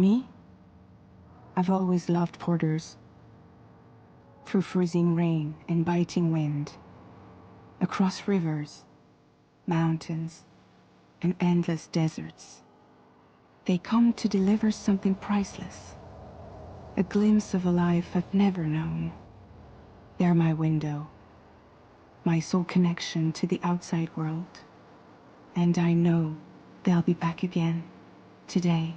Me? I've always loved porters. Through freezing rain and biting wind, across rivers, mountains, and endless deserts, they come to deliver something priceless, a glimpse of a life I've never known. They're my window, my sole connection to the outside world, and I know they'll be back again today.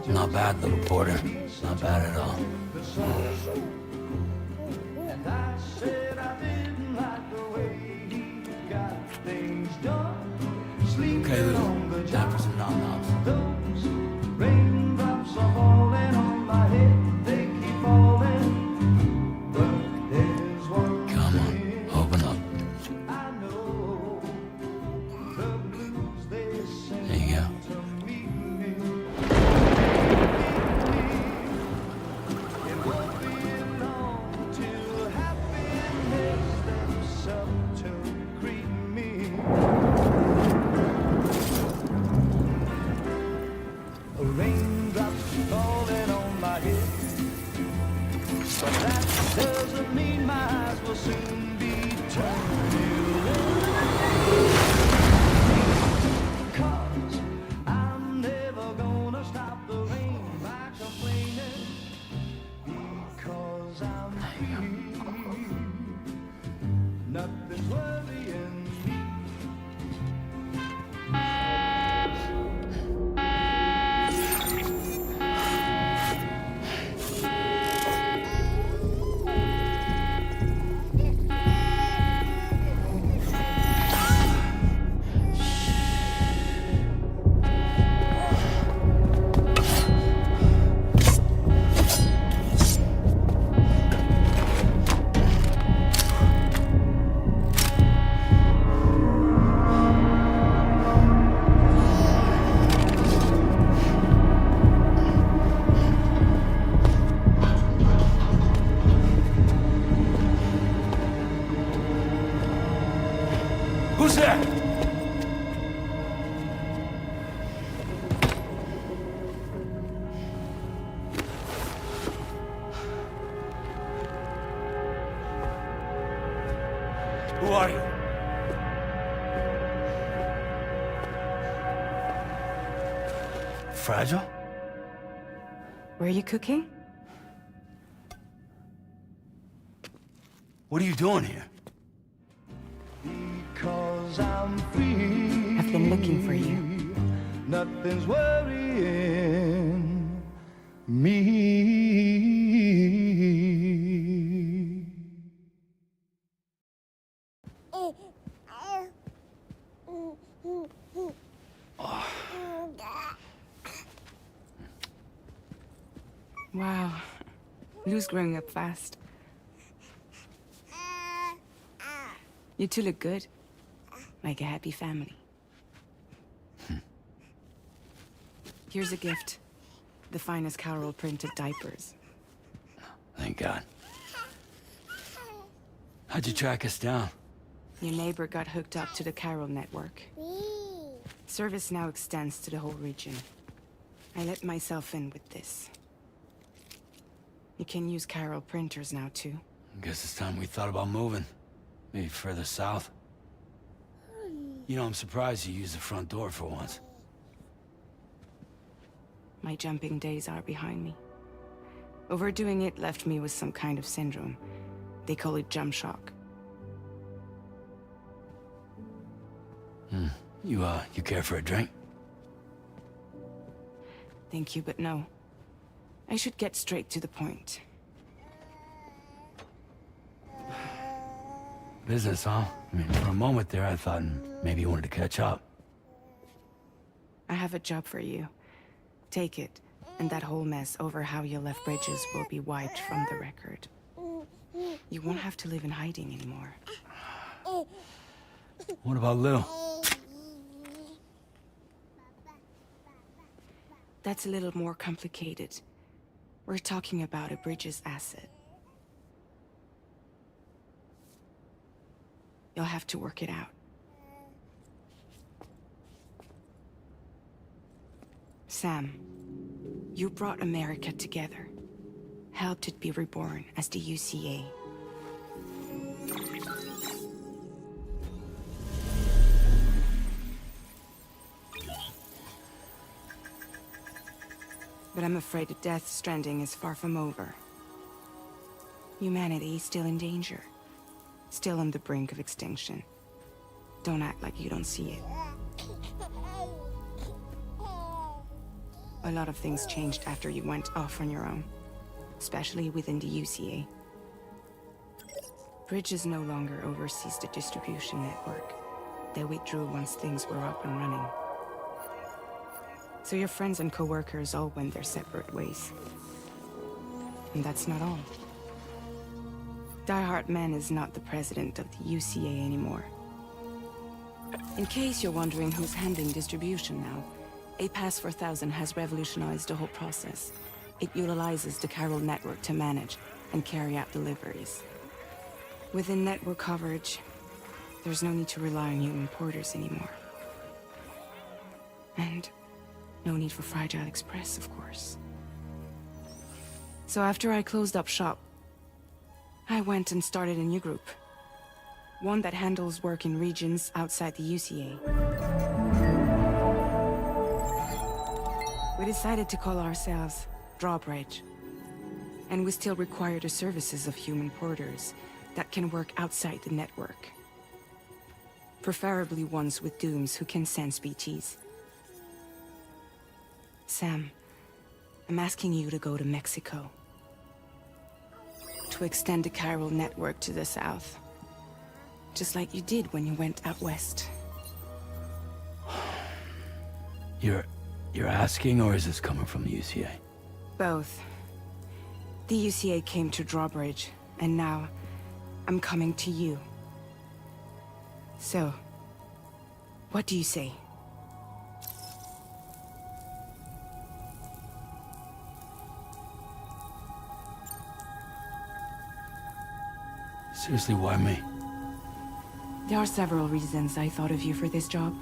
Not bad, little porter. Not bad at all. Okay, little. Time for some nom-noms. Come on, open up. There you go. Who's there? Who are you? Fragile? Were you cooking? What are you doing here? Because I'm free. I've been looking for you. Nothing's worrying me. Wow. Lou's growing up fast. You two look good. Like a happy family. Here's a gift. The finest Carol printed diapers. Thank God. How'd you track us down? Your neighbor got hooked up to the Carol network. Service now extends to the whole region. I let myself in with this. You can use Carol printers now too. Guess it's time we thought about moving. Maybe further south. You know, I'm surprised you used the front door for once. My jumping days are behind me. Overdoing it left me with some kind of syndrome. They call it jump shock. You care for a drink? Thank you, but no. I should get straight to the point. Business, huh? I mean, for a moment there, I thought maybe you wanted to catch up. I have a job for you. Take it, and that whole mess over how you left bridges will be wiped from the record. You won't have to live in hiding anymore. What about Lou? That's a little more complicated. We're talking about a bridges asset. You'll have to work it out. Sam, you brought America together. Helped it be reborn as the UCA. But I'm afraid the death Stranding is far from over. Humanity is still in danger. Still on the brink of extinction. Don't act like you don't see it. A lot of things changed after you went off on your own. Especially within the UCA. Bridges no longer oversees the distribution network. They withdrew once things were up and running. So your friends and co-workers all went their separate ways. And that's not all. Die Hard Man is not the president of the UCA anymore. In case you're wondering who's handling distribution now, A Pass 4000 has revolutionized the whole process. It utilizes the Carol network to manage and carry out deliveries. Within network coverage, there's no need to rely on human porters anymore. And no need for Fragile Express, of course. So after I closed up shop, I went and started a new group. One that handles work in regions outside the UCA. We decided to call ourselves Drawbridge. And we still require the services of human porters that can work outside the network. Preferably ones with dooms who can sense BTs. Sam, I'm asking you to go to Mexico. To extend the Carol network to the south. Just like you did when you went out west. You're asking, or is this coming from the UCA? Both. The UCA came to Drawbridge, and now I'm coming to you. So, what do you say? Seriously, why me? There are several reasons I thought of you for this job.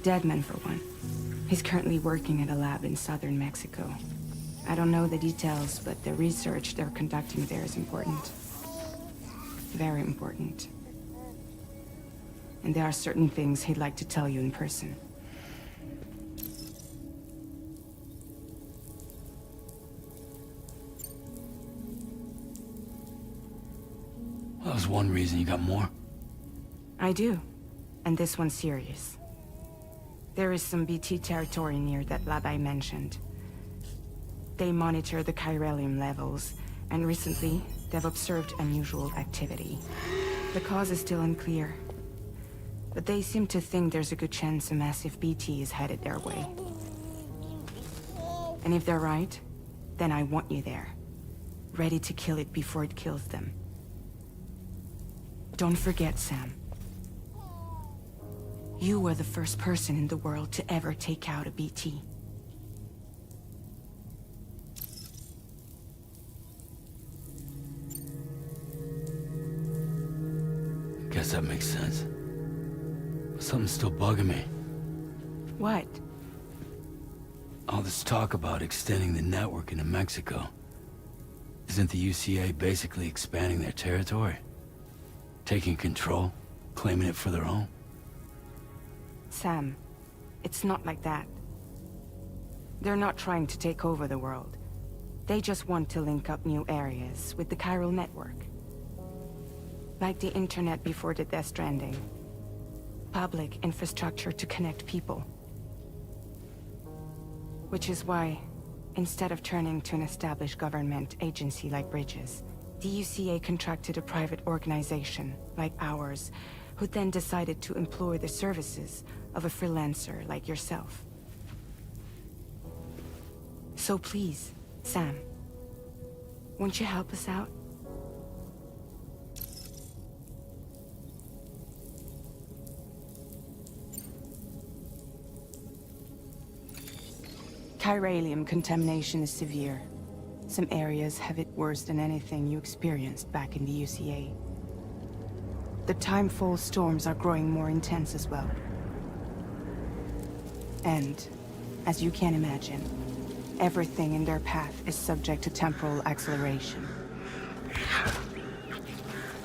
Deadman, for one. He's currently working at a lab in southern Mexico. I don't know the details, but the research they're conducting there is important. Very important. And there are certain things he'd like to tell you in person. That was one reason. You got more? I do. And this one's serious. There is some BT territory near that lab I mentioned. They monitor the chiralium levels, and recently, they've observed unusual activity. The cause is still unclear, but they seem to think there's a good chance a massive BT is headed their way. And if they're right, then I want you there, ready to kill it before it kills them. Don't forget, Sam. You were the first person in the world to ever take out a BT. Guess that makes sense. But something's still bugging me. What? All this talk about extending the network into Mexico. Isn't the UCA basically expanding their territory? Taking control? Claiming it for their own? Sam, it's not like that. They're not trying to take over the world. They just want to link up new areas with the chiral network. Like the internet before the Death Stranding. Public infrastructure to connect people. Which is why, instead of turning to an established government agency like Bridges, the UCA contracted a private organization, like ours, who then decided to employ the services of a freelancer like yourself. So please, Sam, won't you help us out? Chiralium contamination is severe. Some areas have it worse than anything you experienced back in the UCA. The timefall storms are growing more intense as well. And, as you can imagine, everything in their path is subject to temporal acceleration.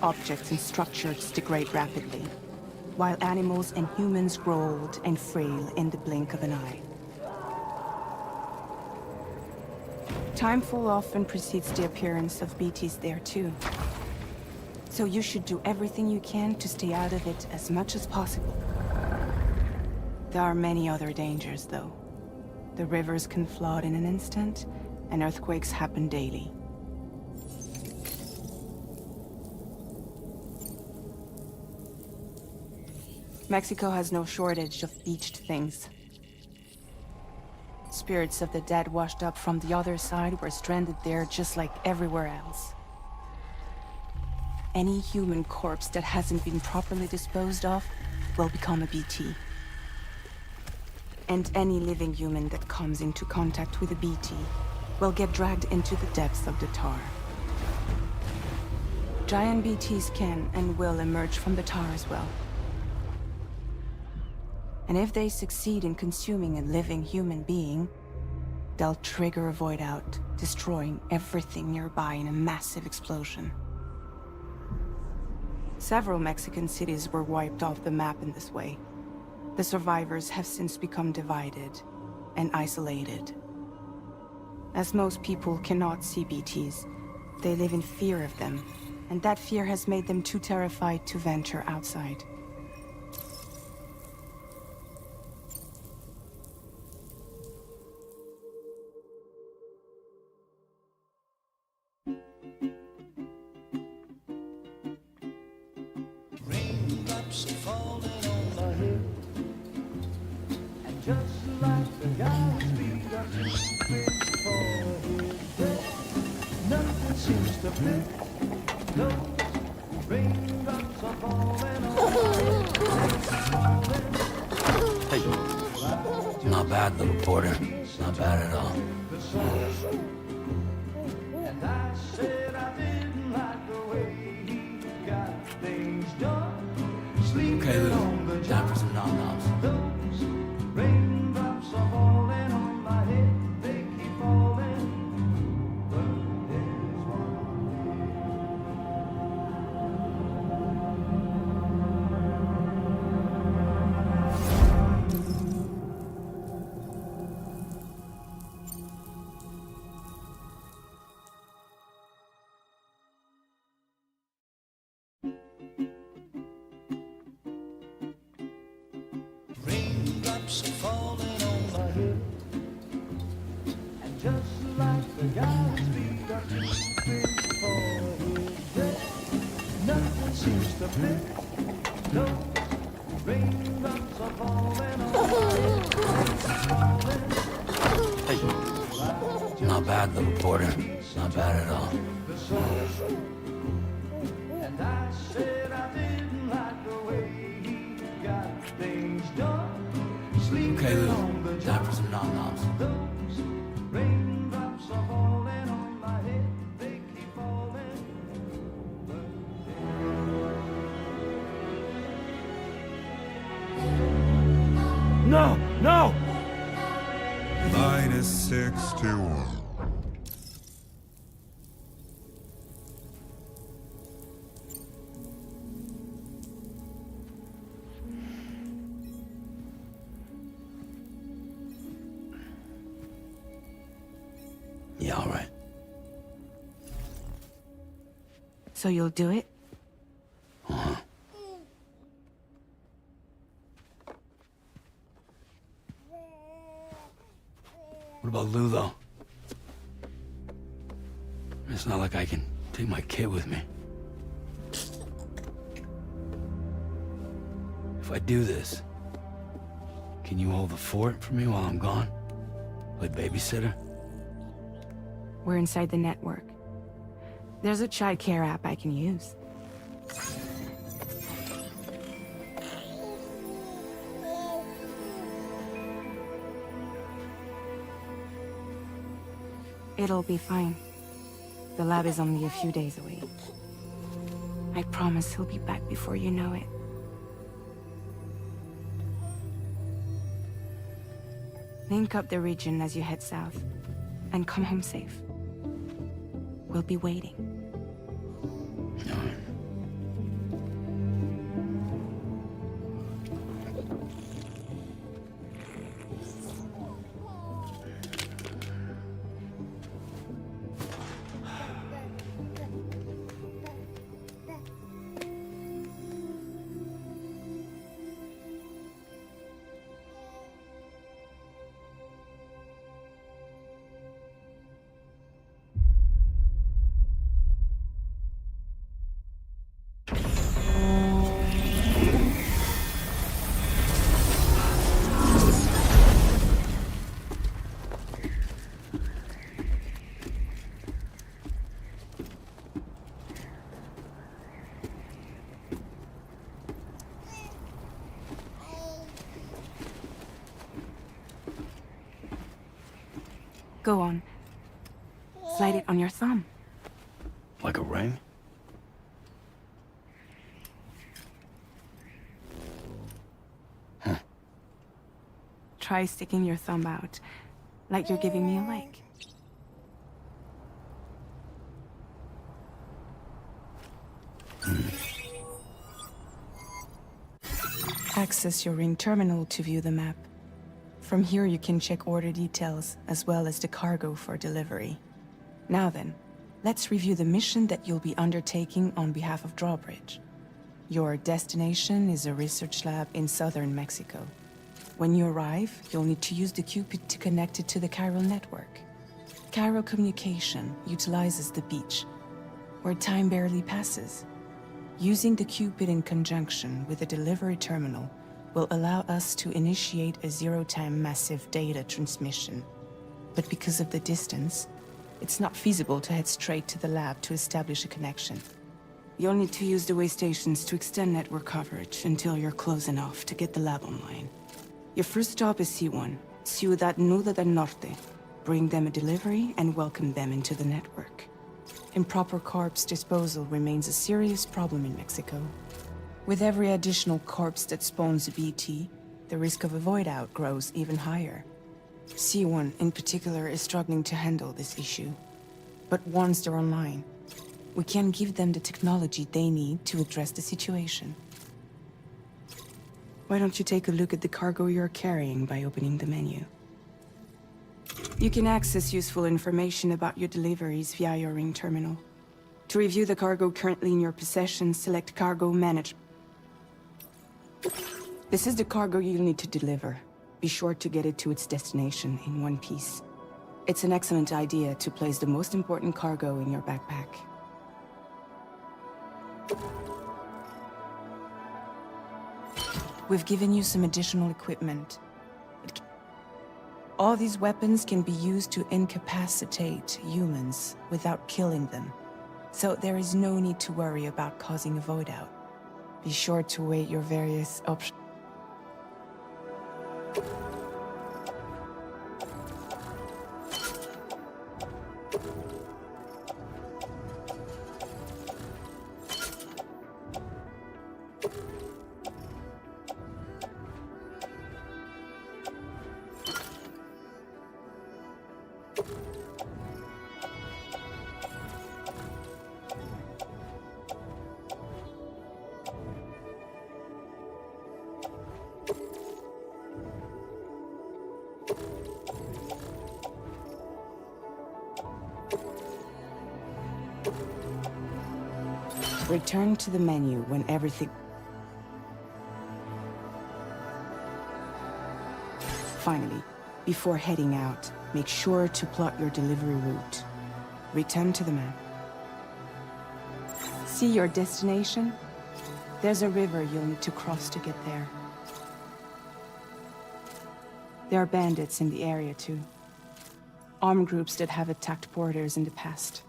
Objects and structures degrade rapidly, while animals and humans grow old and frail in the blink of an eye. Timefall often precedes the appearance of BTs there too. So you should do everything you can to stay out of it as much as possible. There are many other dangers, though. The rivers can flood in an instant, and earthquakes happen daily. Mexico has no shortage of beached things. Spirits of the dead washed up from the other side were stranded there just like everywhere else. Any human corpse that hasn't been properly disposed of will become a BT. And any living human that comes into contact with a BT will get dragged into the depths of the tar. Giant BTs can and will emerge from the tar as well. And if they succeed in consuming a living human being, they'll trigger a void out, destroying everything nearby in a massive explosion. Several Mexican cities were wiped off the map in this way. The survivors have since become divided and isolated. As most people cannot see BTs, they live in fear of them, and that fear has made them too terrified to venture outside. Raindrops falling on my head, and just like the guy's feet are moving for his bed, nothing seems to fit. Those raindrops are falling on my head. Hey, not bad, little porter. Not bad at all. And I said I didn't like the way he got things done. Okay, Lou. Time for some nom-noms. Those raindrops are falling on my head, they keep falling. But there's one raindrops are falling on my head, and just like the guy's feet are too big for his head, nothing seems to fit. No, raindrops are falling on my head, falling. Hey. Not bad, little porter. Not bad at all. The sun. And I said I didn't like the way he got things done. Sleeping Okay, Lou. on the Time job. for some nom-noms. Those raindrops are falling on my head. They keep falling. No! No! -61. Yeah, all right. So you'll do it? Uh-huh. What about Lou, though? It's not like I can take my kid with me. If I do this, can you hold the fort for me while I'm gone? Play babysitter? We're inside the network. There's a child care app I can use. It'll be fine. The lab is only a few days away. I promise he'll be back before you know it. Link up the region as you head south, and come home safe. We'll be waiting. All right. Go on. Slide it on your thumb. Like a ring? Huh. Try sticking your thumb out, like you're giving me a like. Access your ring terminal to view the map. From here you can check order details, as well as the cargo for delivery. Now then, let's review the mission that you'll be undertaking on behalf of Drawbridge. Your destination is a research lab in southern Mexico. When you arrive, you'll need to use the Cupid to connect it to the chiral network. Chiral communication utilizes the beach, where time barely passes. Using the Cupid in conjunction with the delivery terminal will allow us to initiate a zero-time massive data transmission. But because of the distance, it's not feasible to head straight to the lab to establish a connection. You'll need to use the way stations to extend network coverage until you're close enough to get the lab online. Your first stop is C1, Ciudad Nuda del Norte. Bring them a delivery and welcome them into the network. Improper corpse disposal remains a serious problem in Mexico. With every additional corpse that spawns a BT, the risk of a void out grows even higher. C1 in particular is struggling to handle this issue. But once they're online, we can give them the technology they need to address the situation. Why don't you take a look at the cargo you're carrying by opening the menu? You can access useful information about your deliveries via your ring terminal. To review the cargo currently in your possession, select Cargo Manage. This is the cargo you'll need to deliver. Be sure to get it to its destination in one piece. It's an excellent idea to place the most important cargo in your backpack. We've given you some additional equipment. All these weapons can be used to incapacitate humans without killing them. So there is no need to worry about causing a void out. Be sure to weigh your various options. Return to the menu when everything... Finally, before heading out, make sure to plot your delivery route. Return to the map. See your destination? There's a river you'll need to cross to get there. There are bandits in the area too. Armed groups that have attacked porters in the past.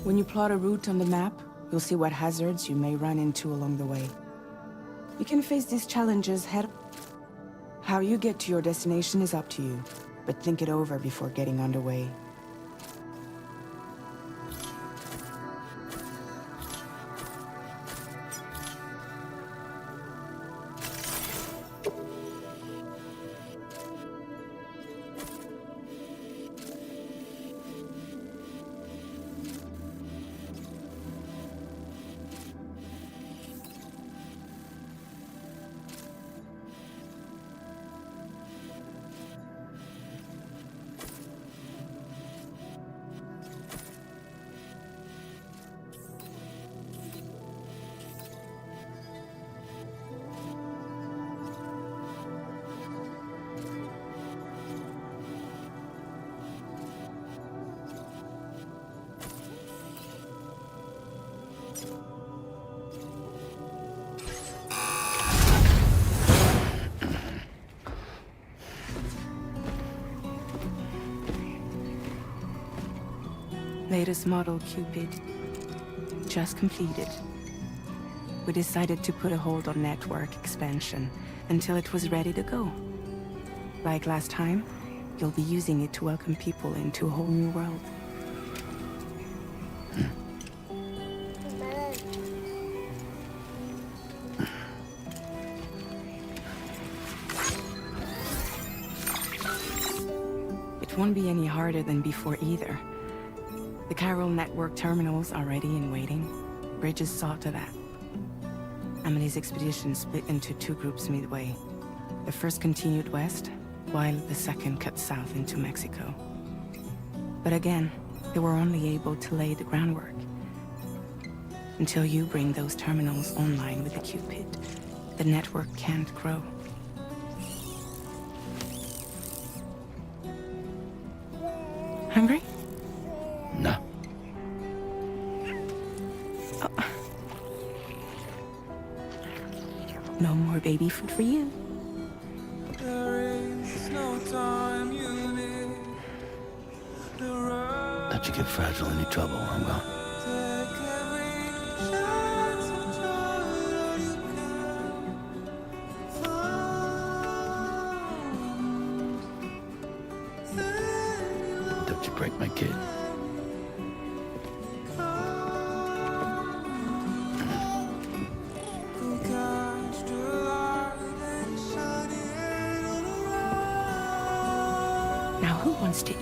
When you plot a route on the map, you'll see what hazards you may run into along the way. You can face these challenges head on. How you get to your destination is up to you, but think it over before getting underway. Latest model Cupid. Just completed. We decided to put a hold on network expansion until it was ready to go. Like last time, you'll be using it to welcome people into a whole new world. It won't be any harder than before either. The chiral network terminals are ready and waiting. Bridges saw to that. Emily's expedition split into two groups midway. The first continued west, while the second cut south into Mexico. But again, they were only able to lay the groundwork. Until you bring those terminals online with the Cupid, the network can't grow. Hungry? No. Oh. No more baby food for you. Don't you get fragile any trouble, I'm gone. let you break my kid. Now who wants to eat?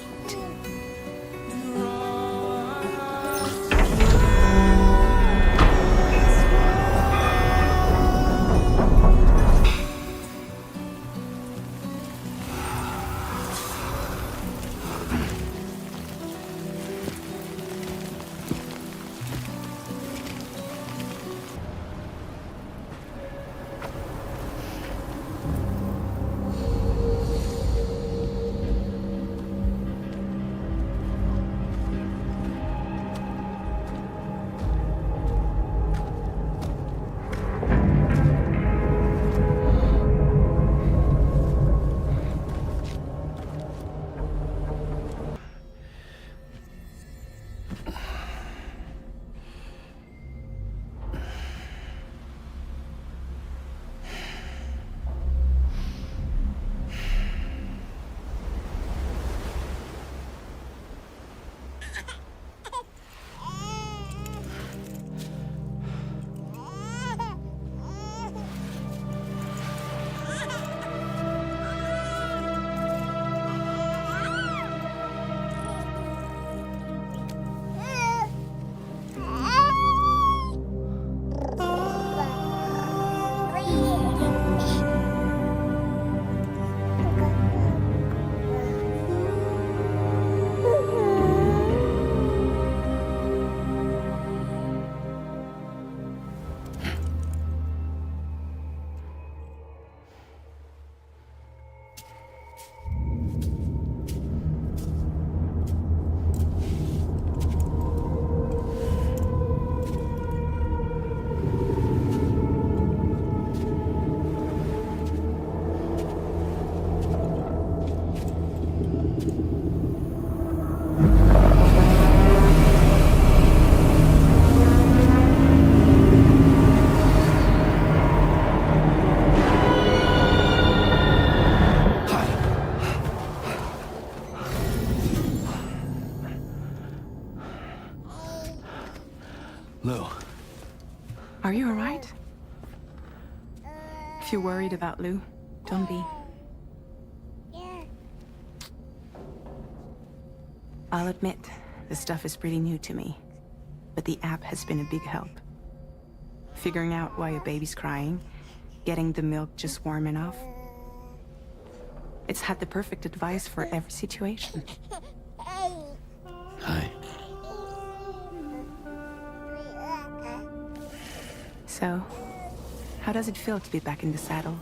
Lou. Are you alright? If you're worried about Lou, don't be. I'll admit, this stuff is pretty new to me, but the app has been a big help. Figuring out why a baby's crying, getting the milk just warm enough. It's had the perfect advice for every situation. Hi. So, how does it feel to be back in the saddle?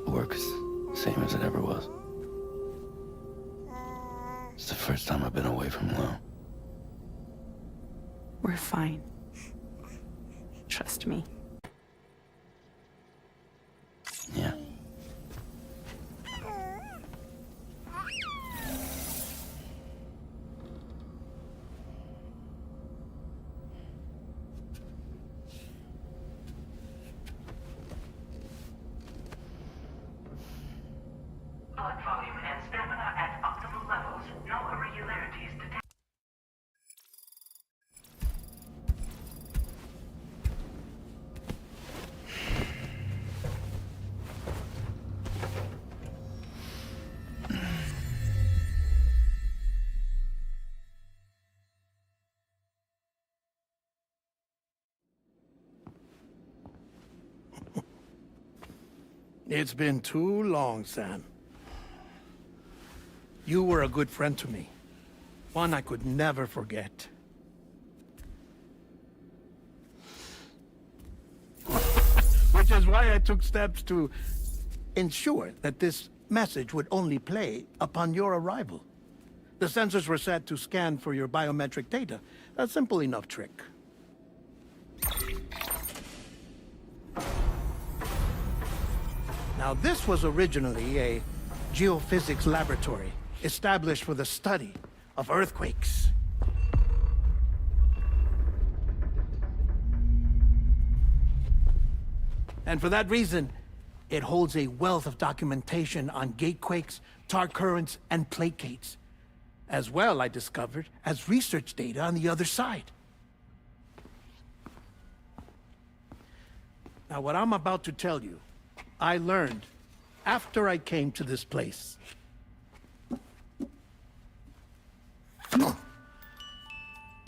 Work is the same as it ever was. It's the first time I've been away from Lou. We're fine. Trust me. Yeah. Blood volume and stamina at optimal levels. No irregularities detected. It's been too long, Sam. You were a good friend to me. One I could never forget. Which is why I took steps to ensure that this message would only play upon your arrival. The sensors were set to scan for your biometric data. A simple enough trick. Now, this was originally a geophysics laboratory established for the study of earthquakes. And for that reason, It holds a wealth of documentation on gatequakes, tar currents, and plate gates. As well, I discovered, as research data on the other side. Now, what I'm about to tell you, I learned after I came to this place.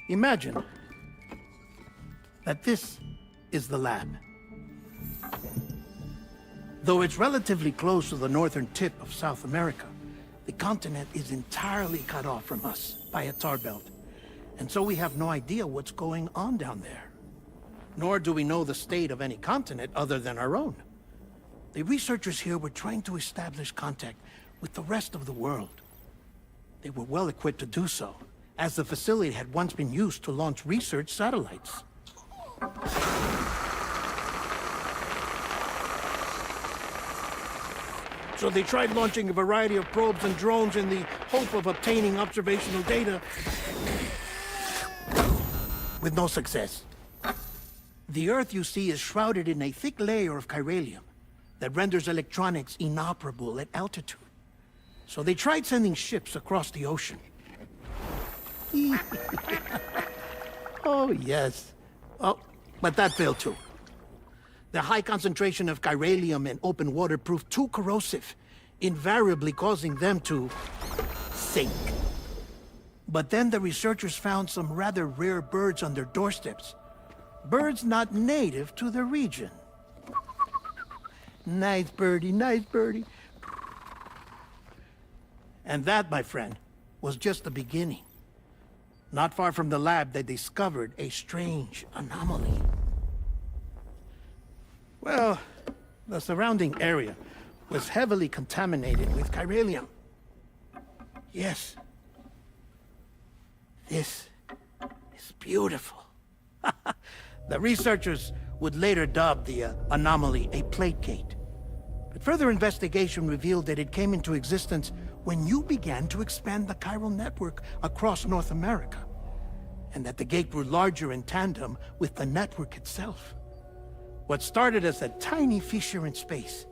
Imagine that this is the lab. Though it's relatively close to the northern tip of South America, the continent is entirely cut off from us by a tar belt. And so we have no idea what's going on down there. Nor do we know the state of any continent other than our own. The researchers here were trying to establish contact with the rest of the world. They were well equipped to do so, as the facility had once been used to launch research satellites. So they tried launching a variety of probes and drones in the hope of obtaining observational data, with no success. The Earth, you see, is shrouded in a thick layer of chiralium that renders electronics inoperable at altitude. So they tried sending ships across the ocean. Oh, yes. Oh, but that failed too. The high concentration of chiralium in open water proved too corrosive, invariably causing them to sink. But then the researchers found some rather rare birds on their doorsteps. Birds not native to the region. Nice birdie, nice birdie. And that, my friend, was just the beginning. Not far from the lab, they discovered a strange anomaly. Well, the surrounding area was heavily contaminated with chiralium. Yes. This is beautiful. The researchers would later dub the anomaly a plate gate. But further investigation revealed that it came into existence when you began to expand the chiral network across North America, and that the gate grew larger in tandem with the network itself. What started as a tiny fissure in space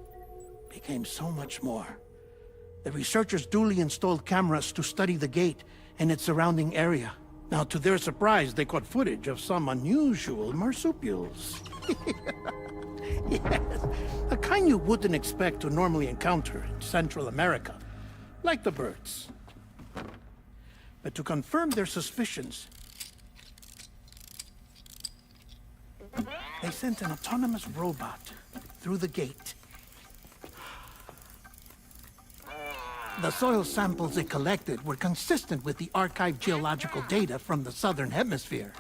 became so much more. The researchers duly installed cameras to study the gate and its surrounding area. Now, to their surprise, they caught footage of some unusual marsupials. Yes, the kind you wouldn't expect to normally encounter in Central America, like the birds. But to confirm their suspicions, they sent an autonomous robot through the gate. The soil samples it collected were consistent with the archived geological data from the southern hemisphere.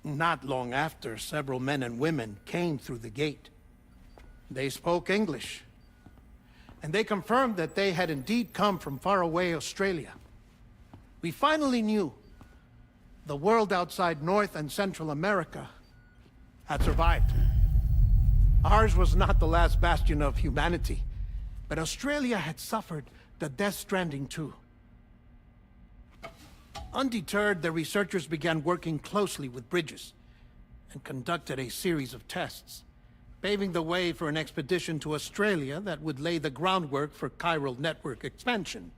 Not long after, several men and women came through the gate. They spoke English, and they confirmed that they had indeed come from faraway Australia. We finally knew the world outside North and Central America had survived. Ours was not the last bastion of humanity, but Australia had suffered the death stranding too. Undeterred, the researchers began working closely with Bridges and conducted a series of tests, paving the way for an expedition to Australia that would lay the groundwork for chiral network expansion.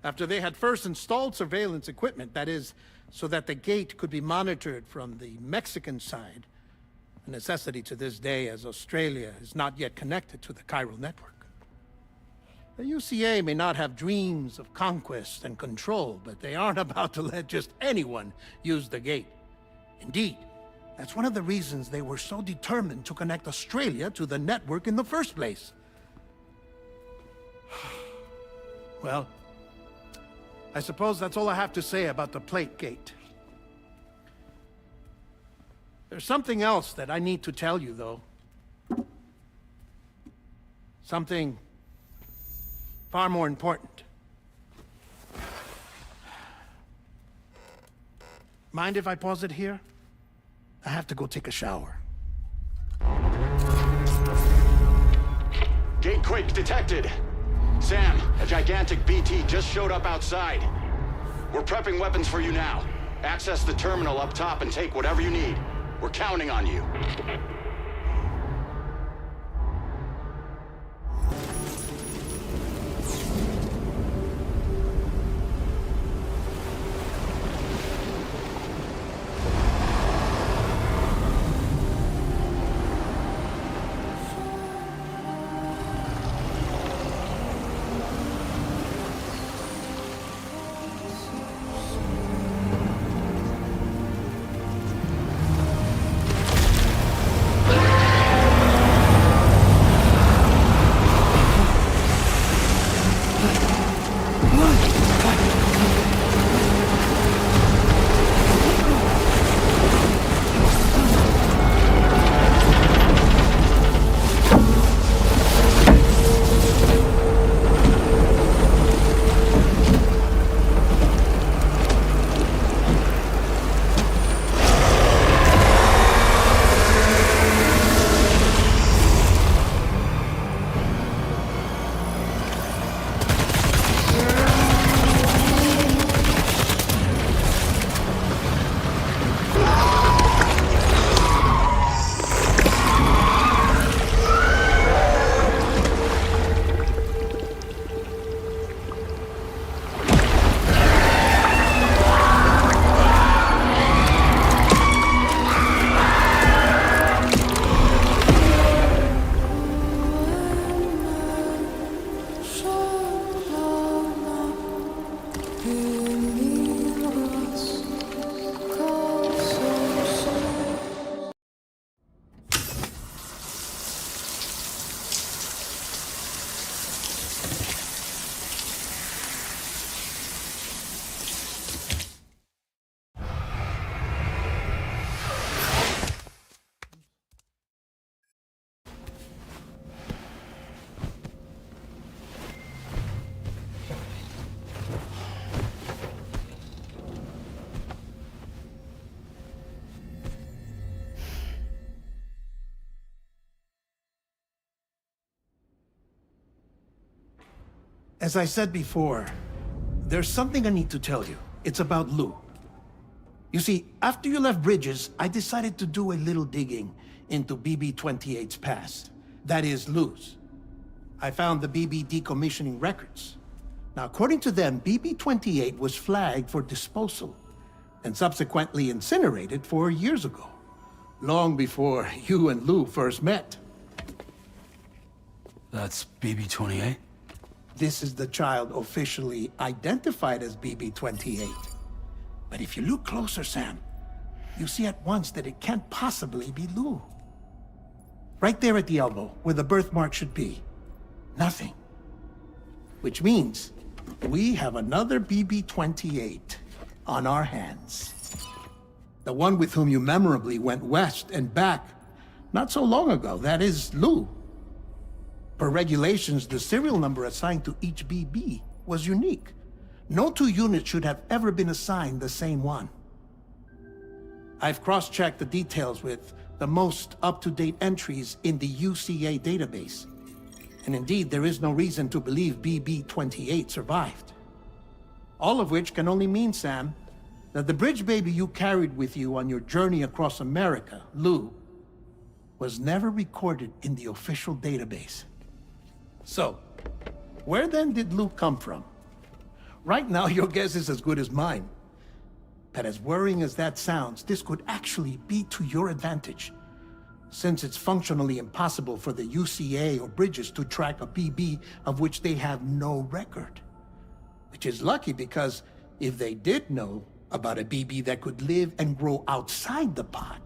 After they had first installed surveillance equipment, that is, so that the gate could be monitored from the Mexican side, a necessity to this day as Australia is not yet connected to the chiral network. The UCA may not have dreams of conquest and control, but they aren't about to let just anyone use the gate. Indeed, that's one of the reasons they were so determined to connect Australia to the network in the first place. Well, I suppose that's all I have to say about the plate gate. There's something else that I need to tell you, though. Something far more important. Mind if I pause it here? I have to go take a shower. Gatequake detected. Sam, a gigantic BT just showed up outside. We're prepping weapons for you now. Access the terminal up top and take whatever you need. We're counting on you. As I said before, there's something I need to tell you. It's about Lou. You see, after you left Bridges, I decided to do a little digging into BB-28's past. That is, Lou's. I found the BB decommissioning records. Now, according to them, BB-28 was flagged for disposal and subsequently incinerated 4 years ago, long before you and Lou first met. That's BB-28? This is the child officially identified as BB-28. But if you look closer, Sam, you see at once that it can't possibly be Lou. Right there at the elbow, where the birthmark should be. Nothing. Which means we have another BB-28 on our hands. The one with whom you memorably went west and back not so long ago, that is Lou. Per regulations, the serial number assigned to each BB was unique. No two units should have ever been assigned the same one. I've cross-checked the details with the most up-to-date entries in the UCA database. And indeed, there is no reason to believe BB-28 survived. All of which can only mean, Sam, that the bridge baby you carried with you on your journey across America, Lou, was never recorded in the official database. So, where then did Lou come from? Right now, your guess is as good as mine. But as worrying as that sounds, this could actually be to your advantage, since it's functionally impossible for the UCA or Bridges to track a BB of which they have no record. Which is lucky because if they did know about a BB that could live and grow outside the pod,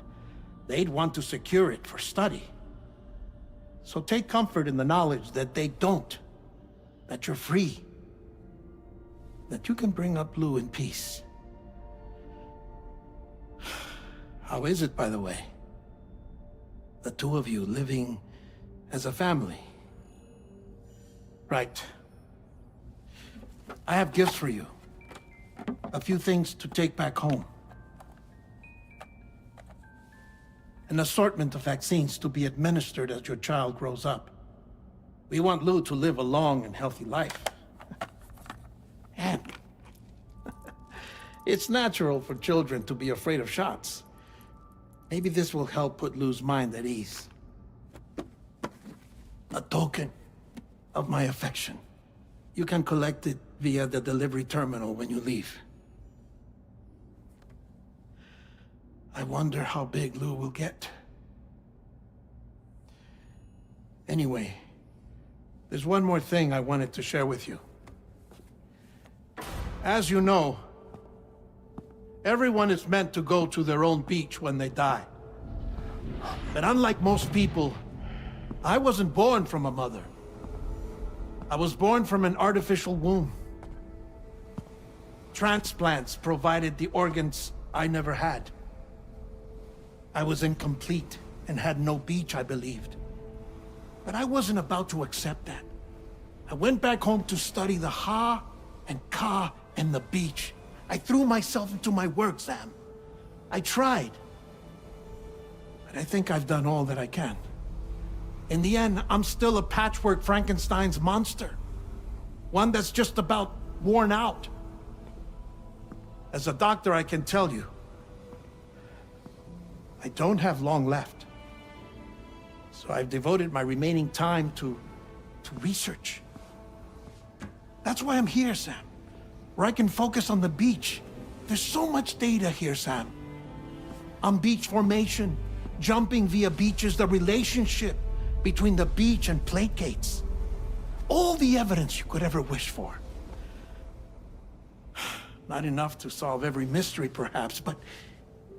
they'd want to secure it for study. So take comfort in the knowledge that they don't, that you're free, that you can bring up Lou in peace. How is it, by the way? The two of you living as a family. Right. I have gifts for you. A few things to take back home. An assortment of vaccines to be administered as your child grows up. We want Lou to live a long and healthy life. And It's natural for children to be afraid of shots. Maybe this will help put Lou's mind at ease. A token of my affection. You can collect it via the delivery terminal when you leave. I wonder how big Lou will get. Anyway, there's one more thing I wanted to share with you. As you know, everyone is meant to go to their own beach when they die. But unlike most people, I wasn't born from a mother. I was born from an artificial womb. Transplants provided the organs I never had. I was incomplete and had no beach, I believed. But I wasn't about to accept that. I went back home to study the Ha and Ka and the beach. I threw myself into my work, Sam. I tried. But I think I've done all that I can. In the end, I'm still a patchwork Frankenstein's monster. One that's just about worn out. As a doctor, I can tell you, I don't have long left. So I've devoted my remaining time to research. That's why I'm here, Sam. Where I can focus on the beach. There's so much data here, Sam. On beach formation, jumping via beaches, the relationship between the beach and placates. All the evidence you could ever wish for. Not enough to solve every mystery, perhaps, but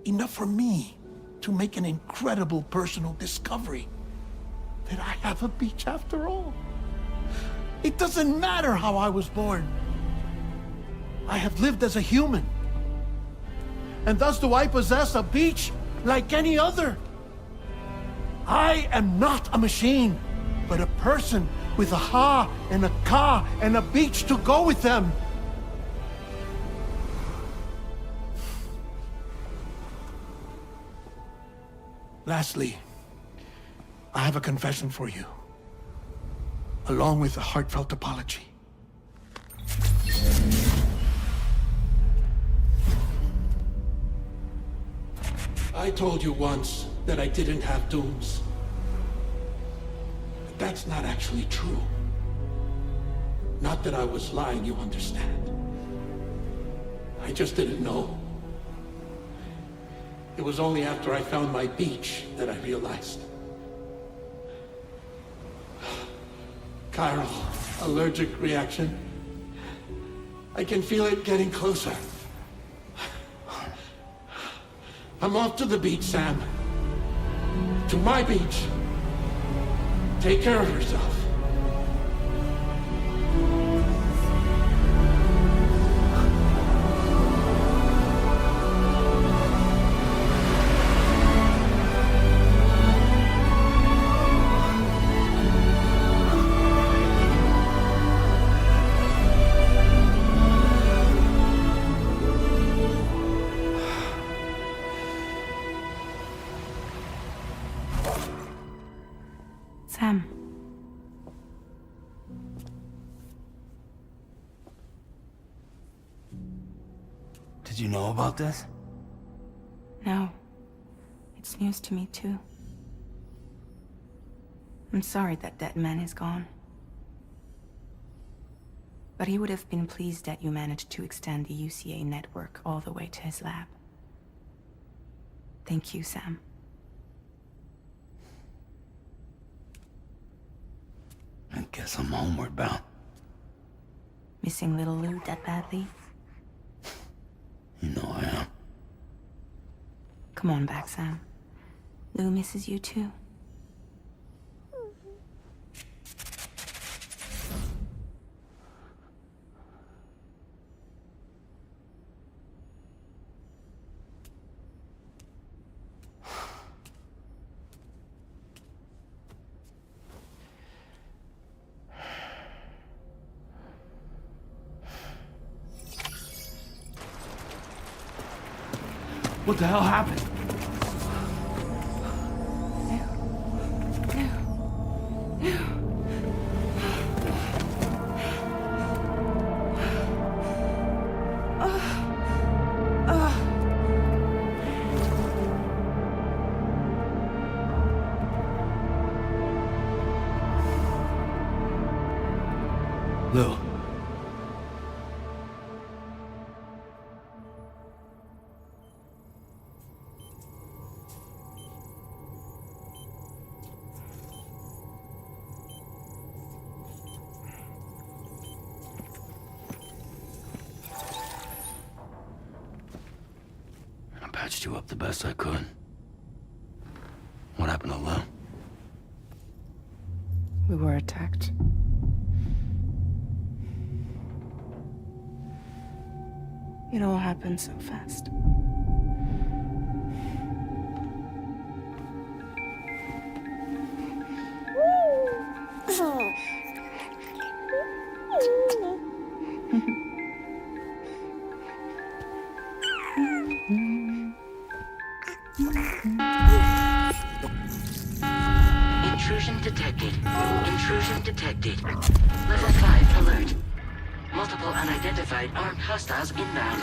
enough for me to make an incredible personal discovery. That I have a beach after all. It doesn't matter how I was born. I have lived as a human. And thus do I possess a beach like any other. I am not a machine, but a person with a Ha and a Ka and a beach to go with them. Lastly, I have a confession for you, along with a heartfelt apology. I told you once that I didn't have dooms. But that's not actually true. Not that I was lying, you understand. I just didn't know. It was only after I found my beach that I realized. Chiral allergic reaction. I can feel it getting closer. I'm off to the beach, Sam. To my beach. Take care of yourself. Sam. Did you know about this? No. It's news to me, too. I'm sorry that that man is gone. But he would have been pleased that you managed to extend the UCA network all the way to his lab. Thank you, Sam. I guess I'm homeward bound. Missing little Lou that badly? You know I am. Come on back, Sam. Lou misses you too. What the hell happened? patched you up the best I could. What happened to Lou? We were attacked. It all happened so fast. Intrusion detected. Intrusion detected. Level 5 alert. Multiple unidentified armed hostiles inbound.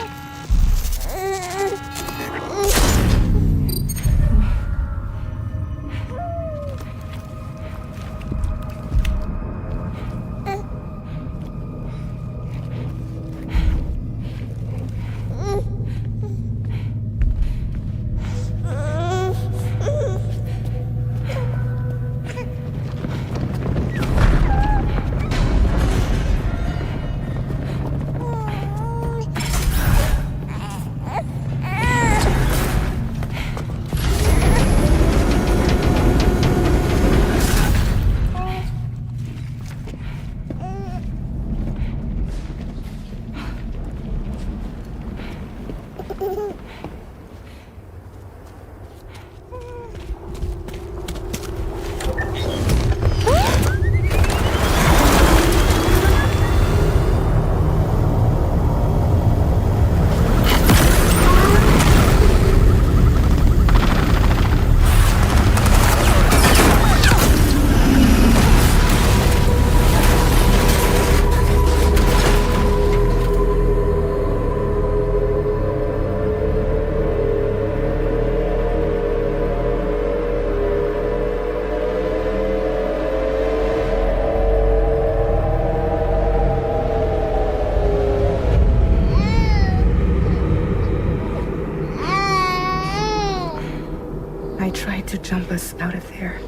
I tried to jump us out of there.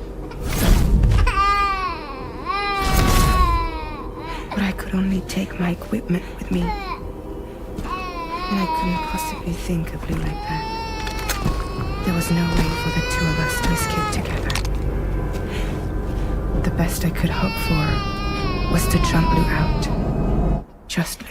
But I could only take my equipment with me. And I couldn't possibly think of Lou like that. There was no way for the two of us to escape together. The best I could hope for was to jump Lou out. Just Lou.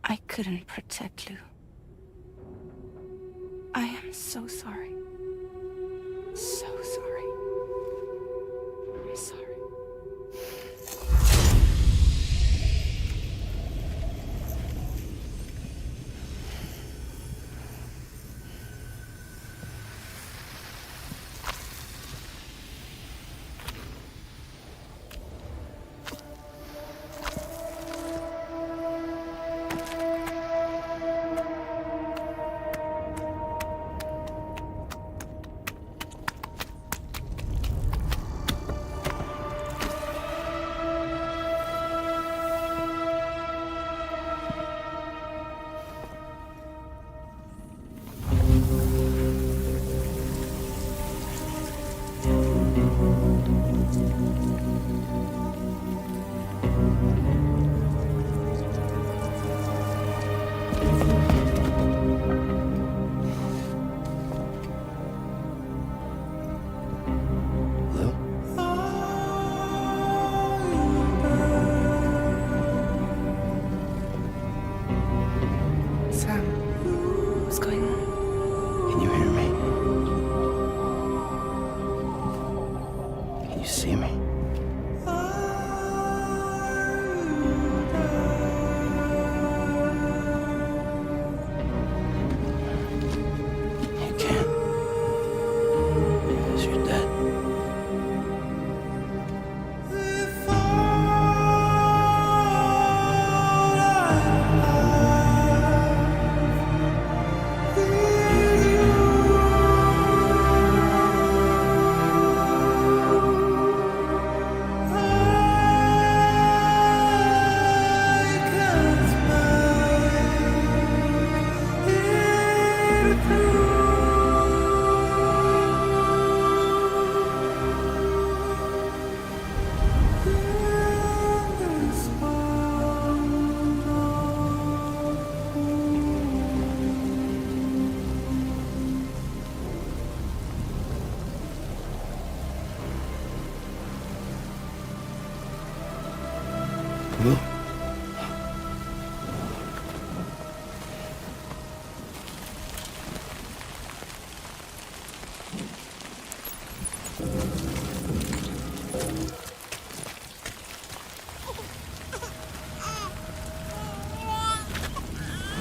I couldn't protect Lou. I am so sorry. So sorry. I'm sorry.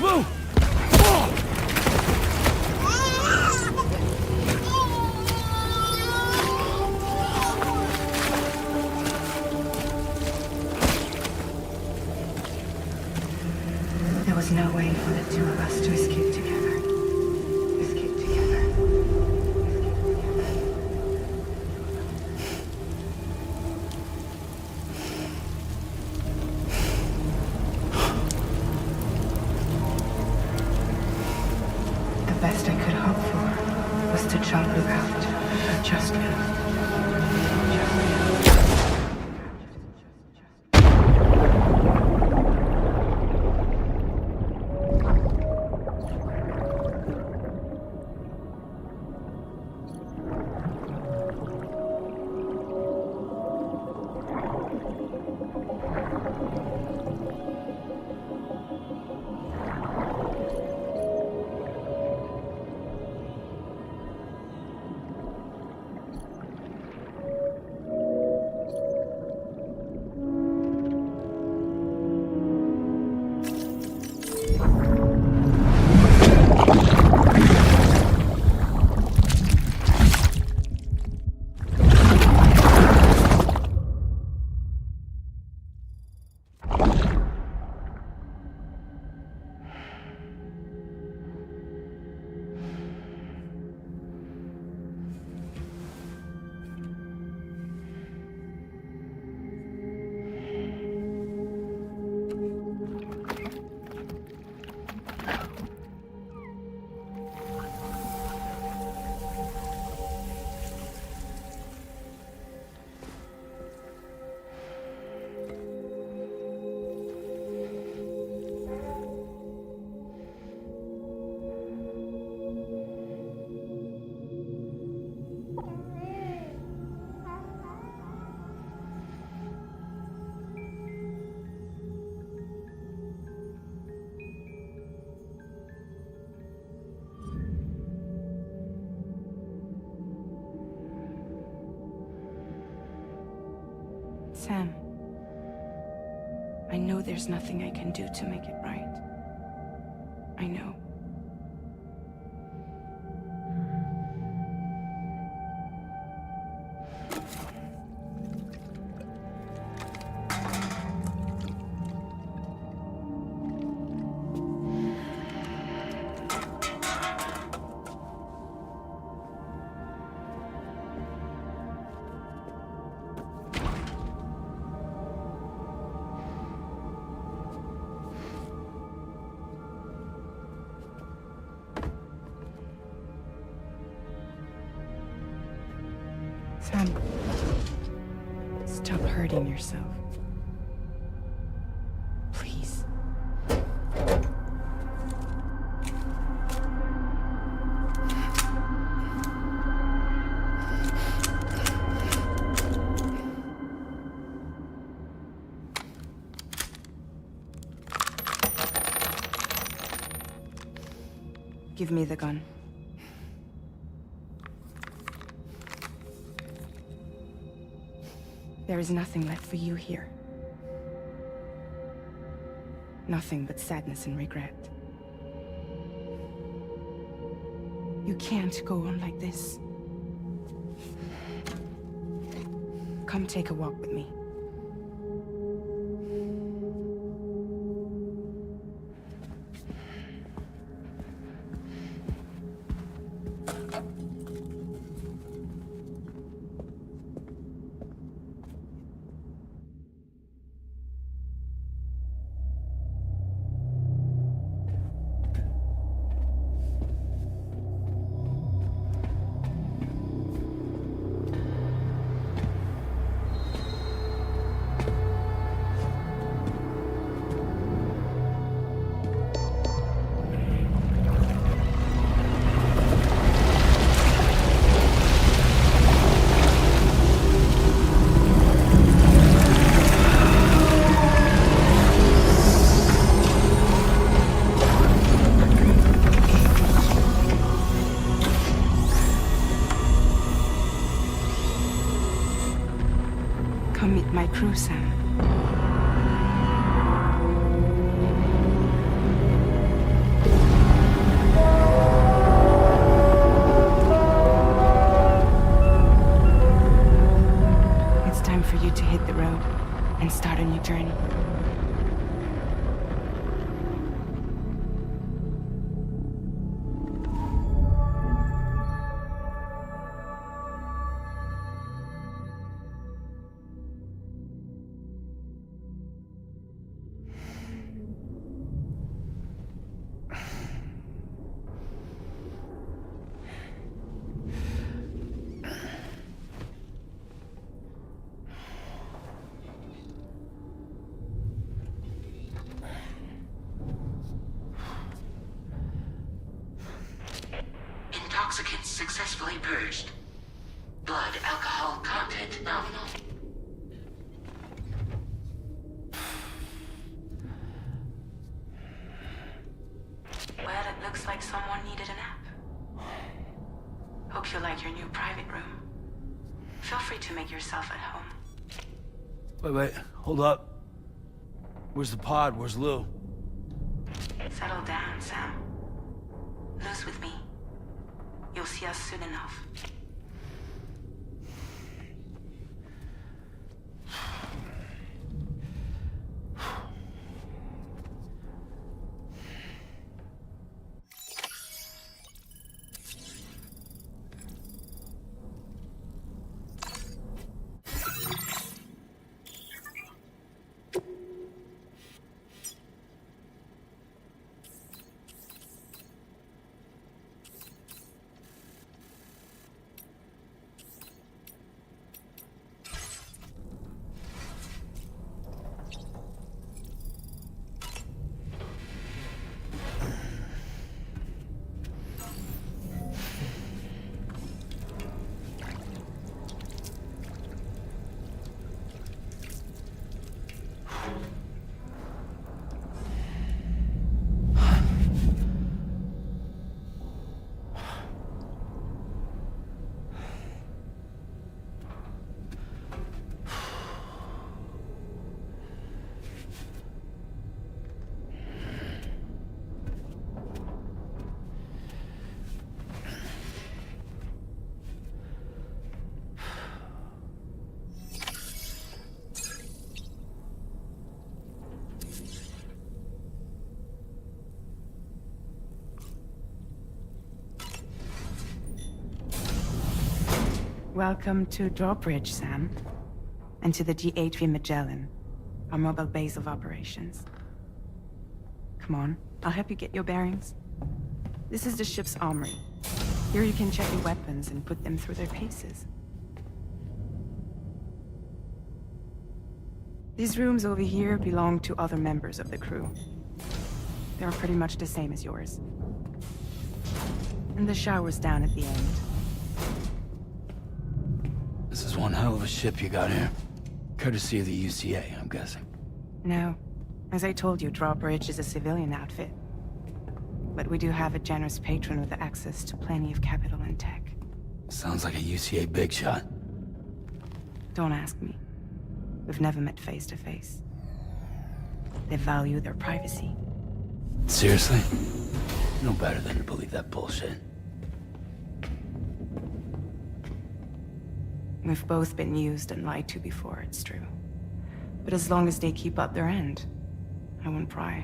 Whoa! There was no way for the two of us to escape together. Escape together. The best I could hope for was to jump without just Sam, I know there's nothing I can do to make it right. I know. Sam, stop hurting yourself. Please. Give me the gun. There is nothing left for you here. Nothing but sadness and regret. You can't go on like this. Come take a walk with me. Come meet my crew, Sam. 'Cause Toxicants successfully purged. Blood alcohol content nominal. Well, it looks like someone needed a nap. Hope you like your new private room. Feel free to make yourself at home. Wait, hold up. Where's the pod? Where's Lou? Settle down, Sam. Lou's with me. You'll see us soon enough. Welcome to Drawbridge, Sam. And to the GHV Magellan, our mobile base of operations. Come on, I'll help you get your bearings. This is the ship's armory. Here you can check your weapons and put them through their paces. These rooms over here belong to other members of the crew. They're pretty much the same as yours. And the shower's down at the end. This is one hell of a ship you got here. Courtesy of the UCA, I'm guessing. No. As I told you, Drawbridge is a civilian outfit. But we do have a generous patron with access to plenty of capital and tech. Sounds like a UCA big shot. Don't ask me. We've never met face to face. They value their privacy. Seriously? No better than to believe that bullshit. We've both been used and lied to before, it's true. But as long as they keep up their end, I won't pry.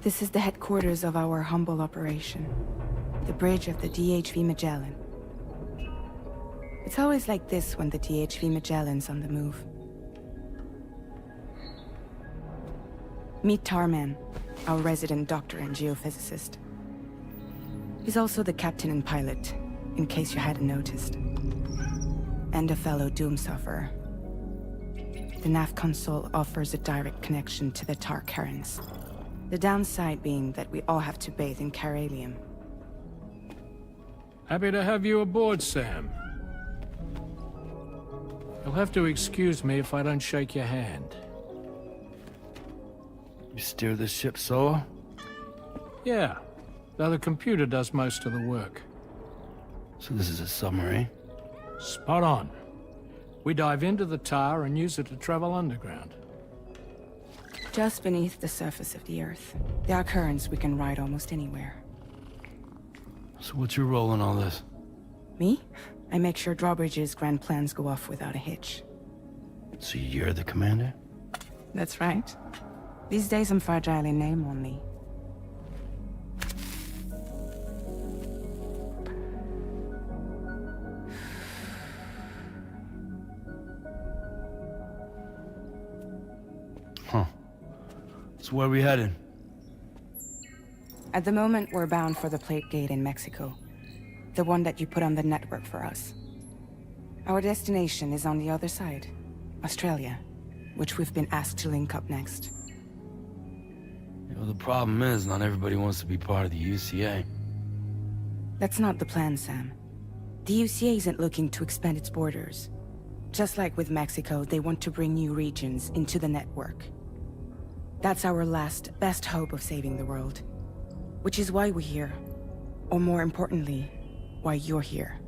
This is the headquarters of our humble operation. The bridge of the DHV Magellan. It's always like this when the DHV Magellan's on the move. Meet Tarman, our resident doctor and geophysicist. He's also the captain and pilot, in case you hadn't noticed. And a fellow doom sufferer. The nav console offers a direct connection to the tar currents. The downside being that we all have to bathe in caralium. Happy to have you aboard, Sam. You'll have to excuse me if I don't shake your hand. You steer this ship solo? Yeah, though the computer does most of the work. So this is a submarine? Spot on. We dive into the tar and use it to travel underground. Just beneath the surface of the Earth, there are currents we can ride almost anywhere. So what's your role in all this? Me? I make sure Drawbridge's grand plans go off without a hitch. So you're the commander? That's right. These days I'm fragile in name only. Huh. So where are we headed? At the moment, we're bound for the plate gate in Mexico. The one that you put on the network for us. Our destination is on the other side, Australia, which we've been asked to link up next. Well, the problem is, not everybody wants to be part of the UCA. That's not the plan, Sam. The UCA isn't looking to expand its borders. Just like with Mexico, they want to bring new regions into the network. That's our last, best hope of saving the world. Which is why we're here. Or more importantly, why you're here.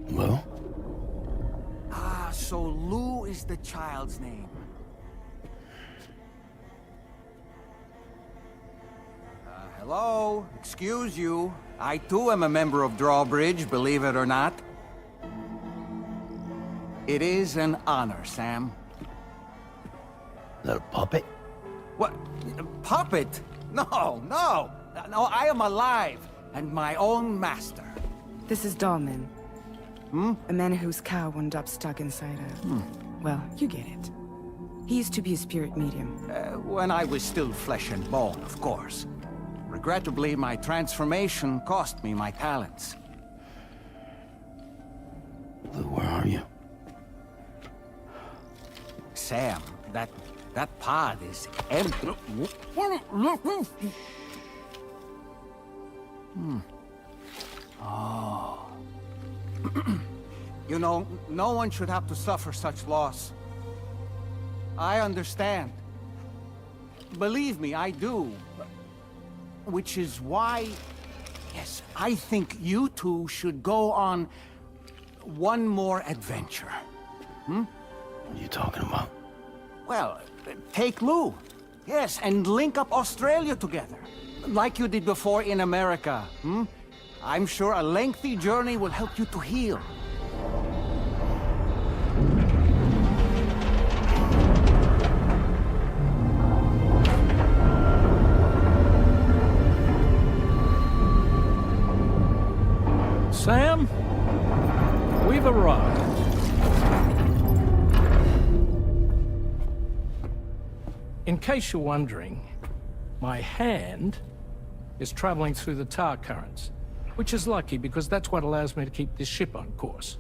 Lou? Ah, so Lou is the child's name. Hello? Excuse you. I too am a member of Drawbridge, believe it or not. It is an honor, Sam. Is that a puppet? What? A puppet? No, no! No, I am alive, and my own master. This is Dahlman. A man whose cow wound up stuck inside a... Well, you get it. He used to be a spirit medium. When I was still flesh and bone, of course. Regrettably, my transformation cost me my talents. Lou, where are you? Sam, that pod is empty. Oh. You know, no one should have to suffer such loss. I understand. Believe me, I do. Which is why, yes, I think you two should go on one more adventure. What are you talking about? Well, take Lou. Yes, and link up Australia together. Like you did before in America. I'm sure a lengthy journey will help you to heal. Sam, we've arrived. In case you're wondering, my hand is traveling through the tar currents, which is lucky because that's what allows me to keep this ship on course.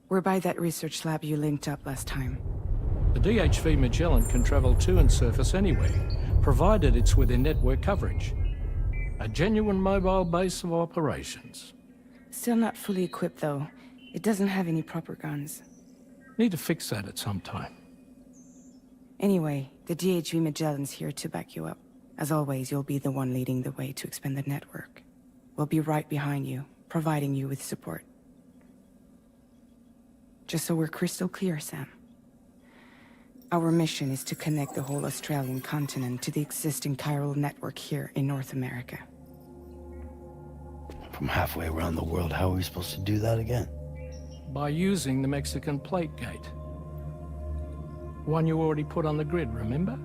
We're by that research lab you linked up last time. The DHV Magellan can travel to and surface anywhere, provided it's within network coverage. A genuine mobile base of operations. Still not fully equipped, though. It doesn't have any proper guns. Need to fix that at some time. Anyway, the DHV Magellan's here to back you up. As always, you'll be the one leading the way to expand the network. We'll be right behind you, providing you with support. Just so we're crystal clear, Sam. Our mission is to connect the whole Australian continent to the existing chiral network here in North America. From halfway around the world, how are we supposed to do that again? By using the Mexican plate gate. One you already put on the grid, remember?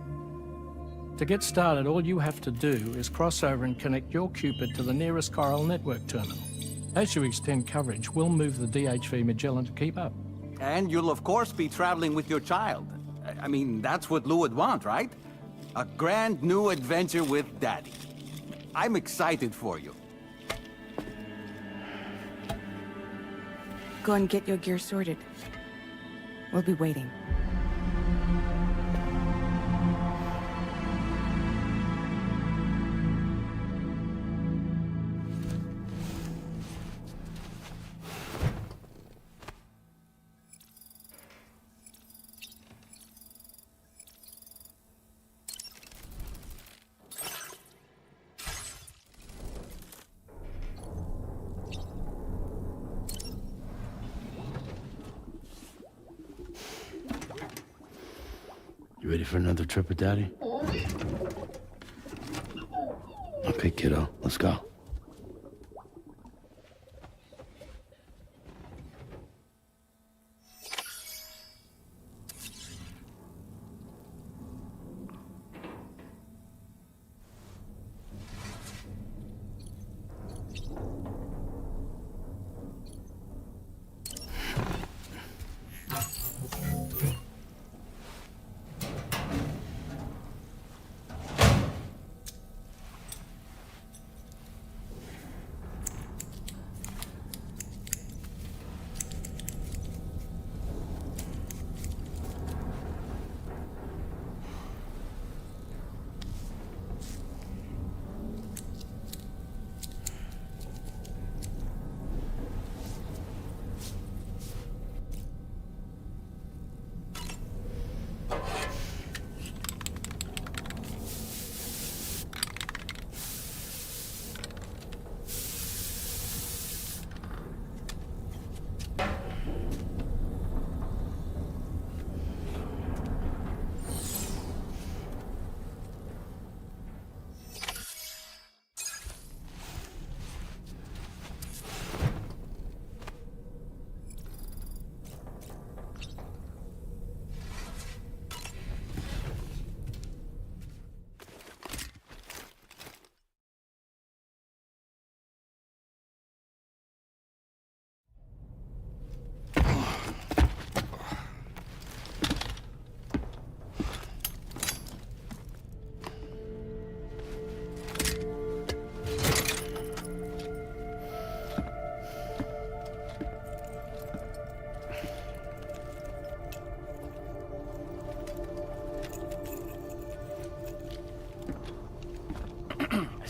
To get started, all you have to do is cross over and connect your Cupid to the nearest chiral network terminal. As you extend coverage, we'll move the DHV Magellan to keep up. And you'll of course be traveling with your child. I mean, that's what Lou would want, right? A grand new adventure with Daddy. I'm excited for you. Go and get your gear sorted. We'll be waiting. You ready for another trip with Daddy? Okay, kiddo, let's go.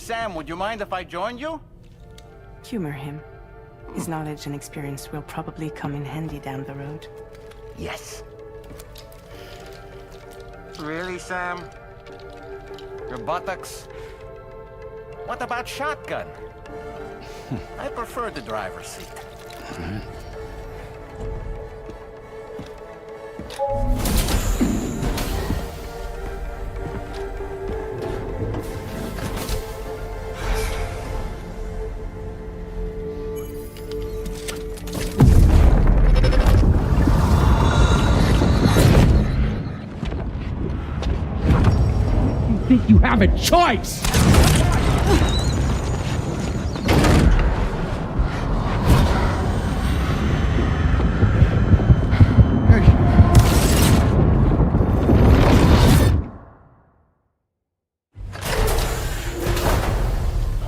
Sam, would you mind if I joined you? Humor him. His knowledge and experience will probably come in handy down the road. Yes. Really, Sam? Your buttocks? What about shotgun? I prefer the driver's seat. Think you have a choice?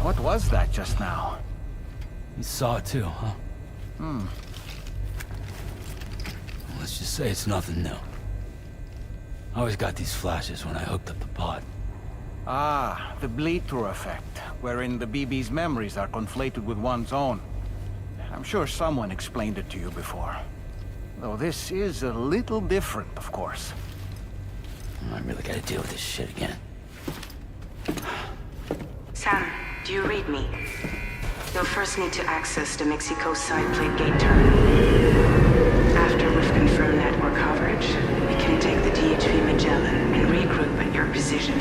What was that just now? You saw it too, huh? Let's just say it's nothing new. I always got these flashes when I hooked up the pod. Ah, the bleed-through effect, wherein the BB's memories are conflated with one's own. I'm sure someone explained it to you before. Though this is a little different, of course. I really gotta deal with this shit again. Sam, do you read me? You'll first need to access the Mexico side plate gate terminal. After we've confirmed network coverage, we can take the DHV Magellan and regroup at your position.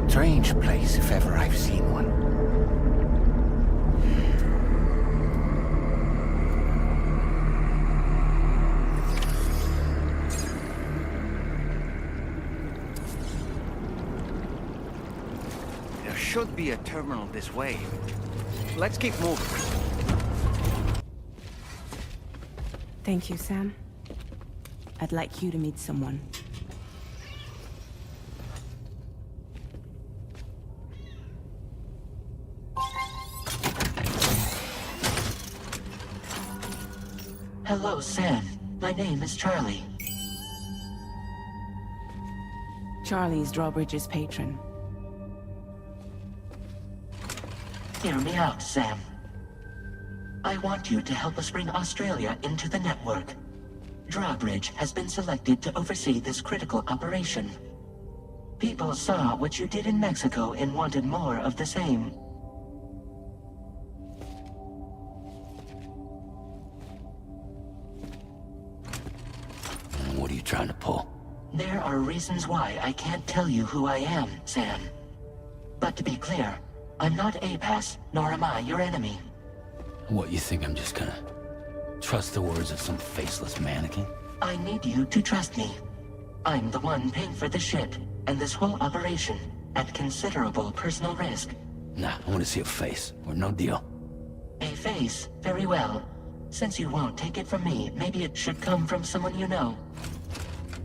Strange place, if ever I've seen one. There should be a terminal this way. Let's keep moving. Thank you, Sam. I'd like you to meet someone. Hello, Sam. My name is Charlie. Charlie's Drawbridge's patron. Hear me out, Sam. I want you to help us bring Australia into the network. Drawbridge has been selected to oversee this critical operation. People saw what you did in Mexico and wanted more of the same. What are you trying to pull? There are reasons why I can't tell you who I am, Sam. But to be clear, I'm not APAS, nor am I your enemy. What, you think I'm just gonna trust the words of some faceless mannequin? I need you to trust me. I'm the one paying for the shit, and this whole operation, at considerable personal risk. Nah, I want to see a face, or no deal. A face, very well. Since you won't take it from me, maybe it should come from someone you know.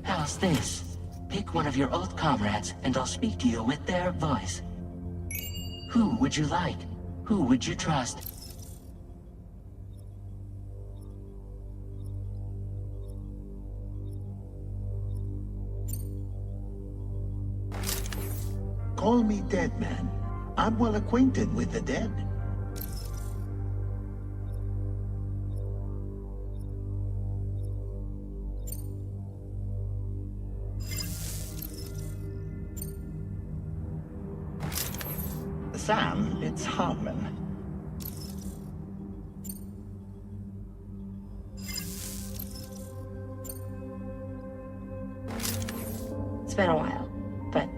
How's this? Pick one of your old comrades, and I'll speak to you with their voice. Who would you like? Who would you trust? Call me dead man. I'm well acquainted with the dead. Sam, it's Hartman. It's been a while, but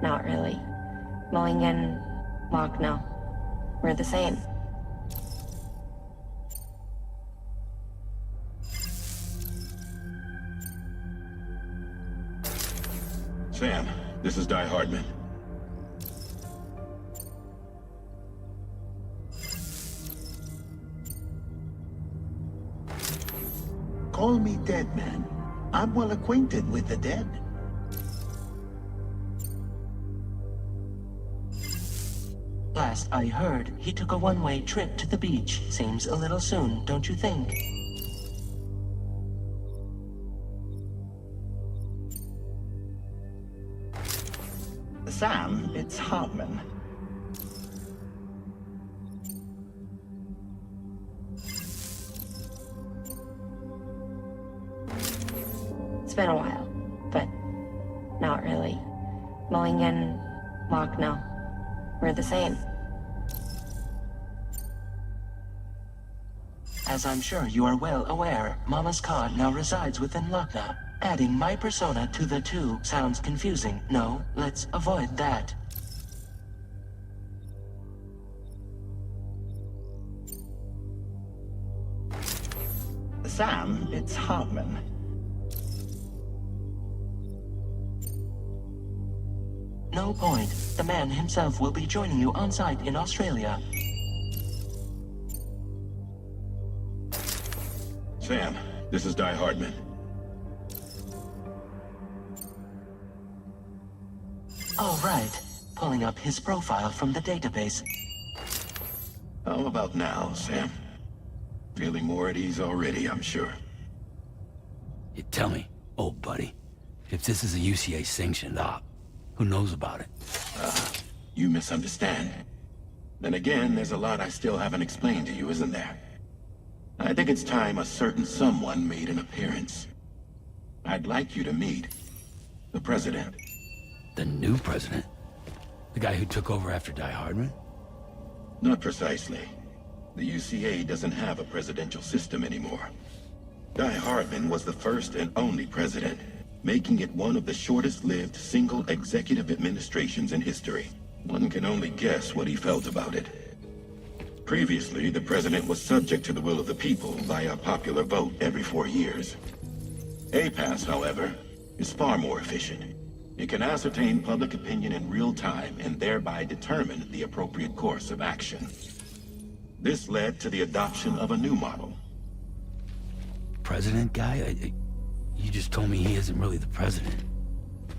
not really. Mulligan, Lochno, we're the same. Sam, this is Di Hardman. Call me dead man. I'm well acquainted with the dead. Last I heard, he took a one-way trip to the beach. Seems a little soon, don't you think? Sam, it's Hartman. It's been a while, but not really. Mulligan, Lochno, we're the same. As I'm sure you are well aware, Mama's Cod now resides within Lochna. Adding my persona to the two sounds confusing. No, let's avoid that. Sam, it's Hartman. No point. The man himself will be joining you on site in Australia. Sam, this is Di Hardman. All right. Pulling up his profile from the database. How about now, Sam? Feeling more at ease already, I'm sure. You tell me, old buddy, if this is a UCA sanctioned op, who knows about it? You misunderstand. Then again, there's a lot I still haven't explained to you, isn't there? I think it's time a certain someone made an appearance. I'd like you to meet the President. The new president? The guy who took over after Die Hardman? Not precisely. The UCA doesn't have a presidential system anymore. Die Hardman was the first and only president, making it one of the shortest-lived single executive administrations in history. One can only guess what he felt about it. Previously, the president was subject to the will of the people via a popular vote every 4 years. APAS, however, is far more efficient. It can ascertain public opinion in real time and thereby determine the appropriate course of action. This led to the adoption of a new model. President guy? You just told me he isn't really the president.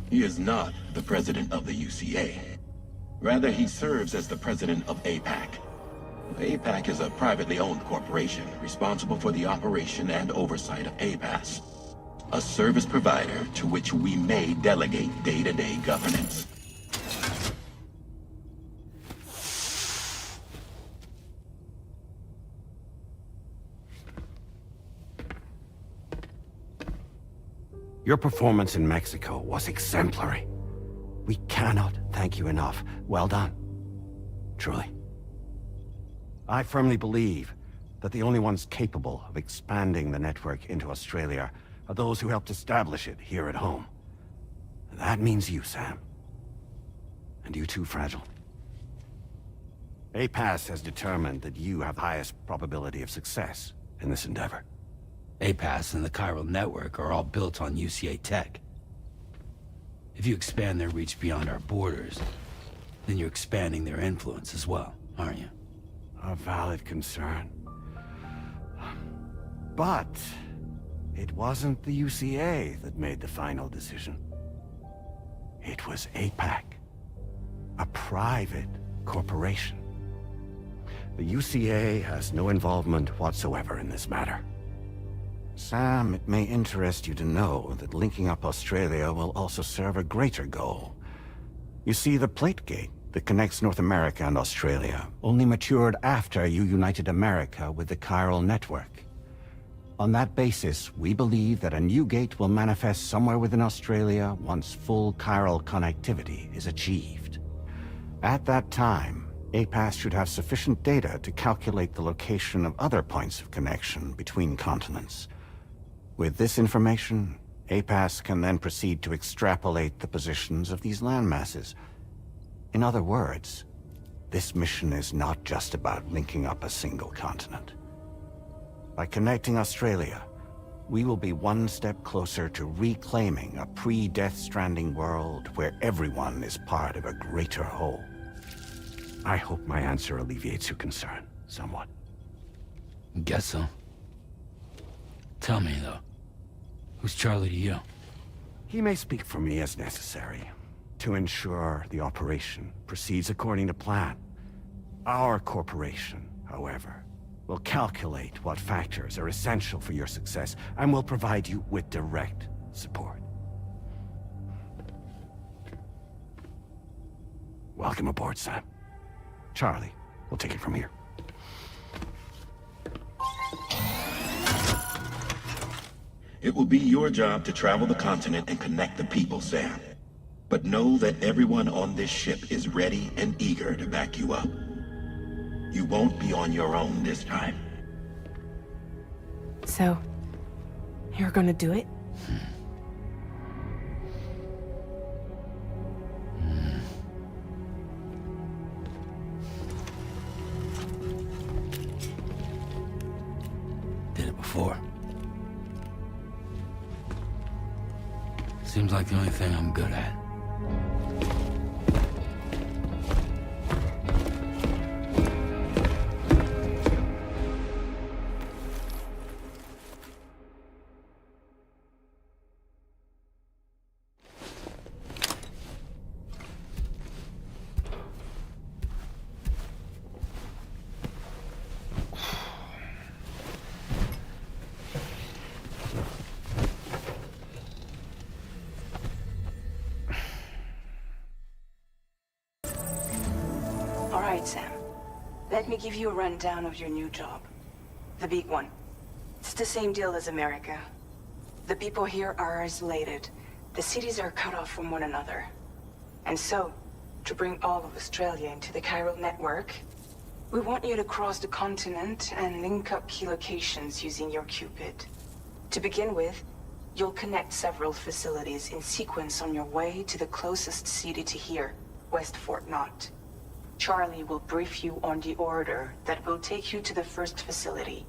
He is not the president of the UCA. Rather, he serves as the president of APAC. APAC is a privately owned corporation responsible for the operation and oversight of APAS, a service provider to which we may delegate day-to-day governance. Your performance in Mexico was exemplary. We cannot thank you enough. Well done. Truly. I firmly believe that the only ones capable of expanding the network into Australia are those who helped establish it here at home. That means you, Sam. And you too, Fragile. APAS has determined that you have the highest probability of success in this endeavor. APAS and the chiral network are all built on UCA tech. If you expand their reach beyond our borders, then you're expanding their influence as well, aren't you? A valid concern. But it wasn't the UCA that made the final decision. It was APAC, a private corporation. The UCA has no involvement whatsoever in this matter. Sam, it may interest you to know that linking up Australia will also serve a greater goal. You see, the plate gate that connects North America and Australia only matured after you united America with the chiral network. On that basis, we believe that a new gate will manifest somewhere within Australia once full chiral connectivity is achieved. At that time, APAS should have sufficient data to calculate the location of other points of connection between continents. With this information, APAS can then proceed to extrapolate the positions of these landmasses. In other words, this mission is not just about linking up a single continent. By connecting Australia, we will be one step closer to reclaiming a pre-Death Stranding world where everyone is part of a greater whole. I hope my answer alleviates your concern somewhat. Guess so. Tell me, though, who's Charlie to you? He may speak for me as necessary, to ensure the operation proceeds according to plan. Our corporation, however, will calculate what factors are essential for your success, and will provide you with direct support. Welcome aboard, Sam. Charlie, we'll take it from here. It will be your job to travel the continent and connect the people, Sam. But know that everyone on this ship is ready and eager to back you up. You won't be on your own this time. So, you're gonna do it? Did it before. Seems like the only thing I'm good at. All right, Sam. Let me give you a rundown of your new job. The big one. It's the same deal as America. The people here are isolated. The cities are cut off from one another. And so, to bring all of Australia into the chiral network, we want you to cross the continent and link up key locations using your Cupid. To begin with, you'll connect several facilities in sequence on your way to the closest city to here, West Fort Knott. Charlie will brief you on the order that will take you to the first facility.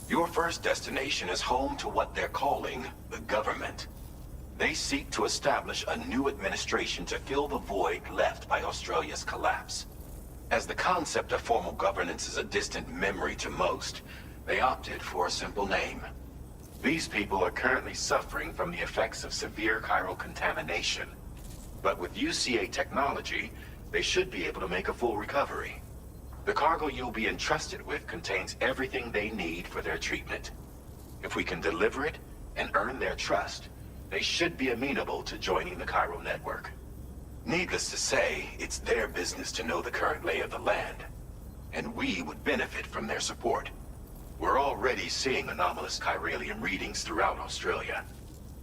Your first destination is home to what they're calling the government. They seek to establish a new administration to fill the void left by Australia's collapse. As the concept of formal governance is a distant memory to most, they opted for a simple name. These people are currently suffering from the effects of severe chiral contamination. But with UCA technology, they should be able to make a full recovery. The cargo you'll be entrusted with contains everything they need for their treatment. If we can deliver it and earn their trust, they should be amenable to joining the chiral network. Needless to say, it's their business to know the current lay of the land, and we would benefit from their support. We're already seeing anomalous chiralium readings throughout Australia.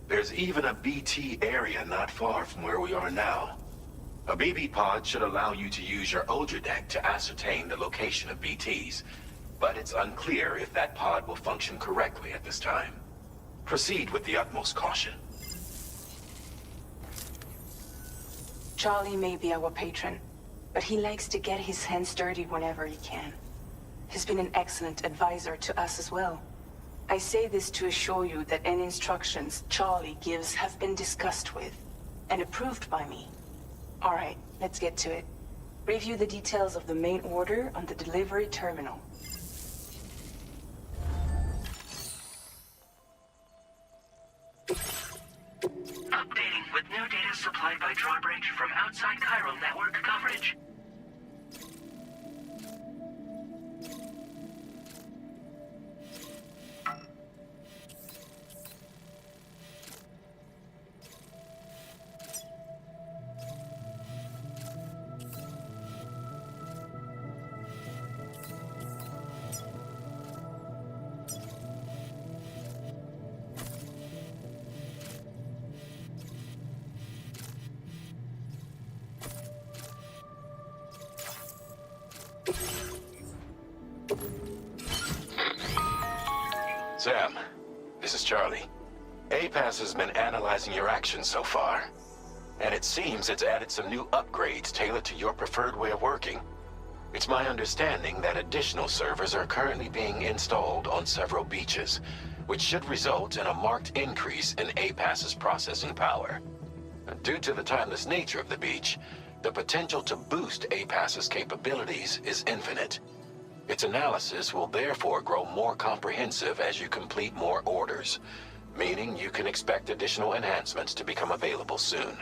There's even a BT area not far from where we are now. A BB pod should allow you to use your Ultra deck to ascertain the location of BTs, but it's unclear if that pod will function correctly at this time. Proceed with the utmost caution. Charlie may be our patron, but he likes to get his hands dirty whenever he can. He's been an excellent advisor to us as well. I say this to assure you that any instructions Charlie gives have been discussed with and approved by me. All right, let's get to it. Review the details of the main order on the delivery terminal. inside chiral network coverage. Sam, this is Charlie. APAS has been analyzing your actions so far, and it seems it's added some new upgrades tailored to your preferred way of working. It's my understanding that additional servers are currently being installed on several beaches, which should result in a marked increase in APAS's processing power. Due to the timeless nature of the beach, the potential to boost APAS's capabilities is infinite. Its analysis will therefore grow more comprehensive as you complete more orders, meaning you can expect additional enhancements to become available soon.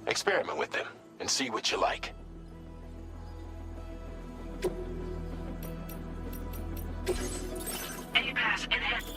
Experiment with them and see what you like. APAS enhanced.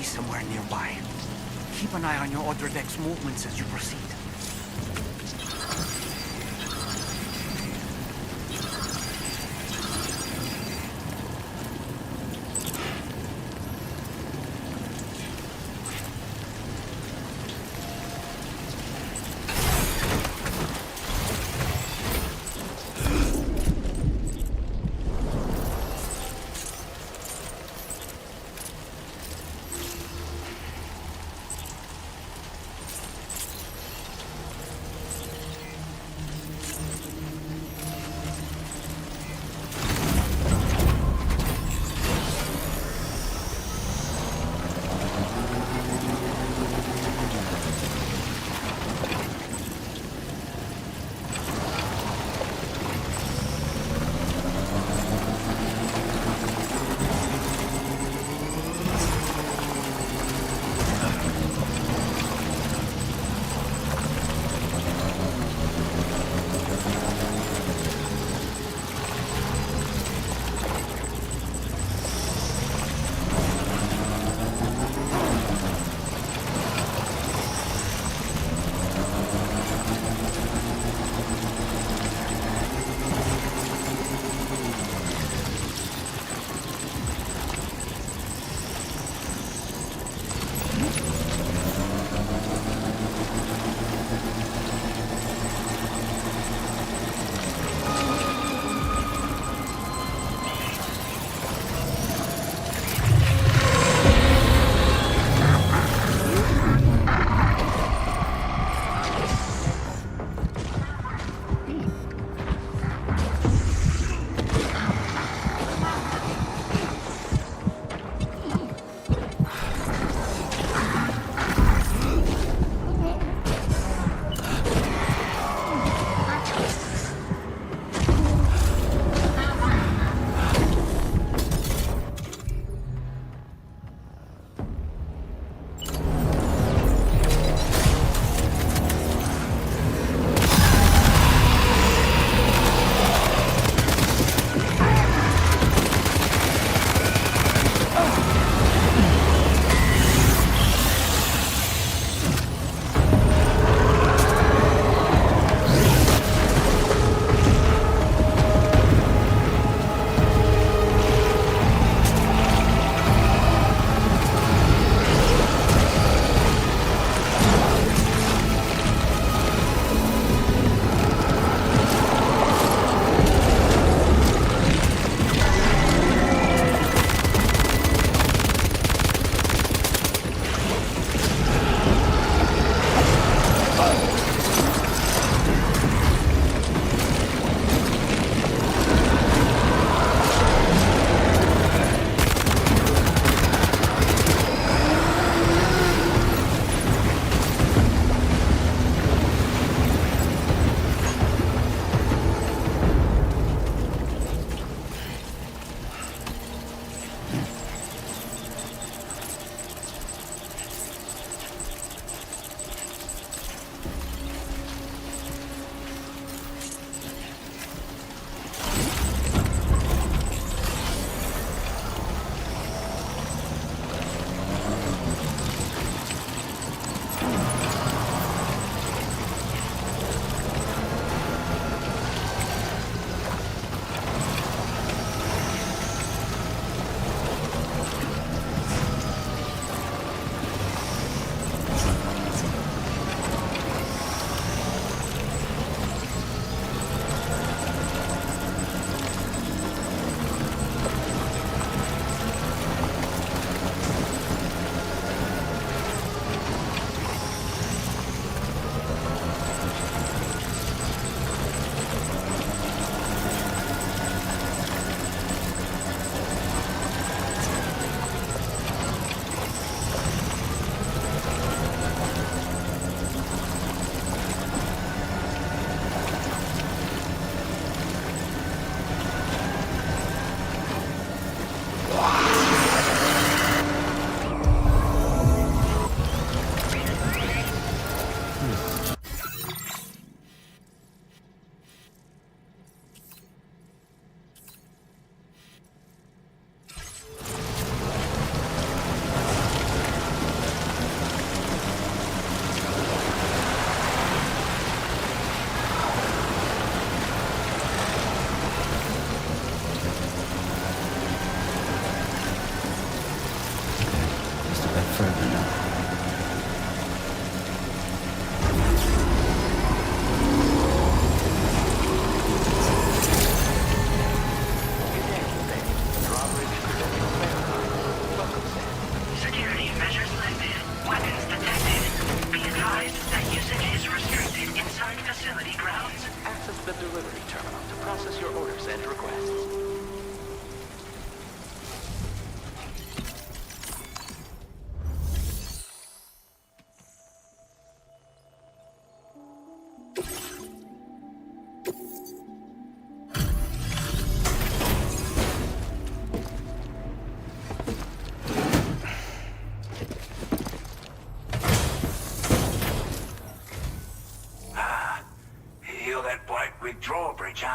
Somewhere nearby. Keep an eye on your other deck's movements as you proceed.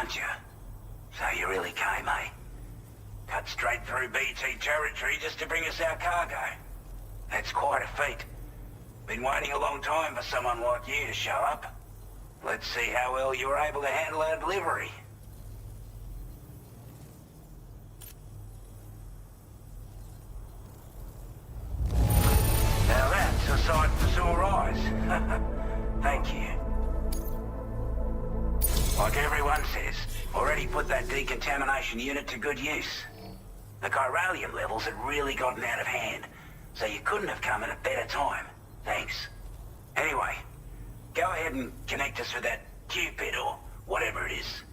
aren't you? So you really came, eh? Cut straight through BT territory just to bring us our cargo. That's quite a feat. Been waiting a long time for someone like you to show up. Let's see how well you were able to handle our delivery. Now that's a sight for sore eyes. Thank you. Like everyone says, already put that decontamination unit to good use. The chiralium levels had really gotten out of hand, so you couldn't have come at a better time. Thanks. Anyway, go ahead and connect us with that Cupid or whatever it is.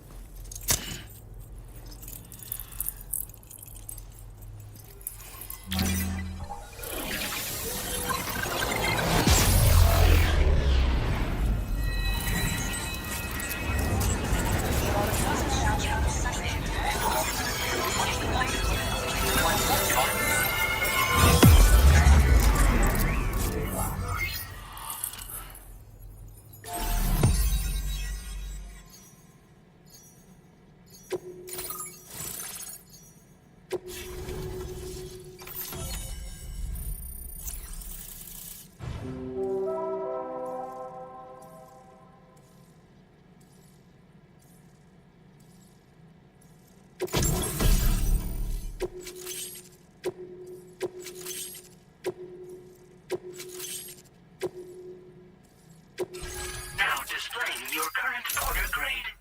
Now displaying your current order grade.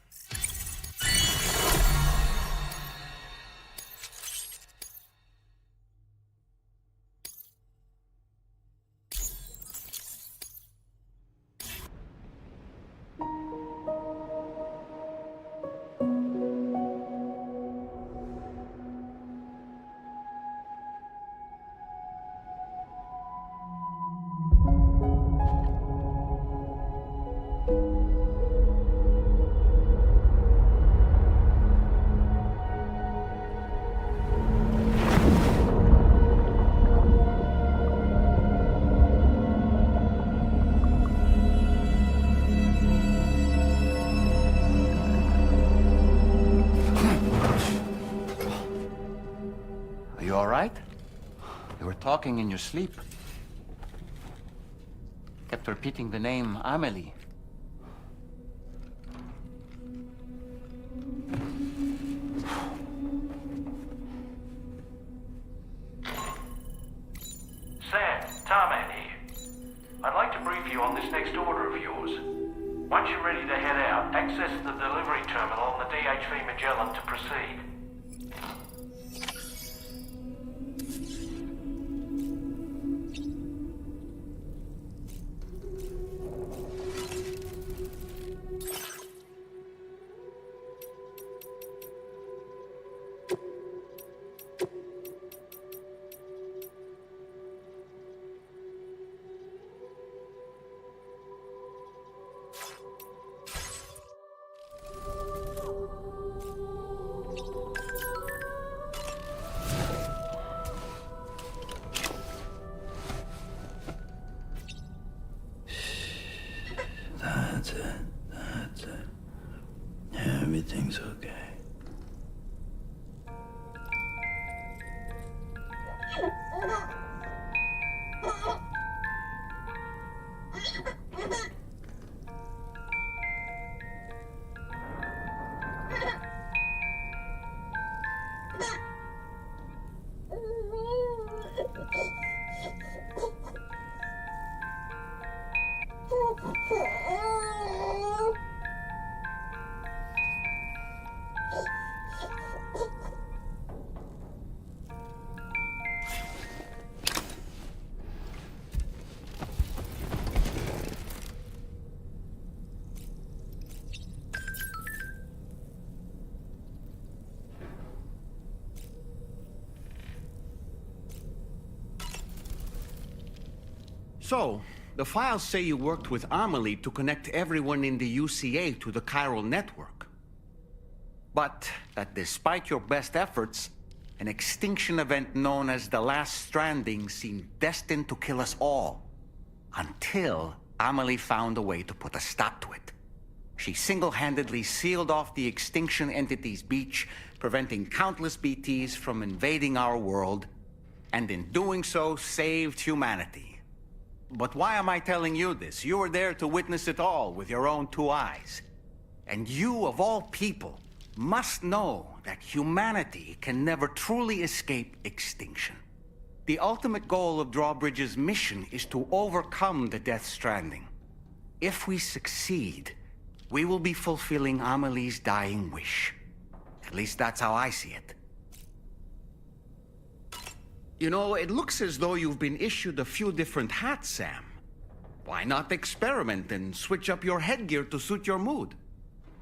You were talking in your sleep. Kept repeating the name Amelie. Sam, Tarman here. I'd like to brief you on this next order of yours. Once you're ready to head out, access the delivery terminal on the DHV Magellan to proceed. That's it. Everything's okay. So, the files say you worked with Amelie to connect everyone in the UCA to the chiral network. But that despite your best efforts, an extinction event known as the Last Stranding seemed destined to kill us all. Until Amelie found a way to put a stop to it. She single-handedly sealed off the extinction entity's beach, preventing countless BTs from invading our world, and in doing so, saved humanity. But why am I telling you this? You were there to witness it all with your own two eyes. And you, of all people, must know that humanity can never truly escape extinction. The ultimate goal of Drawbridge's mission is to overcome the Death Stranding. If we succeed, we will be fulfilling Amelie's dying wish. At least that's how I see it. You know, it looks as though you've been issued a few different hats, Sam. Why not experiment and switch up your headgear to suit your mood?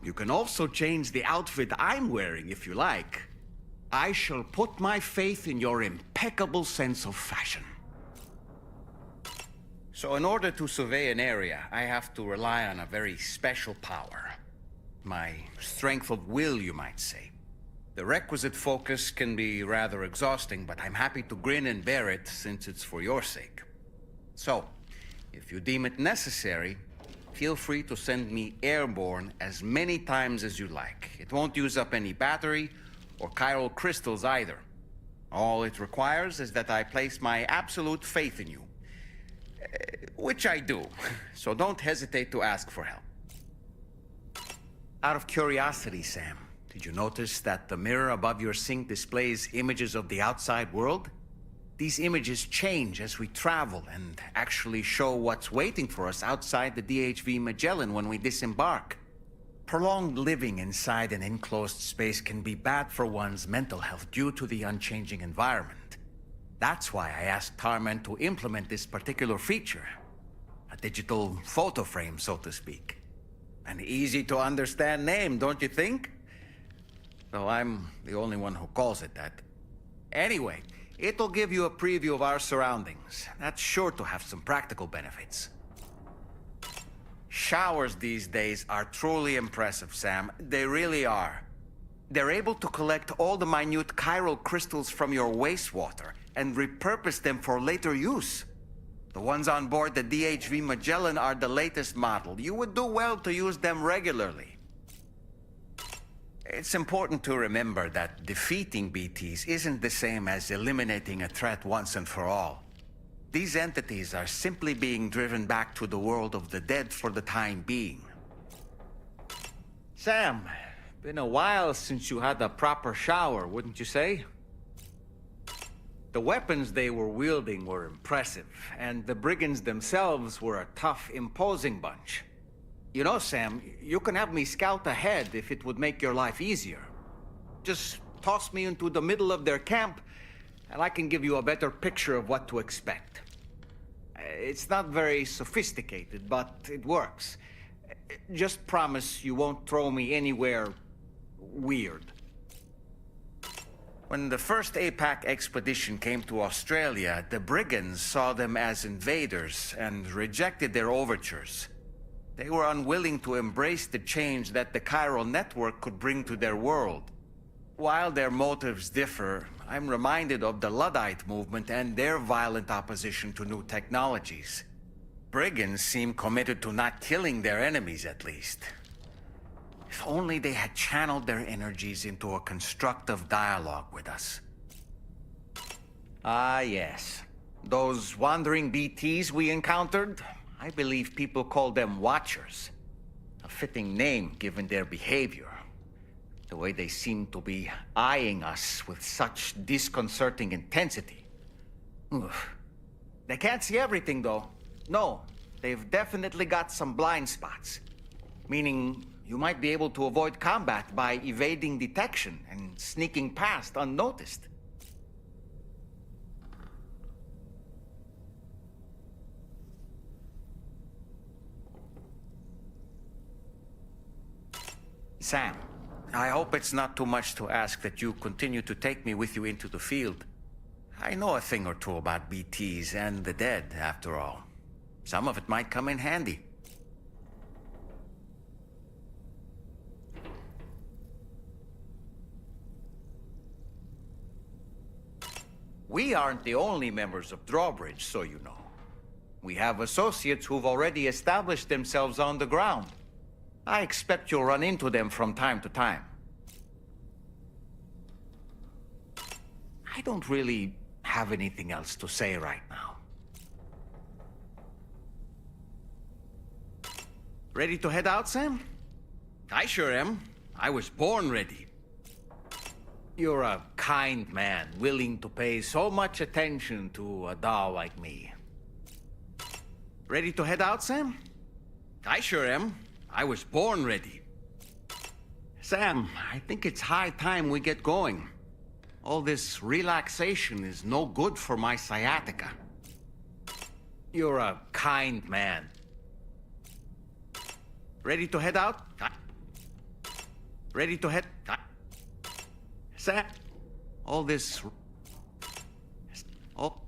You can also change the outfit I'm wearing if you like. I shall put my faith in your impeccable sense of fashion. So in order to survey an area, I have to rely on a very special power. My strength of will, you might say. The requisite focus can be rather exhausting, but I'm happy to grin and bear it since it's for your sake. So, if you deem it necessary, feel free to send me airborne as many times as you like. It won't use up any battery or chiral crystals either. All it requires is that I place my absolute faith in you. Which I do, so don't hesitate to ask for help. Out of curiosity, Sam, did you notice that the mirror above your sink displays images of the outside world? These images change as we travel and actually show what's waiting for us outside the DHV Magellan when we disembark. Prolonged living inside an enclosed space can be bad for one's mental health due to the unchanging environment. That's why I asked Tarman to implement this particular feature. A digital photo frame, so to speak. An easy-to-understand name, don't you think? Though I'm the only one who calls it that. Anyway, it'll give you a preview of our surroundings. That's sure to have some practical benefits. Showers these days are truly impressive, Sam. They really are. They're able to collect all the minute chiral crystals from your wastewater and repurpose them for later use. The ones on board the DHV Magellan are the latest model. You would do well to use them regularly. It's important to remember that defeating BTs isn't the same as eliminating a threat once and for all. These entities are simply being driven back to the world of the dead for the time being. Sam, been a while since you had a proper shower, wouldn't you say? The weapons they were wielding were impressive, and the brigands themselves were a tough, imposing bunch. You know, Sam, you can have me scout ahead if it would make your life easier. Just toss me into the middle of their camp, and I can give you a better picture of what to expect. It's not very sophisticated, but it works. Just promise you won't throw me anywhere weird. When the first APAC expedition came to Australia, the brigands saw them as invaders and rejected their overtures. They were unwilling to embrace the change that the chiral network could bring to their world. While their motives differ, I'm reminded of the Luddite movement and their violent opposition to new technologies. Brigands seem committed to not killing their enemies, at least. If only they had channeled their energies into a constructive dialogue with us. Ah, yes. Those wandering BTs we encountered, I believe people call them Watchers. A fitting name given their behavior. The way they seem to be eyeing us with such disconcerting intensity. Oof. They can't see everything, though. No, they've definitely got some blind spots. Meaning, you might be able to avoid combat by evading detection and sneaking past unnoticed. Sam, I hope it's not too much to ask that you continue to take me with you into the field. I know a thing or two about BTs and the dead, after all. Some of it might come in handy. We aren't the only members of Drawbridge, so you know. We have associates who've already established themselves on the ground. I expect you'll run into them from time to time. I don't really have anything else to say right now. Ready to head out, Sam? I sure am. I was born ready. You're a kind man, willing to pay so much attention to a doll like me. Ready to head out, Sam? I sure am. I was born ready. Sam, I think it's high time we get going. All this relaxation is no good for my sciatica. You're a kind man. Ready to head out? Ready to head... Sam, all this... Oh...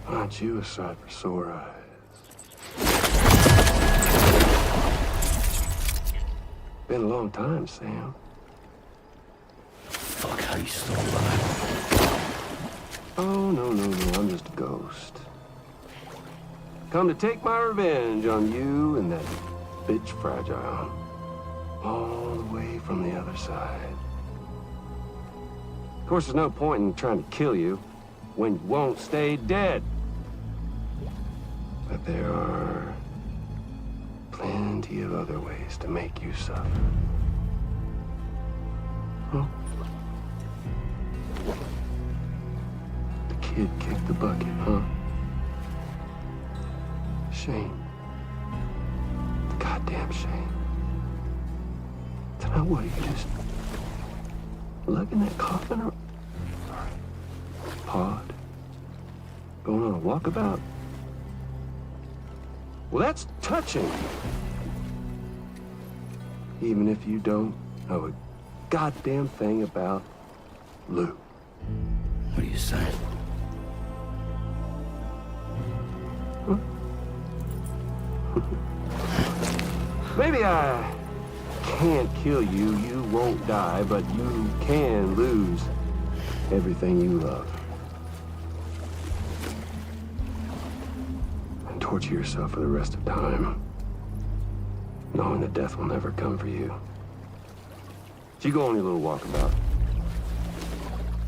Aren't you a sight for sore eyes? Been a long time, Sam. Fuck, how you still alive? Oh, no, I'm just a ghost. Come to take my revenge on you and that bitch Fragile. All the way from the other side. Of course, there's no point in trying to kill you when you won't stay dead. But there are plenty of other ways to make you suffer. Huh? The kid kicked the bucket, huh? Shame. The goddamn shame. Tonight, what, you just lugging that coffin or pod? Going on a walkabout? Well, that's touching. Even if you don't know a goddamn thing about Lou. What are you saying? Huh? Maybe I can't kill you, you won't die, but you can lose everything you love. And torture yourself for the rest of time, knowing that death will never come for you. So you go on your little walkabout.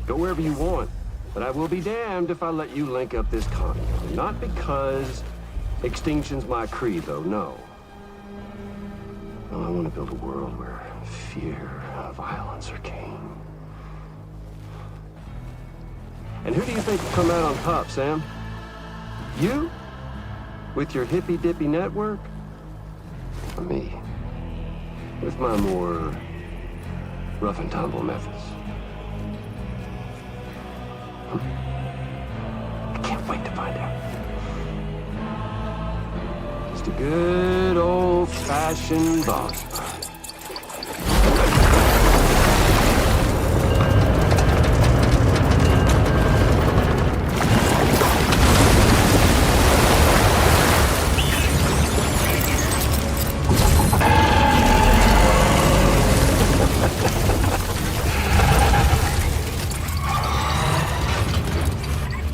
Go wherever you want, but I will be damned if I let you link up this continent. Not because extinction's my creed, though, no. Well, I want to build a world where fear and violence are king. And who do you think will come out on top, Sam? You? With your hippy-dippy network? Or me? With my more rough and tumble methods? Huh? wait to find out. Just a good old-fashioned boss fight.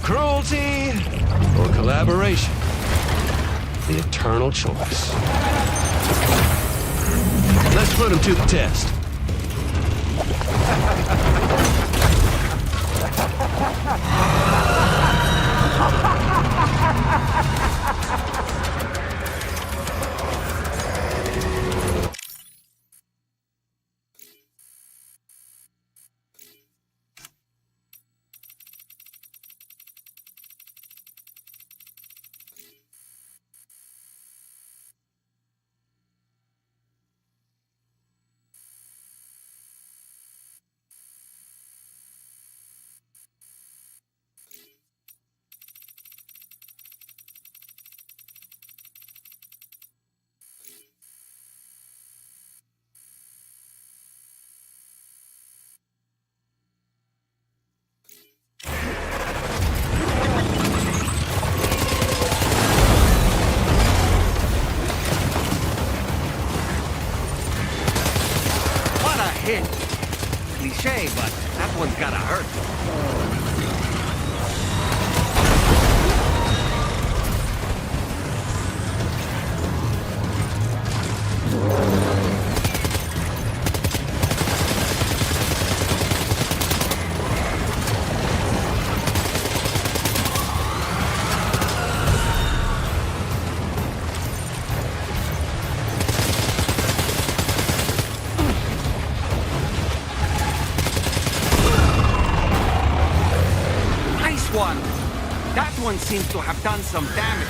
Cruelty or collaboration? The eternal choice. Let's put him to the test. Hit. Cliche, but that one's gotta hurt. That one seems to have done some damage.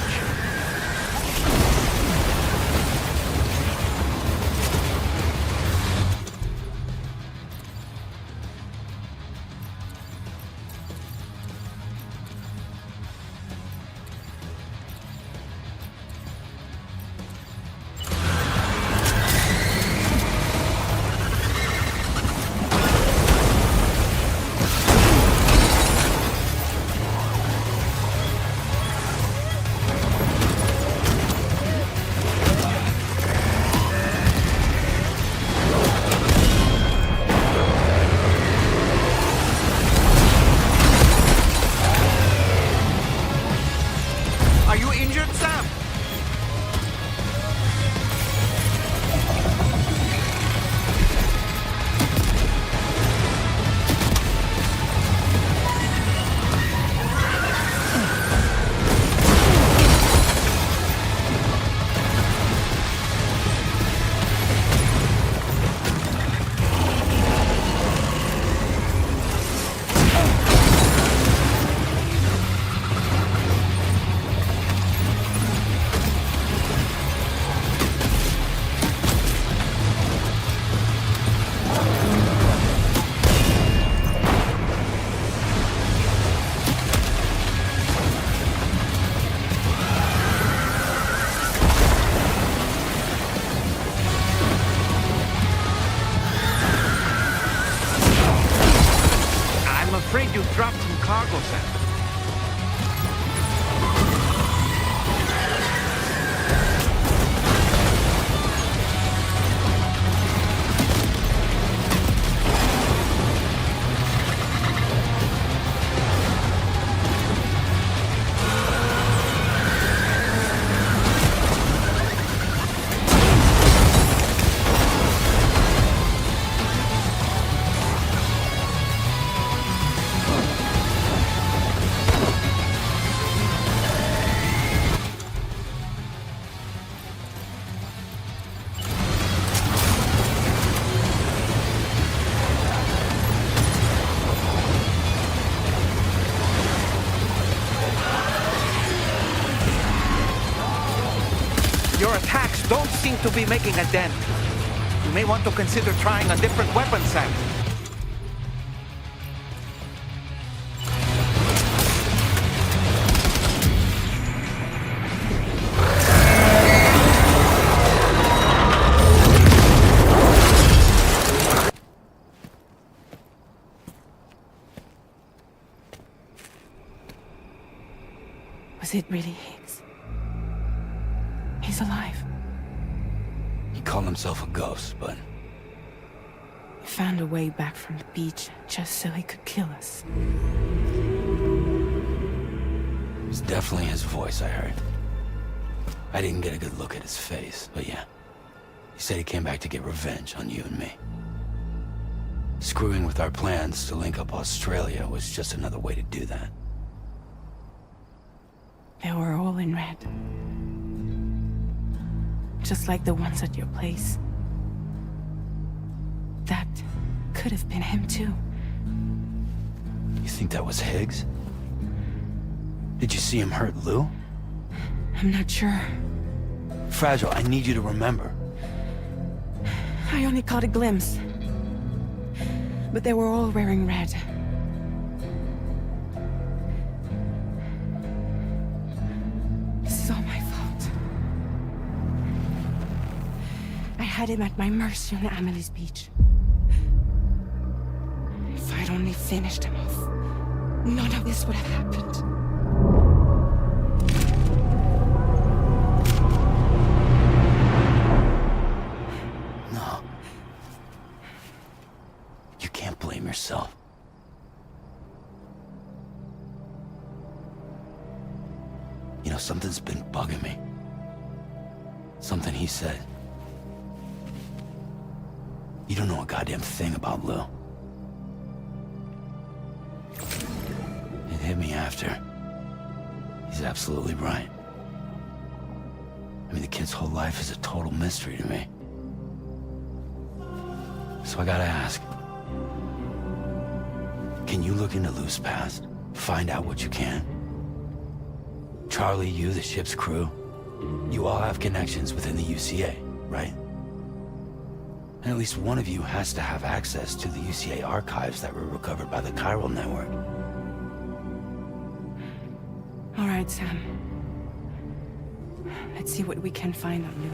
You dropped some cargo, Sam. Your attacks don't seem to be making a dent. You may want to consider trying a different weapon, Sam. Was it really Higgs? He's alive. He called himself a ghost, but... He found a way back from the beach just so he could kill us. It was definitely his voice I heard. I didn't get a good look at his face, but yeah. He said he came back to get revenge on you and me. Screwing with our plans to link up Australia was just another way to do that. They were all in red. Just like the ones at your place. That could have been him too. You think that was Higgs? Did you see him hurt Lou? I'm not sure. Fragile, I need you to remember. I only caught a glimpse. But they were all wearing red. This is all my fault. I had him at my mercy on Amelie's beach. If I'd only finished him off, none of this would have happened. No. You can't blame yourself. You know, something's been bugging me. Something he said. You don't know a goddamn thing about Lou. It hit me after. He's absolutely right. I mean, the kid's whole life is a total mystery to me. So I gotta ask. Can you look into Lou's past? Find out what you can? Charlie, you, the ship's crew, you all have connections within the UCA, right? And at least one of you has to have access to the UCA archives that were recovered by the Chiral network. All right, Sam. Let's see what we can find on Lou.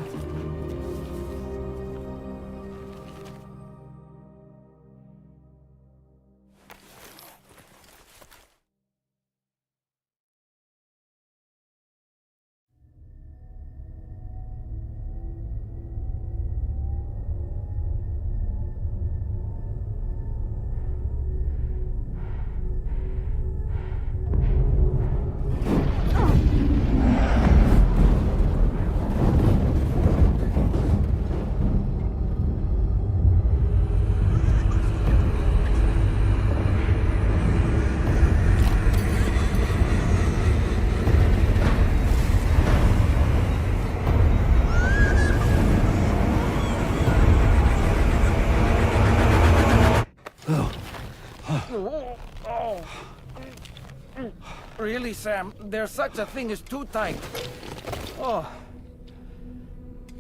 Really, Sam? There's such a thing as too tight. Oh.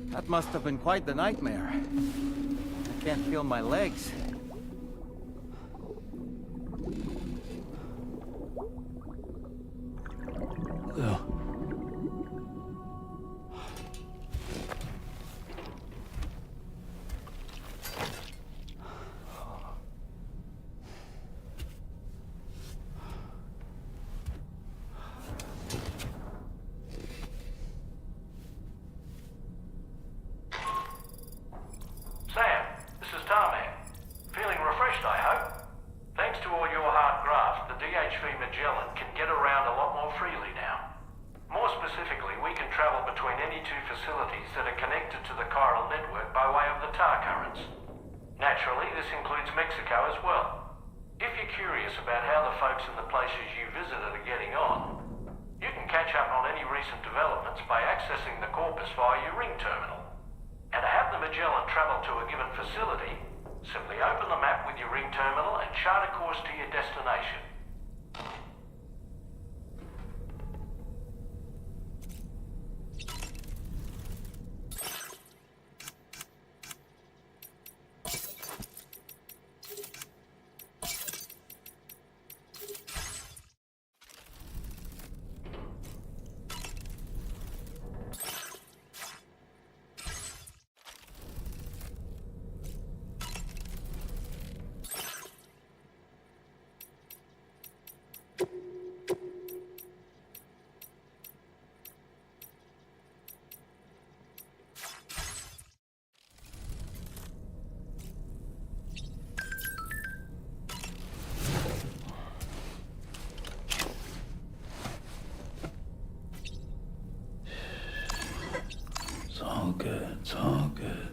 That must have been quite the nightmare. I can't feel my legs. Lou. all good.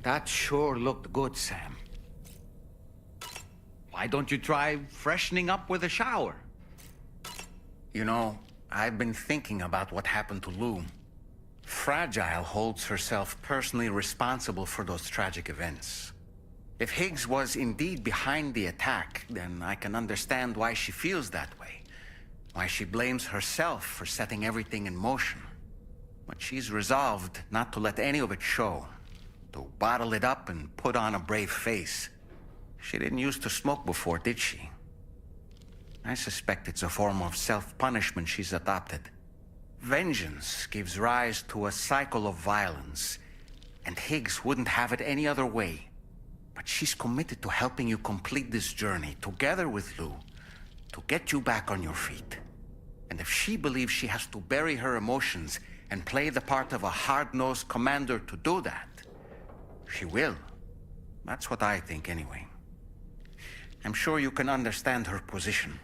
That sure looked good, Sam. Why don't you try freshening up with a shower? You know, I've been thinking about what happened to Lou. Fragile holds herself personally responsible for those tragic events. If Higgs was indeed behind the attack, then I can understand why she feels that way. Why she blames herself for setting everything in motion. But she's resolved not to let any of it show. To bottle it up and put on a brave face. She didn't used to smoke before, did she? I suspect it's a form of self-punishment she's adopted. Vengeance gives rise to a cycle of violence, and Higgs wouldn't have it any other way. But she's committed to helping you complete this journey, together with Lou, to get you back on your feet. And if she believes she has to bury her emotions and play the part of a hard-nosed commander to do that, she will. That's what I think, anyway. I'm sure you can understand her position.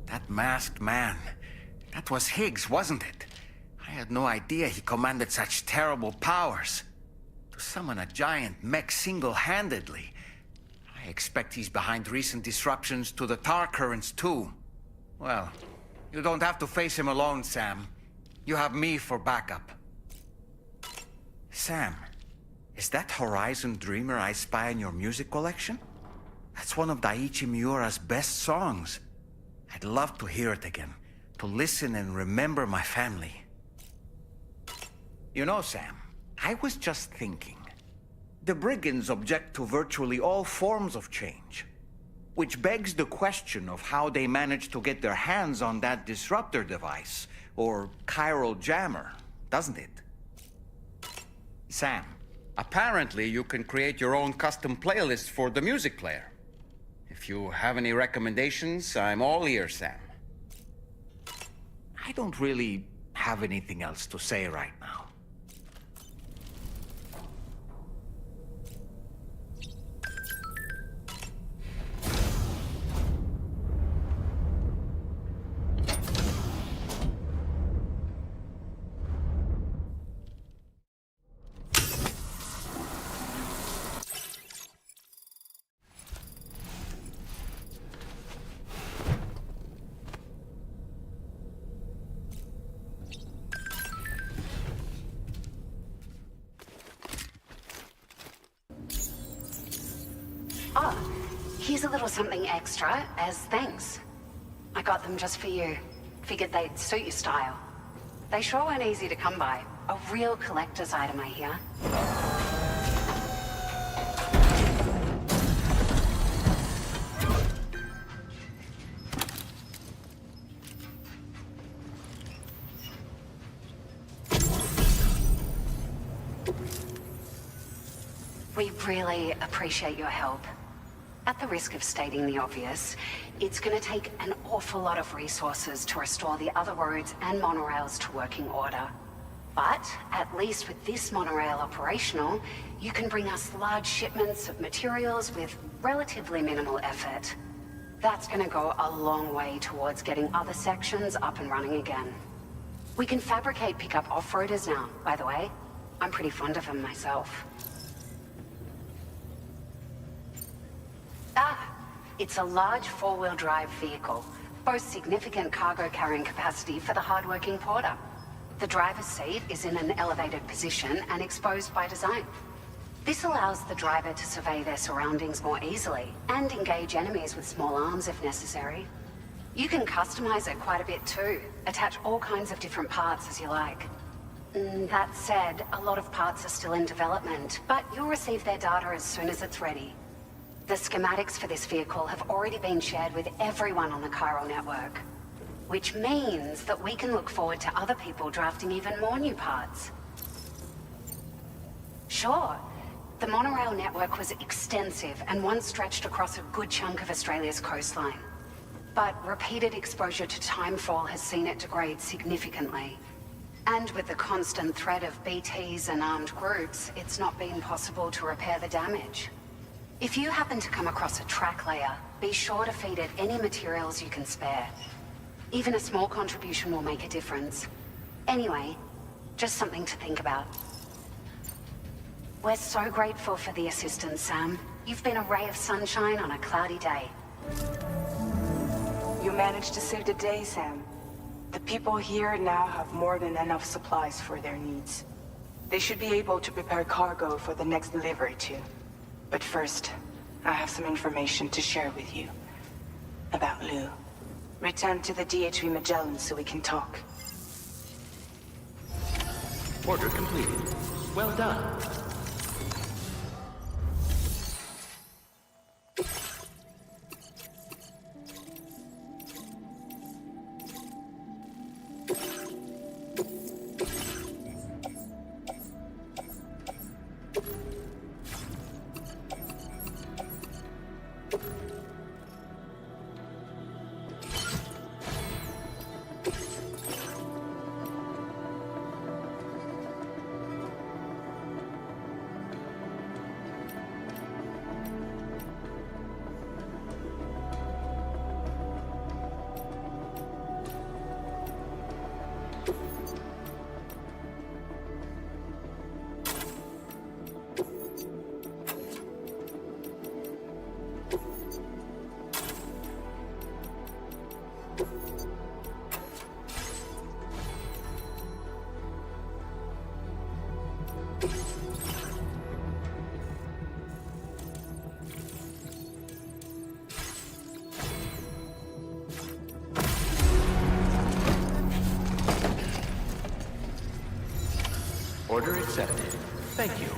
That masked man, that was Higgs, wasn't it? I had no idea he commanded such terrible powers. To summon a giant mech single-handedly. I expect he's behind recent disruptions to the tar currents, too. Well, you don't have to face him alone, Sam. You have me for backup. Sam, is that Horizon Dreamer I spy in your music collection? That's one of Daiichi Miura's best songs. I'd love to hear it again, to listen and remember my family. You know, Sam, I was just thinking. The brigands object to virtually all forms of change, which begs the question of how they managed to get their hands on that disruptor device, or chiral jammer, doesn't it? Sam, apparently you can create your own custom playlist for the music player. If you have any recommendations, I'm all ears, Sam. I don't really have anything else to say right now. Oh, here's a little something extra as thanks. I got them just for you. Figured they'd suit your style. They sure weren't easy to come by. A real collector's item, I hear. We really appreciate your help. At the risk of stating the obvious, it's gonna take an awful lot of resources to restore the other roads and monorails to working order. But at least with this monorail operational, you can bring us large shipments of materials with relatively minimal effort. That's gonna go a long way towards getting other sections up and running again. We can fabricate pickup off-roaders now, by the way. I'm pretty fond of them myself. Ah, it's a large four-wheel drive vehicle. boasts significant cargo carrying capacity for the hard-working porter. The driver's seat is in an elevated position and exposed by design. This allows the driver to survey their surroundings more easily and engage enemies with small arms if necessary. You can customize it quite a bit too, attach all kinds of different parts as you like. That said, a lot of parts are still in development, but you'll receive their data as soon as it's ready. The schematics for this vehicle have already been shared with everyone on the Chiral network, which means that we can look forward to other people drafting even more new parts. Sure, the monorail network was extensive and once stretched across a good chunk of Australia's coastline. But repeated exposure to timefall has seen it degrade significantly. And with the constant threat of BTs and armed groups, it's not been possible to repair the damage. If you happen to come across a track layer, be sure to feed it any materials you can spare. Even a small contribution will make a difference. Anyway, just something to think about. We're so grateful for the assistance, Sam. You've been a ray of sunshine on a cloudy day. You managed to save the day, Sam. The people here now have more than enough supplies for their needs. They should be able to prepare cargo for the next delivery too. But first, I have some information to share with you. About Lou. Return to the DHV Magellan so we can talk. Order completed. Well done. Order accepted. Thank you.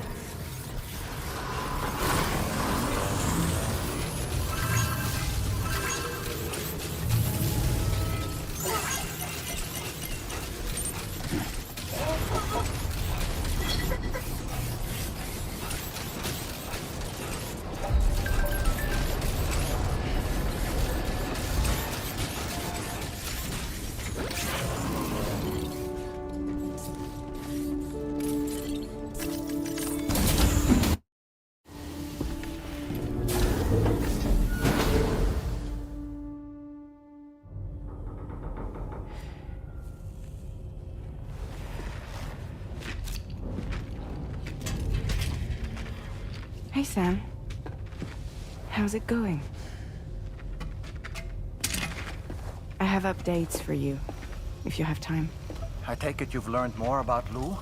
Hey, Sam. How's it going? I have updates for you, if you have time. I take it you've learned more about Lou?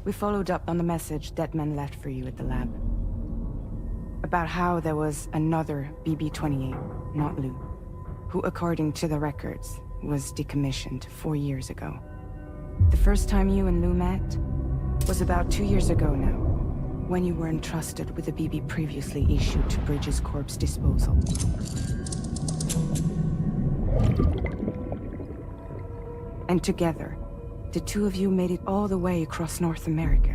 We followed up on the message Deadman left for you at the lab. About how there was another BB-28, not Lou, who, according to the records, was decommissioned 4 years ago. The first time you and Lou met was about 2 years ago now, when you were entrusted with the BB previously issued to Bridges Corp's disposal. And together, the two of you made it all the way across North America.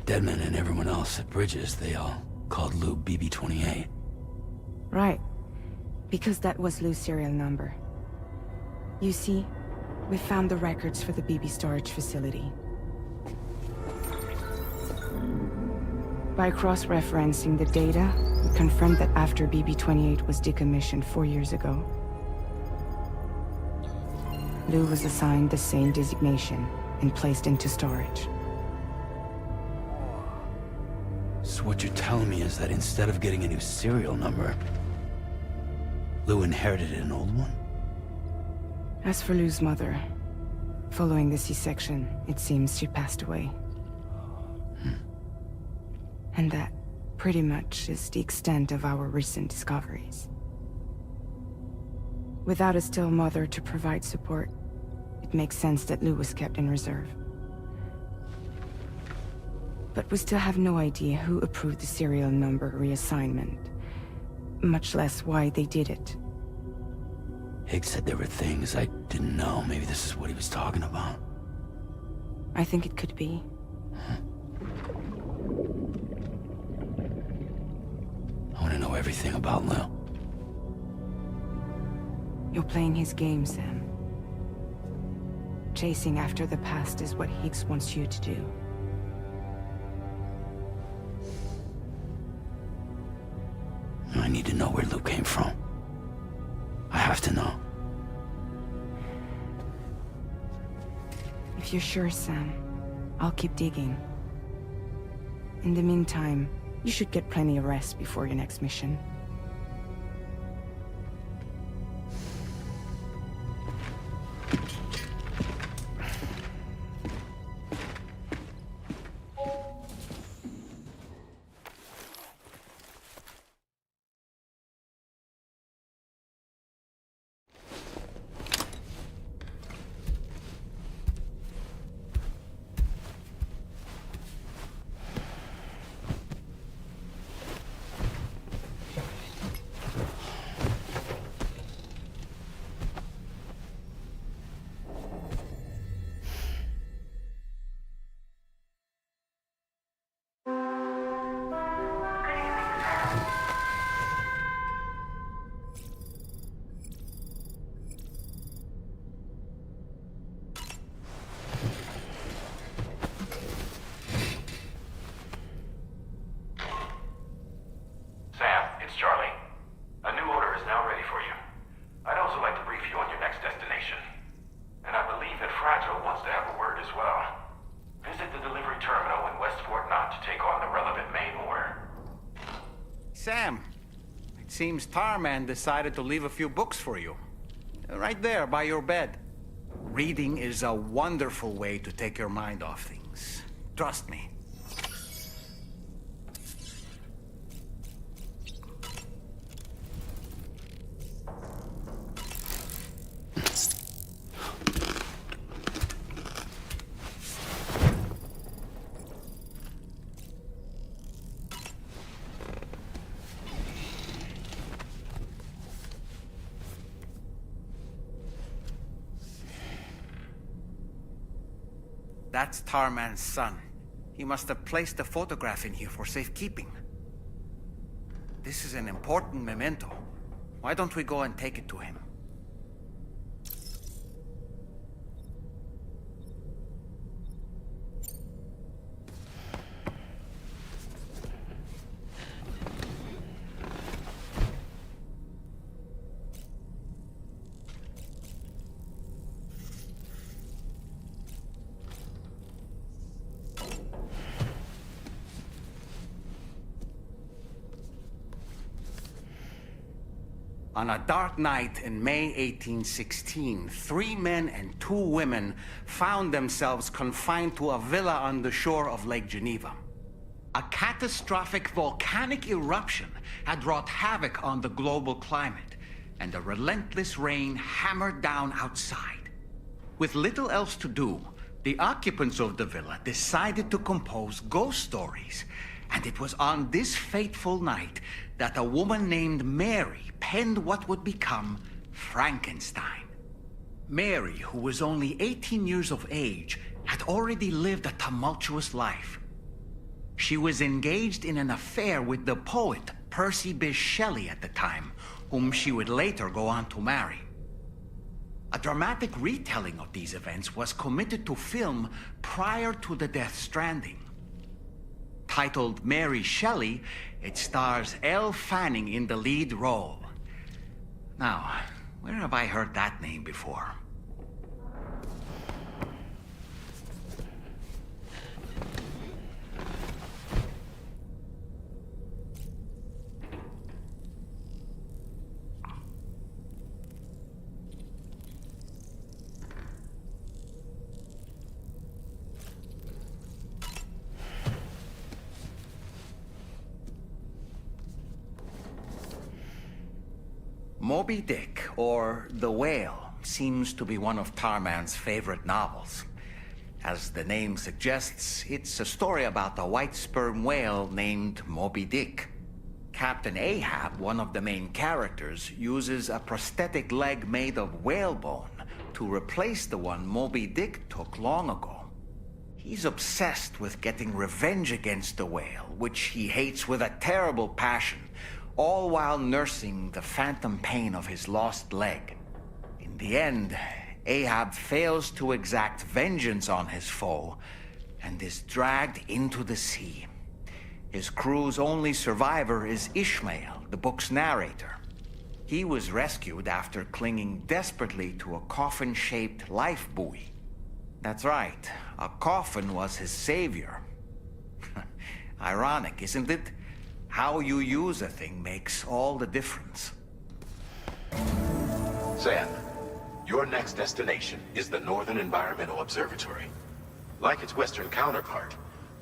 Deadman and everyone else at Bridges, they all called Lou BB-28. Right. Because that was Lou's serial number. You see, we found the records for the BB storage facility. By cross-referencing the data, we confirmed that after BB-28 was decommissioned 4 years ago, Lou was assigned the same designation and placed into storage. So what you're telling me is that instead of getting a new serial number, Lou inherited an old one? As for Lou's mother, following the C-section, it seems she passed away. And that, pretty much, is the extent of our recent discoveries. Without a still mother to provide support, it makes sense that Lou was kept in reserve. But we still have no idea who approved the serial number reassignment, much less why they did it. Higgs said there were things I didn't know. Maybe this is what he was talking about. I think it could be. I want to know everything about Lou. You're playing his game, Sam. Chasing after the past is what Higgs wants you to do. I need to know where Lou came from. I have to know. If you're sure, Sam, I'll keep digging. In the meantime, you should get plenty of rest before your next mission. Sam, it seems Tarman decided to leave a few books for you. Right there, by your bed. Reading is a wonderful way to take your mind off things. Trust me. That's Tarman's son. He must have placed the photograph in here for safekeeping. This is an important memento. Why don't we go and take it to him? On a dark night in May 1816, 3 men and 2 women found themselves confined to a villa on the shore of Lake Geneva. A catastrophic volcanic eruption had wrought havoc on the global climate, and a relentless rain hammered down outside. With little else to do, the occupants of the villa decided to compose ghost stories. And it was on this fateful night that a woman named Mary penned what would become Frankenstein. Mary, who was only 18 years of age, had already lived a tumultuous life. She was engaged in an affair with the poet Percy Bysshe Shelley at the time, whom she would later go on to marry. A dramatic retelling of these events was committed to film prior to the death Stranding. Titled Mary Shelley, it stars Elle Fanning in the lead role. Now, where have I heard that name before? Moby Dick, or The Whale, seems to be one of Tarman's favorite novels. As the name suggests, it's a story about a white sperm whale named Moby Dick. Captain Ahab, one of the main characters, uses a prosthetic leg made of whalebone to replace the one Moby Dick took long ago. He's obsessed with getting revenge against the whale, which he hates with a terrible passion, all while nursing the phantom pain of his lost leg. In the end, Ahab fails to exact vengeance on his foe and is dragged into the sea. His crew's only survivor is Ishmael, the book's narrator. He was rescued after clinging desperately to a coffin-shaped life buoy. That's right, a coffin was his savior. Ironic, isn't it? How you use a thing makes all the difference. Sam, your next destination is the Northern Environmental Observatory. Like its Western counterpart,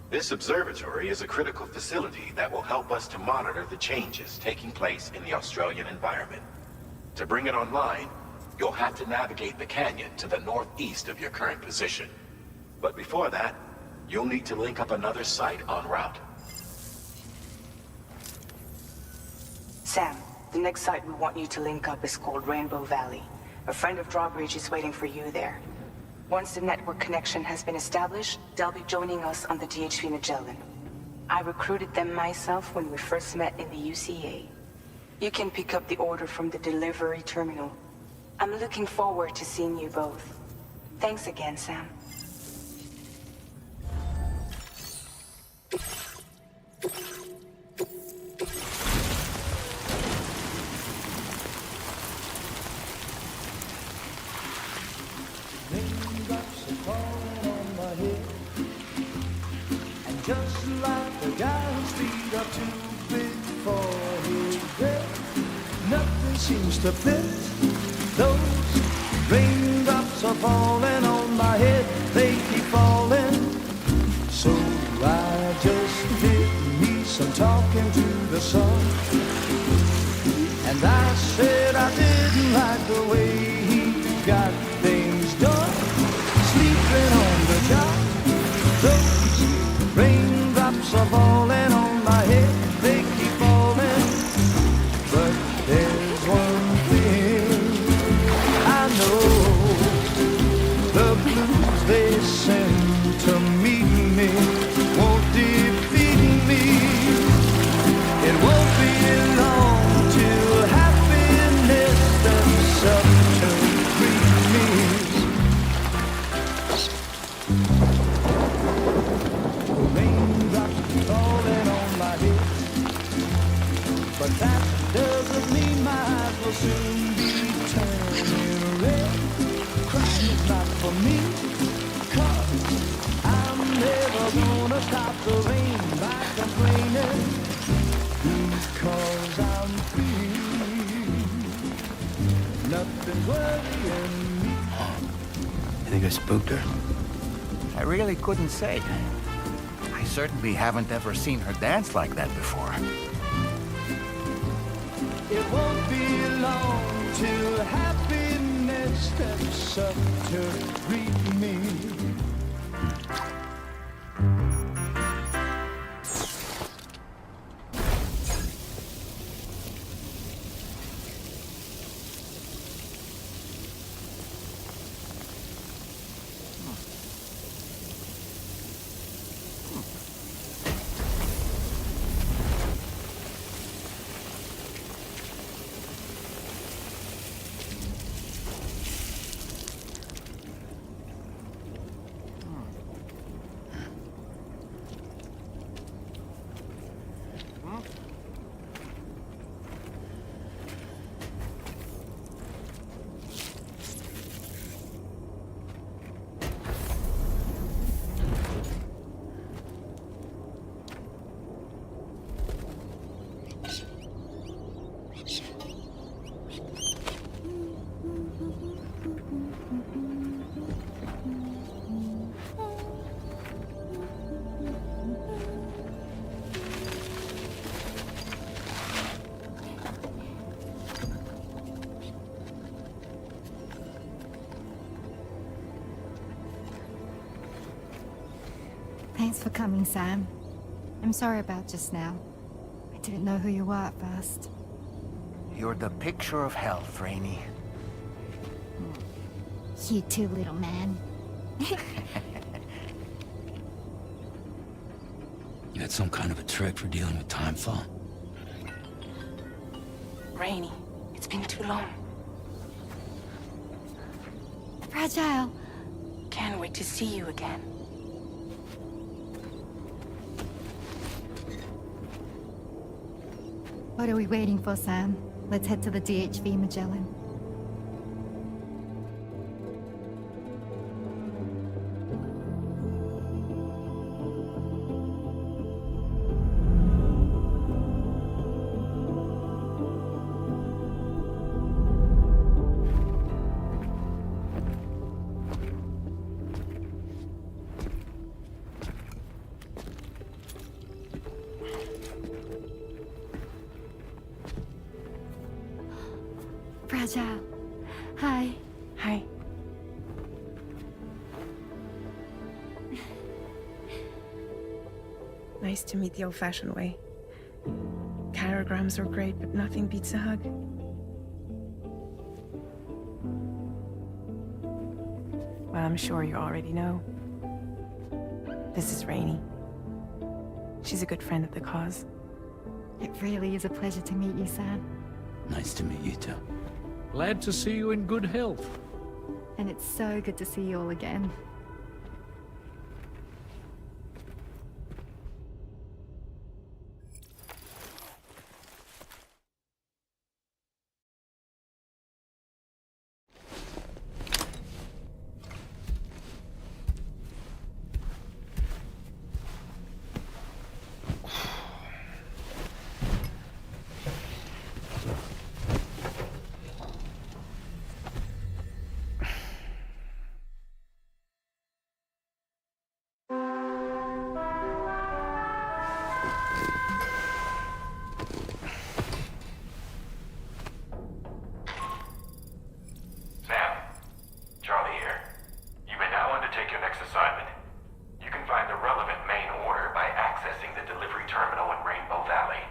this observatory is a critical facility that will help us to monitor the changes taking place in the Australian environment. To bring it online, you'll have to navigate the canyon to the northeast of your current position. But before that, you'll need to link up another site en route. Sam, the next site we want you to link up is called Rainbow Valley. A friend of Drawbridge is waiting for you there. Once the network connection has been established, they'll be joining us on the DHV Magellan. I recruited them myself when we first met in the UCA. You can pick up the order from the delivery terminal. I'm looking forward to seeing you both. Thanks again, Sam. Just like the guy whose feet are too big for his bed, nothing seems to fit. Those raindrops are falling on my head, they keep falling. So I just did me some talking to the sun, and I said I didn't like the way he got things done, sleeping on the job. Those raindrops are falling on my head, they keep falling. But there's one thing I know, the blues they send to meet me won't defeat me. It won't be long till happiness steps up to greet me. But that doesn't mean my eyes will soon be turning red. Crying is not for me, 'cause I'm never gonna stop the rain by complaining, because I'm free. Nothing's worrying me. You think I spooked her? I really couldn't say. I certainly haven't ever seen her dance like that before. It won't be long till happiness steps up to greet me. Thanks for coming, Sam. I'm sorry about just now. I didn't know who you were at first. You're the picture of health, Rainey. You too, little man. You had some kind of a trick for dealing with timefall? Rainey, it's been too long. Fragile. Can't wait to see you again. What are we waiting for, Sam? Let's head to the DHV Magellan. Fragile. Hi. Hi. Nice to meet the old-fashioned way. Carograms are great, but nothing beats a hug. Well, I'm sure you already know. This is Rainey. She's a good friend of the cause. It really is a pleasure to meet you, Sam. Nice to meet you too. Glad to see you in good health. And it's so good to see you all again. Sam, Charlie here. You may now undertake your next assignment. You can find the relevant main order by accessing the delivery terminal in Rainbow Valley.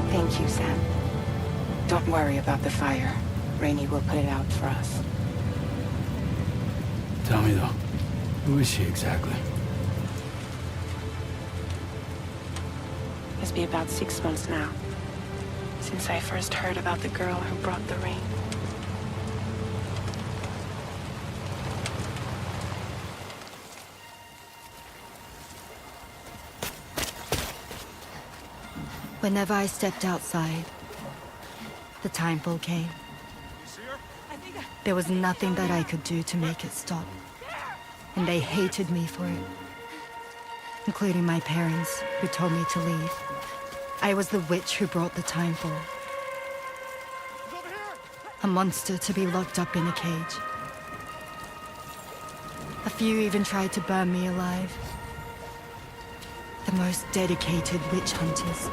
Thank you, Sam. Don't worry about the fire. Rainey will put it out for us. Tell me though, who is she exactly? It's been about 6 months now, since I first heard about the girl who brought the rain. Whenever I stepped outside, the timefall came. There was nothing that I could do to make it stop. And they hated me for it. Including my parents, who told me to leave. I was the witch who brought the timefall. A monster to be locked up in a cage. A few even tried to burn me alive. The most dedicated witch hunters.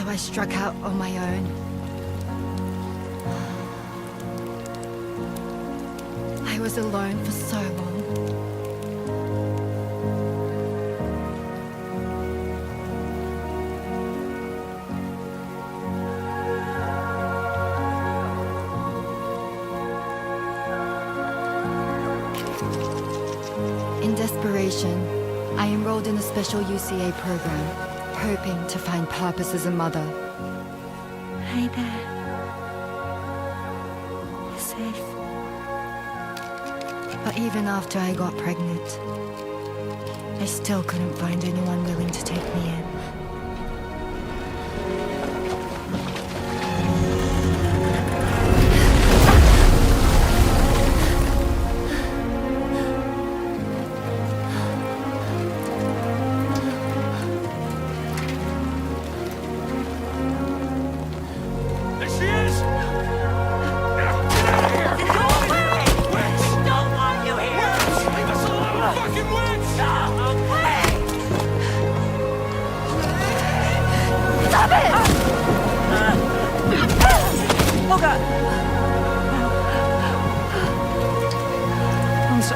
I struck out on my own. was alone for so long. In desperation, I enrolled in a special UCA program, hoping to find purpose as a mother. Hi there. You're safe. But even after I got pregnant, I still couldn't find anyone willing to take me in.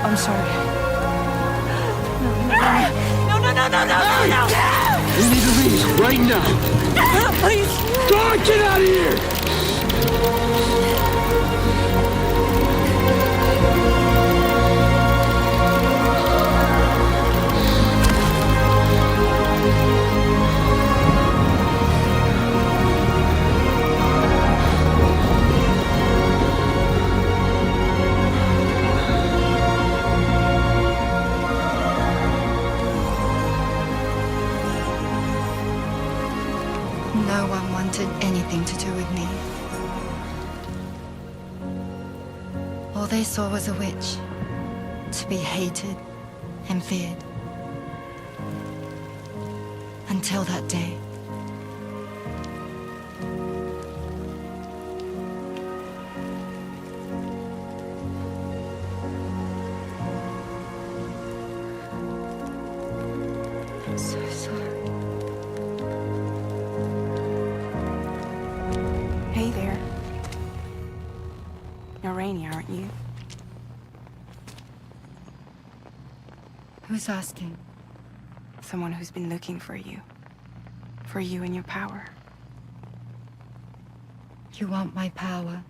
I'm sorry. No. We need to leave right now. Please. God, get out of here! No one wanted anything to do with me. All they saw was a witch, to be hated and feared. Until that day. I'm so sorry. Hey there. You're Rainy, aren't you? Who's asking? Someone who's been looking for you. For you and your power. You want my power?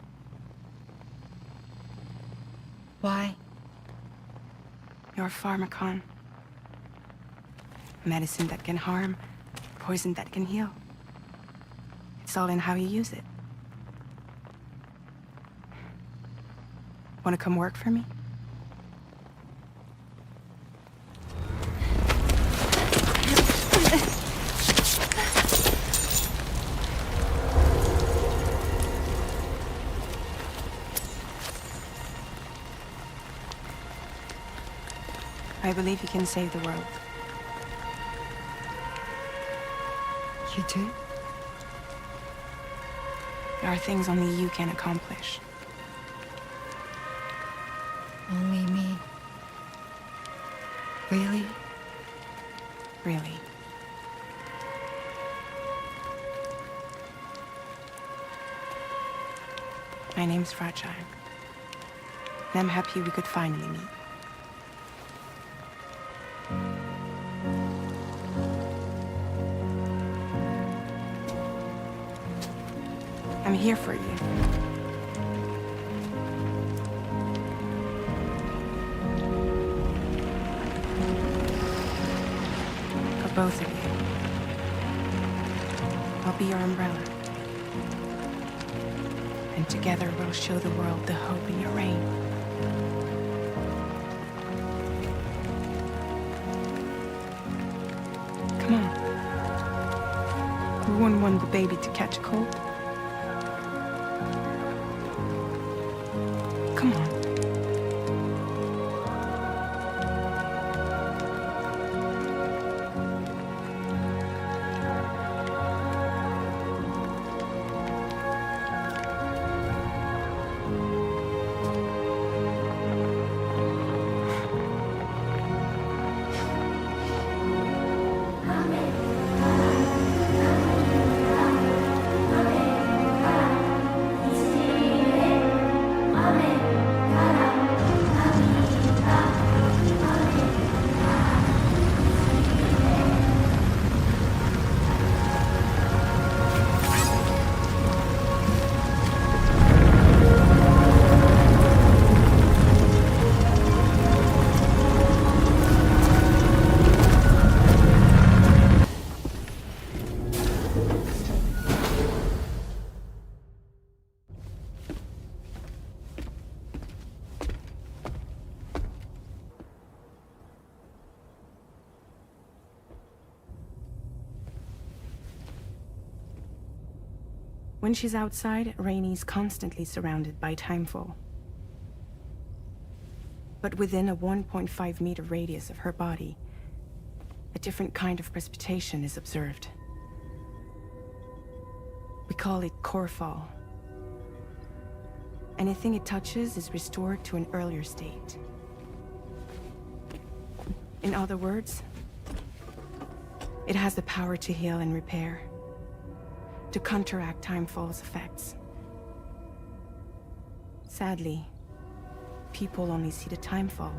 Why? You're a pharmacon. Medicine that can harm, poison that can heal. It's all in how you use it. Want to come work for me? I believe you can save the world. You do? There are things only you can accomplish. Only me. Really? Really. My name's Fragile. And I'm happy we could finally meet. I'm here for you. For both of you. I'll be your umbrella. And together we'll show the world the hope in your reign. Come on. We wouldn't want the baby to catch a cold. Come on. When she's outside, Rainie's constantly surrounded by timefall. But within a 1.5-meter radius of her body, a different kind of precipitation is observed. We call it core fall. Anything it touches is restored to an earlier state. In other words, it has the power to heal and repair, to counteract timefall's effects. Sadly, people only see the timefall,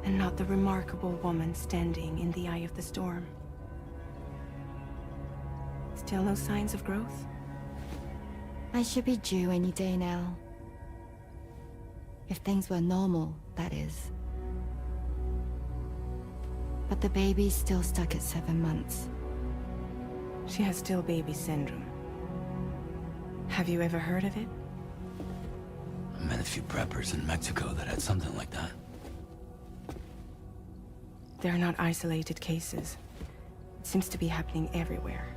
and not the remarkable woman standing in the eye of the storm. Still no signs of growth? I should be due any day now. If things were normal, that is. But the baby's still stuck at 7 months. She has still baby syndrome. Have you ever heard of it? I met a few preppers in Mexico that had something like that. They're not isolated cases. It seems to be happening everywhere.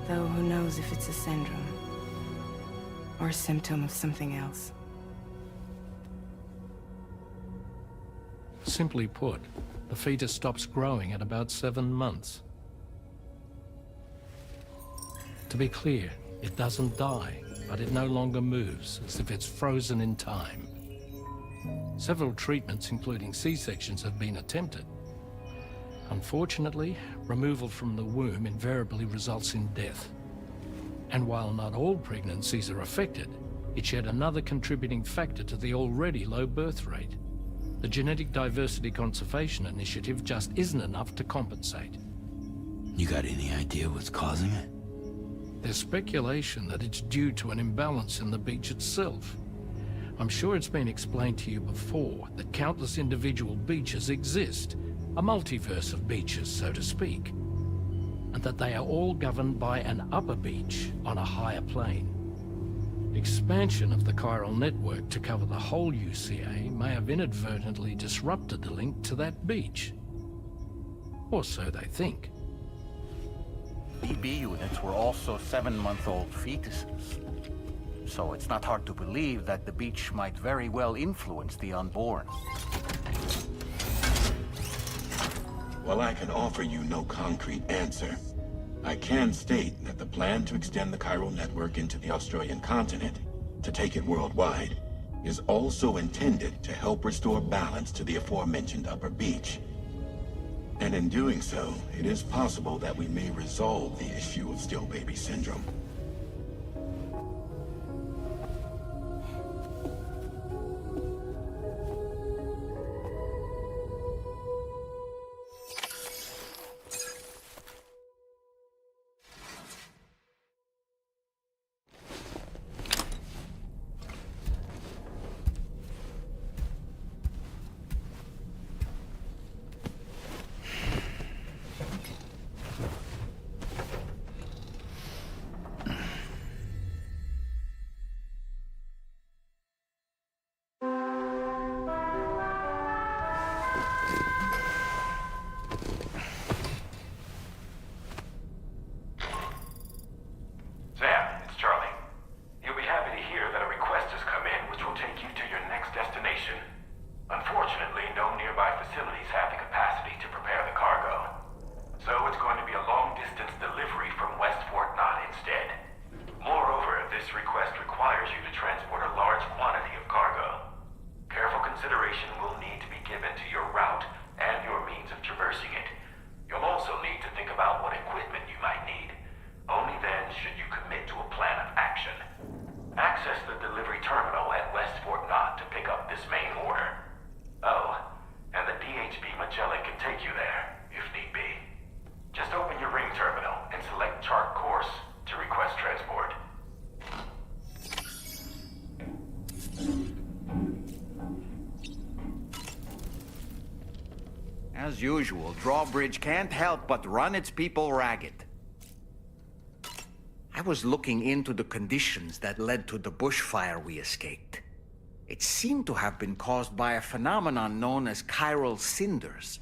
Though who knows if it's a syndrome or a symptom of something else. Simply put, the fetus stops growing at about 7 months. To be clear, it doesn't die, but it no longer moves, as if it's frozen in time. Several treatments, including C-sections, have been attempted. Unfortunately, removal from the womb invariably results in death. And while not all pregnancies are affected, it's yet another contributing factor to the already low birth rate. The Genetic Diversity Conservation Initiative just isn't enough to compensate. You got any idea what's causing it? There's speculation that it's due to an imbalance in the beach itself. I'm sure it's been explained to you before that countless individual beaches exist, a multiverse of beaches, so to speak, and that they are all governed by an upper beach on a higher plane. Expansion of the chiral network to cover the whole UCA may have inadvertently disrupted the link to that beach. Or so they think. BB units were also 7-month-old fetuses. So it's not hard to believe that the beach might very well influence the unborn. While I can offer you no concrete answer, I can state that the plan to extend the chiral network into the Australian continent, to take it worldwide, is also intended to help restore balance to the aforementioned upper beach. And in doing so, it is possible that we may resolve the issue of still baby syndrome. As usual, Drawbridge can't help but run its people ragged. I was looking into the conditions that led to the bushfire we escaped. It seemed to have been caused by a phenomenon known as chiral cinders.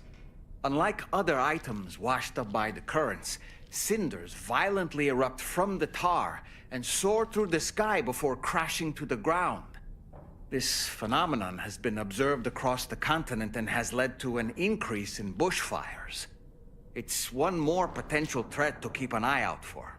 Unlike other items washed up by the currents, Cinders violently erupt from the tar and soar through the sky before crashing to the ground. This phenomenon has been observed across the continent and has led to an increase in bushfires. It's one more potential threat to keep an eye out for.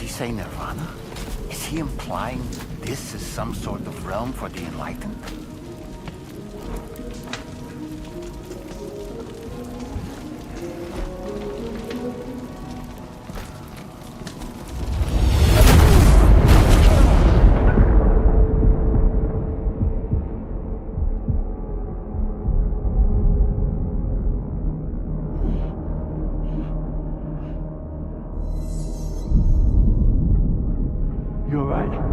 he say Nirvana? Is he implying this is some sort of realm for the enlightened? You're right.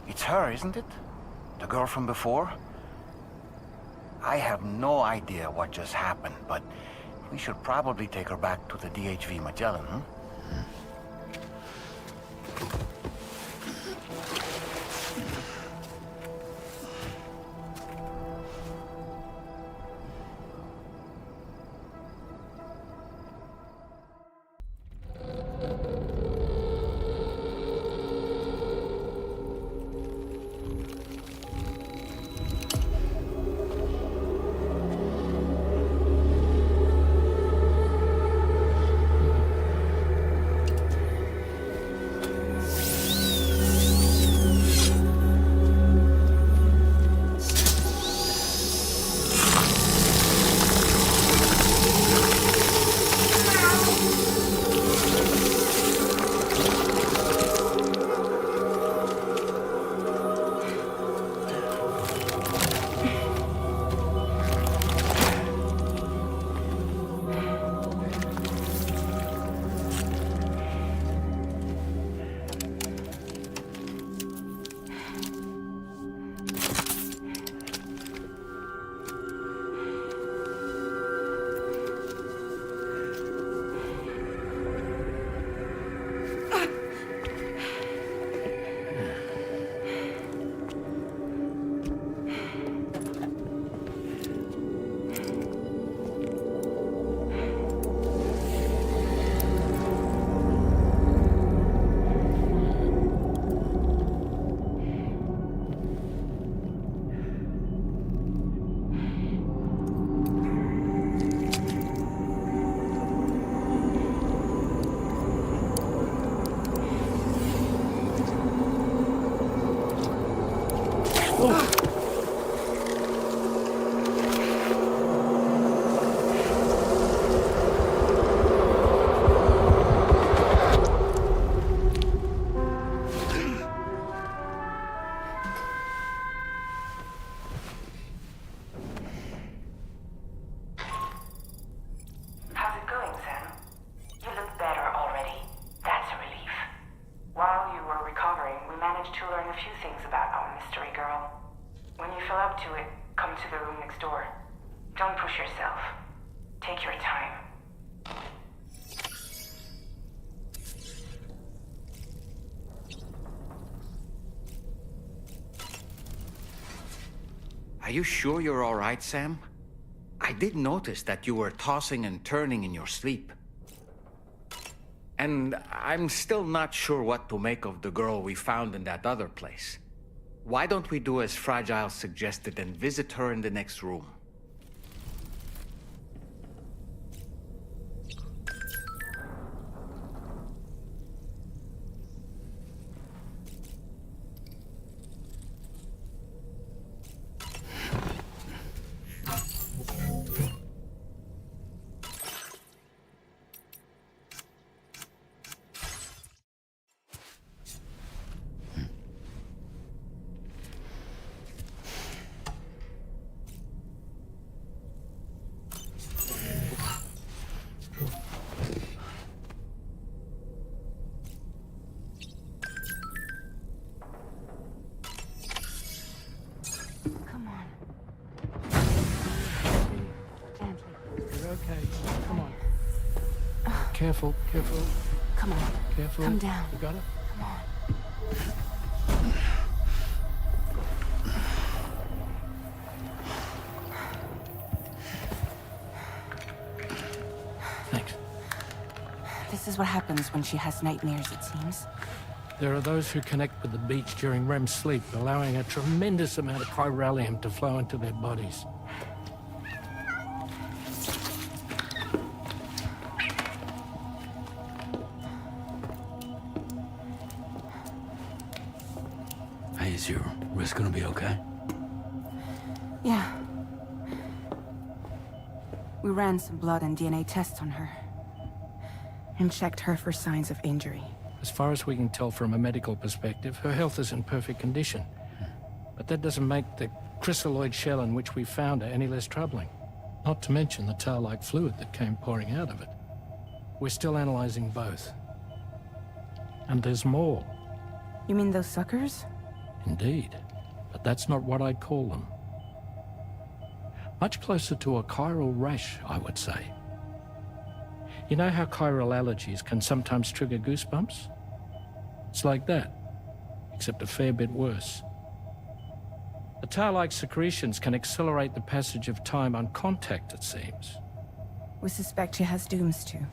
It's her, isn't it? The girl from before? I have no idea what just happened, but we should probably take her back to the DHV Magellan, huh? Are you sure you're all right, Sam? I did notice that you were tossing and turning in your sleep. And I'm still not sure what to make of the girl we found in that other place. Why don't we do as Fragile suggested and visit her in the next room? Careful, careful. Come on. Careful. Come down. You got it? Come on. Thanks. This is what happens when she has nightmares, it seems. There are those who connect with the beach during REM sleep, allowing a tremendous amount of chiralium to flow into their bodies. Hey, is your wrist gonna be okay? Yeah. We ran some blood and DNA tests on her. And checked her for signs of injury. As far as we can tell from a medical perspective, her health is in perfect condition. But that doesn't make the chrysaloid shell in which we found her any less troubling. Not to mention the tar-like fluid that came pouring out of it. We're still analyzing both. And there's more. You mean those suckers? Indeed. But that's not what I'd call them. Much closer to a chiral rash, I would say. You know how chiral allergies can sometimes trigger goosebumps? It's like that, except a fair bit worse. The tar-like secretions can accelerate the passage of time on contact, it seems. We suspect she has dooms too.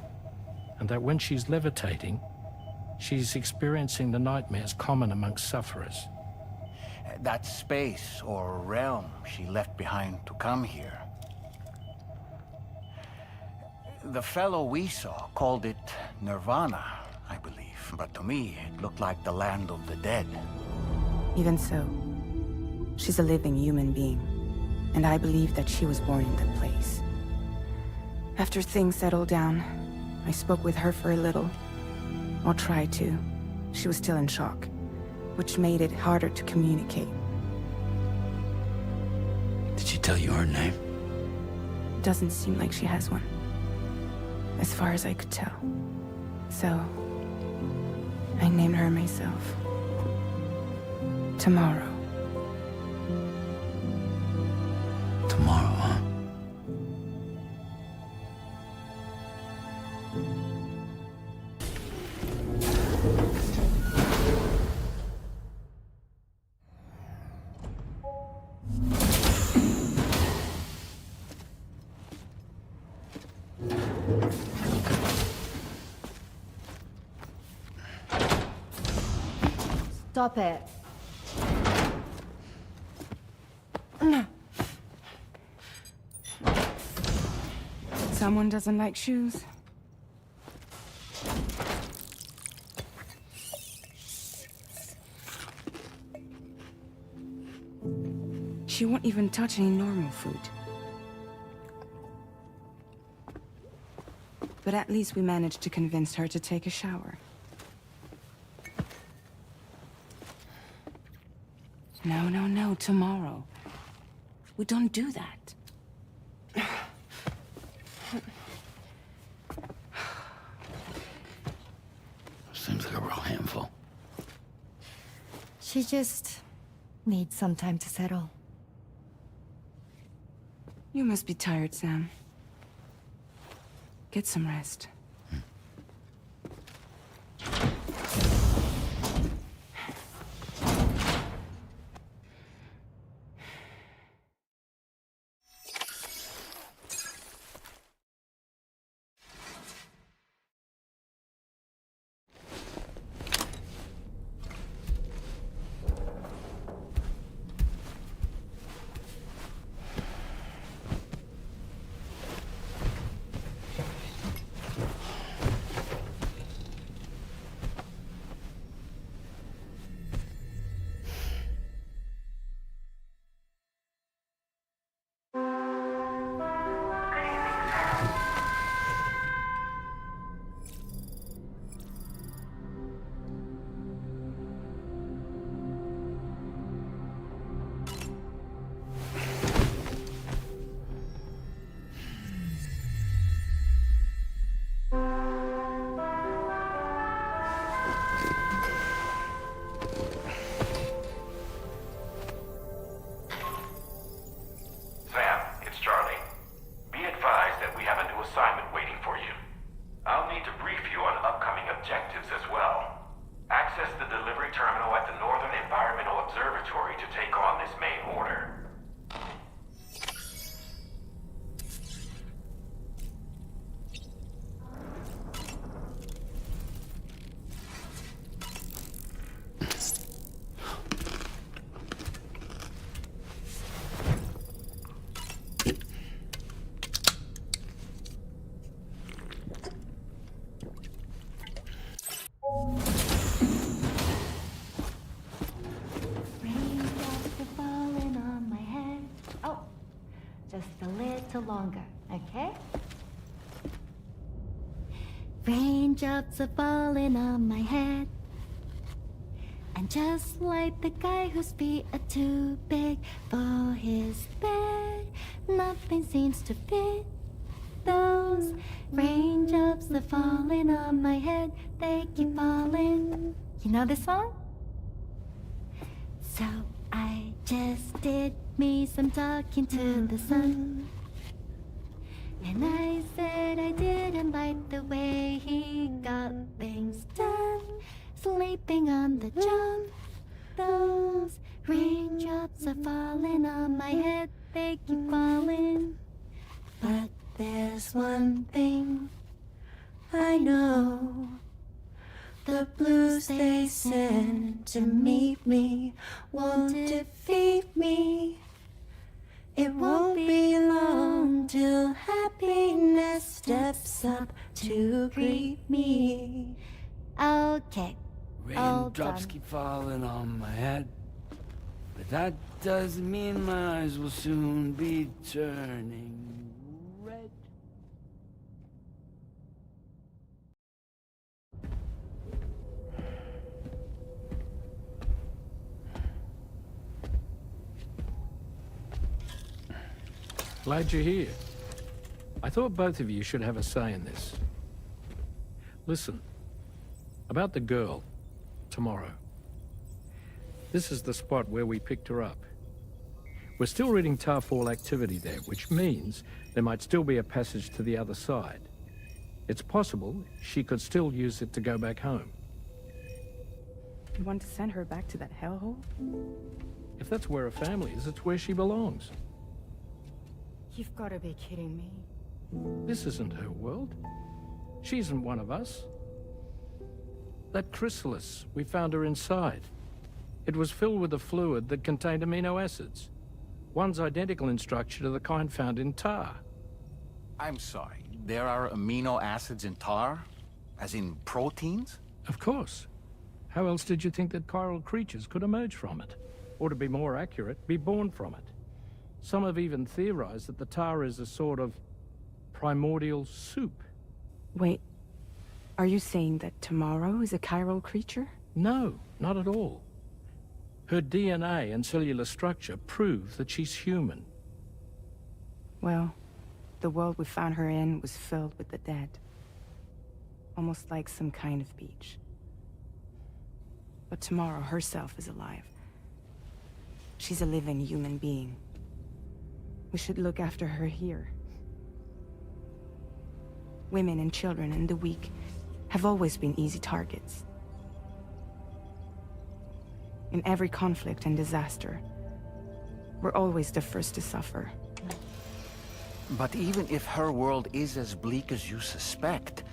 And that when she's levitating, she's experiencing the nightmares common amongst sufferers. That space or realm she left behind to come here. The fellow we saw called it Nirvana, I believe. But to me, it looked like the land of the dead. Even so, she's a living human being. And I believe that she was born in that place. After things settled down, I spoke with her for a little. Or tried to. She was still in shock, which made it harder to communicate. Did she tell you her name? Doesn't seem like she has one. As far as I could tell. So, I named her myself. Tomorrow. Tomorrow, huh? Stop it. Someone doesn't like shoes. She won't even touch any normal food. But at least we managed to convince her to take a shower. No, no, no, tomorrow. We don't do that. Seems like a real handful. She just needs some time to settle. You must be tired, Sam. Get some rest. just a little longer, okay? Raindrops are falling on my head. And just like the guy whose feet are too big for his bed, nothing seems to fit. Those raindrops are falling on my head, they keep falling. You know this song? So I just did me some talking to the sun. And I said I didn't like the way he got things done. Sleeping on the job. Those raindrops are falling on my head, they keep falling. But there's one thing I know. The blues they send to meet me won't defeat me. It won't be long till happiness steps up to greet me. Okay. Raindrops keep falling on my head, but that doesn't mean my eyes will soon be turning red. Glad you're here. I thought both of you should have a say in this. Listen, about the girl, tomorrow. This is the spot where we picked her up. We're still reading Tarfall activity there, which means there might still be a passage to the other side. It's possible she could still use it to go back home. You want to send her back to that hellhole? If that's where her family is, it's where she belongs. You've got to be kidding me. This isn't her world. She isn't one of us. That chrysalis, we found her inside. It was filled with a fluid that contained amino acids. One's identical in structure to the kind found in tar. I'm sorry, there are amino acids in tar? As in proteins? Of course. How else did you think that chiral creatures could emerge from it? Or to be more accurate, be born from it? Some have even theorized that the tar is a sort of primordial soup. Wait, are you saying that tomorrow is a chiral creature? No, not at all. Her DNA and cellular structure prove that she's human. Well, the world we found her in was filled with the dead. Almost like some kind of beach. But tomorrow herself is alive. She's a living human being. We should look after her here. Women and children and the weak have always been easy targets. In every conflict and disaster, we're always the first to suffer. But even if her world is as bleak as you suspect,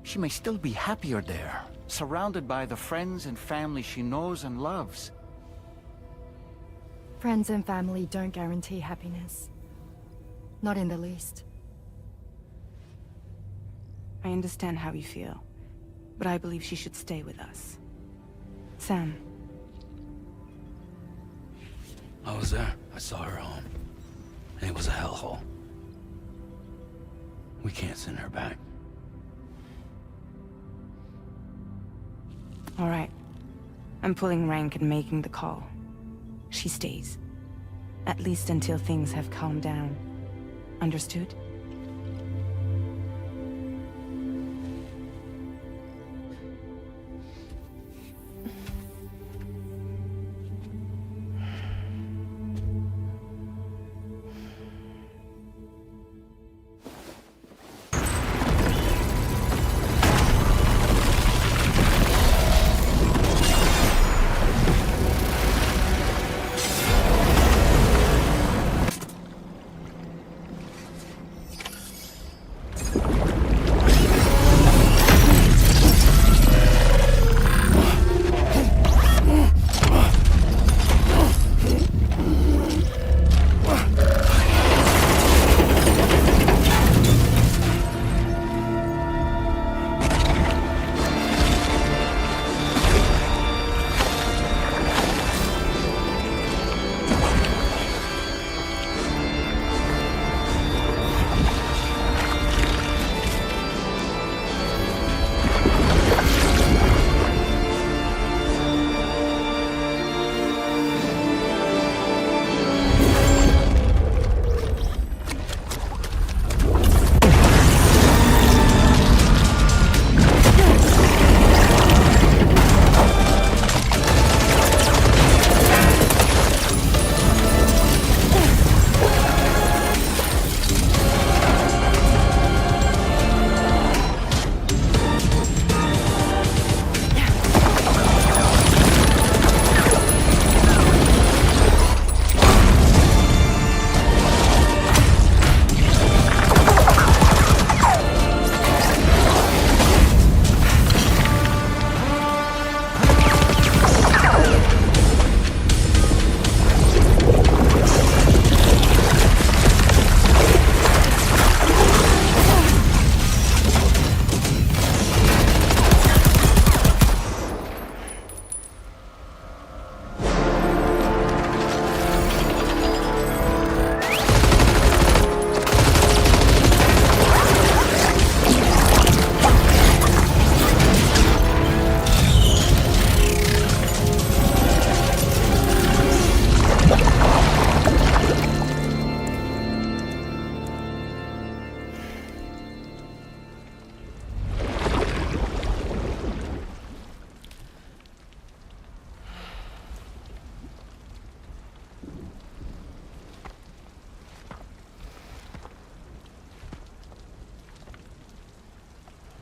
she may still be happier there, surrounded by the friends and family she knows and loves. Friends and family don't guarantee happiness. Not in the least. I understand how you feel, but I believe she should stay with us. Sam. I was there. I saw her home. And it was a hellhole. We can't send her back. All right. I'm pulling rank and making the call. She stays. At least until things have calmed down. Understood?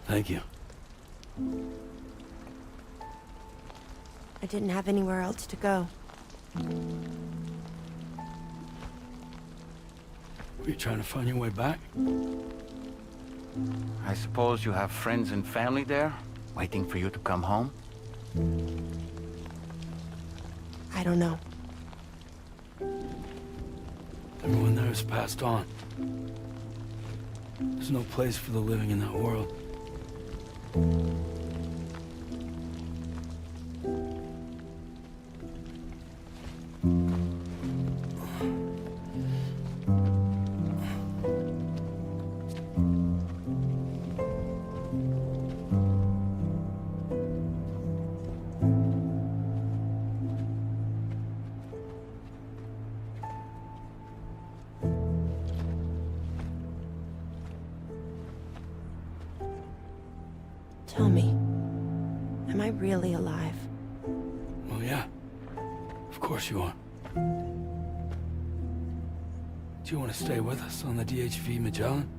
Thank you. I didn't have anywhere else to go. Were you trying to find your way back? I suppose you have friends and family there, waiting for you to come home? I don't know. Everyone there has passed on. There's no place for the living in that world. Tell me, am I really alive? Well, yeah. Of course you are. Do you want to stay with us on the DHV Magellan?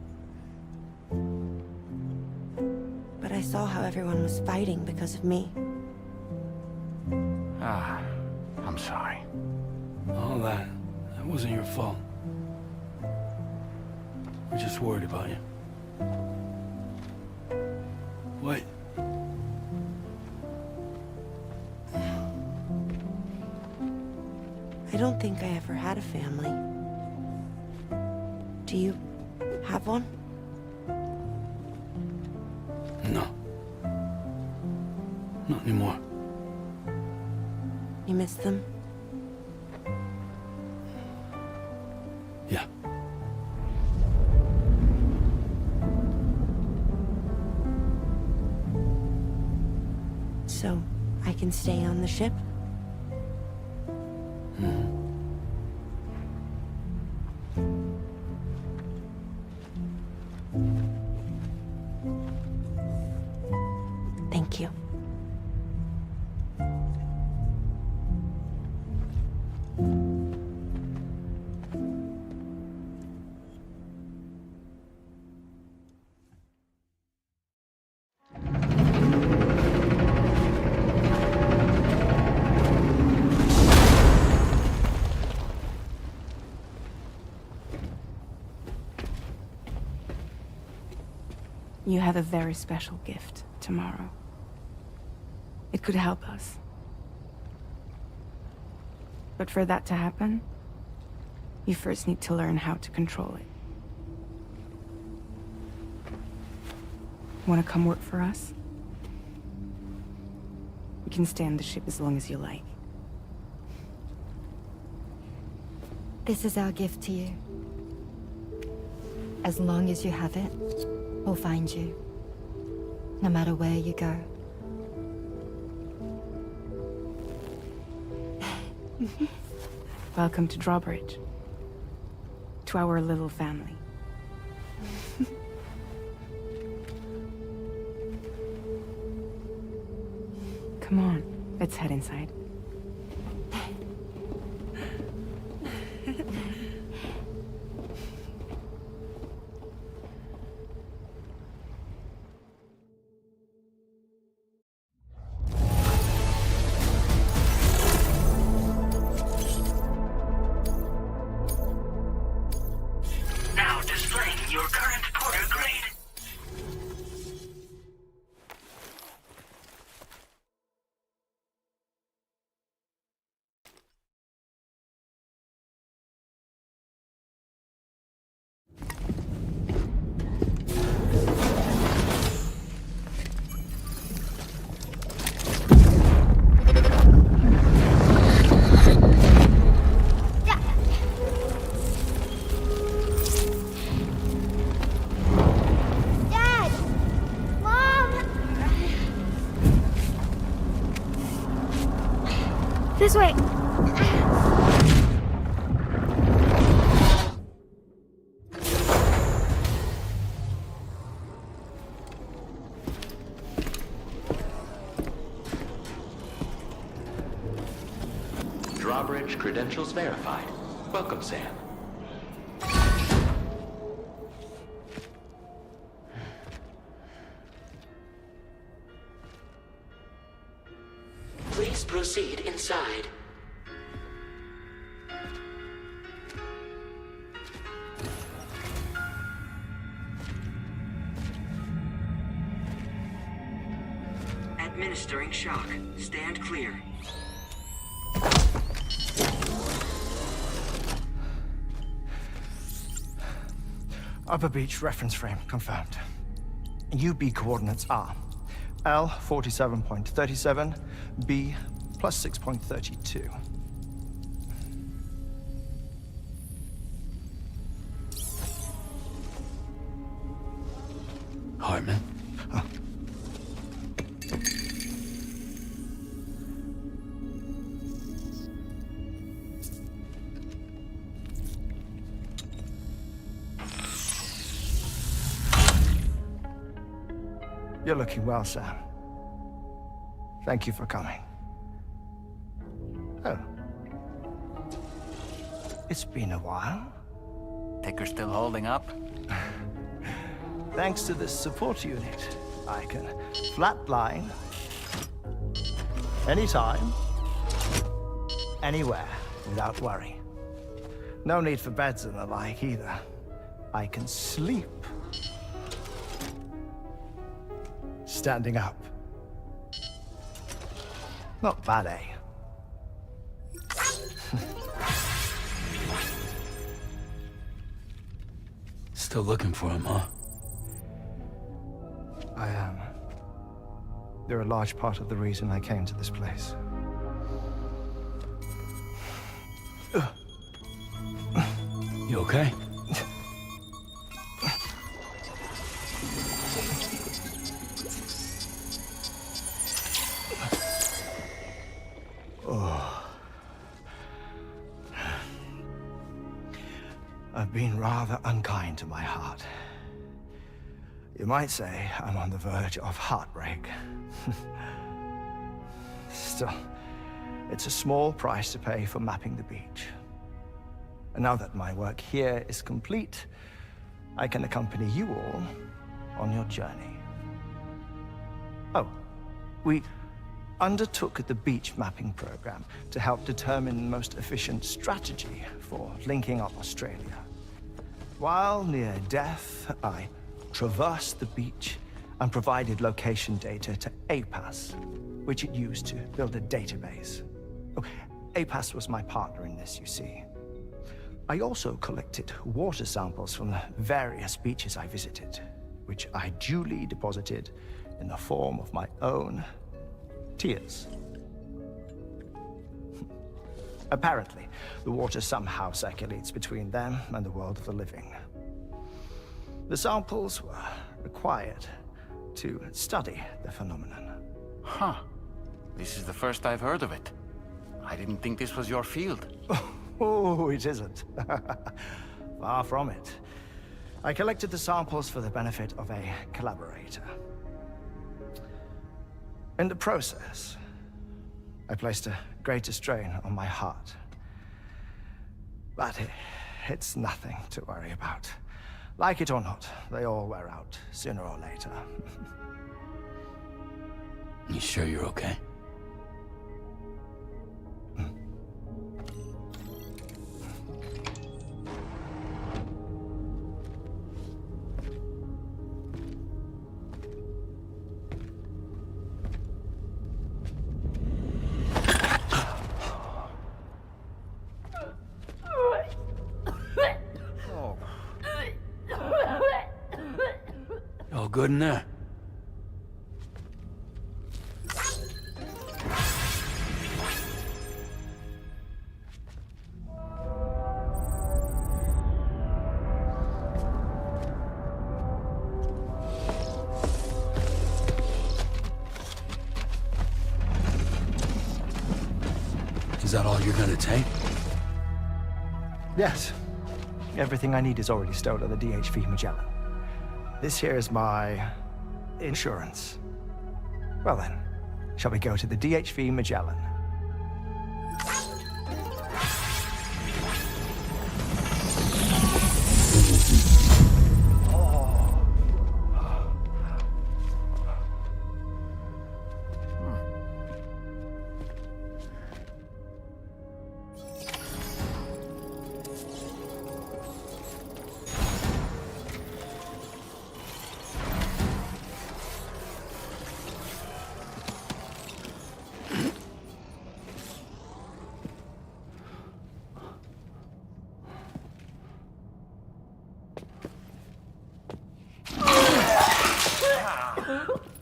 But I saw how everyone was fighting because of me. Ah, I'm sorry. All that wasn't your fault. We're just worried about you. Wait. I don't think I ever had a family. Do you have one? No. Not anymore. You miss them? Yeah. So, I can stay on the ship? Thank you. You have a very special gift tomorrow. It could help us. But for that to happen, you first need to learn how to control it. Want to come work for us? You can stay on the ship as long as you like. This is our gift to you. As long as you have it, we'll find you. No matter where you go. Welcome to Drawbridge. To our little family. Come on, let's head inside. Now displaying your current porter grade. Dad! Mom! This way. Drawbridge credentials verified. Welcome, Sam. proceed inside. Administering shock. Stand clear. Upper beach reference frame confirmed. UB coordinates are L 47.37, B plus 6.32. Hartman? You're looking well, Sam. Thank you for coming. Oh. It's been a while. Ticker still holding up? Thanks to this support unit, I can flatline anytime, anywhere, without worry. No need for beds and the like either. I can sleep standing up. Not bad, eh? Still looking for him, huh? I am. They're a large part of the reason I came to this place. You okay? I've been rather unkind to my heart. You might say I'm on the verge of heartbreak. Still, it's a small price to pay for mapping the beach. And now that my work here is complete, I can accompany you all on your journey. Oh, we undertook the beach mapping program to help determine the most efficient strategy for linking up Australia. While near death, I traversed the beach and provided location data to APAS, which it used to build a database. Oh, APAS was my partner in this, you see. I also collected water samples from the various beaches I visited, which I duly deposited in the form of my own tears. Apparently, the water somehow circulates between them and the world of the living. The samples were required to study the phenomenon. Huh. This is the first I've heard of it. I didn't think this was your field. Oh, it isn't. Far from it. I collected the samples for the benefit of a collaborator. In the process, I placed a greater strain on my heart. But it's nothing to worry about. Like it or not, they all wear out, sooner or later. You sure you're okay? All good in there? Is that all you're gonna take? Yes. Everything I need is already stowed at the DHV Magellan. This here is my insurance. Well then, shall we go to the DHV Magellan?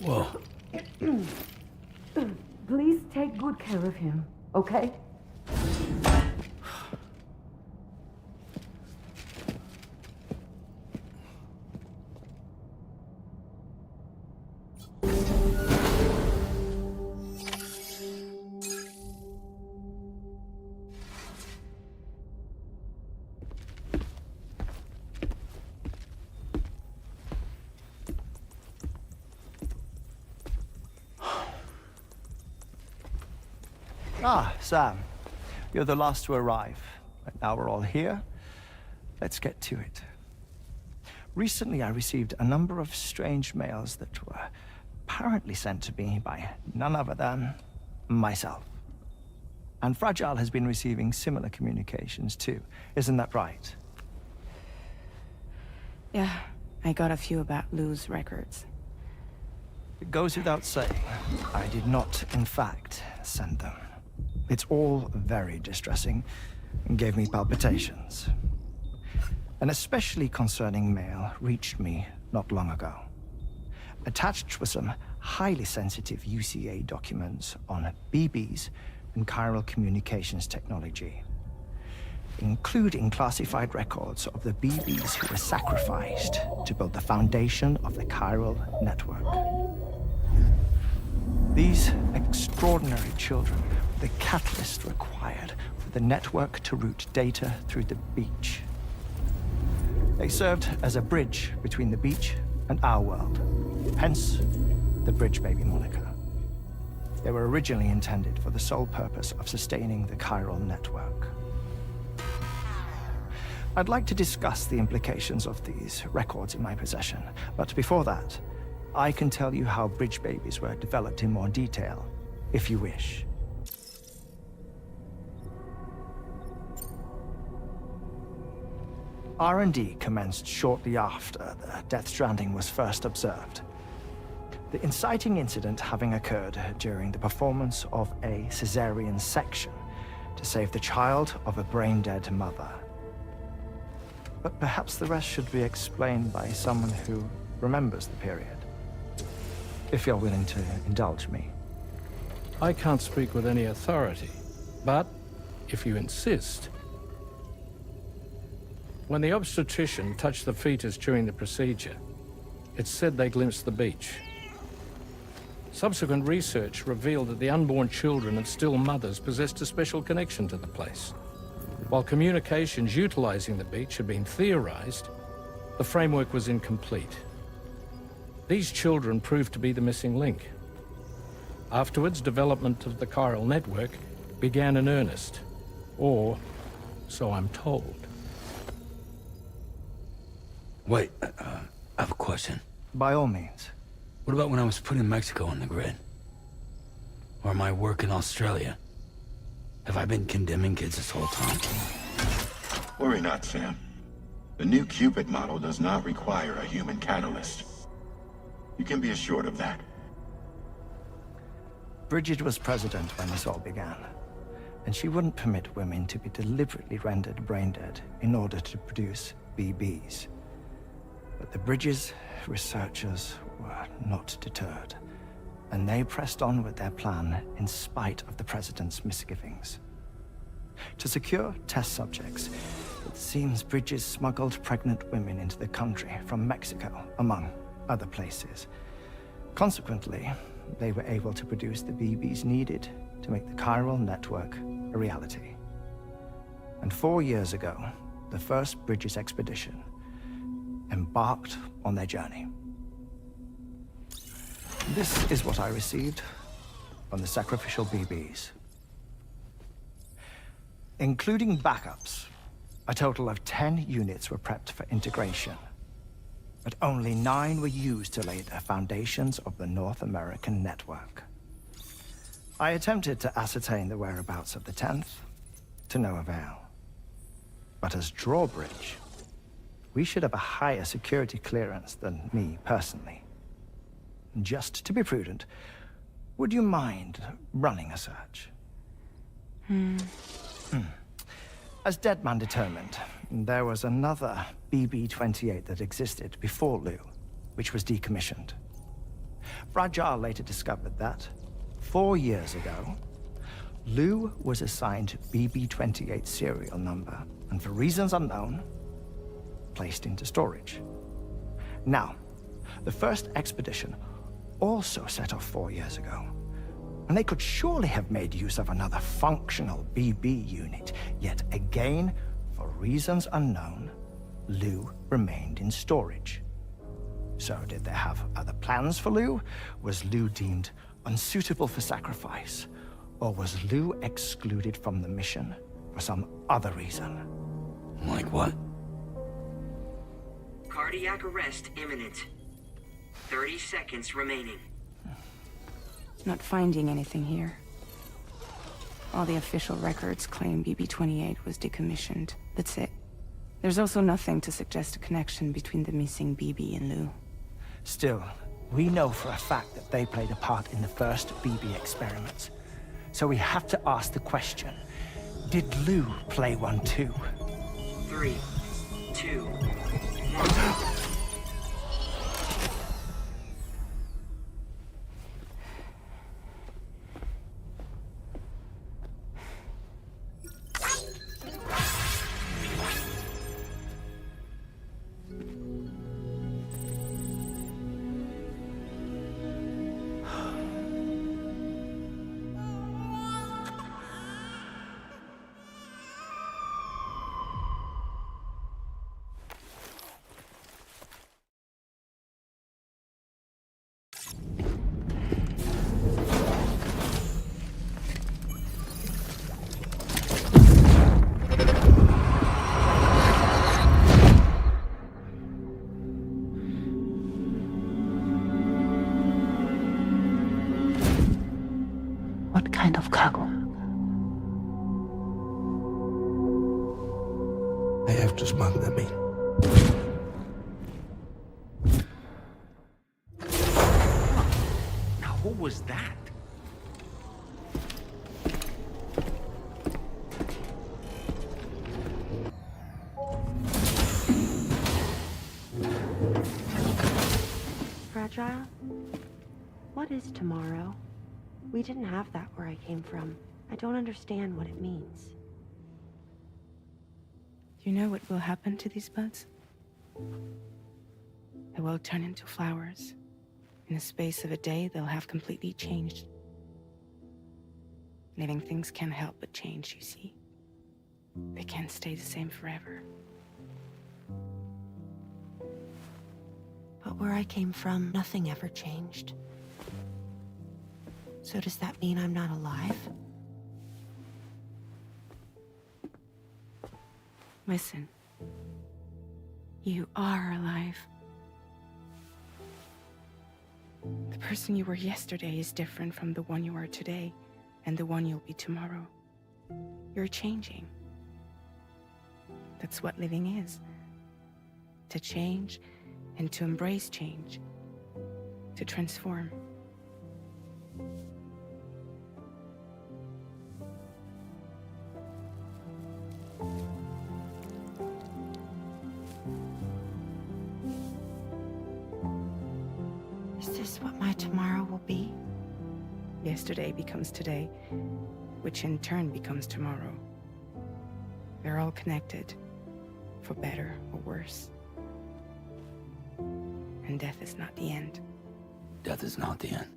Whoa. Please take good care of him, okay? Ah, Sam. You're the last to arrive. But now we're all here. Let's get to it. Recently, I received a number of strange mails that were apparently sent to me by none other than myself. And Fragile has been receiving similar communications too. Isn't that right? Yeah, I got a few about Lou's records. It goes without saying, I did not, in fact, send them. It's all very distressing and gave me palpitations. An especially concerning mail reached me not long ago. Attached were some highly sensitive UCA documents on BBs and chiral communications technology, including classified records of the BBs who were sacrificed to build the foundation of the chiral network. These extraordinary children were the catalyst required for the network to route data through the beach. They served as a bridge between the beach and our world, hence the Bridge Baby moniker. They were originally intended for the sole purpose of sustaining the chiral network. I'd like to discuss the implications of these records in my possession, but before that, I can tell you how Bridge Babies were developed in more detail, if you wish. R&D commenced shortly after the Death Stranding was first observed. The inciting incident having occurred during the performance of a cesarean section to save the child of a brain-dead mother. But perhaps the rest should be explained by someone who remembers the period. If you're willing to indulge me. I can't speak with any authority, but if you insist. When the obstetrician touched the fetus during the procedure, it's said they glimpsed the beach. Subsequent research revealed that the unborn children of still mothers possessed a special connection to the place. While communications utilizing the beach had been theorized, the framework was incomplete. These children proved to be the missing link. Afterwards, development of the chiral network began in earnest, or so I'm told. Wait, I have a question. By all means. What about when I was putting Mexico on the grid? Or my work in Australia? Have I been condemning kids this whole time? Worry not, Sam. The new Cupid model does not require a human catalyst. You can be assured of that. Bridget was president when this all began, and she wouldn't permit women to be deliberately rendered brain-dead in order to produce BBs. But the Bridges researchers were not deterred, and they pressed on with their plan in spite of the president's misgivings. To secure test subjects, it seems Bridges smuggled pregnant women into the country from Mexico, among other places. Consequently, they were able to produce the BBs needed to make the chiral network a reality. And 4 years ago, the first Bridges expedition embarked on their journey. This is what I received from the sacrificial BBs. Including backups, a total of 10 units were prepped for integration, but only 9 were used to lay the foundations of the North American network. I attempted to ascertain the whereabouts of the 10th, to no avail. But as drawbridge, we should have a higher security clearance than me personally. Just to be prudent, would you mind running a search? As Deadman determined, there was another BB-28 that existed before Lou, which was decommissioned. Fragile later discovered that, 4 years ago, Lou was assigned BB-28 serial number, and for reasons unknown, placed into storage. Now, the first expedition also set off 4 years ago, and they could surely have made use of another functional BB unit, yet again, for reasons unknown, Lou remained in storage. So did they have other plans for Lou? Was Lou deemed unsuitable for sacrifice? Or was Lou excluded from the mission for some other reason? Like what? Cardiac arrest imminent. 30 seconds remaining. Not finding anything here. All the official records claim BB-28 was decommissioned. That's it. There's also nothing to suggest a connection between the missing BB and Lou. Still, we know for a fact that they played a part in the first BB experiments. So we have to ask the question, did Lou play one too? 3, 2, 1. What kind of cargo? I have to smuggle them in. Now, who was that? Fragile? What is tomorrow? We didn't have that where I came from. I don't understand what it means. You know what will happen to these buds? They will turn into flowers. In the space of a day, they'll have completely changed. Living things can't help but change, you see. They can't stay the same forever. But where I came from, nothing ever changed. So does that mean I'm not alive? Listen. You are alive. The person you were yesterday is different from the one you are today, and the one you'll be tomorrow. You're changing. That's what living is. To change, and to embrace change. To transform. Is this what my tomorrow will be? Yesterday becomes today, which in turn becomes tomorrow. They're all connected, for better or worse. And death is not the end. Death is not the end.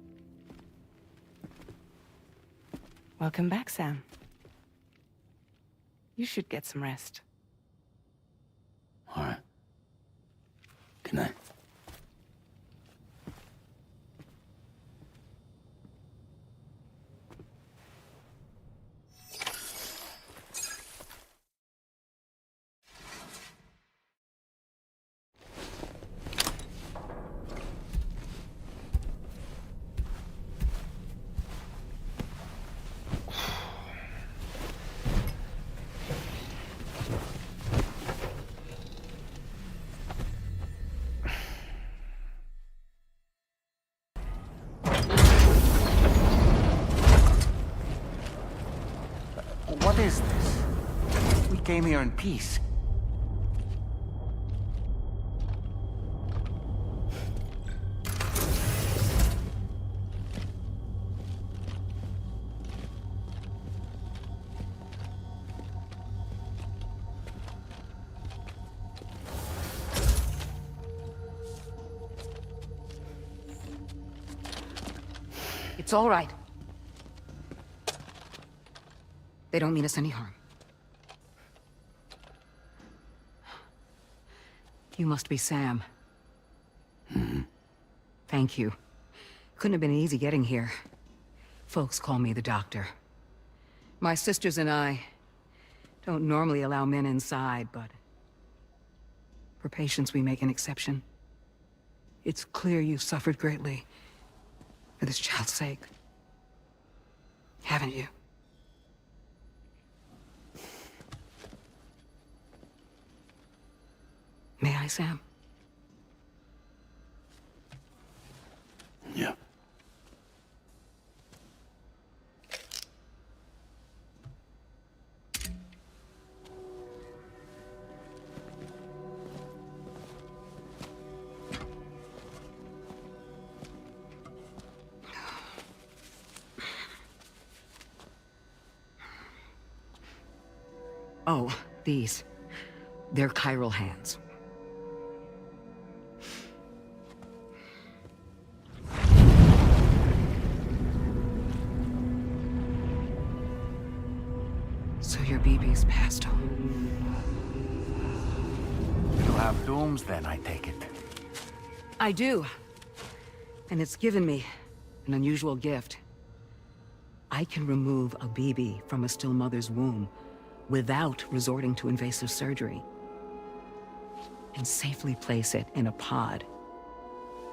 Welcome back, Sam. You should get some rest. All right. Good night. What is this? We came here in peace. It's all right. They don't mean us any harm. You must be Sam. Thank you. Couldn't have been easy getting here. Folks call me the Doctor. My sisters and I don't normally allow men inside, but for patients we make an exception. It's clear you've suffered greatly for this child's sake. Haven't you? May I, Sam? Yeah. Oh, these. They're chiral hands. So your BB's passed on. You have dooms then, I take it. I do. And it's given me an unusual gift. I can remove a BB from a still mother's womb without resorting to invasive surgery, and safely place it in a pod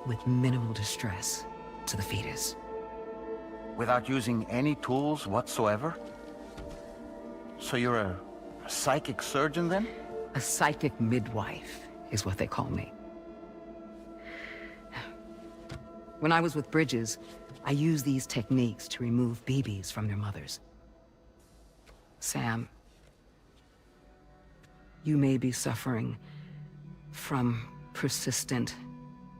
with minimal distress to the fetus. Without using any tools whatsoever? So you're a psychic surgeon then? A psychic midwife is what they call me. When I was with Bridges, I used these techniques to remove BBs from their mothers. Sam, you may be suffering from persistent,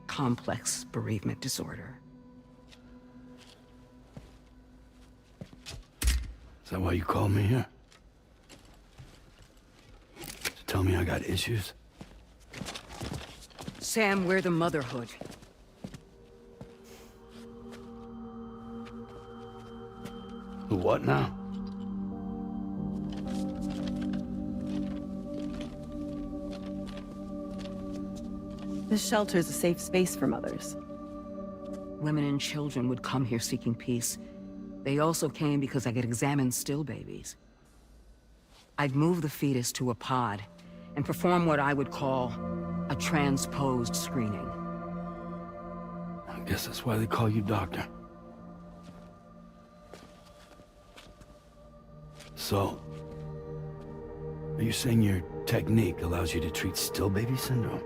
complex bereavement disorder. Is that why you called me here? To tell me I got issues? Sam, we're the motherhood. The what now? This shelter's a safe space for mothers. Women and children would come here seeking peace. They also came because I could examine still babies. I'd move the fetus to a pod and perform what I would call a transposed screening. I guess that's why they call you Doctor. So, are you saying your technique allows you to treat still baby syndrome?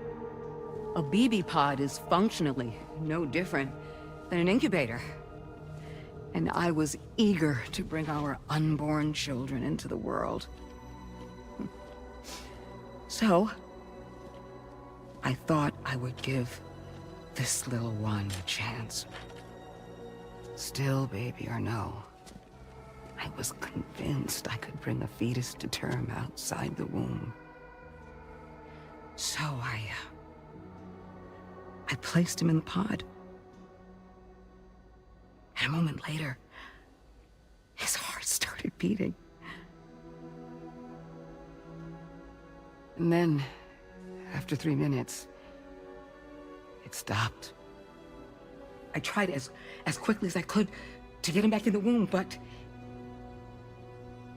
A BB pod is functionally no different than an incubator. And I was eager to bring our unborn children into the world. So, I thought I would give this little one a chance. Still baby or no, I was convinced I could bring a fetus to term outside the womb. So I placed him in the pod. And a moment later, his heart started beating. And then, after 3 minutes, it stopped. I tried as quickly as I could to get him back in the womb, but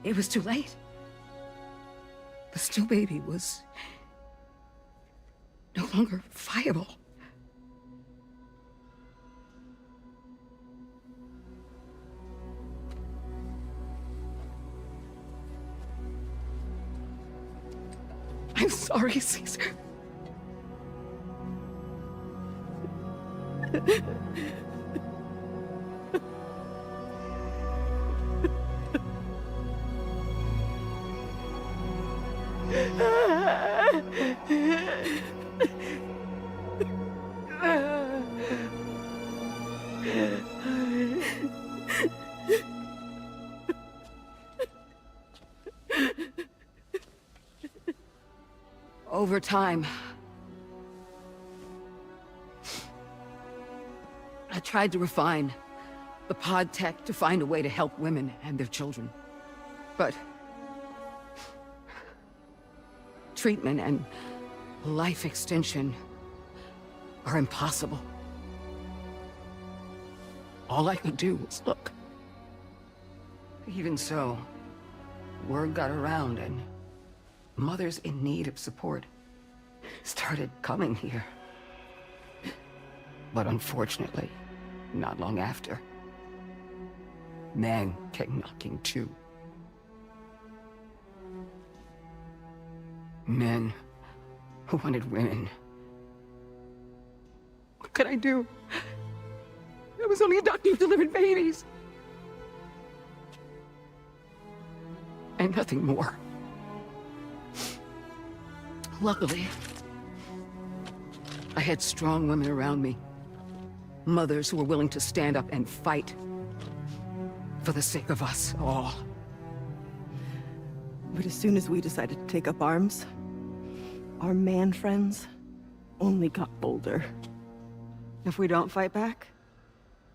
it was too late. The still baby was no longer viable. I'm sorry, Caesar. Over time, I tried to refine the pod tech to find a way to help women and their children. But treatment and life extension are impossible. All I could do was look. Even so, word got around and mothers in need of support started coming here. But unfortunately, not long after, men came knocking too. Men who wanted women. What could I do? I was only a doctor who delivered babies. And nothing more. Luckily, I had strong women around me. Mothers who were willing to stand up and fight for the sake of us all. But as soon as we decided to take up arms, our man friends only got bolder. If we don't fight back,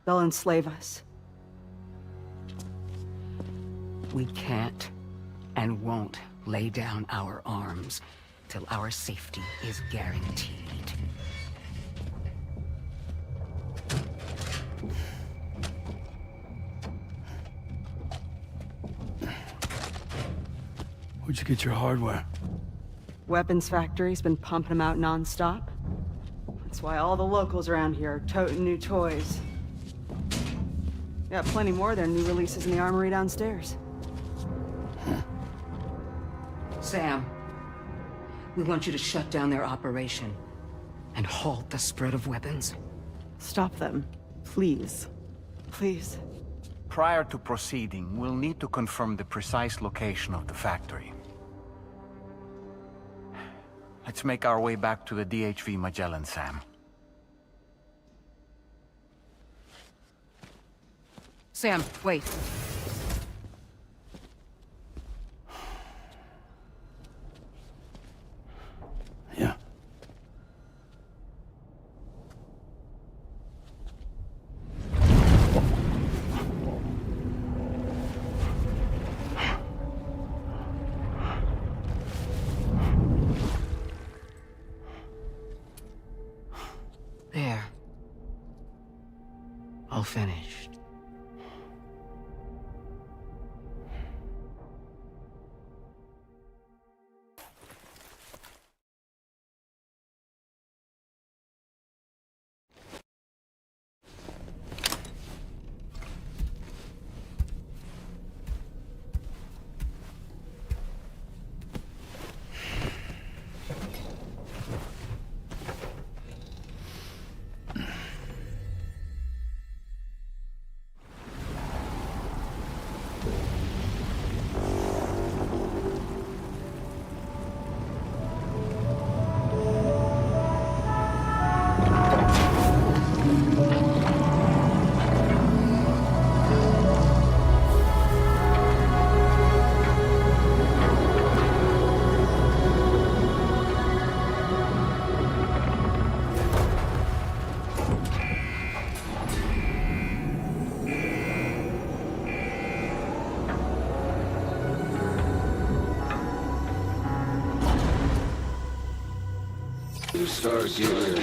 they'll enslave us. We can't and won't lay down our arms till our safety is guaranteed. Where'd you get your hardware? Weapons factory's been pumping them out non-stop. That's why all the locals around here are toting new toys. Got plenty more of their new releases in the armory downstairs. Sam, we want you to shut down their operation and halt the spread of weapons. Stop them, please. Please. Prior to proceeding, we'll need to confirm the precise location of the factory. Let's make our way back to the DHV Magellan, Sam. Sam, wait. Yeah. There. All finished. Start giving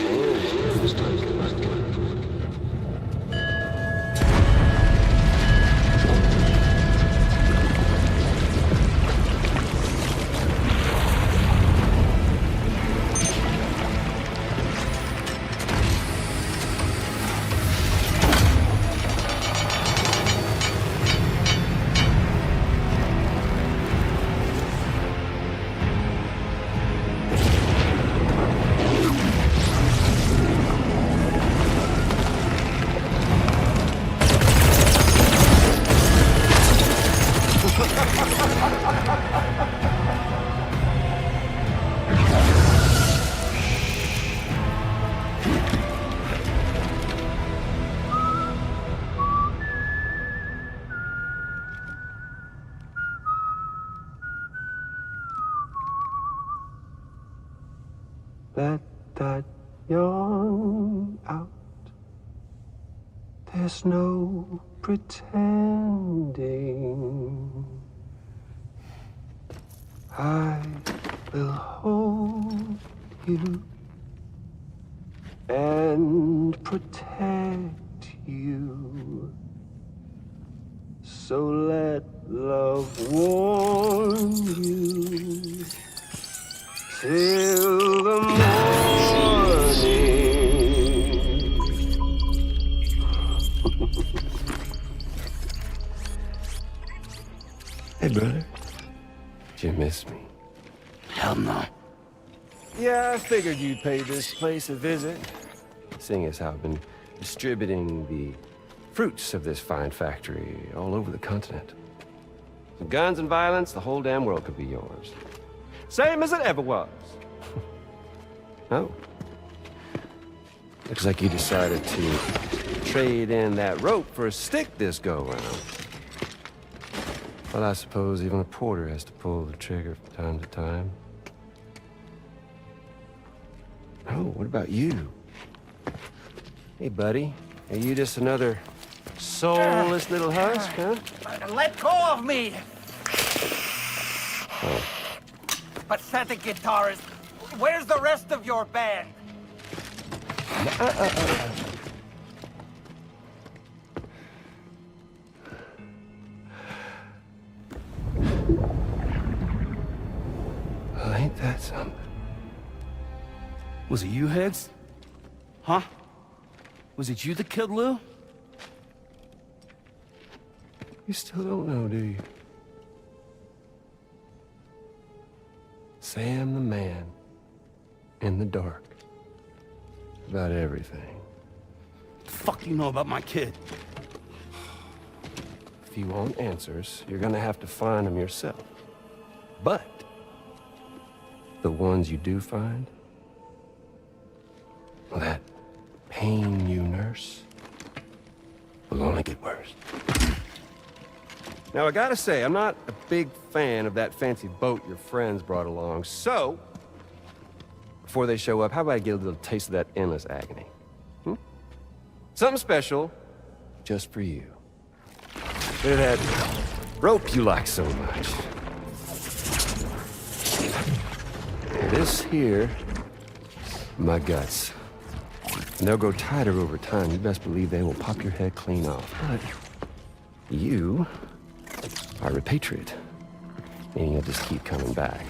Let that yawn out. There's no pretending. I will hold you and protect you. So let love warm you till the morning. Hey, brother. Did you miss me? Hell no. Yeah, I figured you'd pay this place a visit, seeing as how I've been distributing the fruits of this fine factory all over the continent. With guns and violence, the whole damn world could be yours. Same as it ever was. Oh. Looks like you decided to trade in that rope for a stick this go-round. Well, I suppose even a porter has to pull the trigger from time to time. Oh, what about you? Hey, buddy. Are you just another soulless little husk, huh? Let go of me! Oh. Pathetic guitarist. Where's the rest of your band? Well, ain't that something? Was it you, Heads? Huh? Was it you that killed Lou? You still don't know, do you? Sam the man. In the dark. About everything. The fuck you know about my kid? If you want answers, you're gonna have to find them yourself. But the ones you do find, well, that pain you nurse will only get worse. Now, I gotta say, I'm not a big fan of that fancy boat your friends brought along, so before they show up, how about I get a little taste of that endless agony? Something special, just for you. Look at that rope you like so much. This here, my guts. And they'll grow tighter over time. You best believe they will pop your head clean off. But you are a patriot, and you'll just keep coming back.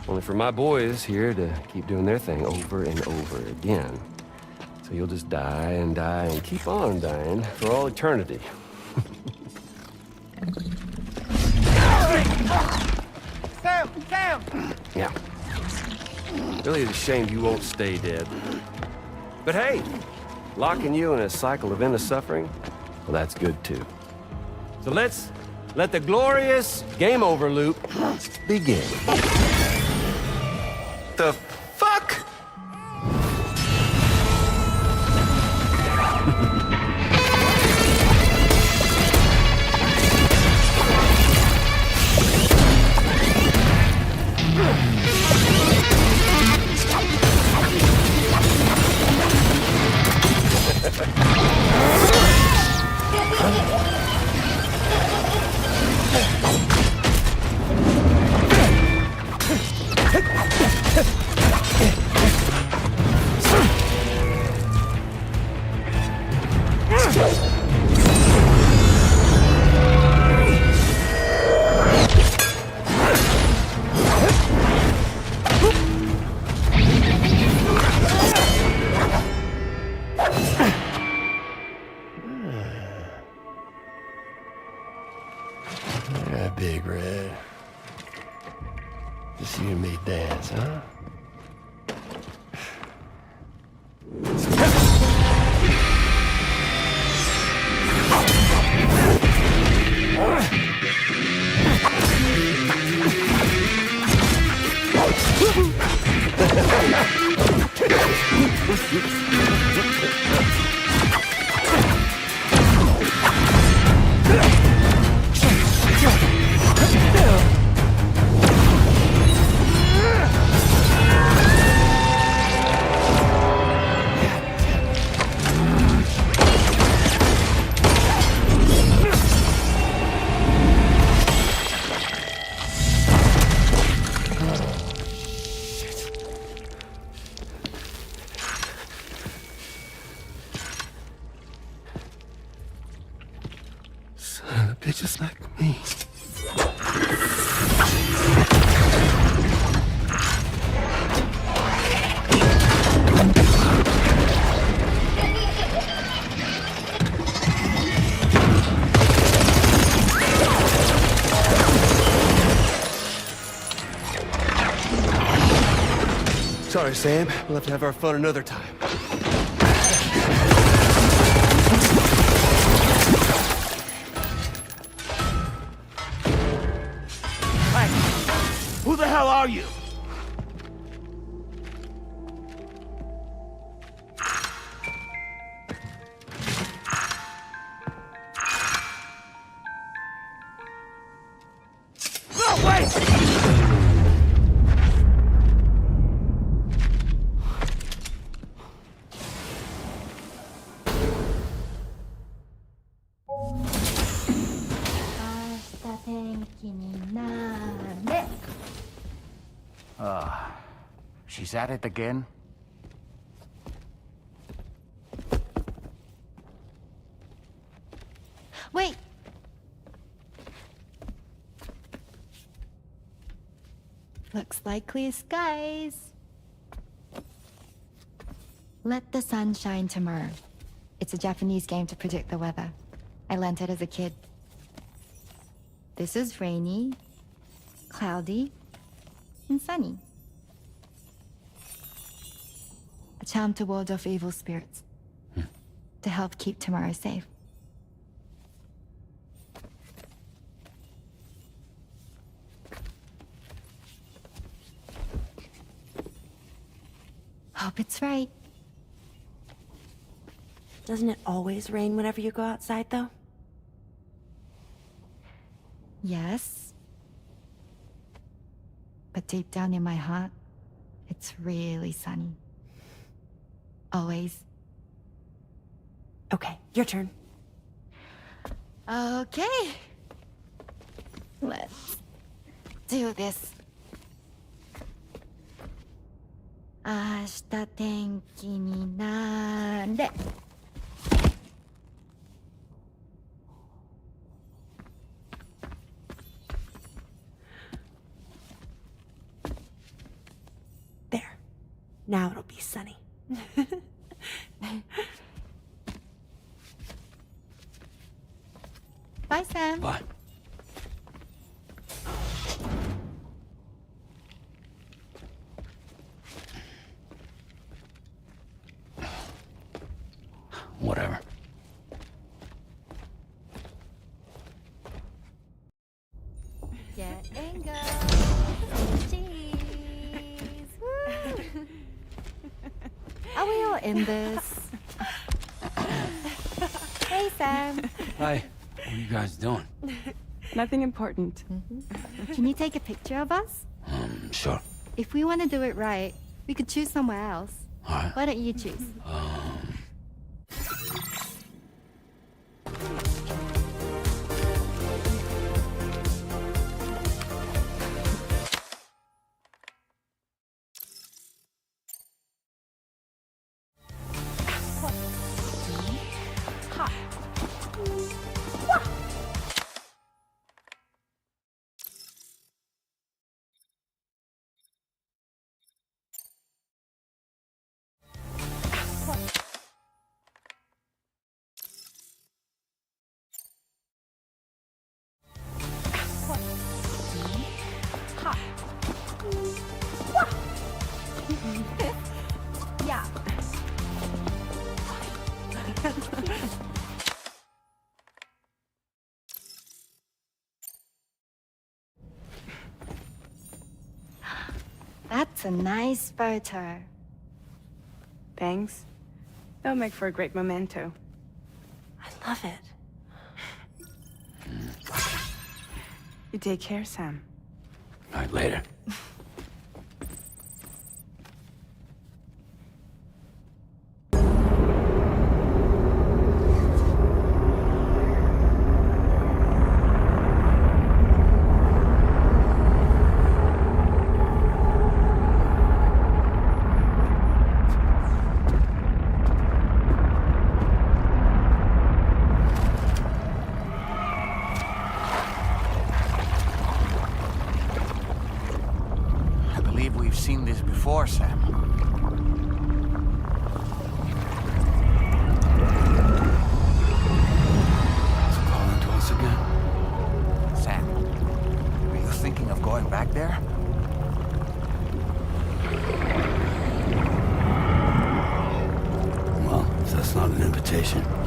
Only for my boys here to keep doing their thing over and over again. So you'll just die and die and keep on dying for all eternity. Sam! Sam! Yeah. Really is a shame you won't stay dead. But hey, locking you in a cycle of endless suffering, well, that's good too. So let's let the glorious game over loop begin. The fuck? Yeah, Big Red. Just you and me dance, huh? Sorry, Sam. We'll have to have our fun another time. Who the hell are you? No, wait! She's at it again? Wait! Looks like clear skies. Let the sun shine tomorrow. It's a Japanese game to predict the weather. I learned it as a kid. This is rainy, cloudy, and sunny. A charm to ward off evil spirits. To help keep tomorrow safe. Hope it's right. Doesn't it always rain whenever you go outside, though? Yes. But deep down in my heart, it's really sunny. Always. Okay, your turn. Okay. Let's do this. 明日天気になれ。There. Now it'll be sunny. Bye, Sam. Bye. Whatever. Get and go. Cheese. Woo. Are we all in this? Hey, Sam. Hi. What are you guys doing? Nothing important. Can you take a picture of us? Sure. If we want to do it right, we could choose somewhere else. All right. Why don't you choose? Yeah. That's a nice photo. Thanks. That'll make for a great memento. I love it. You take care, Sam. All right, later. Seen this before, Sam. It's calling to us again. Sam, are you thinking of going back there? station.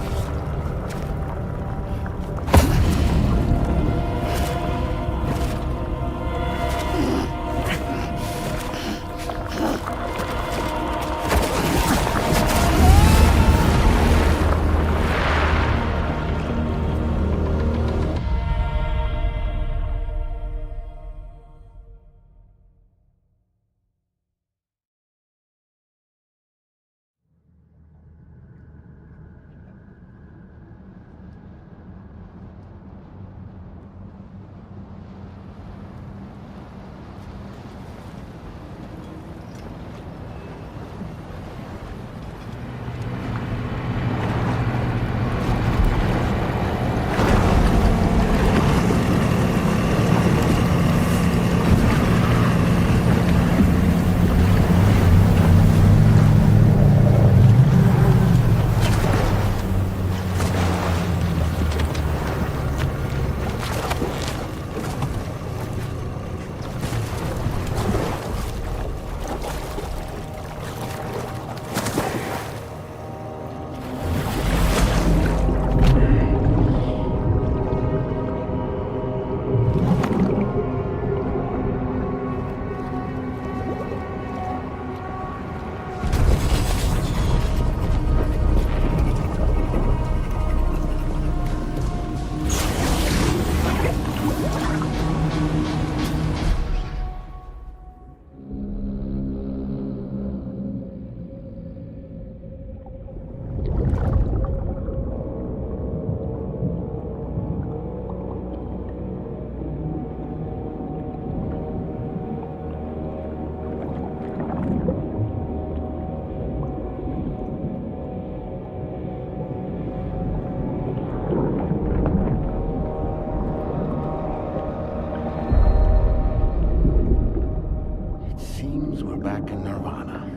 back in Nirvana,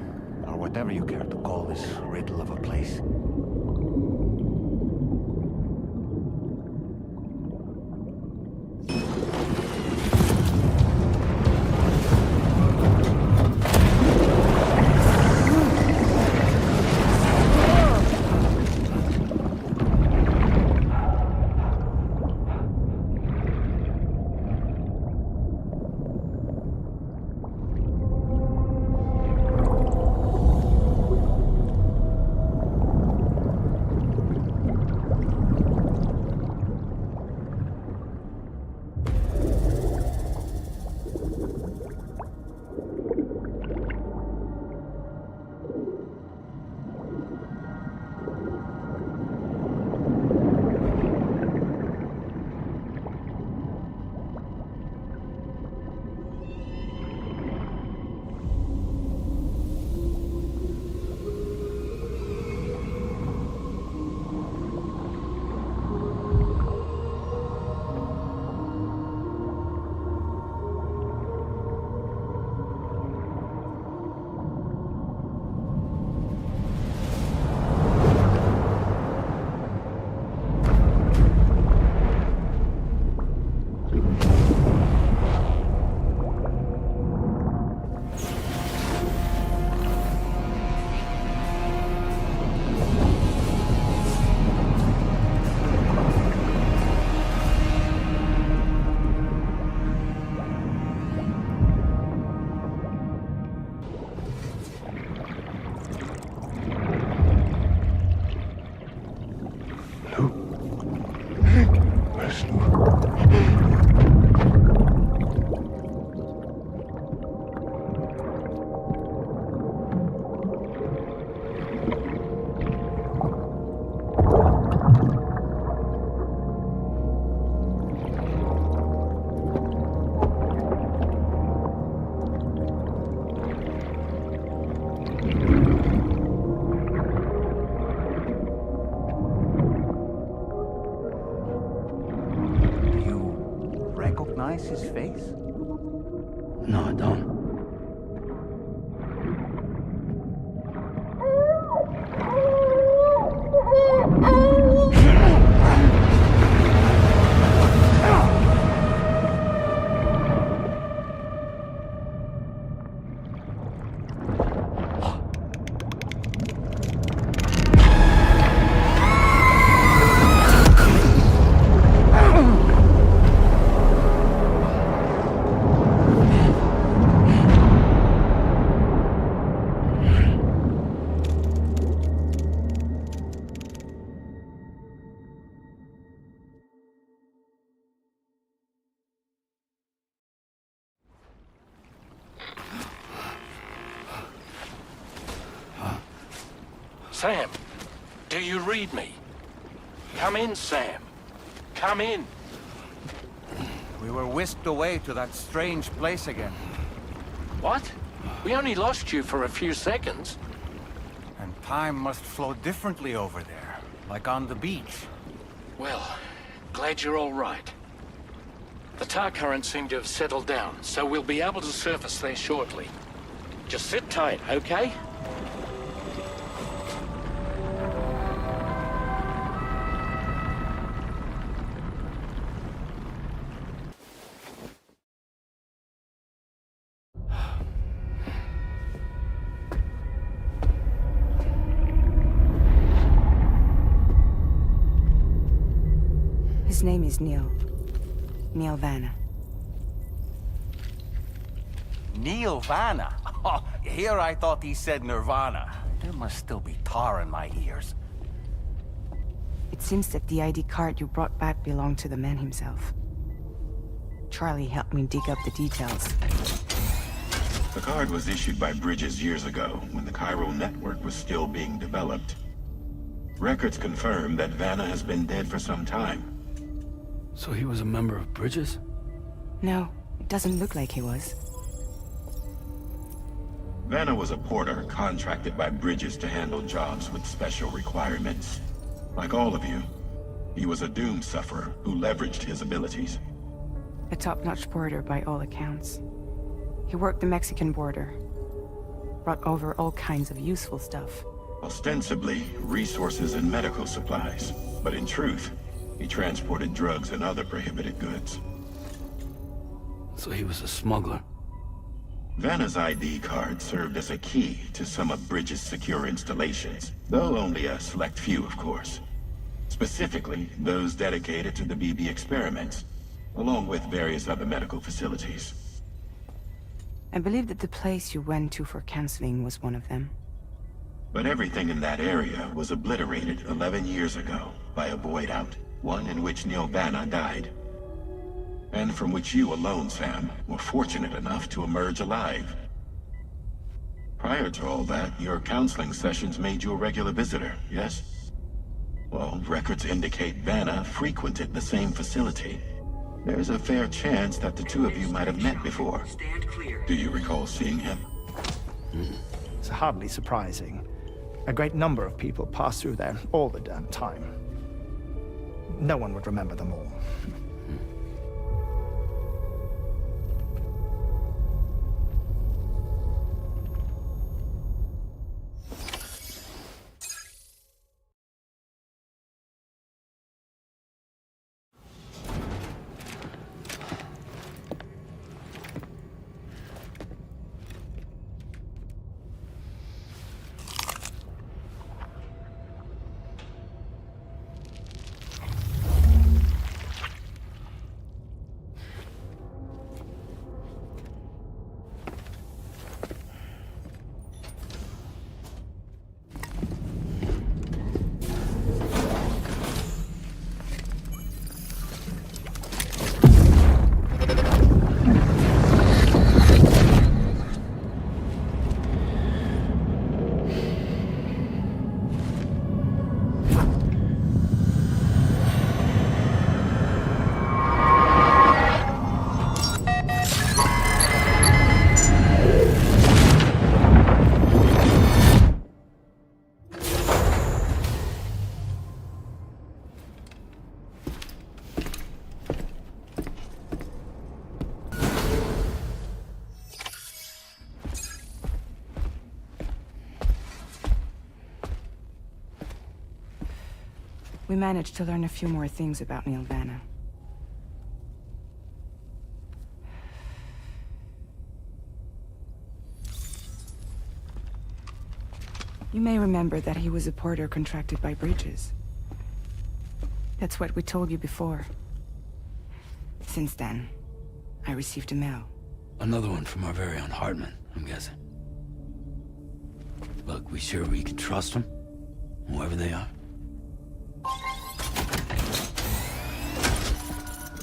or whatever you care to call this riddle of a place. His face? No, I don't. Sam, do you read me? Come in, Sam. Come in. We were whisked away to that strange place again. What? We only lost you for a few seconds. And time must flow differently over there, like on the beach. Well, glad you're all right. The tar currents seem to have settled down, so we'll be able to surface there shortly. Just sit tight, okay? His name is Neil. Neil Vanna. Neil Vanna? Oh, here I thought he said Nirvana. There must still be tar in my ears. It seems that the ID card you brought back belonged to the man himself. Charlie helped me dig up the details. The card was issued by Bridges years ago, when the chiral network was still being developed. Records confirm that Vanna has been dead for some time. So he was a member of Bridges? No, it doesn't look like he was. Vanna was a porter contracted by Bridges to handle jobs with special requirements. Like all of you, he was a doom sufferer who leveraged his abilities. A top-notch porter by all accounts. He worked the Mexican border. Brought over all kinds of useful stuff. Ostensibly, resources and medical supplies. But in truth, he transported drugs and other prohibited goods. So he was a smuggler. Vanna's ID card served as a key to some of Bridges' secure installations, though only a select few, of course. Specifically, those dedicated to the BB experiments, along with various other medical facilities. I believe that the place you went to for counseling was one of them. But everything in that area was obliterated 11 years ago by a void out, one in which Neil Vanna died. And from which you alone, Sam, were fortunate enough to emerge alive. Prior to all that, your counseling sessions made you a regular visitor, yes? Well, records indicate Vanna frequented the same facility. There's a fair chance that the two of you might have met before. Do you recall seeing him? It's hardly surprising. A great number of people pass through there all the damn time. No one would remember them all. We managed to learn a few more things about Neil Vanna. You may remember that he was a porter contracted by Bridges. That's what we told you before. Since then, I received a mail. Another one from our very own Hartman, I'm guessing. Look, we sure we can trust them? Whoever they are?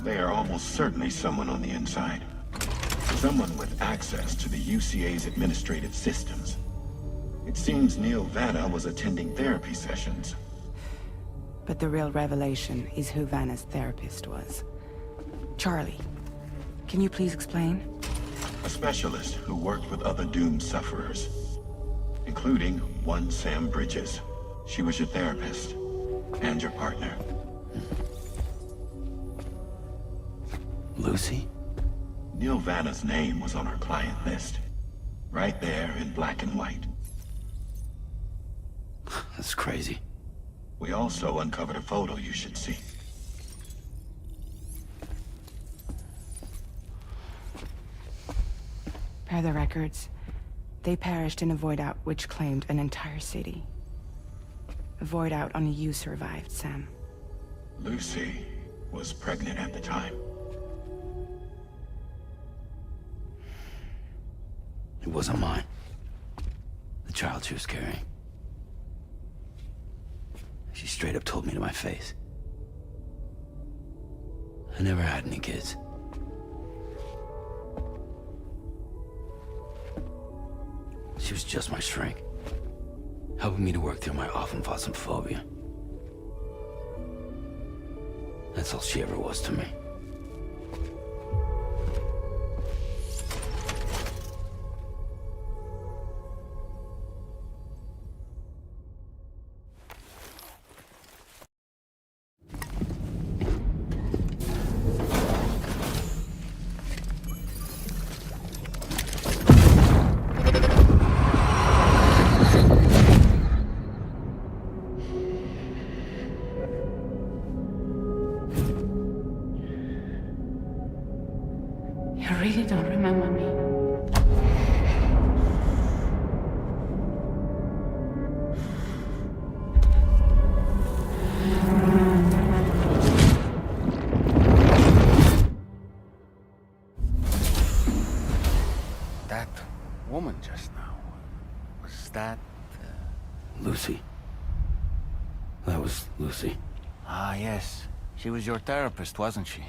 They are almost certainly someone on the inside. Someone with access to the UCA's administrative systems. It seems Neil Vanna was attending therapy sessions. But the real revelation is who Vanna's therapist was. Charlie, can you please explain? A specialist who worked with other doomed sufferers, including one Sam Bridges. She was your therapist and your partner. Lucy? Neil Vanna's name was on our client list. Right there in black and white. That's crazy. We also uncovered a photo you should see. Per the records, they perished in a void out which claimed an entire city. A void out only you survived, Sam. Lucy was pregnant at the time. It wasn't mine. The child she was carrying. She straight up told me to my face. I never had any kids. She was just my shrink, helping me to work through my phobia. That's all she ever was to me. You really don't remember me. That woman just now, was that... Lucy. That was Lucy. Ah, yes. She was your therapist, wasn't she?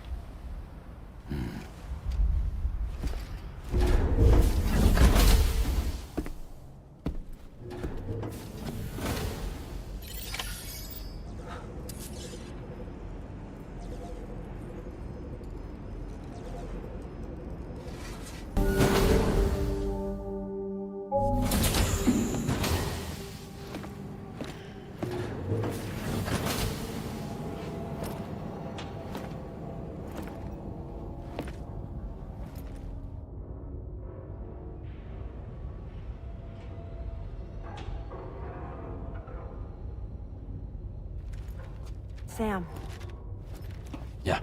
Sam. Yeah.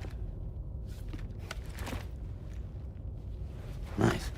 Nice.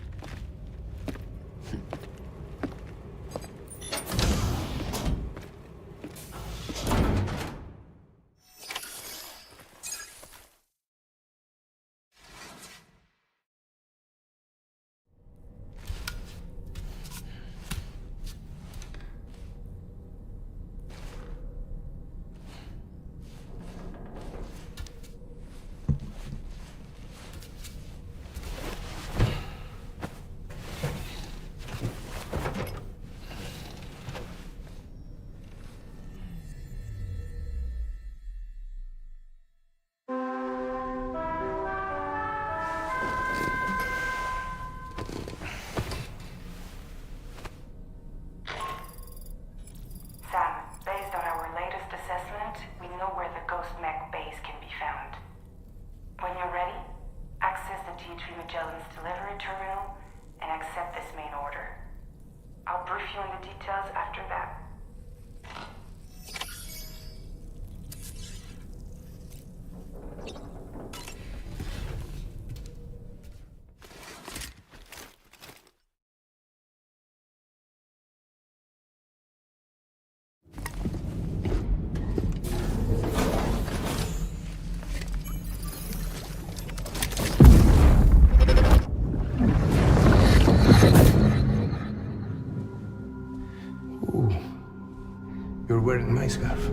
You're wearing my scarf.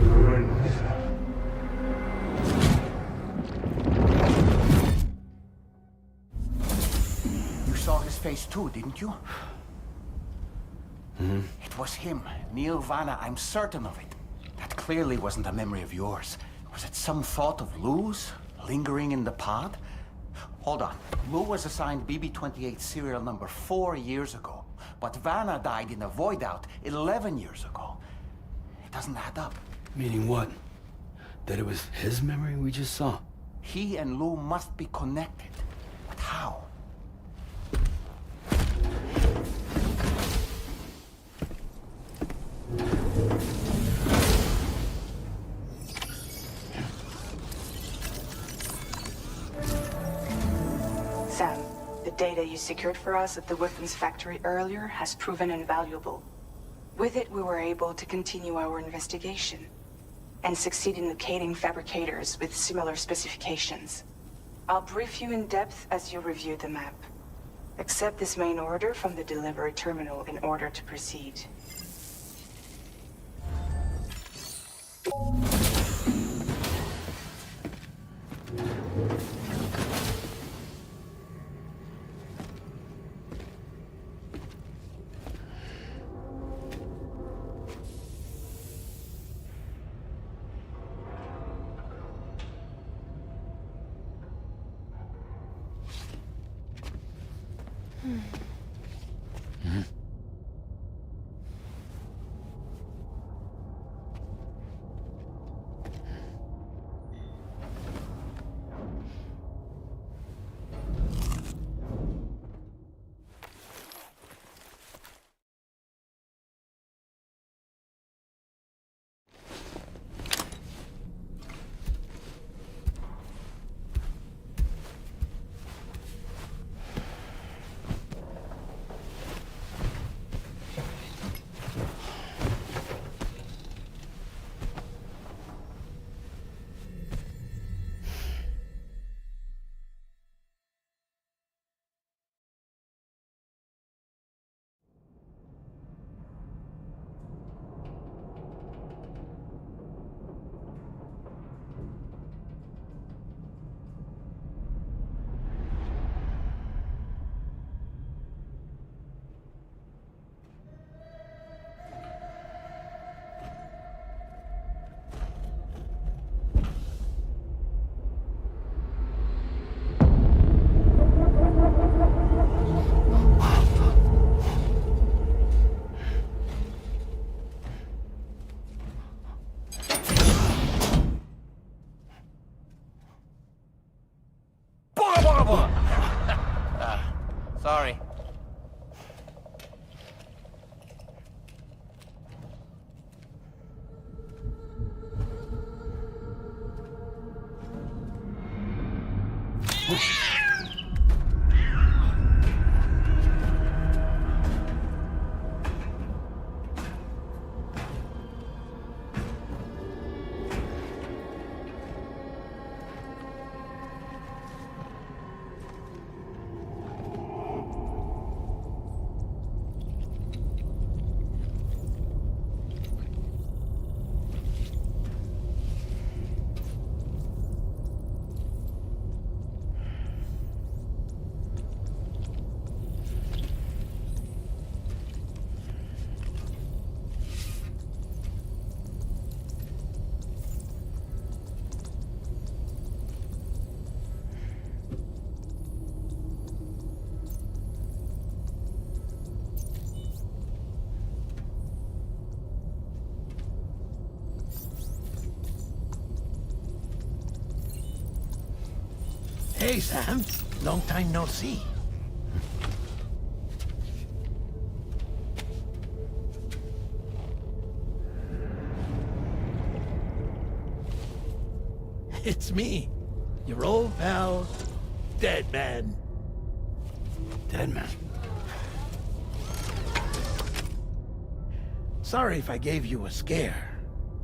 You're wearing my scarf. You saw his face too, didn't you? It was him, Neil Vanna, I'm certain of it. That clearly wasn't a memory of yours. Was it some thought of Lou's, lingering in the pod? Hold on. Lou was assigned BB-28 serial number 4 years ago, but Vanna died in a void out 11 years ago. It doesn't add up. Meaning what? That it was his memory we just saw? He and Lou must be connected. But how? Sam, the data you secured for us at the weapons factory earlier has proven invaluable. With it, we were able to continue our investigation and succeed in locating fabricators with similar specifications. I'll brief you in depth as you review the map. Accept this main order from the delivery terminal in order to proceed. Sorry. Hey, Sam. Long time no see. It's me, your old pal, Dead Man. Dead Man? Sorry if I gave you a scare.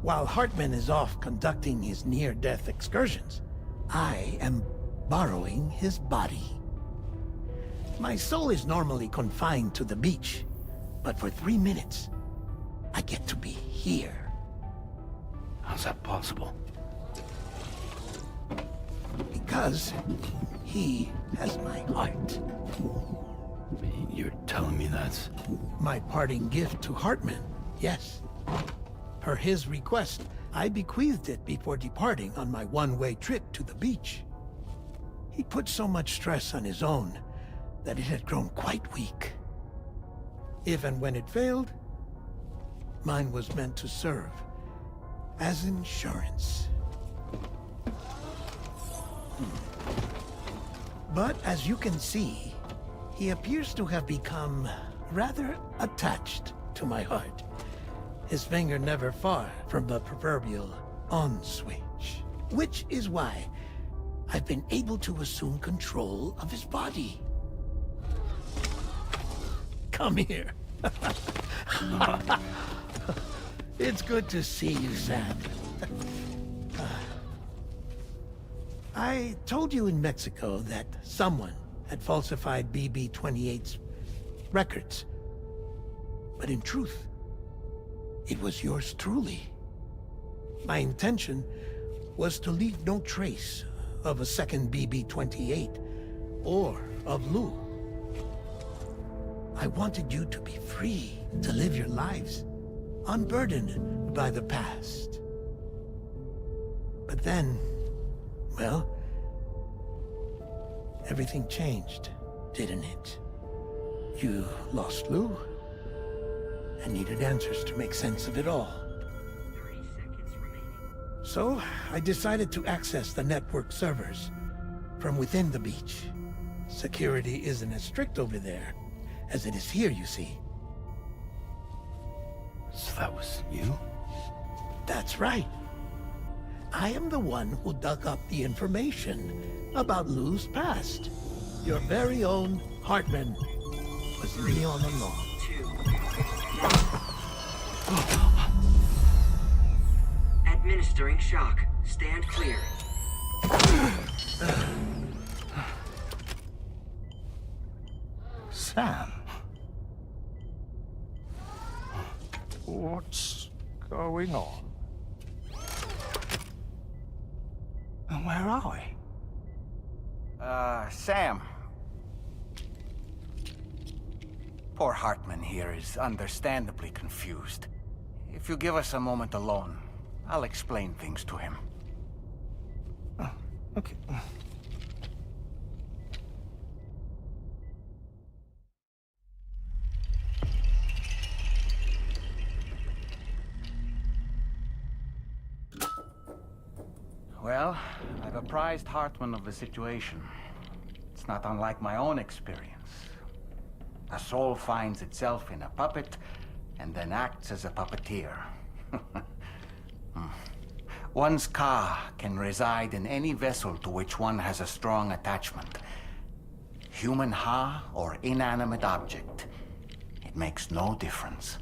While Hartman is off conducting his near-death excursions, I am borrowing his body. My soul is normally confined to the beach, but for 3 minutes, I get to be here. How's that possible? Because he has my heart. You're telling me that's... My parting gift to Hartman, yes. Per his request, I bequeathed it before departing on my one-way trip to the beach. He put so much stress on his own that it had grown quite weak. If and when it failed, mine was meant to serve as insurance. But as you can see, he appears to have become rather attached to my heart. His finger never far from the proverbial on switch. Which is why I've been able to assume control of his body. Come here. It's good to see you, Sam. I told you in Mexico that someone had falsified BB-28's records. But in truth, it was yours truly. My intention was to leave no trace of a second BB-28 or of Lou. I wanted you to be free to live your lives, unburdened by the past. But then, well, everything changed, didn't it? You lost Lou, and needed answers to make sense of it all. 30 seconds remaining. So, I decided to access the network servers from within the beach. Security isn't as strict over there as it is here, you see. So that was you? That's right. I am the one who dug up the information about Lou's past. Your very own Hartman was me all along. 2. Administering shock. Stand clear. Sam? What's going on? And where are we? Sam. Poor Hartman here is understandably confused. If you give us a moment alone, I'll explain things to him. Oh, okay. Well, I've apprised Hartman of the situation. It's not unlike my own experience. A soul finds itself in a puppet, and then acts as a puppeteer. One's ka can reside in any vessel to which one has a strong attachment. Human ha or inanimate object. It makes no difference.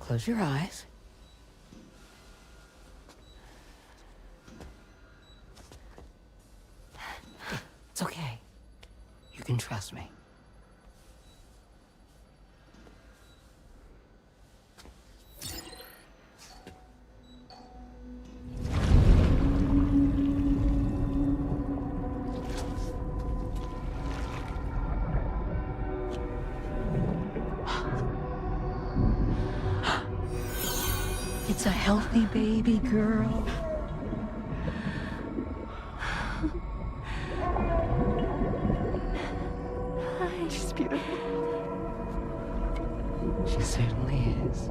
Close your eyes. It's okay. You can trust me. It's a healthy baby girl. She's beautiful. She certainly is.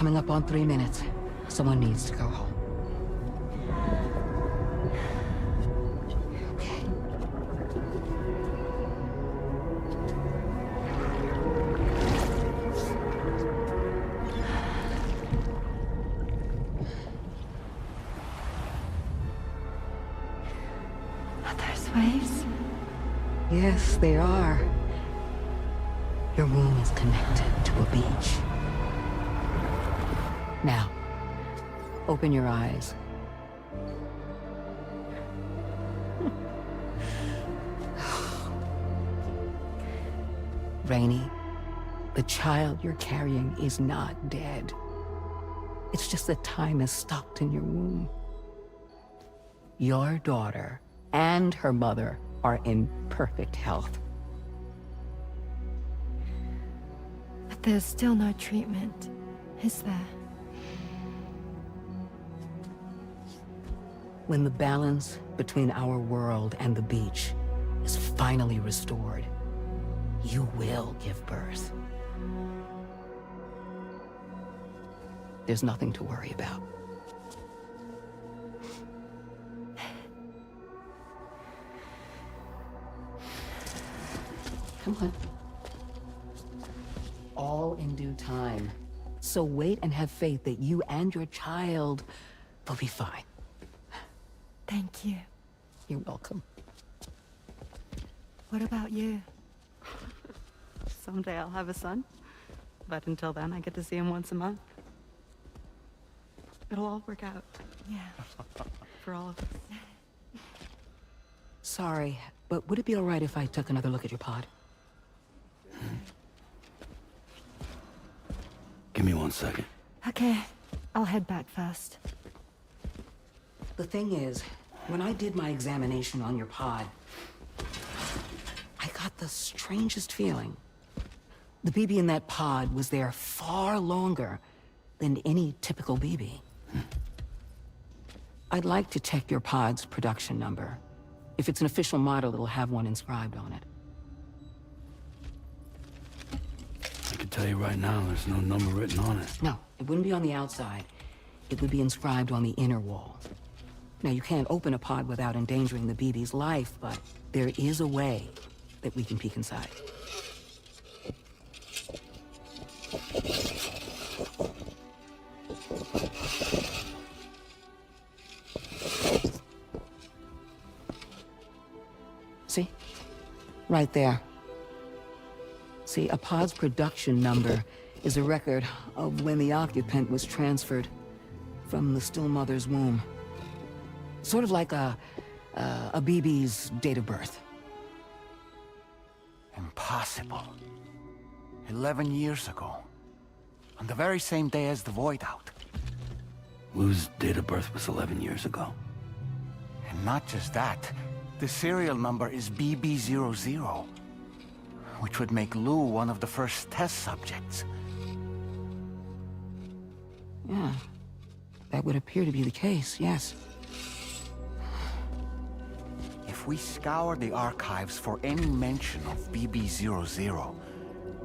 coming up on 3 minutes. Someone needs to go home. Waves? Yes, they are. Your womb is connected to a beach. Now, open your eyes. Rainy, the child you're carrying is not dead. It's just that time has stopped in your womb. Your daughter and her mother are in perfect health. But there's still no treatment, is there? When the balance between our world and the beach is finally restored, you will give birth. There's nothing to worry about. Come on. All in due time. So wait and have faith that you and your child will be fine. Thank you. You're welcome. What about you? Someday I'll have a son. But until then, I get to see him once a month. It'll all work out. Yeah. For all of us. Sorry, but would it be all right if I took another look at your pod? Give me 1 second. Okay, I'll head back first. The thing is, when I did my examination on your pod, I got the strangest feeling. The BB in that pod was there far longer than any typical BB. I'd like to check your pod's production number. If it's an official model, it'll have one inscribed on it. I can tell you right now, there's no number written on it. No, it wouldn't be on the outside. It would be inscribed on the inner wall. Now, you can't open a pod without endangering the BB's life, but there is a way that we can peek inside. See? Right there. See, a pod's production number is a record of when the occupant was transferred from the still mother's womb. Sort of like a BB's date of birth. Impossible. 11 years ago. On the very same day as the Void Out. Lou's date of birth was 11 years ago. And not just that, the serial number is BB00, which would make Lou one of the first test subjects. Yeah, that would appear to be the case, yes. If we scour the archives for any mention of BB00,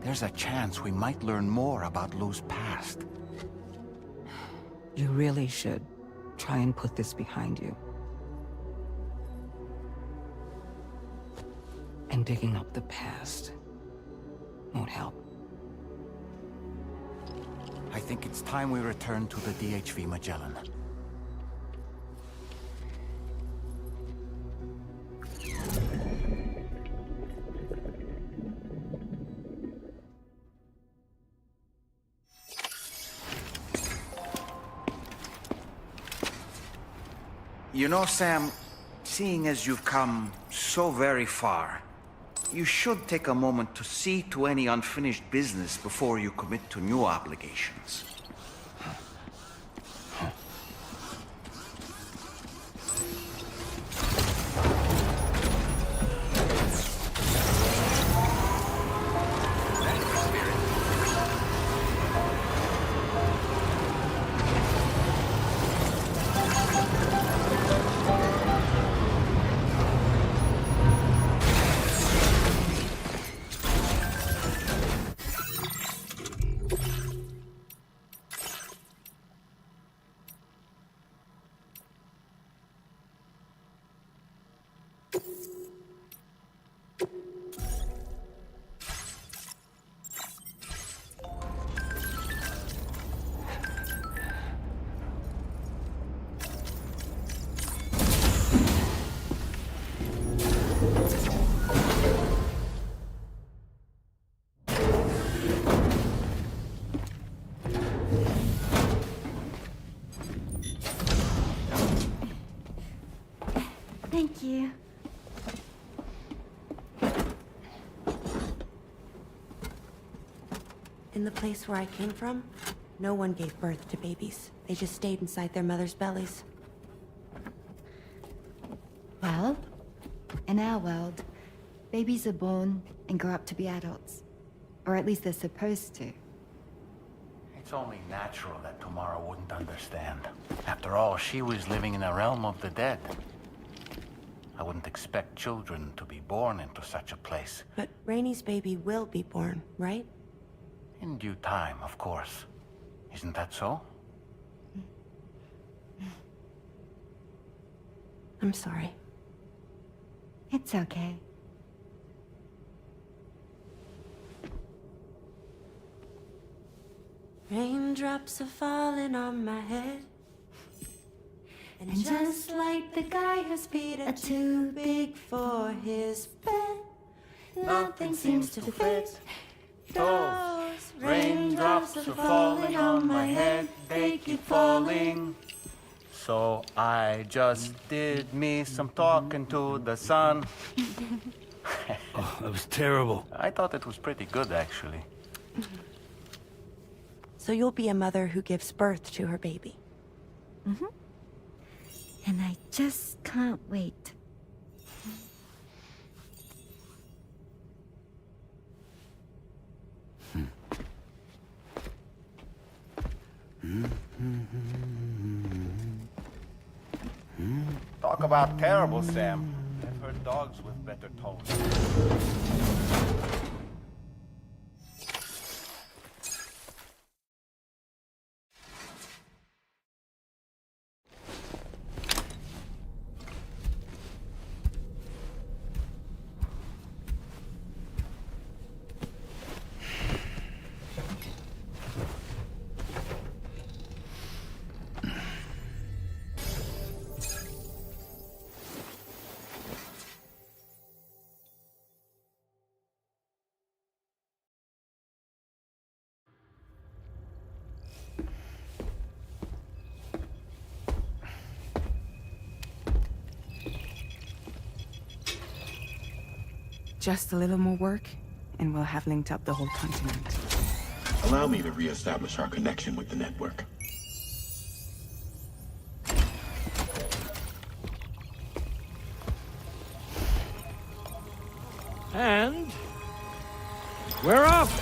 there's a chance we might learn more about Lou's past. You really should try and put this behind you. And digging up the past won't help. I think it's time we return to the DHV Magellan. You know, Sam, seeing as you've come so very far, you should take a moment to see to any unfinished business before you commit to new obligations. Thank you. In the place where I came from, no one gave birth to babies. They just stayed inside their mother's bellies. Well, in our world, babies are born and grow up to be adults. Or at least they're supposed to. It's only natural that Tomorrow wouldn't understand. After all, she was living in a realm of the dead. I wouldn't expect children to be born into such a place. But Rainey's baby will be born, right? In due time, of course. Isn't that so? I'm sorry. It's okay. Raindrops are falling on my head. And just like the guy whose feet are too big for his bed, nothing seems to fit. Those raindrops are falling on my head, they keep falling. So I just did me some talking to the sun. Oh, that was terrible. I thought it was pretty good, actually. So you'll be a mother who gives birth to her baby. Mm-hmm. And I just can't wait. Talk about terrible, Sam. I've heard dogs with better tones. Just a little more work, and we'll have linked up the whole continent. Allow me to reestablish our connection with the network. And we're off!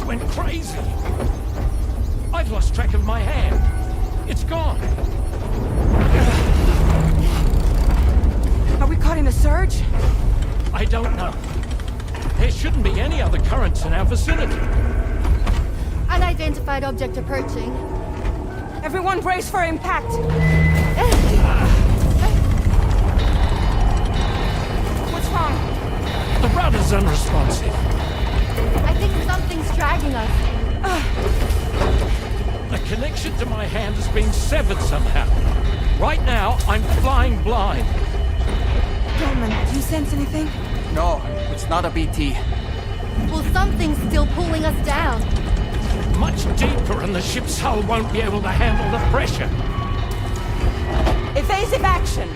Went crazy. I've lost track of my hand. It's gone. Are we caught in a surge? I don't know. There shouldn't be any other currents in our vicinity. Unidentified object approaching. Everyone brace for impact. What's wrong? The rudder's unresponsive. I think something's dragging us. The connection to my hand has been severed somehow. Right now, I'm flying blind. Norman, do you sense anything? No, it's not a BT. Well, something's still pulling us down. Much deeper, and the ship's hull won't be able to handle the pressure. Evasive action!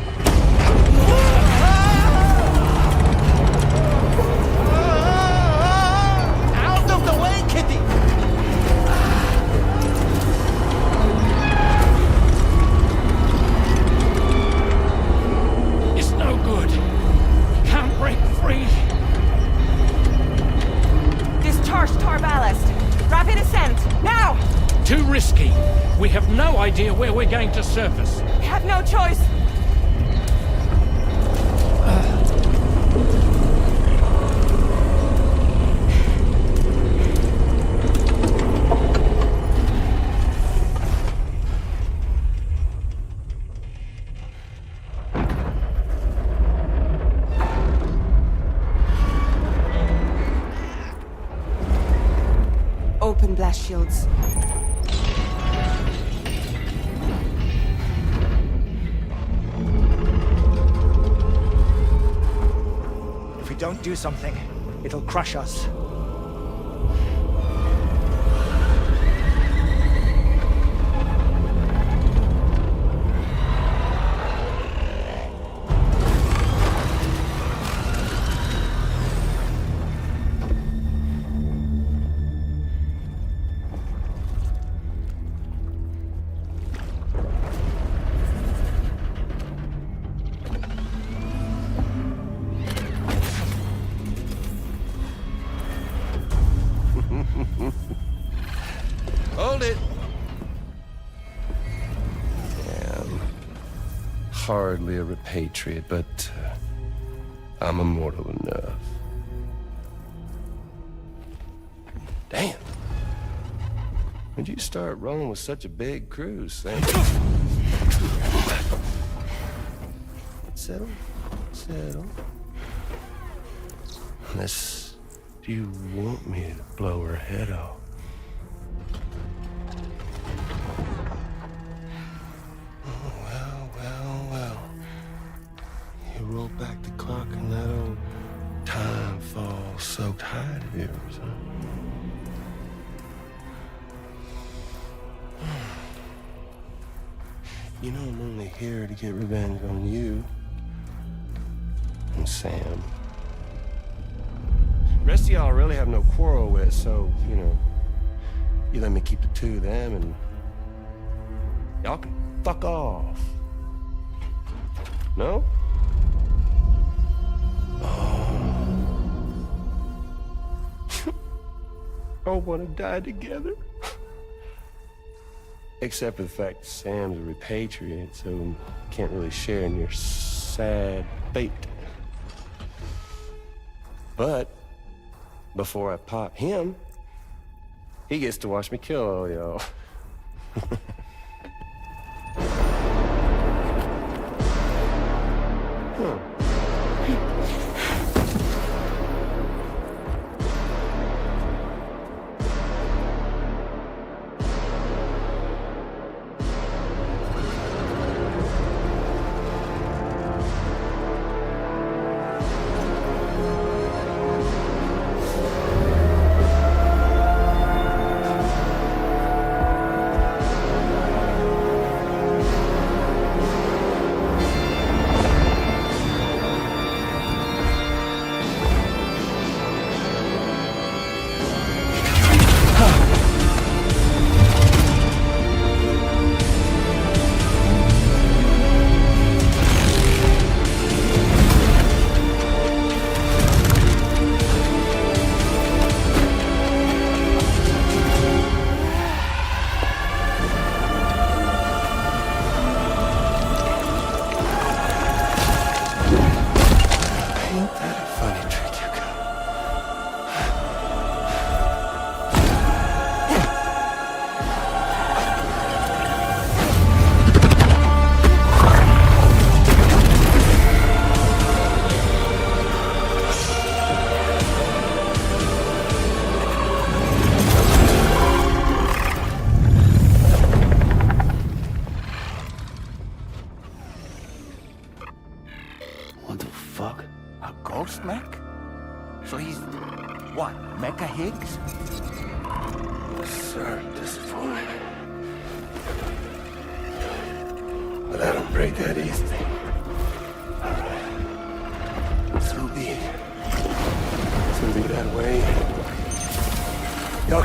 Out of the way, Kitty! It's no good. Can't break free. Discharge tar ballast. Rapid ascent, now! Too risky. We have no idea where we're going to surface. We have no choice. Open blast shields. If we don't do something, it'll crush us. Hold it! Yeah, I'm hardly a repatriate, but I'm immortal enough. Damn. When'd you start rolling with such a big crew, Sam? Settle. Settle. Unless you want me to blow her head off. Well. You roll back the clock and that old time-fall-soaked hide of yours, huh? You know I'm only here to get revenge on you and Sam. The rest of y'all I really have no quarrel with, so, you know, you let me keep the two of them and y'all can fuck off. No? Oh, want to die together? Except for the fact that Sam's a repatriate, so can't really share in your sad fate. But before I pop him, he gets to watch me kill all y'all.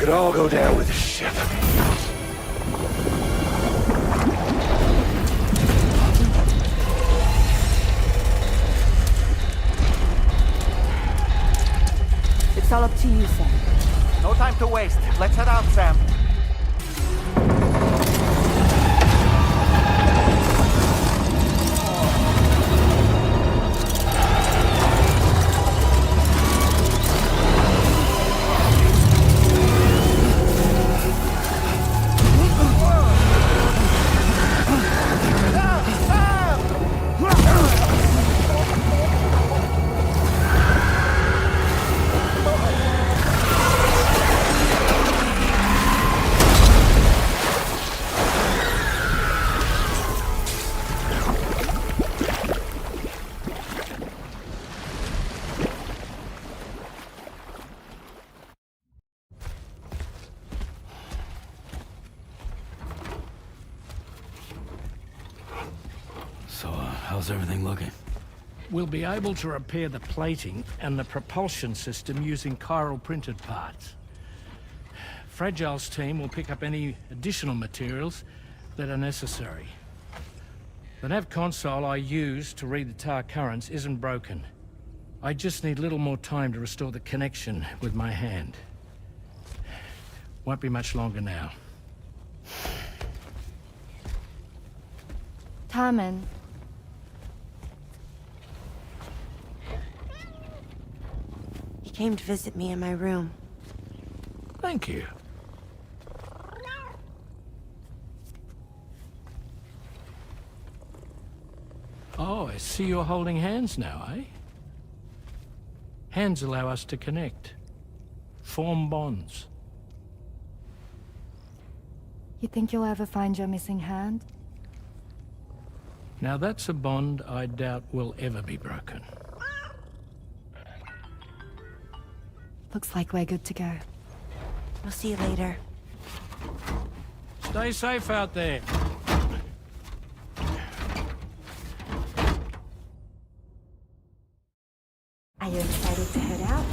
All go down with the ship. It's all up to you, Sam. No time to waste. Let's head out, Sam. How's everything looking? We'll be able to repair the plating and the propulsion system using chiral printed parts. Fragile's team will pick up any additional materials that are necessary. The nav console I use to read the tar currents isn't broken. I just need a little more time to restore the connection with my hand. Won't be much longer now. Tarman. He came to visit me in my room. Thank you. Oh, I see you're holding hands now, eh? Hands allow us to connect. Form bonds. You think you'll ever find your missing hand? Now that's a bond I doubt will ever be broken. Looks like we're good to go. We'll see you later. Stay safe out there. Are you excited to head out?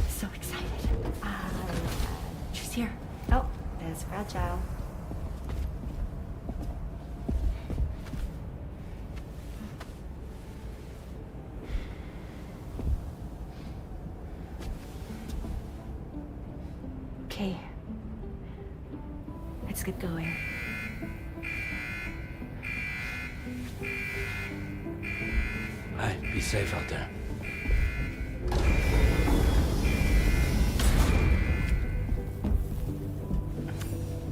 So excited. She's here. Oh, there's Fragile. Okay. Let's get going. Hi, be safe out there.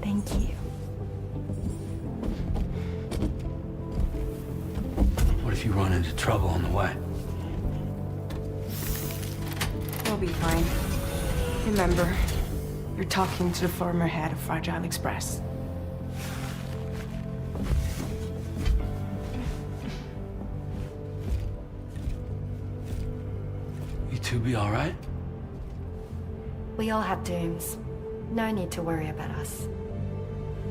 Thank you. What if you run into trouble on the way? We'll be fine. Remember, you're talking to the former head of Fragile Express. You two be all right? We all have dooms. No need to worry about us.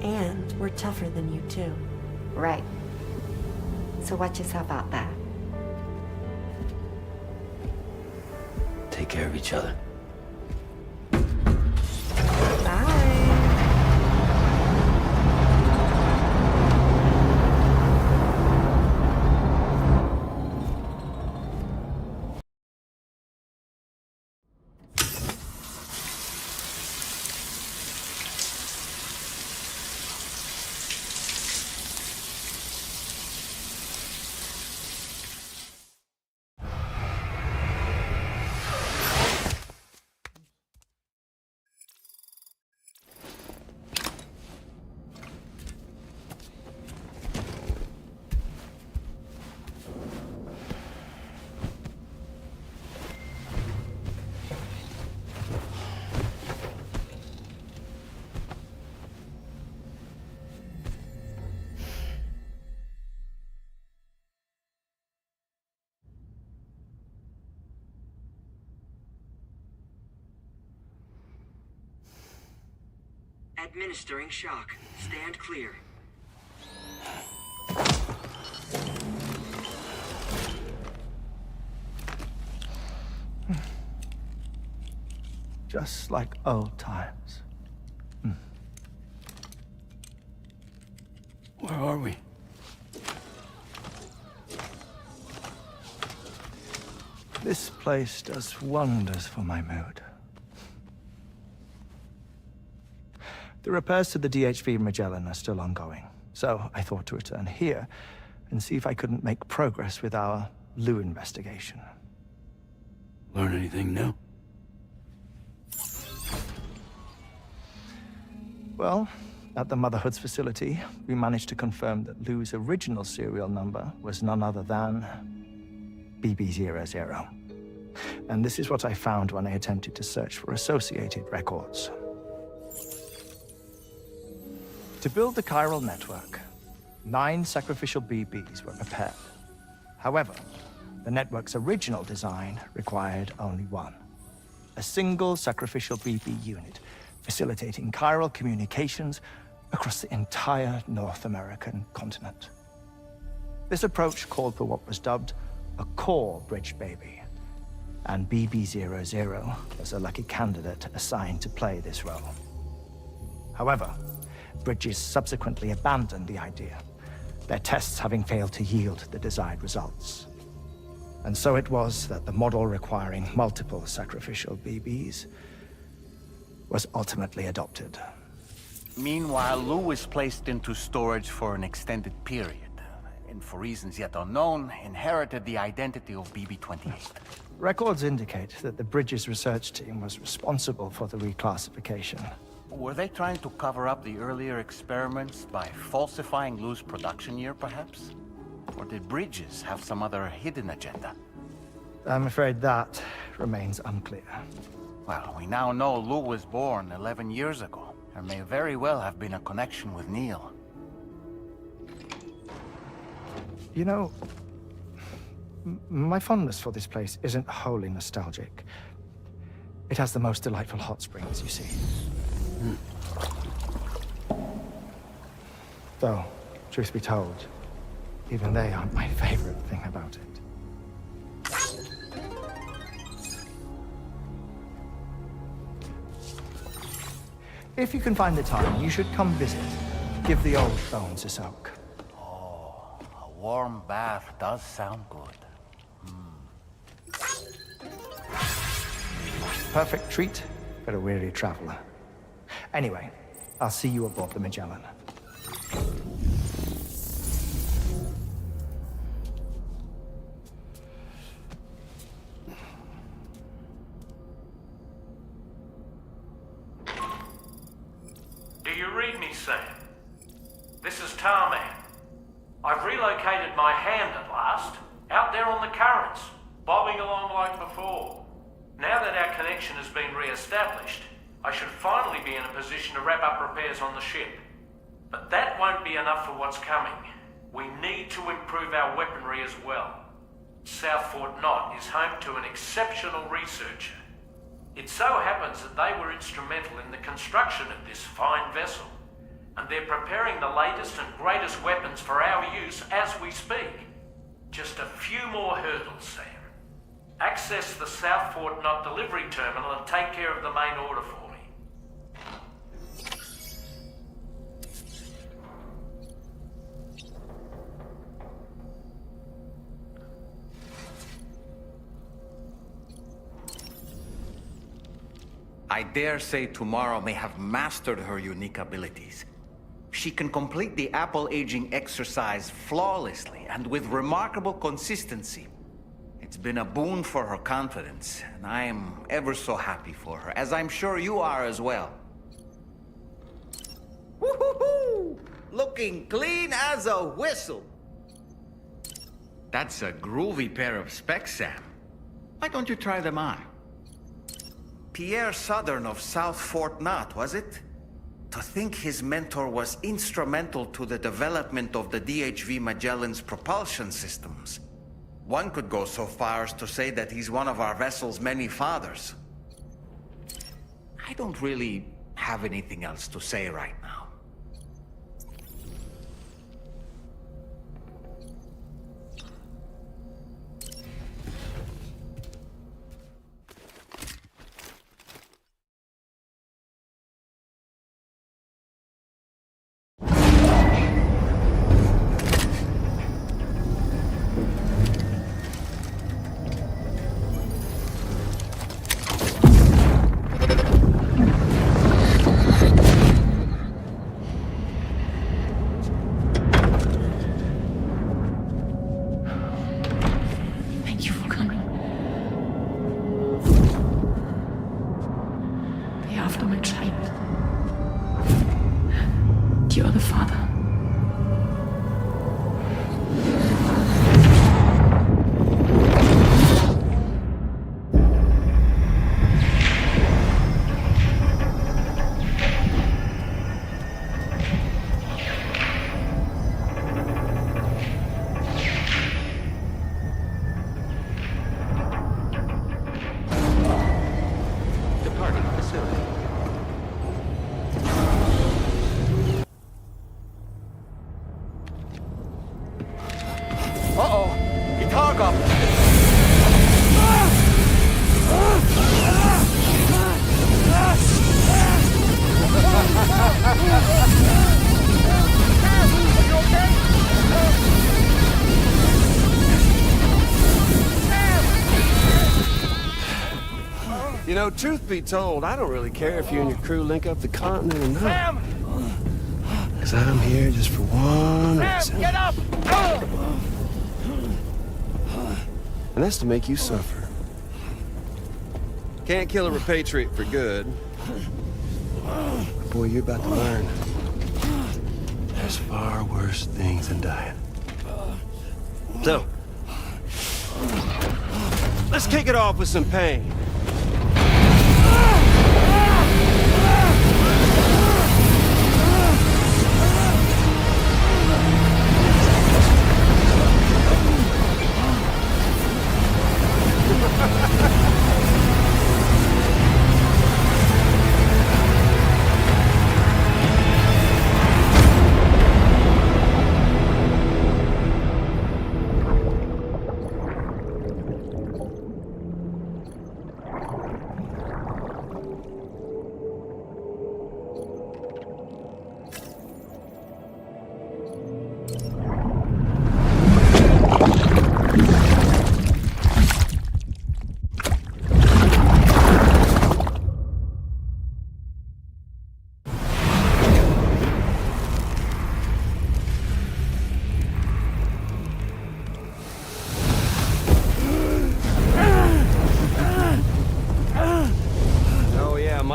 And we're tougher than you too. Right. So watch yourself out there. Take care of each other. Administering shock. Stand clear. Just like old times. Where are we? This place does wonders for my mood. The repairs to the DHV Magellan are still ongoing, so I thought to return here and see if I couldn't make progress with our Lou investigation. Learn anything new? Well, at the Motherhood's facility, we managed to confirm that Lou's original serial number was none other than BB00. And this is what I found when I attempted to search for associated records. To build the chiral network, 9 sacrificial BBs were prepared. However, the network's original design required only 1. A single sacrificial BB unit, facilitating chiral communications across the entire North American continent. This approach called for what was dubbed a core bridge baby, and BB-00 was a lucky candidate assigned to play this role. However, Bridges subsequently abandoned the idea, their tests having failed to yield the desired results. And so it was that the model requiring multiple sacrificial BBs was ultimately adopted. Meanwhile, Lou was placed into storage for an extended period, and for reasons yet unknown, inherited the identity of BB-28. Records indicate that the Bridges research team was responsible for the reclassification. Were they trying to cover up the earlier experiments by falsifying Lou's production year, perhaps? Or did Bridges have some other hidden agenda? I'm afraid that remains unclear. Well, we now know Lou was born 11 years ago. There may very well have been a connection with Neil. You know, my fondness for this place isn't wholly nostalgic. It has the most delightful hot springs, you see. Though, truth be told, even they aren't my favorite thing about it. If you can find the time, you should come visit. Give the old bones a soak. Oh, a warm bath does sound good. Perfect treat for a weary traveler. Anyway, I'll see you aboard the Magellan. Do you read me, Sam? This is Tarman. I've relocated my hand at last, out there on the currents, bobbing along like before. Now that our connection has been re-established, I should finally be in a position to wrap up repairs on the ship. But that won't be enough for what's coming. We need to improve our weaponry as well. South Fort Knot is home to an exceptional researcher. It so happens that they were instrumental in the construction of this fine vessel, and they're preparing the latest and greatest weapons for our use as we speak. Just a few more hurdles, Sam. Access the South Fort Knot delivery terminal and take care of the main order for me. I dare say Tomorrow may have mastered her unique abilities. She can complete the apple aging exercise flawlessly and with remarkable consistency. It's been a boon for her confidence, and I am ever so happy for her, as I'm sure you are as well. Woo-hoo-hoo! Looking clean as a whistle. That's a groovy pair of specs, Sam. Why don't you try them on? Pierre Southern of South Fort Knot, was it? To think his mentor was instrumental to the development of the DHV Magellan's propulsion systems. One could go so far as to say that he's one of our vessel's many fathers. I don't really have anything else to say right now. truth be told, I don't really care if you and your crew link up the continent or not. Sam! Because I'm here just for one reason. Sam, get up! And that's to make you suffer. Can't kill a repatriate for good. But boy, you're about to learn. There's far worse things than dying. So, let's kick it off with some pain.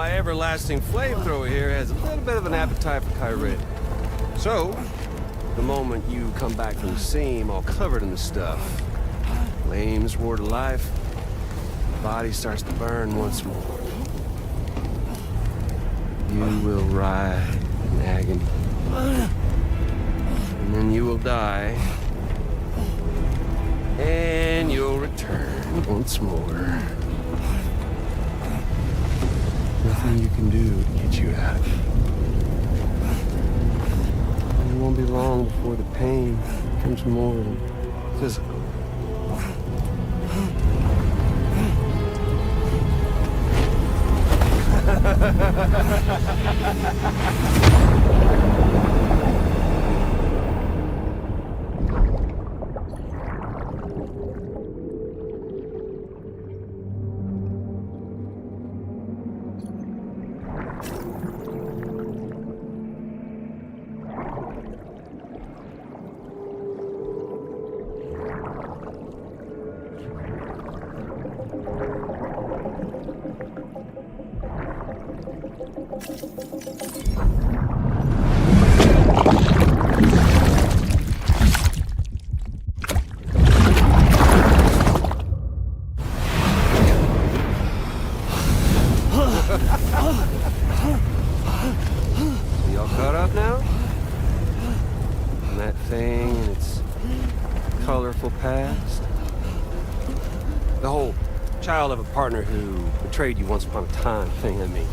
Everlasting flamethrower here has a little bit of an appetite for Kyrie. So, the moment you come back from the seam all covered in the stuff, flames roar to life, the body starts to burn once more. You will writhe in agony. And then you will die. And you'll return once more. Nothing you can do to get you out of it. And it won't be long before the pain becomes more physical. Y'all caught up now? On that thing and its colorful past? The whole child of a partner who betrayed you once upon a time thing, I mean.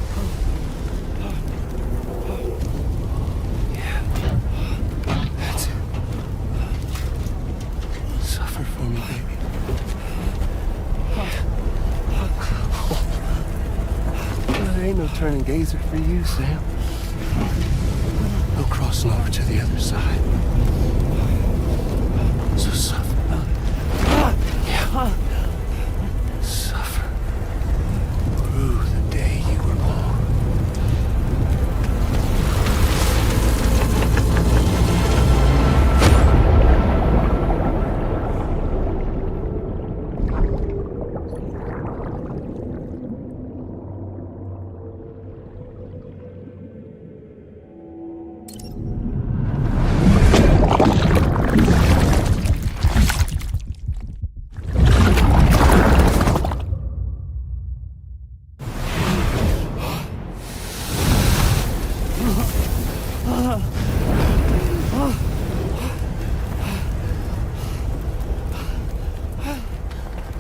Yeah. That's it. Suffer for me, baby. There ain't no turning gazer for you, Sam. No crossing over to the other side. So suffer. Yeah. Suffer. Through the day you were born.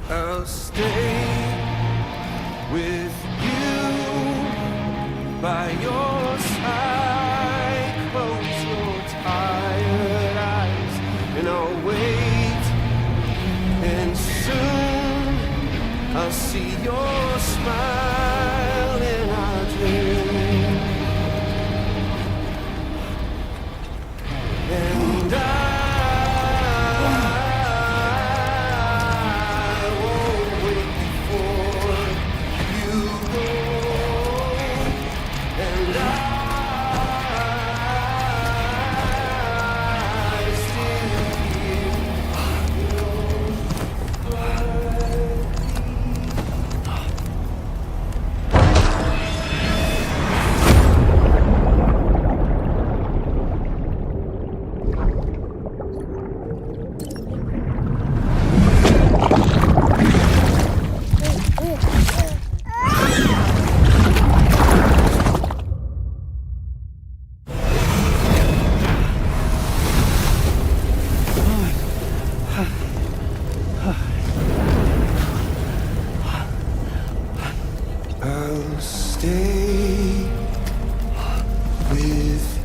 I'll stay with you by your side. Close your tired eyes and I'll wait. And soon I'll see your smile in our dream. And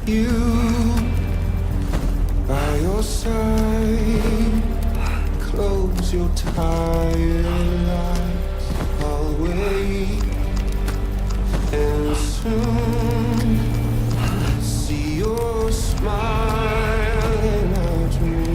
you by your side. Close your tired eyes, I'll wait, and soon see your smile in our dreams.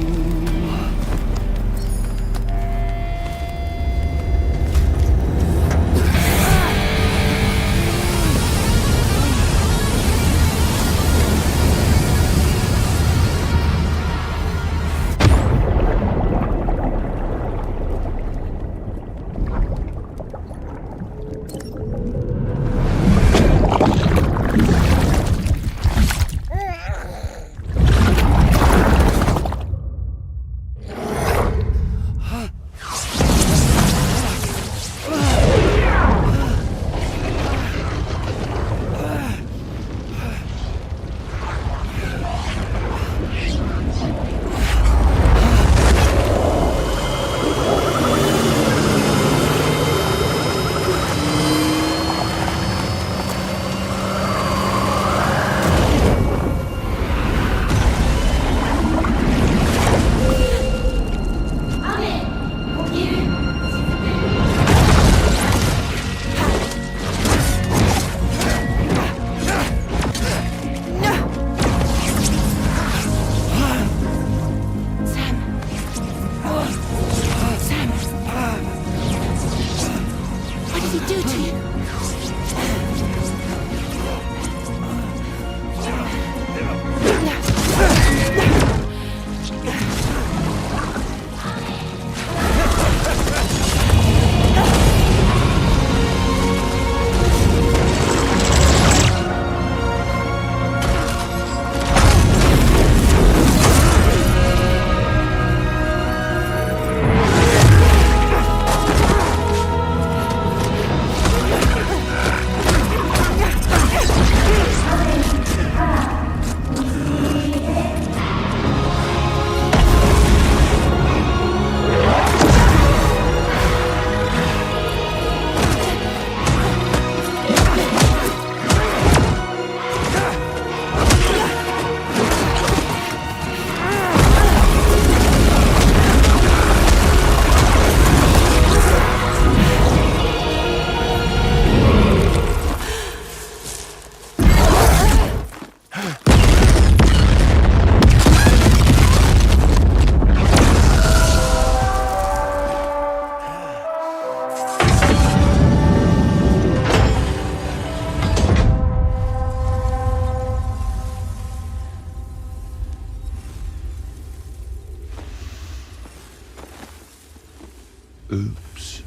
Oops.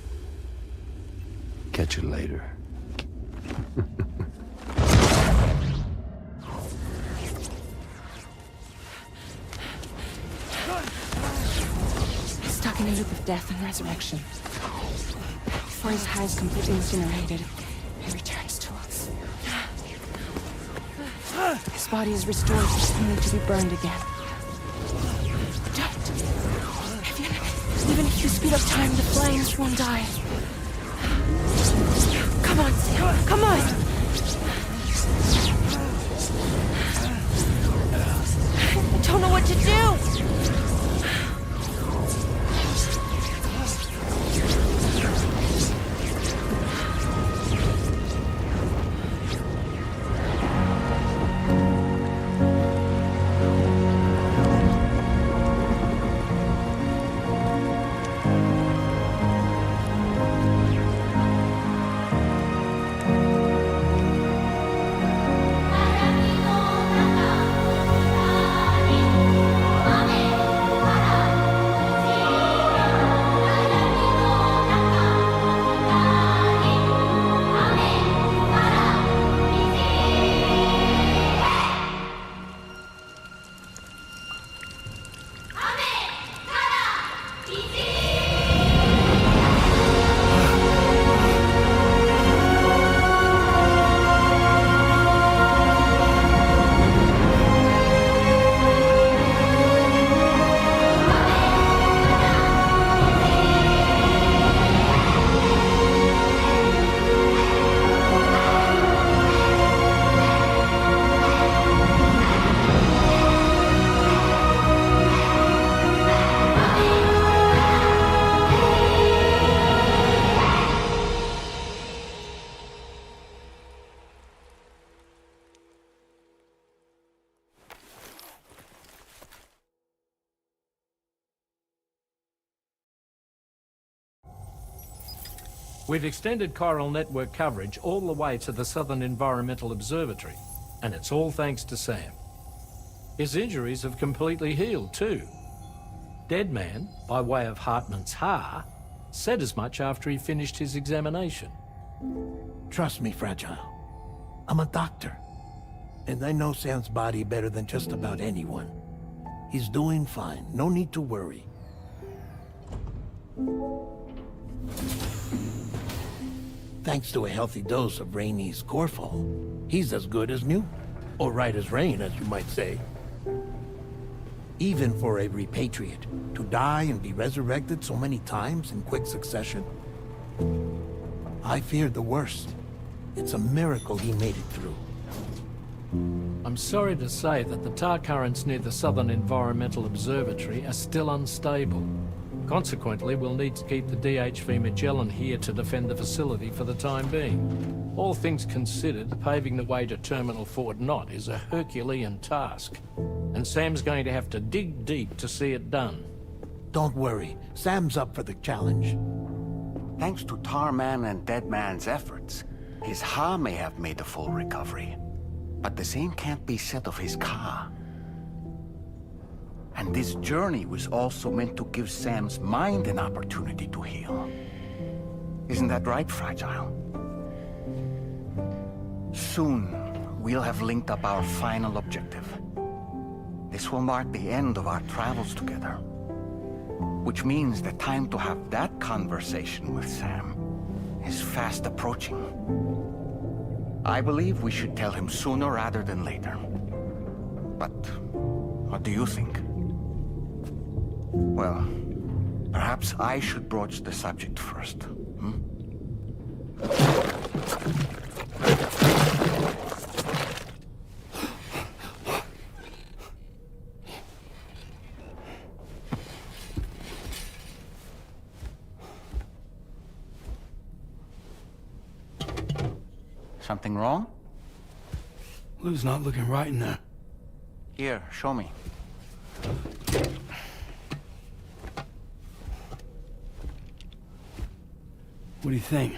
Catch you later. Stuck in a loop of death and resurrection. Before his high is completely incinerated, he returns to us. His body is restored, only to be burned again. Don't. Even if you speed up time, the flames won't die. Come on, Sam. Come on! I don't know what to do! We've extended chiral network coverage all the way to the Southern Environmental Observatory, and it's all thanks to Sam. His injuries have completely healed too. Deadman, by way of Hartman's Ha, said as much after he finished his examination. Trust me, Fragile. I'm a doctor. And I know Sam's body better than just about anyone. He's doing fine. No need to worry. Thanks to a healthy dose of Rainey's Corfall, he's as good as new. Or right as rain, as you might say. Even for a repatriate, to die and be resurrected so many times in quick succession. I feared the worst. It's a miracle he made it through. I'm sorry to say that the tar currents near the Southern Environmental Observatory are still unstable. Consequently, we'll need to keep the DHV Magellan here to defend the facility for the time being. All things considered, paving the way to Terminal Fort Knott is a Herculean task. And Sam's going to have to dig deep to see it done. Don't worry. Sam's up for the challenge. Thanks to Tarman and Deadman's efforts, his Ha may have made a full recovery. But the same can't be said of his Ka. And this journey was also meant to give Sam's mind an opportunity to heal. Isn't that right, Fragile? Soon, we'll have linked up our final objective. This will mark the end of our travels together. Which means the time to have that conversation with Sam is fast approaching. I believe we should tell him sooner rather than later. But what do you think? Well, perhaps I should broach the subject first, hmm? Something wrong? Lou's not looking right in there. Here, show me. What do you think?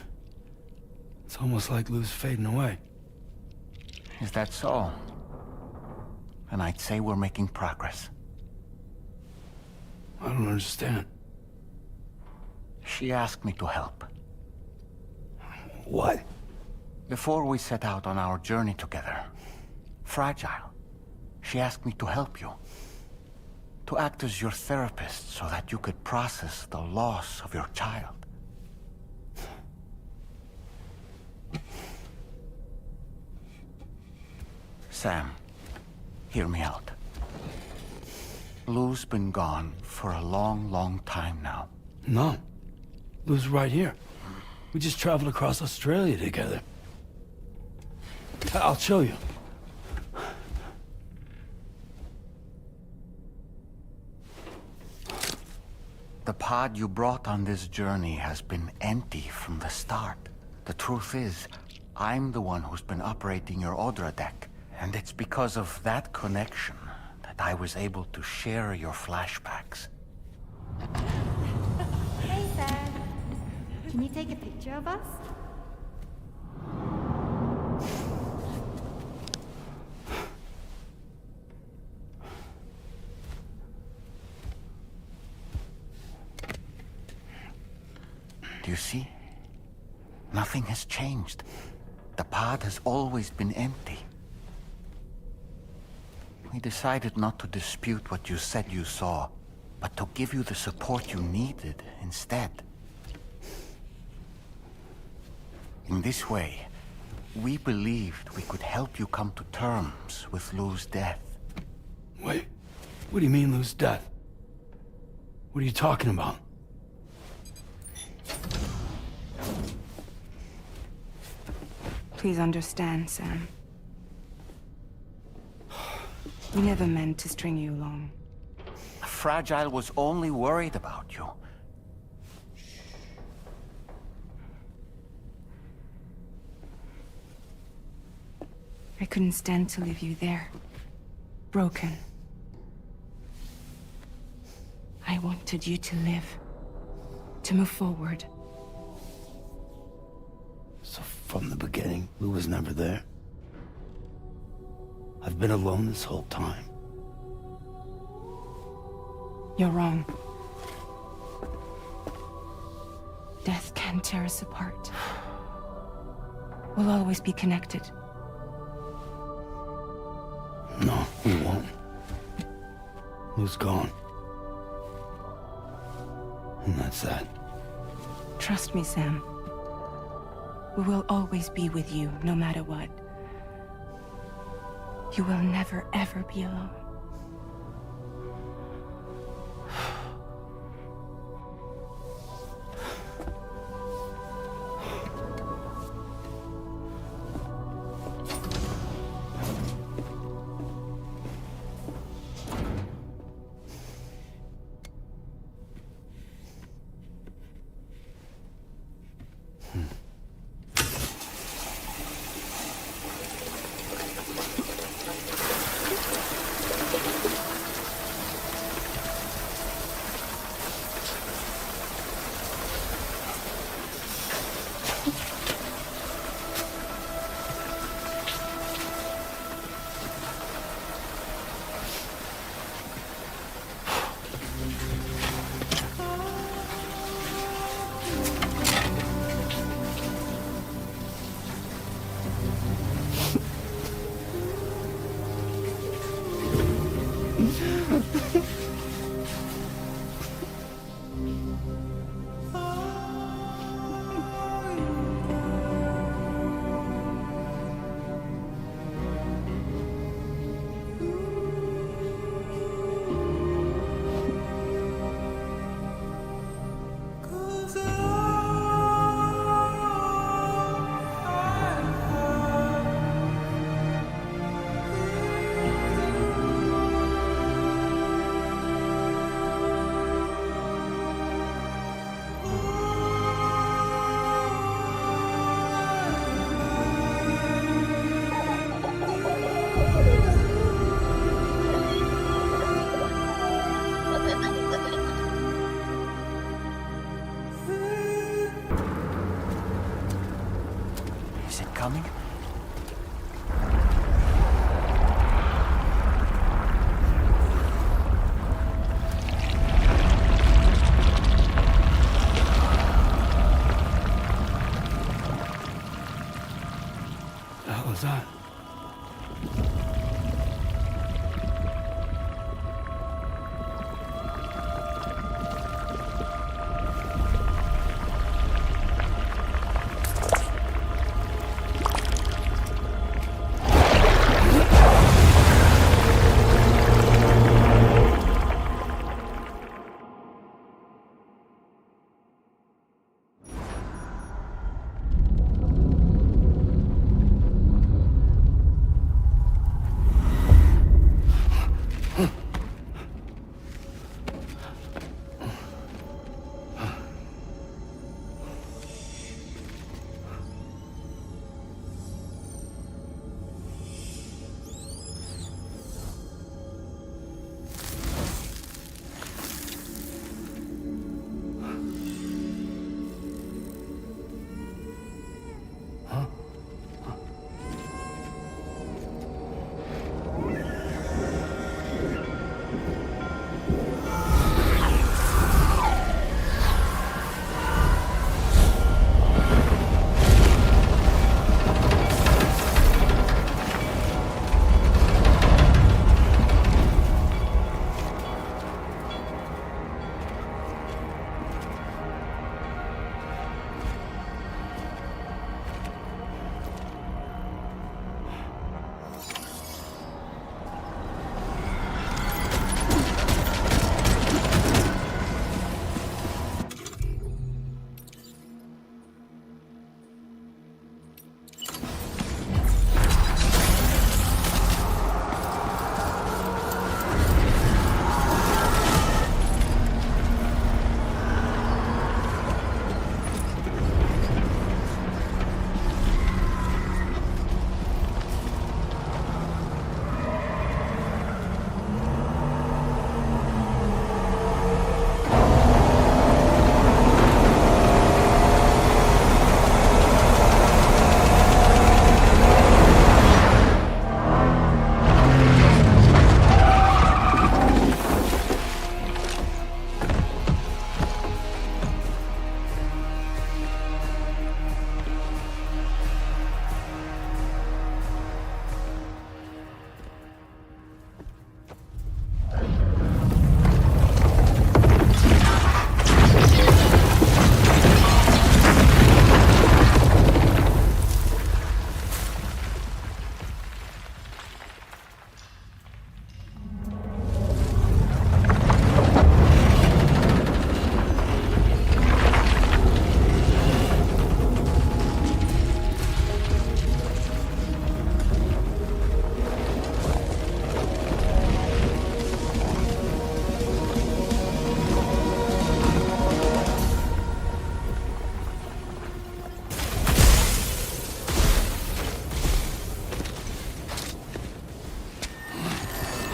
It's almost like Lou's fading away. Is that so? And I'd say we're making progress. I don't understand. She asked me to help. What? Before we set out on our journey together, Fragile, she asked me to help you. To act as your therapist so that you could process the loss of your child. Sam, hear me out. Lou's been gone for a long, long time now. No. Lou's right here. We just traveled across Australia together. I'll show you. The pod you brought on this journey has been empty from the start. The truth is, I'm the one who's been operating your Odra deck. And it's because of that connection that I was able to share your flashbacks. Hey, Sam. Can you take a picture of us? Do you see? Nothing has changed. The pod has always been empty. We decided not to dispute what you said you saw, but to give you the support you needed instead. In this way, we believed we could help you come to terms with Lou's death. Wait, what do you mean Lou's death? What are you talking about? Please understand, Sam. We never meant to string you along. Fragile was only worried about you. I couldn't stand to leave you there, broken. I wanted you to live, to move forward. From the beginning, Lou was never there. I've been alone this whole time. You're wrong. Death can tear us apart. We'll always be connected. No, we won't. Lou's gone. And that's that. Trust me, Sam. We will always be with you, no matter what. You will never, ever be alone.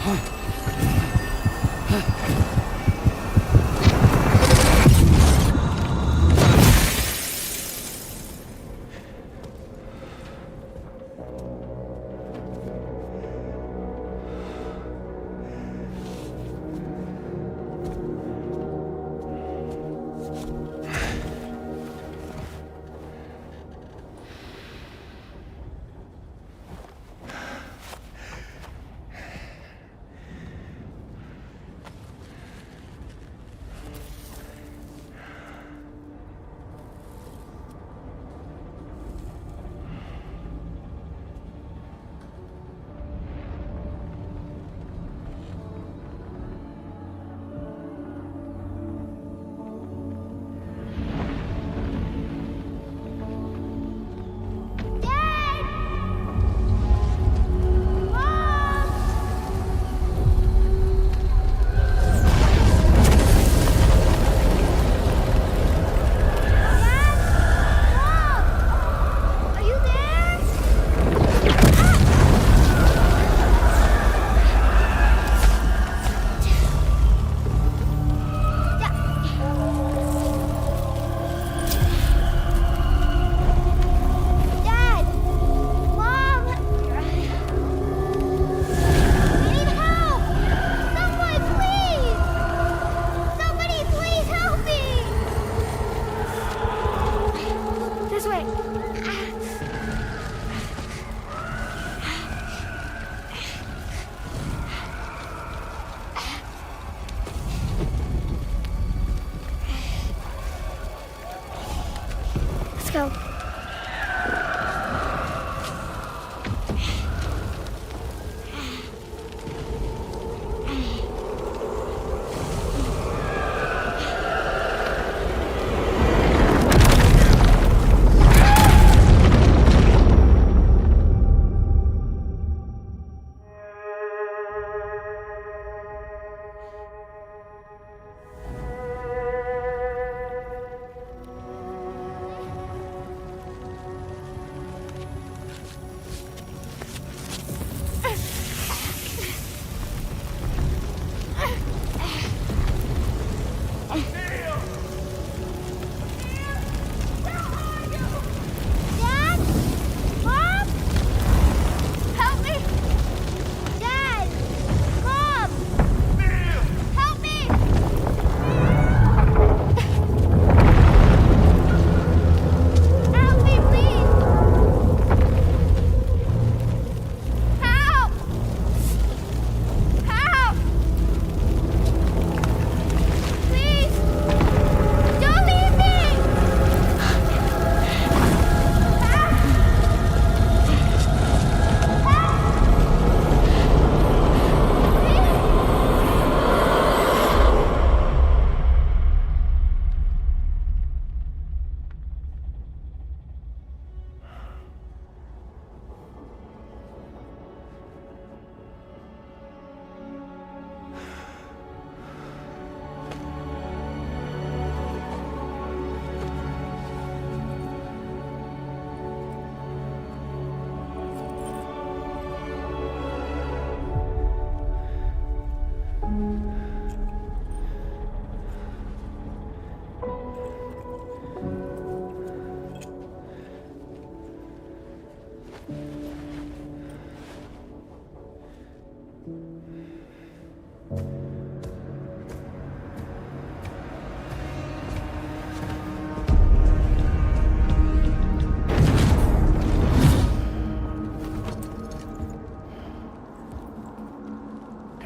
go.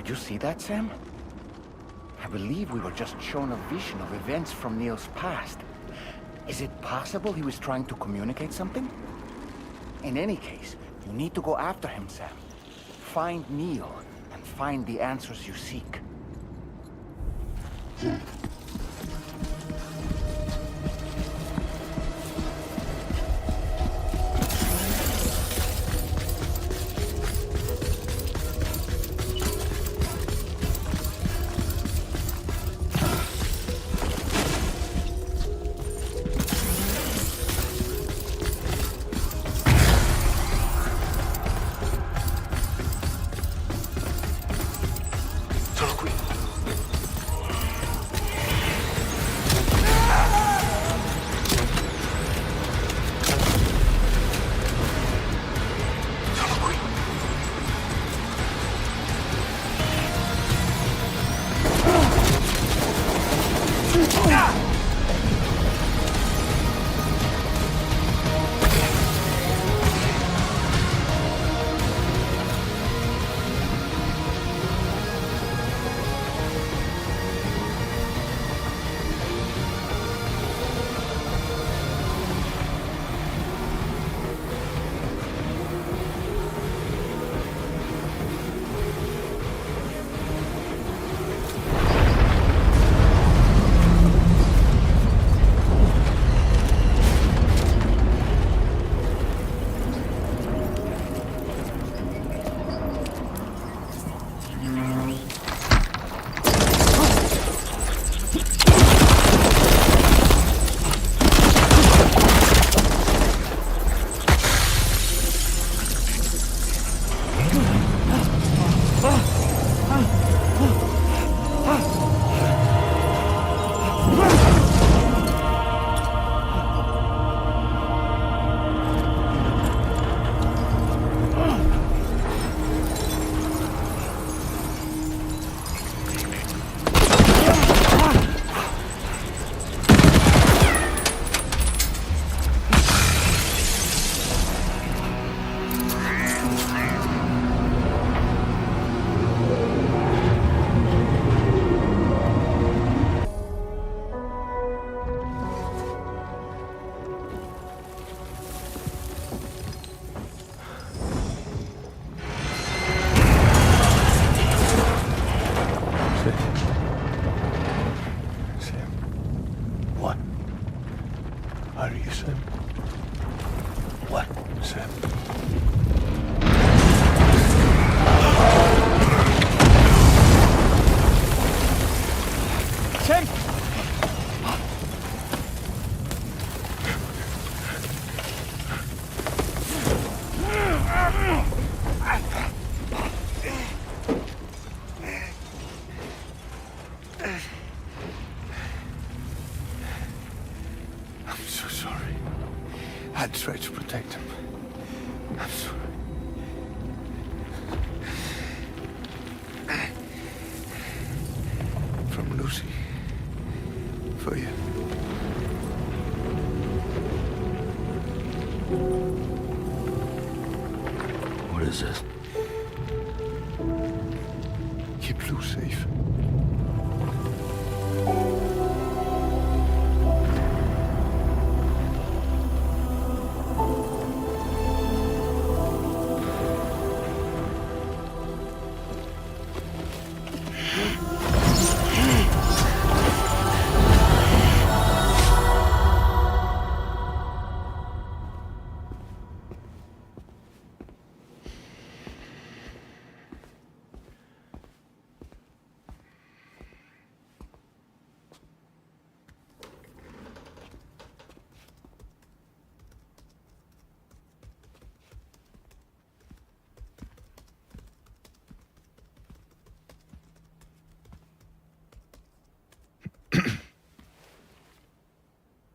Did you see that, Sam? I believe we were just shown a vision of events from Neil's past. Is it possible he was trying to communicate something? In any case, you need to go after him, Sam. Find Neil, and find the answers you seek. I'd try to protect him. I'm sorry. From Lucy. For you. What is this? Keep Lou safe.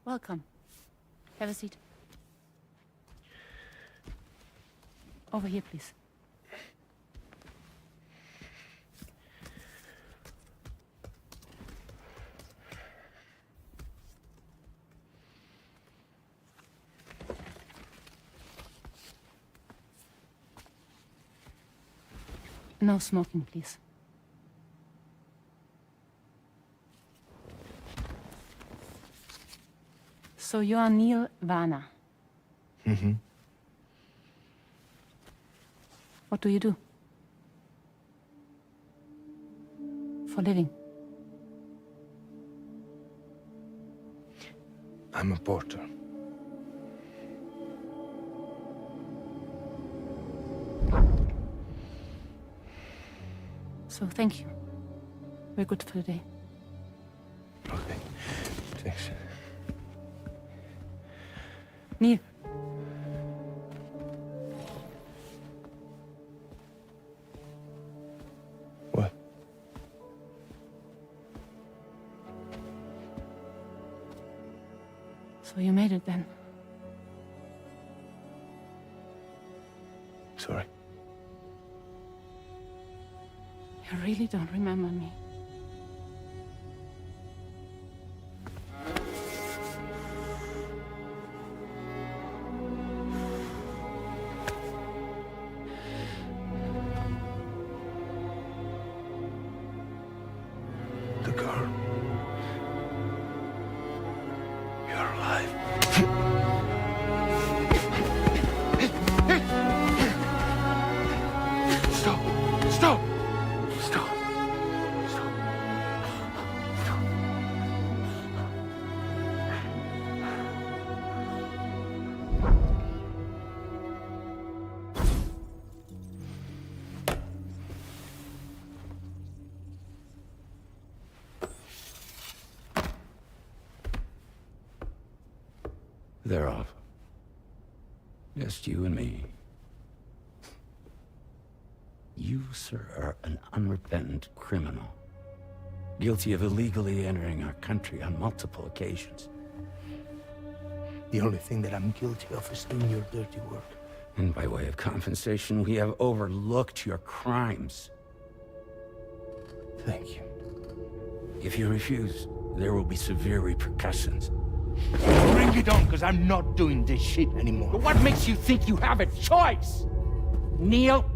Welcome. Have a seat. Over here, please. No smoking, please. So you are Neil Varner. Mm-hmm. What do you do? For a living? I'm a porter. So thank you. We're good for the day. Okay. Thanks. Neil. What? So you made it then? Sorry. You really don't remember me. The girl. You're alive. Stop! Stop! Stop! Stop! Stop! They're off. Just you and me. You, sir, are an unrepentant criminal. Guilty of illegally entering our country on multiple occasions. The only thing that I'm guilty of is doing your dirty work. And by way of compensation, we have overlooked your crimes. Thank you. If you refuse, there will be severe repercussions. Bring it on, because I'm not doing this shit anymore. But what makes you think you have a choice? Neil?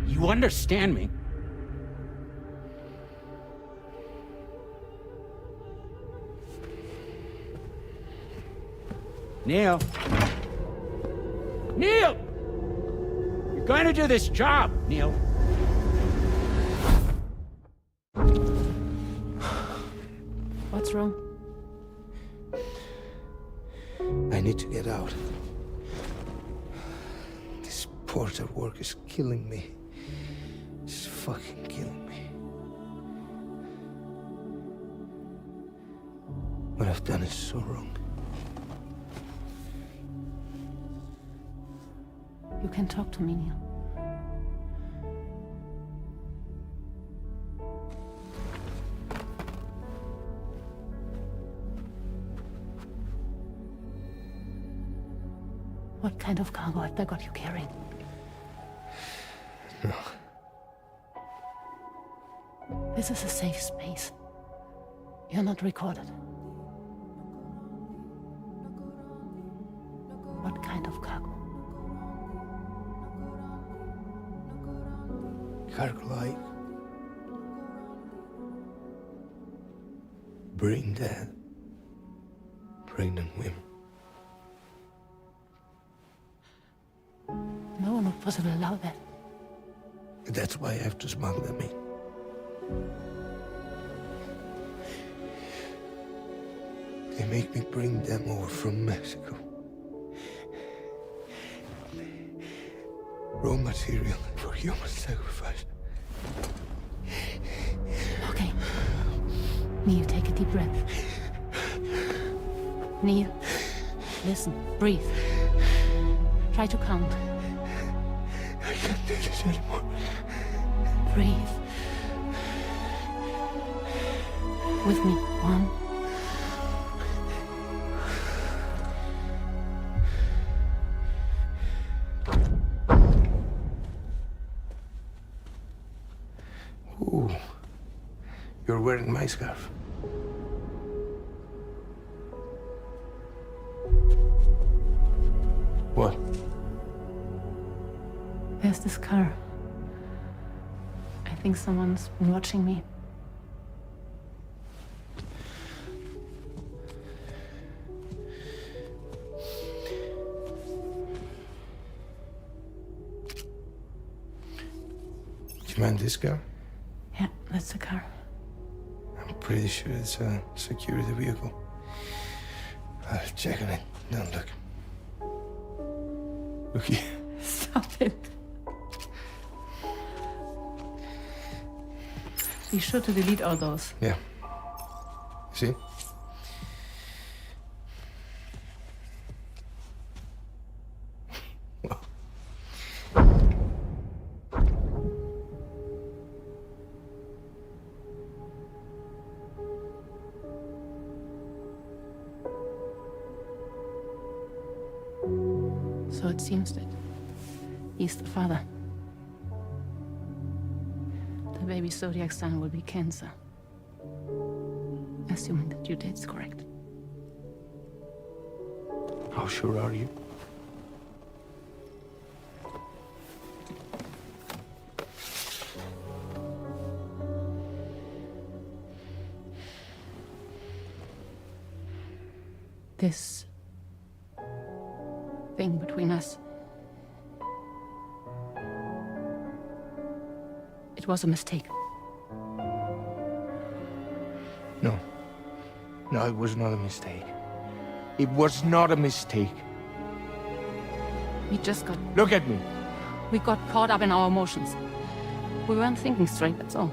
You understand me? Neil? Neil! You're going to do this job, Neil. What's wrong? I need to get out. This porter work is killing me. It's fucking killing me. What I've done is so wrong. You can talk to me, Neil. What kind of cargo have they got you carrying? No. This is a safe space. You're not recorded. What kind of cargo? Cargo like brain dead, pregnant women. No one would possibly allow that. That's why I have to smuggle them in. They make me bring them over from Mexico. Raw material for human sacrifice. Okay. Neil, take a deep breath. Neil, listen, breathe. Try to count. I can't do this anymore. Breathe. With me. 1. Ooh, you're wearing my scarf. What? There's this car. I think someone's been watching me. Do you mind this car? Yeah, that's the car. I'm pretty sure it's a security vehicle. I'll check on it. Now look. Look here. Stop it. Be sure to delete all those. Yeah. See? So it seems that he's the father. The baby's zodiac sign will be Cancer. Assuming that your date's correct. How sure are you? This thing between us. It was a mistake. No. No, it was not a mistake. It was not a mistake. We just got... Look at me. We got caught up in our emotions. We weren't thinking straight, that's all.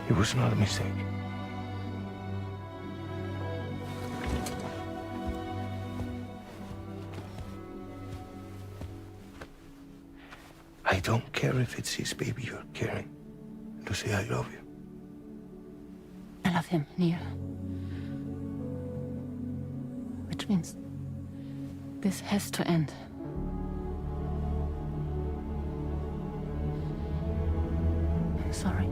It was not a mistake. I don't care if it's his baby you're carrying. Lucy, I love you. I love him, Neil. Which means this has to end. I'm sorry.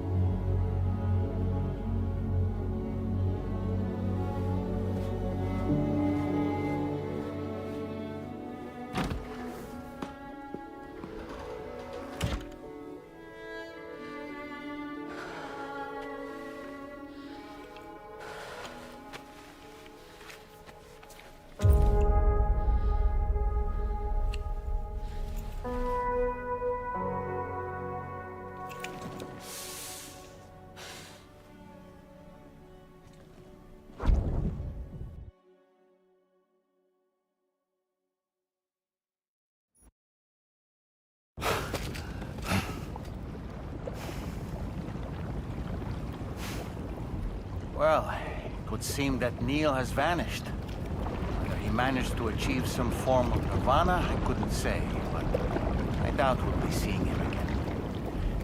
Well, it would seem that Neil has vanished. Whether he managed to achieve some form of nirvana, I couldn't say, but I doubt we'll be seeing him again.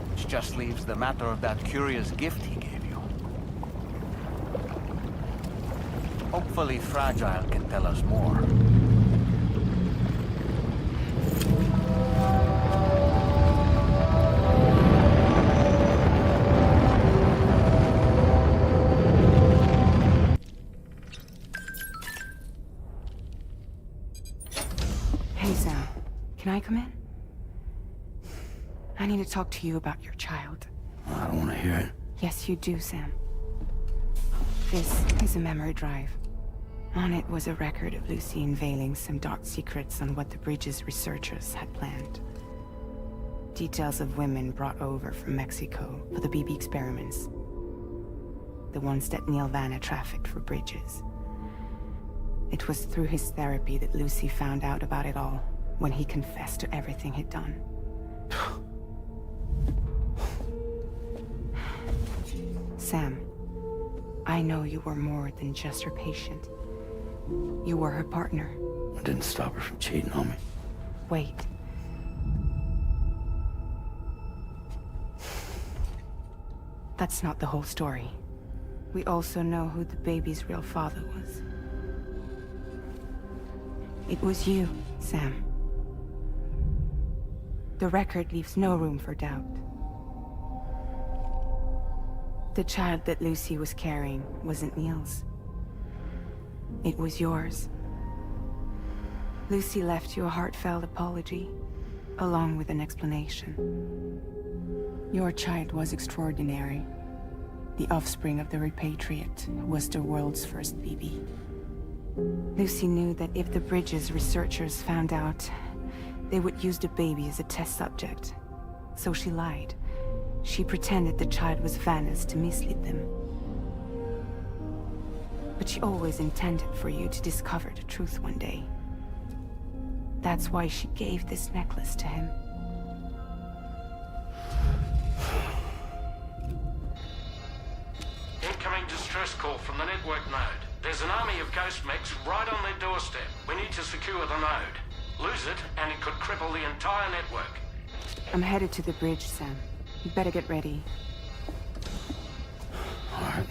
Which just leaves the matter of that curious gift he gave you. Hopefully Fragile can tell us more. come in? I need to talk to you about your child. I don't want to hear it. Yes, you do, Sam. This is a memory drive. On it was a record of Lucy unveiling some dark secrets on what the bridge's researchers had planned. Details of women brought over from Mexico for the BB experiments. The ones that Neil Vanna trafficked for bridges. It was through his therapy that Lucy found out about it all, when he confessed to everything he'd done. Sam, I know you were more than just her patient. You were her partner. I didn't stop her from cheating on me. Wait. That's not the whole story. We also know who the baby's real father was. It was you, Sam. The record leaves no room for doubt. The child that Lucy was carrying wasn't Neil's. It was yours. Lucy left you a heartfelt apology, along with an explanation. Your child was extraordinary. The offspring of the repatriate who was the world's first BB. Lucy knew that if the bridge's researchers found out, they would use the baby as a test subject. So she lied. She pretended the child was Vanna's to mislead them. But she always intended for you to discover the truth one day. That's why she gave this necklace to him. Incoming distress call from the network node. There's an army of ghost mechs right on their doorstep. We need to secure the node. Lose it, and it could cripple the entire network. I'm headed to the bridge, Sam. You better get ready. All right.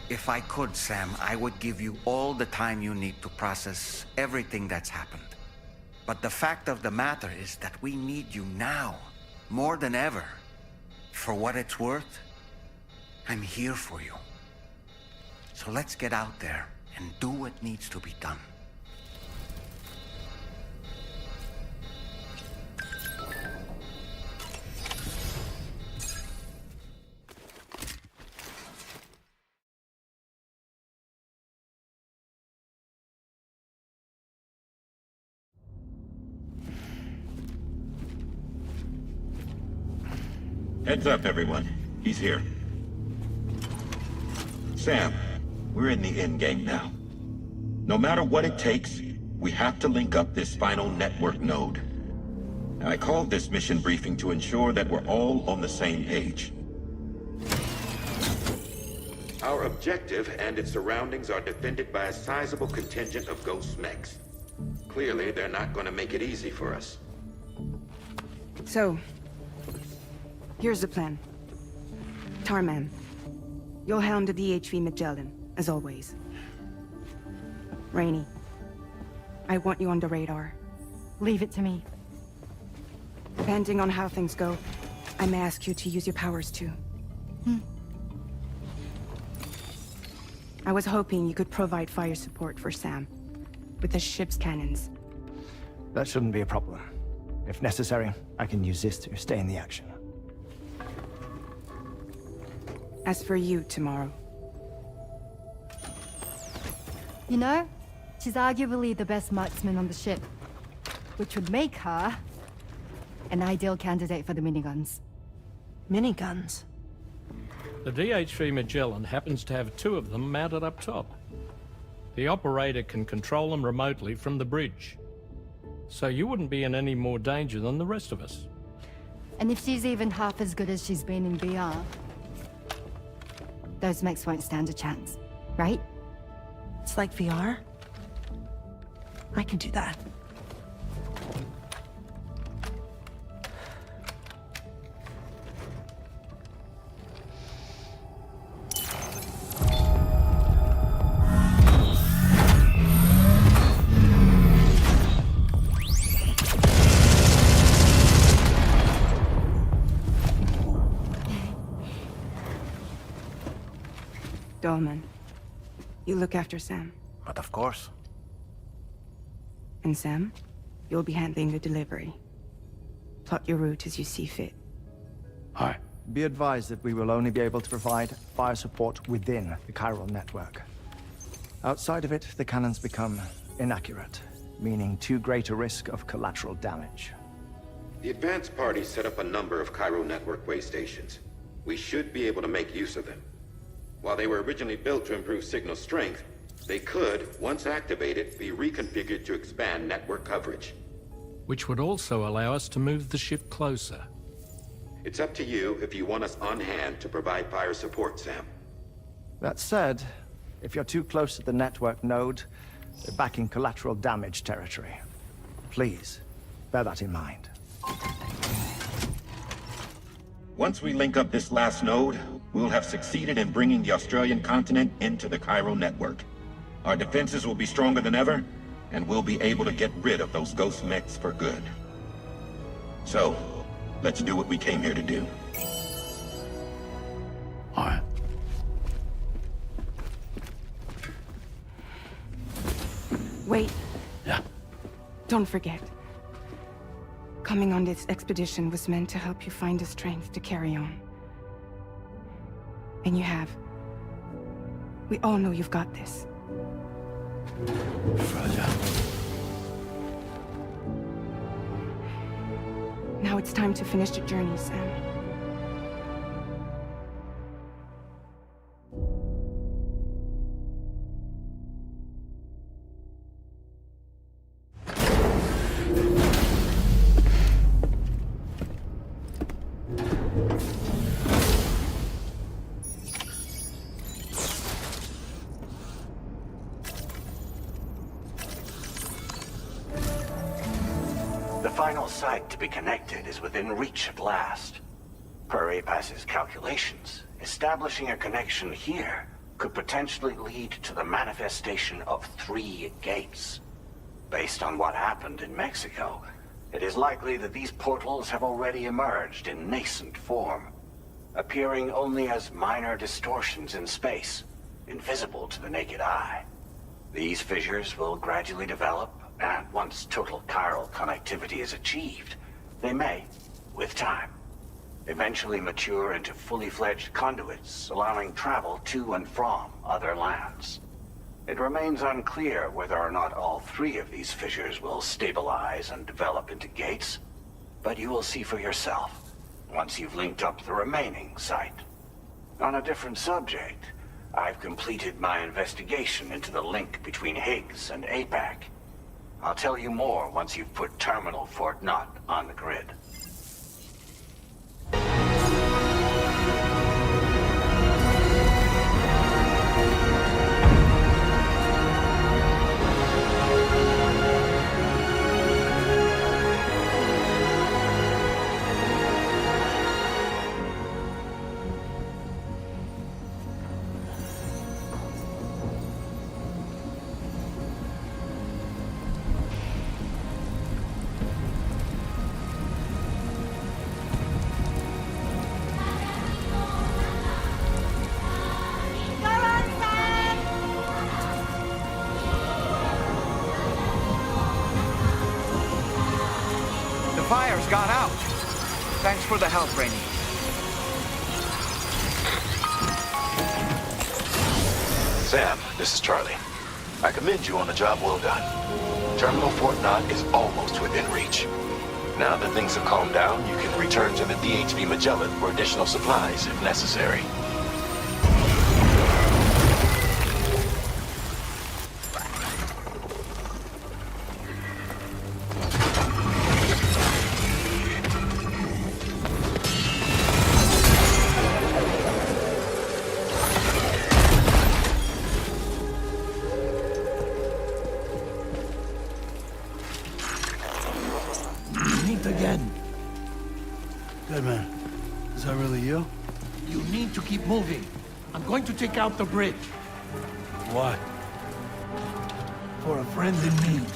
If I could, Sam, I would give you all the time you need to process everything that's happened. But the fact of the matter is that we need you now, more than ever. For what it's worth, I'm here for you. So let's get out there and do what needs to be done. Heads up, everyone. He's here. Sam, we're in the endgame now. No matter what it takes, we have to link up this final network node. I called this mission briefing to ensure that we're all on the same page. Our objective and its surroundings are defended by a sizable contingent of ghost mechs. Clearly, they're not going to make it easy for us. So, here's the plan. Tarman, you'll helm the DHV Magellan, as always. Rainey, I want you on the radar. Leave it to me. Depending on how things go, I may ask you to use your powers too. I was hoping you could provide fire support for Sam, with the ship's cannons. That shouldn't be a problem. If necessary, I can use this to stay in the action. As for you, tomorrow. You know, she's arguably the best marksman on the ship, which would make her an ideal candidate for the miniguns. Miniguns? The DH3 Magellan happens to have 2 of them mounted up top. The operator can control them remotely from the bridge. So you wouldn't be in any more danger than the rest of us. And if she's even half as good as she's been in VR, those mechs won't stand a chance, right? It's like VR? I can do that. Dolman, you look after Sam. But of course. And Sam, you'll be handling the delivery. Plot your route as you see fit. Alright. Be advised that we will only be able to provide fire support within the chiral network. Outside of it, the cannons become inaccurate, meaning too great a risk of collateral damage. The advanced party set up a number of chiral network way stations. We should be able to make use of them. While they were originally built to improve signal strength, they could, once activated, be reconfigured to expand network coverage. Which would also allow us to move the ship closer. It's up to you if you want us on hand to provide fire support, Sam. That said, if you're too close to the network node, you're back in collateral damage territory. Please, bear that in mind. Once we link up this last node, we'll have succeeded in bringing the Australian continent into the chiral network. Our defenses will be stronger than ever, and we'll be able to get rid of those ghost mechs for good. So, let's do what we came here to do. Alright. Wait. Yeah. Don't forget. Coming on this expedition was meant to help you find the strength to carry on. And you have. We all know you've got this. Fragile. Now it's time to finish the journey, Sam. The final site to be connected is within reach at last. Per APAS's calculations, establishing a connection here could potentially lead to the manifestation of 3 gates. Based on what happened in Mexico, it is likely that these portals have already emerged in nascent form, appearing only as minor distortions in space, invisible to the naked eye. These fissures will gradually develop, and once total chiral connectivity is achieved, they may, with time, eventually mature into fully fledged conduits, allowing travel to and from other lands. It remains unclear whether or not all 3 of these fissures will stabilize and develop into gates, but you will see for yourself once you've linked up the remaining site. On a different subject, I've completed my investigation into the link between Higgs and APAC. I'll tell you more once you've put Terminal Fort Knott on the grid. Fire's gone out. Thanks for the help, Rainey. Sam, this is Charlie. I commend you on a job well done. Terminal Fort Knott is almost within reach. Now that things have calmed down, you can return to the DHV Magellan for additional supplies if necessary. Again. Good man. Is that really you? You need to keep moving. I'm going to take out the bridge. Why? For a friend in need.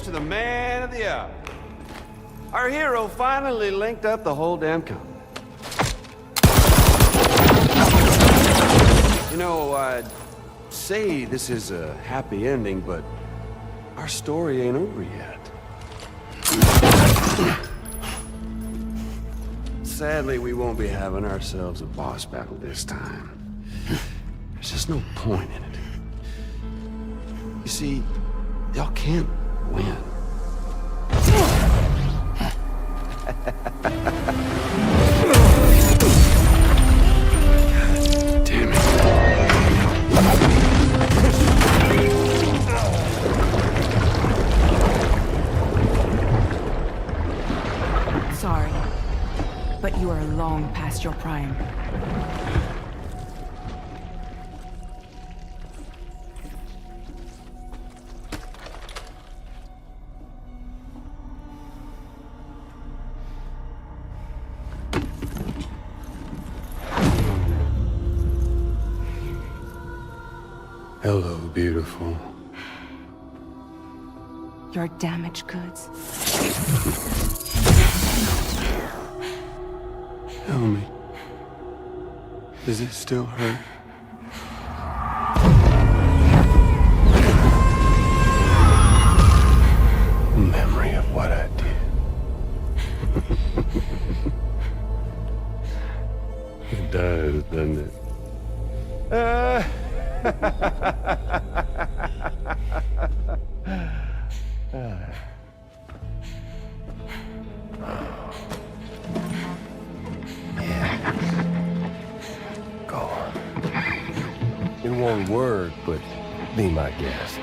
To the man of the hour. Our hero finally linked up the whole damn company. You know, I'd say this is a happy ending, but our story ain't over yet. Sadly, we won't be having ourselves a boss battle this time. There's just no point in it. You see, y'all can't win. Damn it. Sorry, but you are long past your prime. Hello, beautiful. Your damaged goods. Tell me, does it still hurt? Memory of what I did. It does, doesn't it? Go on. In one word, but be my guest.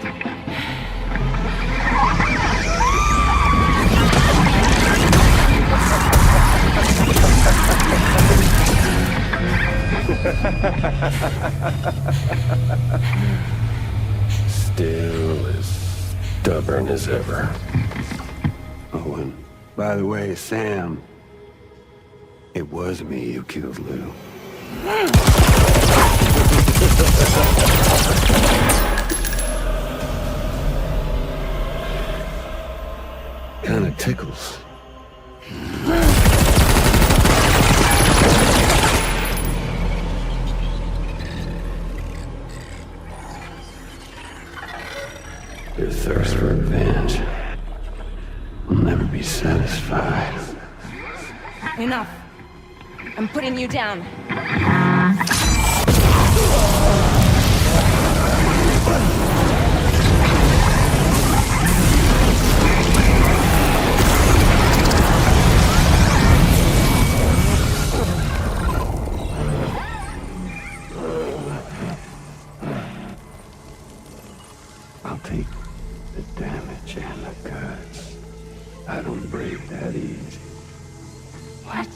Still as stubborn as ever. Oh, and by the way, Sam, it was me who killed Lou. Kinda tickles. Your thirst for revenge will never be satisfied. Enough. I'm putting you down. I'll take the damage and the cuts. I don't break that easy. What?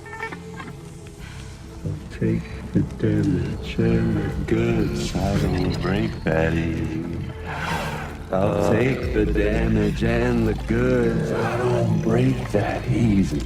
take the damage and the goods. I don't break that easy. I'll take the damage and the goods. I don't break that easy.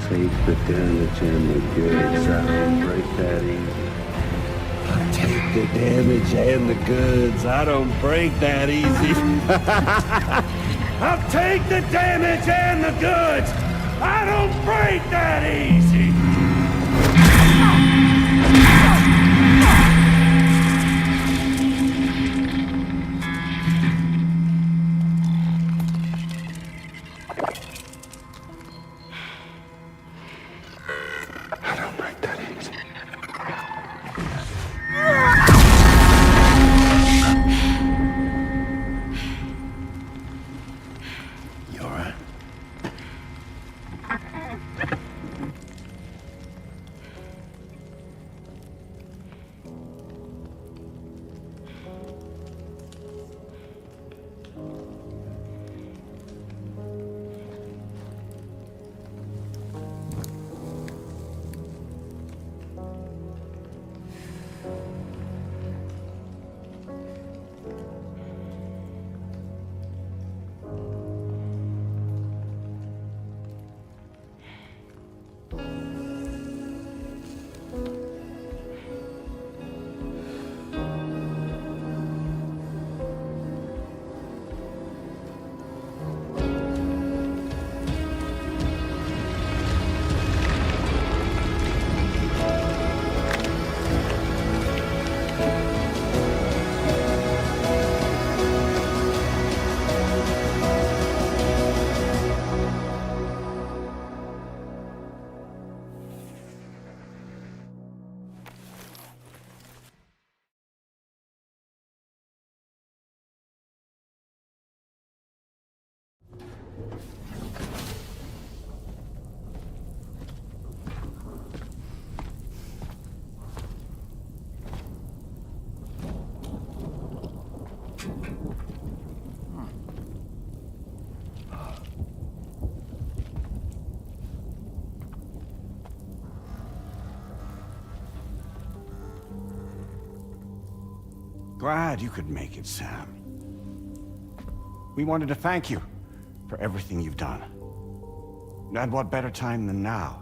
Take the damage and the goods. I don't break that easy. I'll take the damage and the goods. I don't break that easy. I'll take the damage and the goods. I don't break that easy. Glad you could make it, Sam. We wanted to thank you for everything you've done. And what better time than now,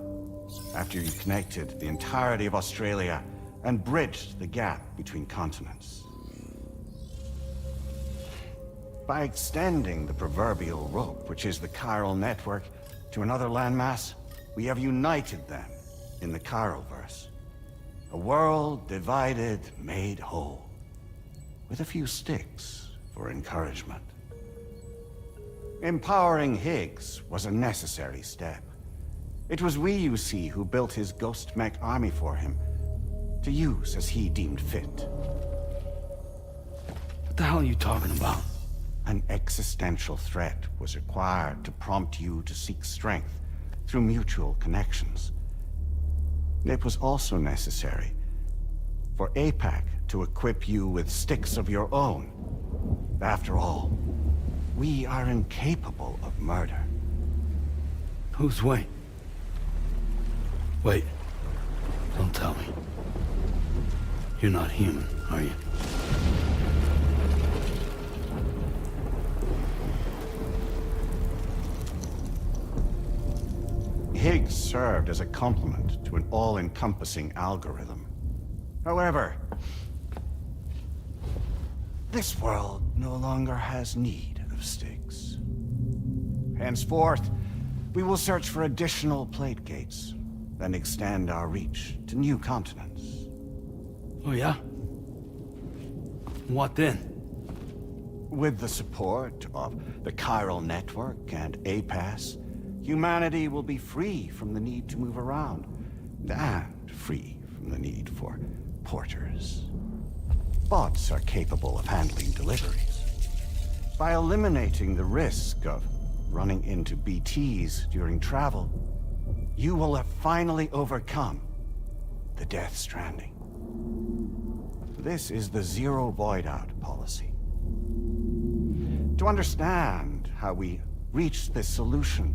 after you connected the entirety of Australia and bridged the gap between continents. By extending the proverbial rope, which is the chiral network, to another landmass, we have united them in the Chiralverse. A world divided, made whole. With a few sticks for encouragement. Empowering Higgs was a necessary step. It was we, you see, who built his ghost mech army for him, to use as he deemed fit. What the hell are you talking about? An existential threat was required to prompt you to seek strength through mutual connections. It was also necessary for APAC to equip you with sticks of your own. After all, we are incapable of murder. Who's Wayne? Wait. Don't tell me. You're not human, are you? Higgs served as a complement to an all-encompassing algorithm. However, this world no longer has need of sticks. Henceforth, we will search for additional plate gates, then extend our reach to new continents. Oh yeah? What then? With the support of the chiral network and APAS, humanity will be free from the need to move around, and free from the need for porters. Bots are capable of handling deliveries. By eliminating the risk of running into BTs during travel, you will have finally overcome the Death Stranding. This is the Zero Void Out policy. To understand how we reached this solution,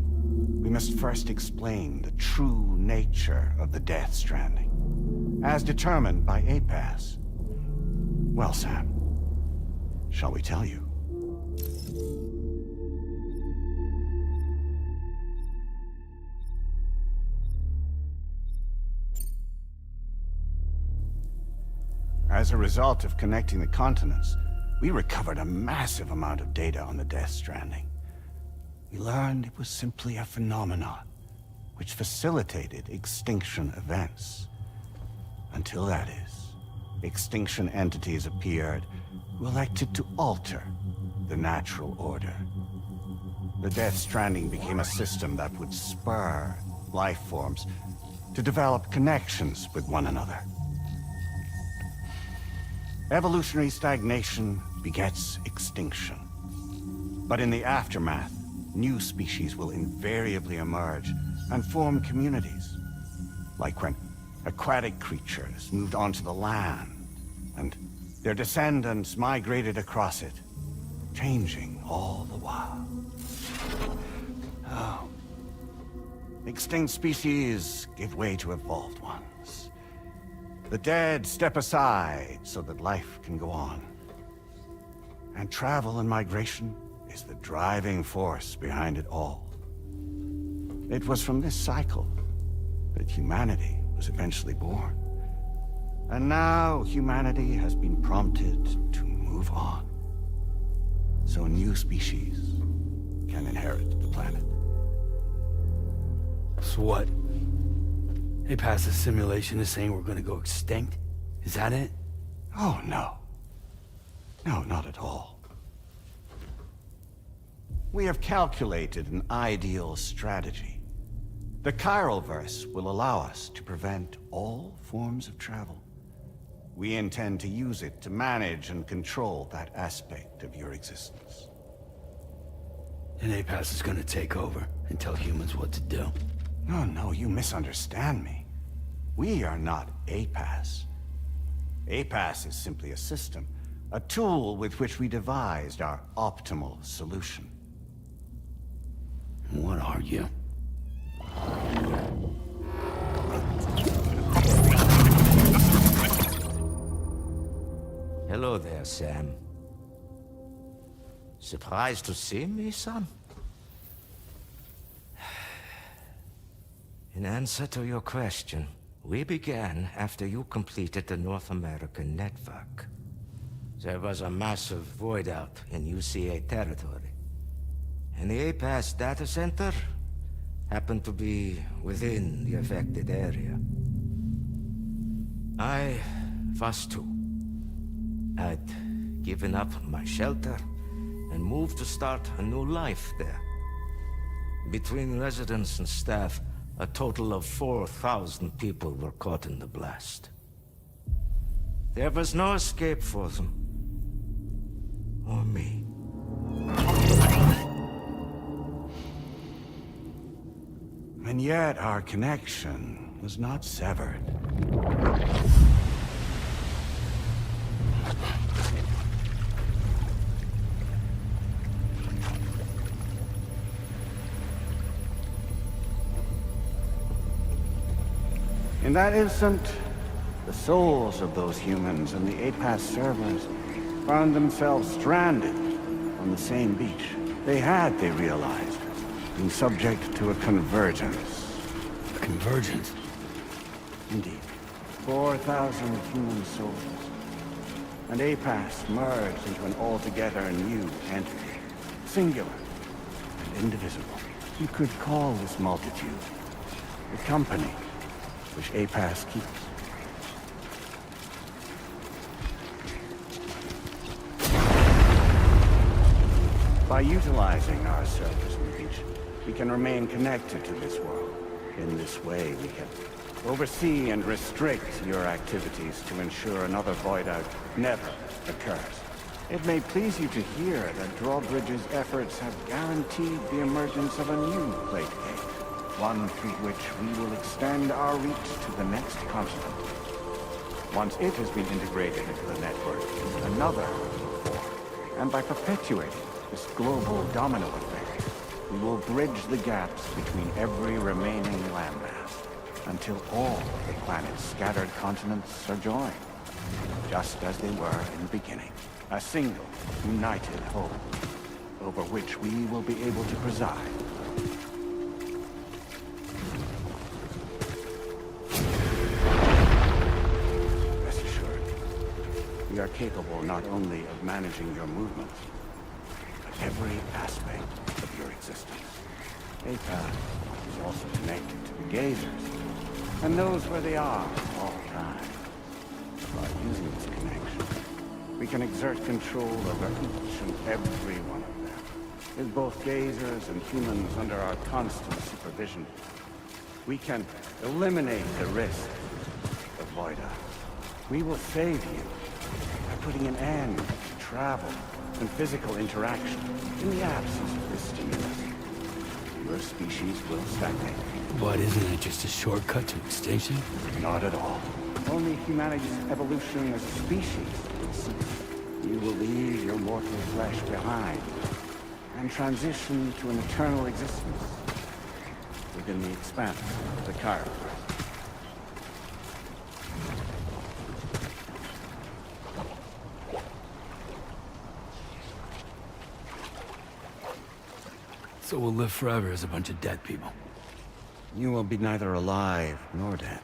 we must first explain the true nature of the Death Stranding, as determined by APAS. Well, Sam, shall we tell you? As a result of connecting the continents, we recovered a massive amount of data on the Death Stranding. We learned it was simply a phenomenon which facilitated extinction events. Until that is, extinction entities appeared who elected to alter the natural order. The Death Stranding became a system that would spur life forms to develop connections with one another. Evolutionary stagnation begets extinction. But in the aftermath, new species will invariably emerge and form communities. Like when aquatic creatures moved onto the land, and their descendants migrated across it, changing all the while. Oh. Extinct species give way to evolved ones. The dead step aside so that life can go on. And travel and migration is the driving force behind it all. It was from this cycle that humanity was eventually born. And now humanity has been prompted to move on, so new species can inherit the planet. So what? APAS's simulation is saying we're gonna go extinct? Is that it? Oh, no. No, not at all. We have calculated an ideal strategy. The Chiralverse will allow us to prevent all forms of travel. We intend to use it to manage and control that aspect of your existence. And APAS is gonna take over and tell humans what to do. No, you misunderstand me. We are not APAS. APAS is simply a system, a tool with which we devised our optimal solution. What are you? Hello there, Sam. Surprised to see me, son? In answer to your question, we began after you completed the North American network. There was a massive void out in UCA territory, and the APAS data center happened to be within the affected area. I was too. I'd given up my shelter and moved to start a new life there. Between residents and staff, a total of 4,000 people were caught in the blast. There was no escape for them. Or me. And yet our connection was not severed. In that instant, the souls of those humans and the APAS servers found themselves stranded on the same beach. They realized, been subject to a convergence. A convergence? Indeed. 4,000 human souls. And APAS merged into an altogether new entity. Singular and indivisible. You could call this multitude the company which APAS keeps. By utilizing our servers on the beach, we can remain connected to this world. In this way, we can oversee and restrict your activities to ensure another void out never occurs. It may please you to hear that Drawbridge's efforts have guaranteed the emergence of a new plate gate, one through which we will extend our reach to the next continent. Once it has been integrated into the network, another will form. And by perpetuating this global domino effect, we will bridge the gaps between every remaining landmass until all of the planet's scattered continents are joined, just as they were in the beginning. A single, united whole, over which we will be able to preside. Rest assured, we are capable not only of managing your movements, but every aspect of your existence. APAC is also connected to the gazers, and knows where they are at all times. By using this connection, we can exert control over each and every one of them. With both gazers and humans under our constant supervision, we can eliminate the risk of Voida. We will save you by putting an end to travel and physical interaction in the absence of this stimulus. Your species will stagnate. But isn't it just a shortcut to extinction? Not at all. Only humanity's evolution as a species will cease. You will leave your mortal flesh behind and transition to an eternal existence within the expanse of the Chiron. So we'll live forever as a bunch of dead people. You will be neither alive nor dead,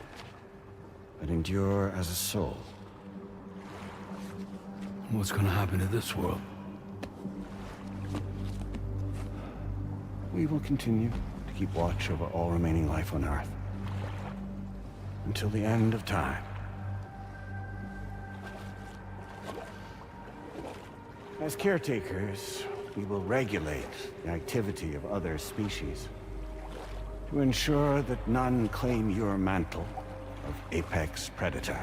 but endure as a soul. What's gonna happen to this world? We will continue to keep watch over all remaining life on Earth until the end of time. As caretakers, we will regulate the activity of other species to ensure that none claim your mantle of apex predator.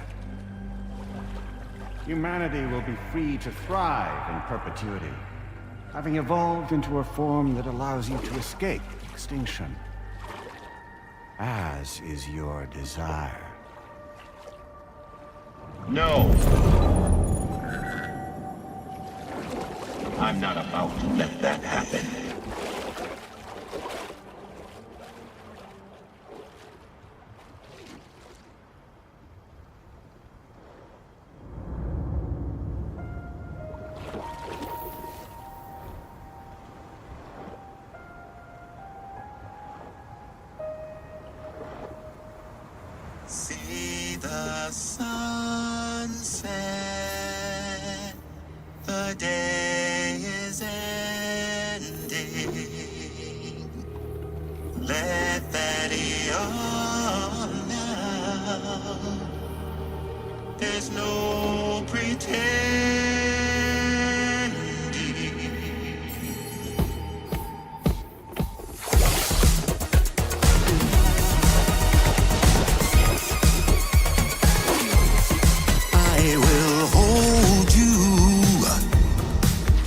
Humanity will be free to thrive in perpetuity, having evolved into a form that allows you to escape extinction, as is your desire. No! I'm not about to let that happen. See the sunset, the day is ending. Let that yawn now. There's no pretending. I will hold you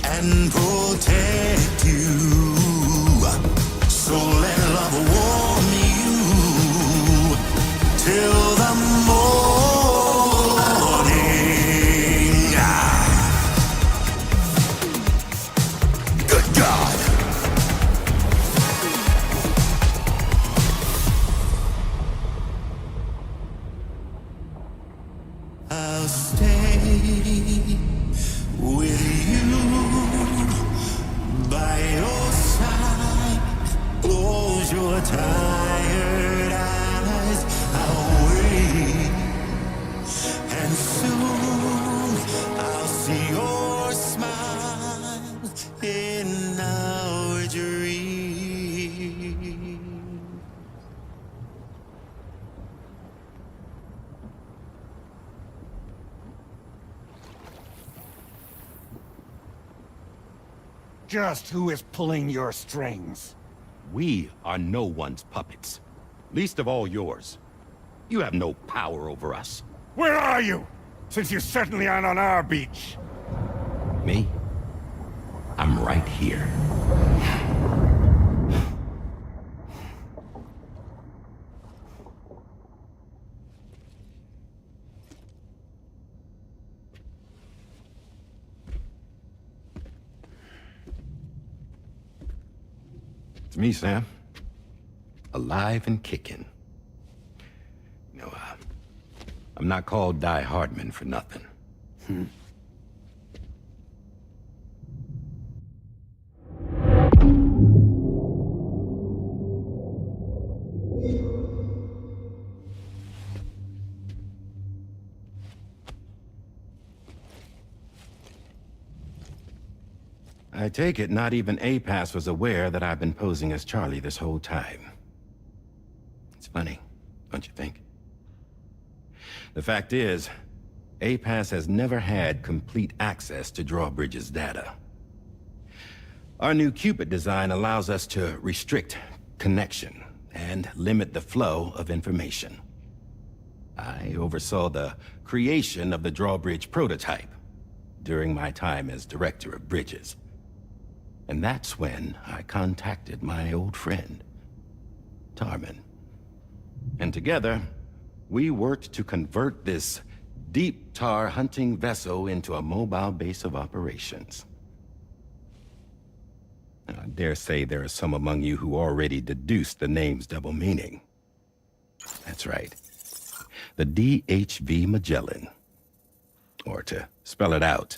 and protect you. So let love warm you till the morning. Good God. I'll stay with you by your side. Close your tired eyes. I'll wait, and soon I'll see your smile in our dream. Just who is pulling your strings? We are no one's puppets. Least of all yours. You have no power over us. Where are you? Since you certainly aren't on our beach. Me? I'm right here. It's me, Sam. Alive and kicking. No, I'm not called Die Hardman for nothing. I take it not even APAS was aware that I've been posing as Charlie this whole time. It's funny, don't you think? The fact is, APAS has never had complete access to Drawbridge's data. Our new Cupid design allows us to restrict connection and limit the flow of information. I oversaw the creation of the Drawbridge prototype during my time as Director of Bridges. And that's when I contacted my old friend, Tarman. And together, we worked to convert this deep tar hunting vessel into a mobile base of operations. I dare say there are some among you who already deduced the name's double meaning. That's right. The DHV Magellan. Or to spell it out,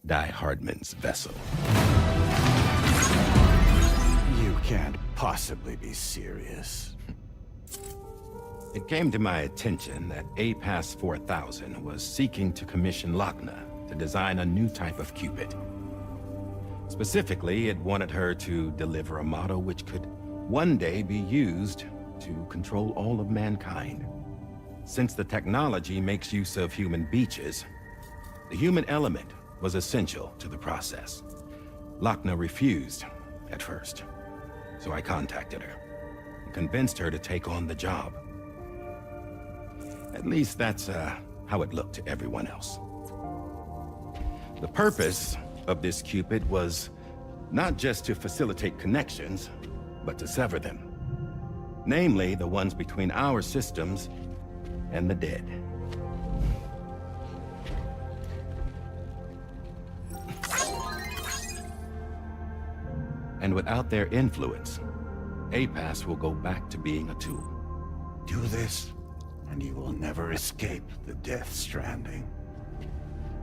Die Hardman's vessel. You can't possibly be serious. It came to my attention that APAS 4000 was seeking to commission Lochna to design a new type of Cupid. Specifically, it wanted her to deliver a model which could one day be used to control all of mankind. Since the technology makes use of human beaches, the human element was essential to the process. Lochna refused at first, so I contacted her and convinced her to take on the job. At least that's how it looked to everyone else. The purpose of this Cupid was not just to facilitate connections, but to sever them. Namely, the ones between our systems and the dead. And without their influence, APAS will go back to being a tool. Do this, and you will never escape the death stranding.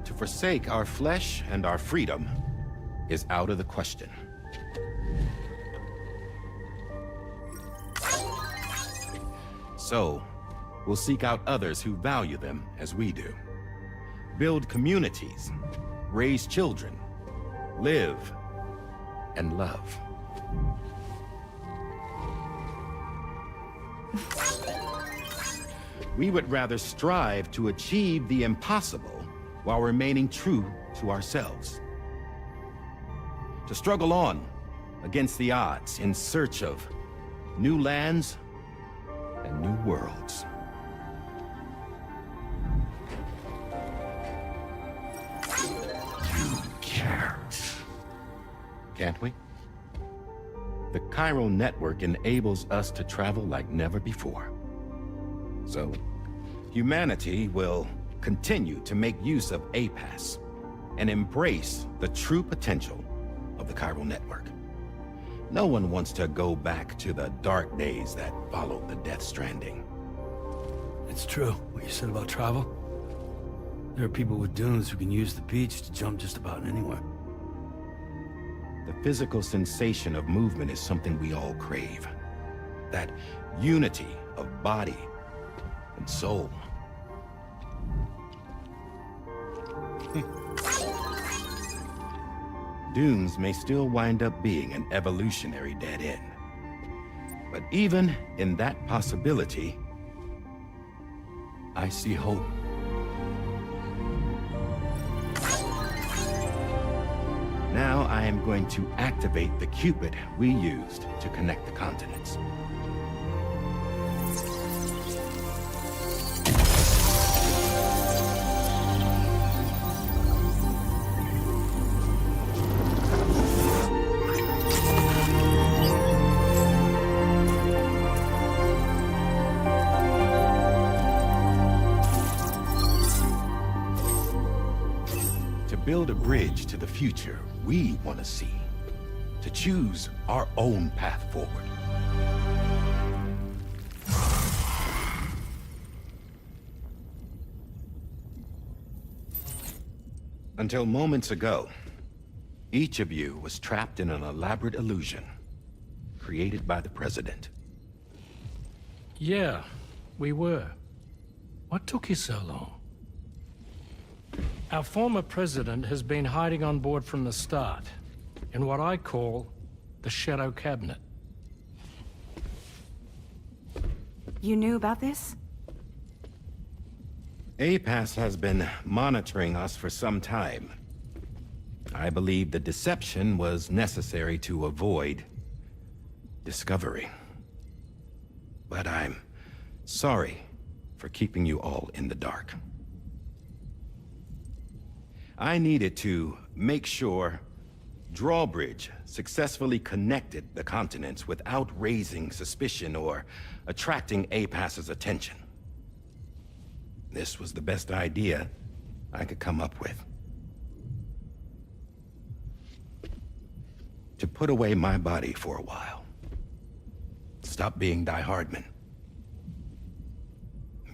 To forsake our flesh and our freedom is out of the question. So, we'll seek out others who value them as we do. Build communities, raise children, live, and love. We would rather strive to achieve the impossible while remaining true to ourselves. To struggle on against the odds in search of new lands and new worlds. You can't. Can't we? The chiral network enables us to travel like never before. So, humanity will continue to make use of APAS and embrace the true potential of the chiral network. No one wants to go back to the dark days that followed the death stranding. It's true, what you said about travel. There are people with dunes who can use the beach to jump just about anywhere. The physical sensation of movement is something we all crave. That unity of body and soul. Dunes may still wind up being an evolutionary dead end. But even in that possibility, I see hope. Now I am going to activate the Cupid we used to connect the continents. build a bridge to the future we want to see, to choose our own path forward. Until moments ago, each of you was trapped in an elaborate illusion created by the President. Yeah, we were. What took you so long? Our former president has been hiding on board from the start, in what I call the Shadow Cabinet. You knew about this? APAS has been monitoring us for some time. I believe the deception was necessary to avoid discovery. But I'm sorry for keeping you all in the dark. I needed to make sure Drawbridge successfully connected the continents without raising suspicion or attracting APAS's attention. This was the best idea I could come up with. To put away my body for a while. Stop being Die Hardman.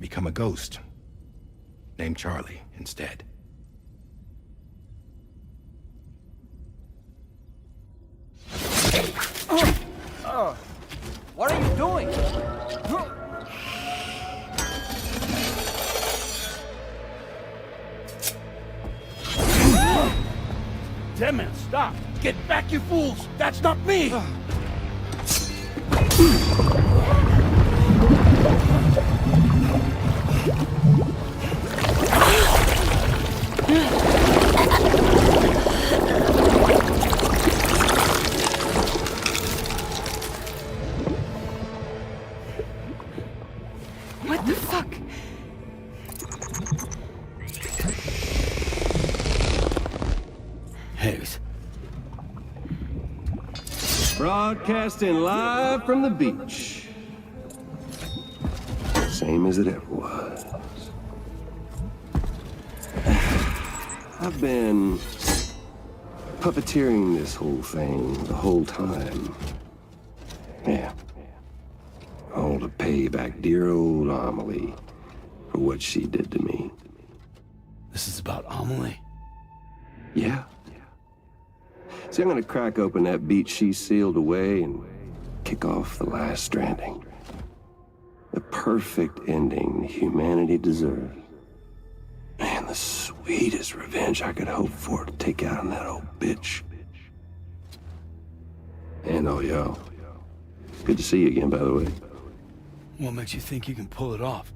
Become a ghost. Named Charlie instead. What are you doing? Damn man, stop! Get back, you fools! That's not me! What the fuck? Higgs. Broadcasting live from the beach. Same as it ever was. I've been puppeteering this whole thing the whole time. Yeah. All to pay back dear old Amelie for what she did to me. This is about Amelie? Yeah. See, I'm gonna crack open that beach she sealed away and kick off the last Stranding. The perfect ending humanity deserves. Man, the sweetest revenge I could hope for to take out on that old bitch. And all y'all. Good to see you again, by the way. What makes you think you can pull it off?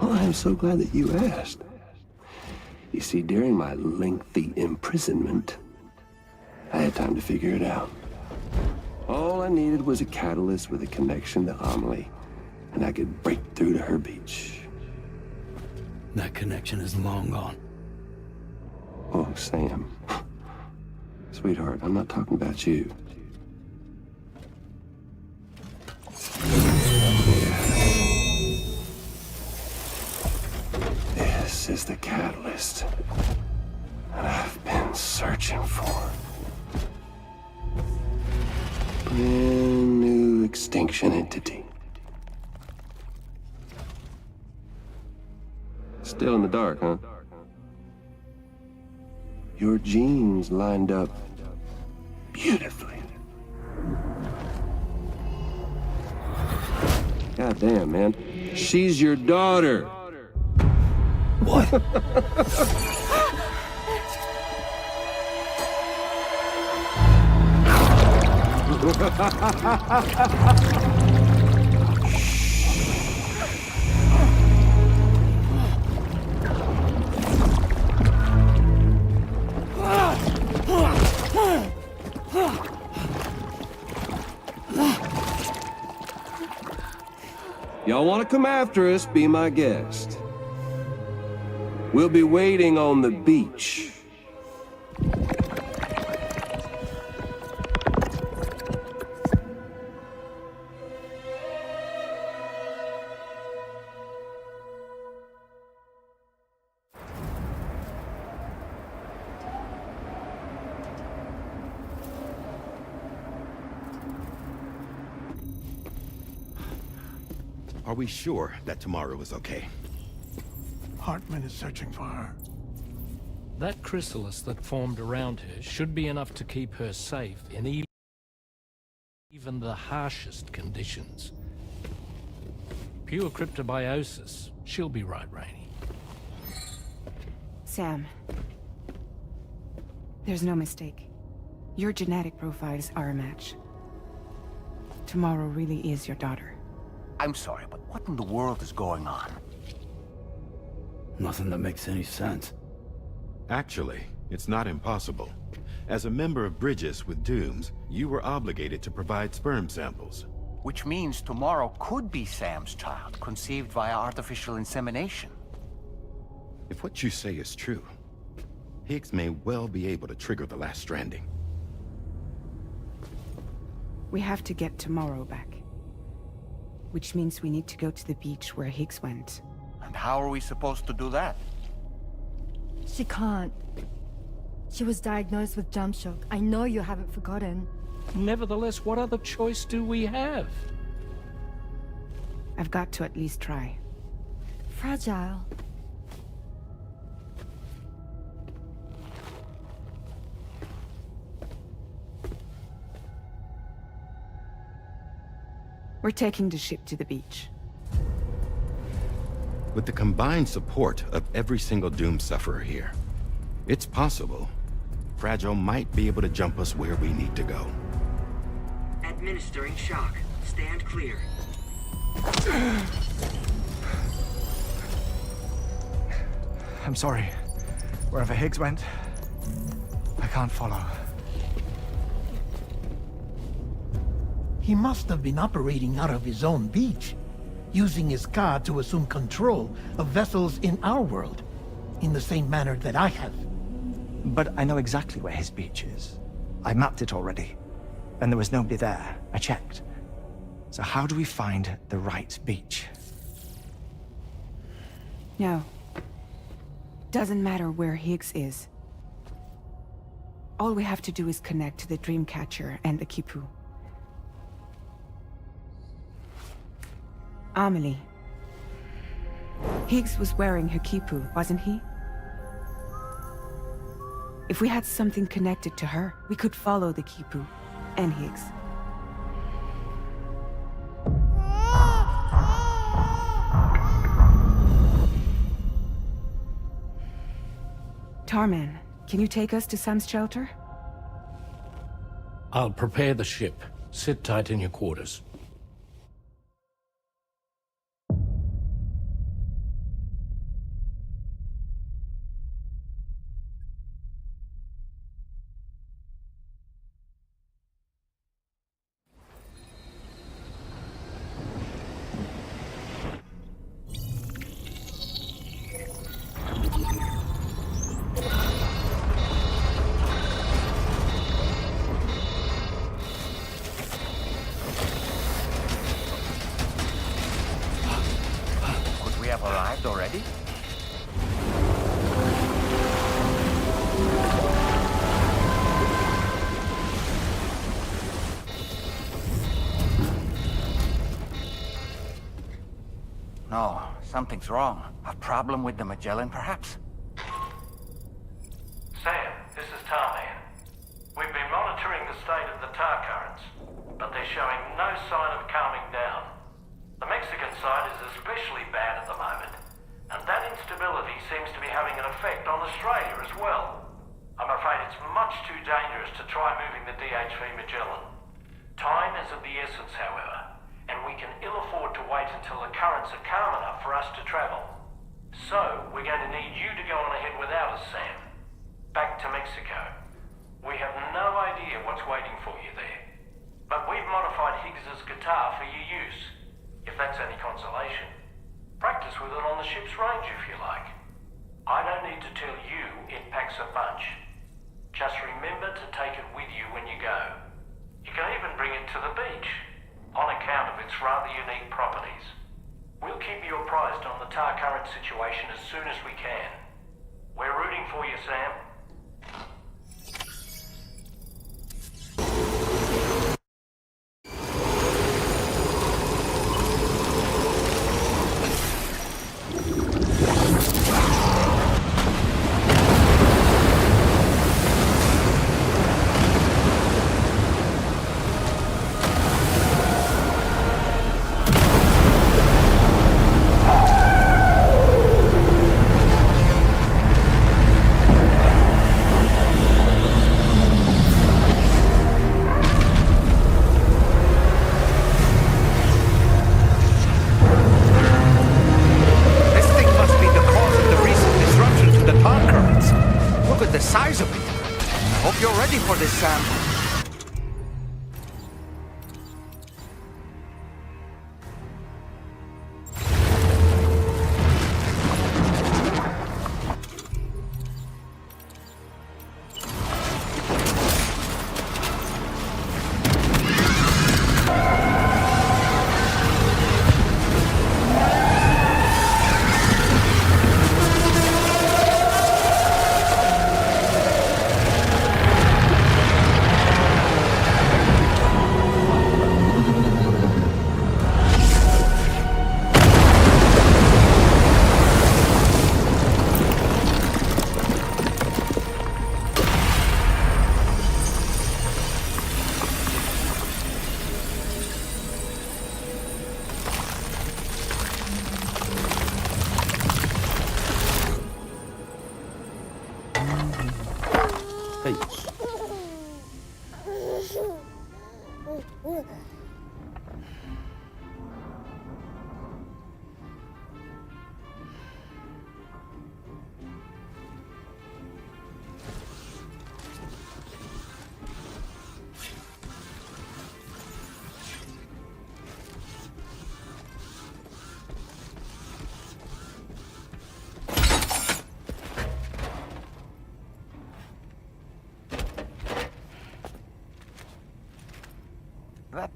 Well, I'm so glad that you asked. You see, during my lengthy imprisonment, I had time to figure it out. All I needed was a catalyst with a connection to Amelie, and I could break through to her beach. That connection is long gone. Oh, Sam. Sweetheart, I'm not talking about you. This is the catalyst that I've been searching for. Brand new extinction entity. Still in the dark, huh? Your genes lined up beautifully. God damn, man. She's your daughter. What? Y'all want to come after us, be my guest. We'll be waiting on the beach. Are we sure that tomorrow is okay? Hartman is searching for her. That chrysalis that formed around her should be enough to keep her safe in even the harshest conditions. Pure cryptobiosis. She'll be right, Rainey. Sam, there's no mistake. Your genetic profiles are a match. Tomorrow really is your daughter. I'm sorry, but what in the world is going on? Nothing that makes any sense. Actually, it's not impossible. As a member of Bridges with Dooms, you were obligated to provide sperm samples. Which means tomorrow could be Sam's child, conceived via artificial insemination. If what you say is true, Higgs may well be able to trigger the last Stranding. We have to get tomorrow back. Which means we need to go to the beach where Higgs went. And how are we supposed to do that? She can't. She was diagnosed with jump shock. I know you haven't forgotten. Nevertheless, what other choice do we have? I've got to at least try. Fragile. We're taking the ship to the beach. With the combined support of every single Doom sufferer here, it's possible Fragile might be able to jump us where we need to go. Administering shock. Stand clear. I'm sorry. Wherever Higgs went, I can't follow. He must have been operating out of his own beach, using his car to assume control of vessels in our world, in the same manner that I have. But I know exactly where his beach is. I mapped it already, and there was nobody there. I checked. So how do we find the right beach? No. Doesn't matter where Higgs is. All we have to do is connect to the Dreamcatcher and the Kipu. Amelie. Higgs was wearing her Kipu, wasn't he? If we had something connected to her, we could follow the Kipu and Higgs. Tarman, can you take us to Sam's shelter? I'll prepare the ship. Sit tight in your quarters. Have arrived already? No, something's wrong. A problem with the Magellan, perhaps? Sam, this is Tarman. We've been monitoring the state of the tar currents, but they're showing no sign of calming down. The Mexican side is especially bad at the moment, and that instability seems to be having an effect on Australia as well. I'm afraid it's much too dangerous to try moving the DHV Magellan. Time is of the essence, however, and we can ill afford to wait until the currents are calm enough for us to travel. So, we're going to need you to go on ahead without us, Sam. Back to Mexico. We have no idea what's waiting for you there, but we've modified Higgs's guitar for your use. If that's any consolation. Practice with it on the ship's range if you like. I don't need to tell you it packs a punch. Just remember to take it with you when you go. You can even bring it to the beach, on account of its rather unique properties. We'll keep you apprised on the tar current situation as soon as we can. We're rooting for you, Sam.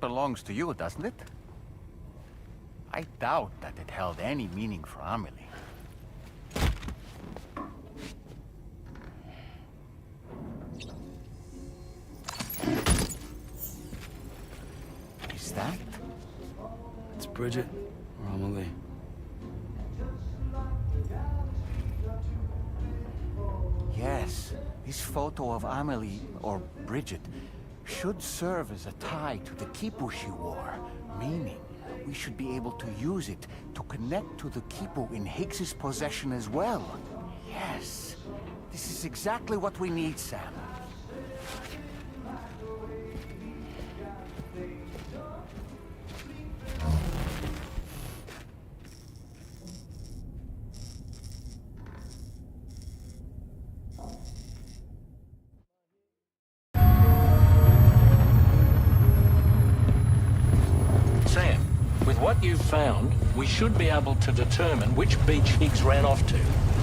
belongs to you, doesn't it? I doubt that it held any meaning for Amelie. Is that? It's Bridget or Amelie. Yes, this photo of Amelie, or Bridget, should serve as a tie to the quipu she wore, meaning we should be able to use it to connect to the quipu in Higgs's possession as well. Yes, this is exactly what we need, Sam. Sam, with what you've found, we should be able to determine which beach Higgs ran off to.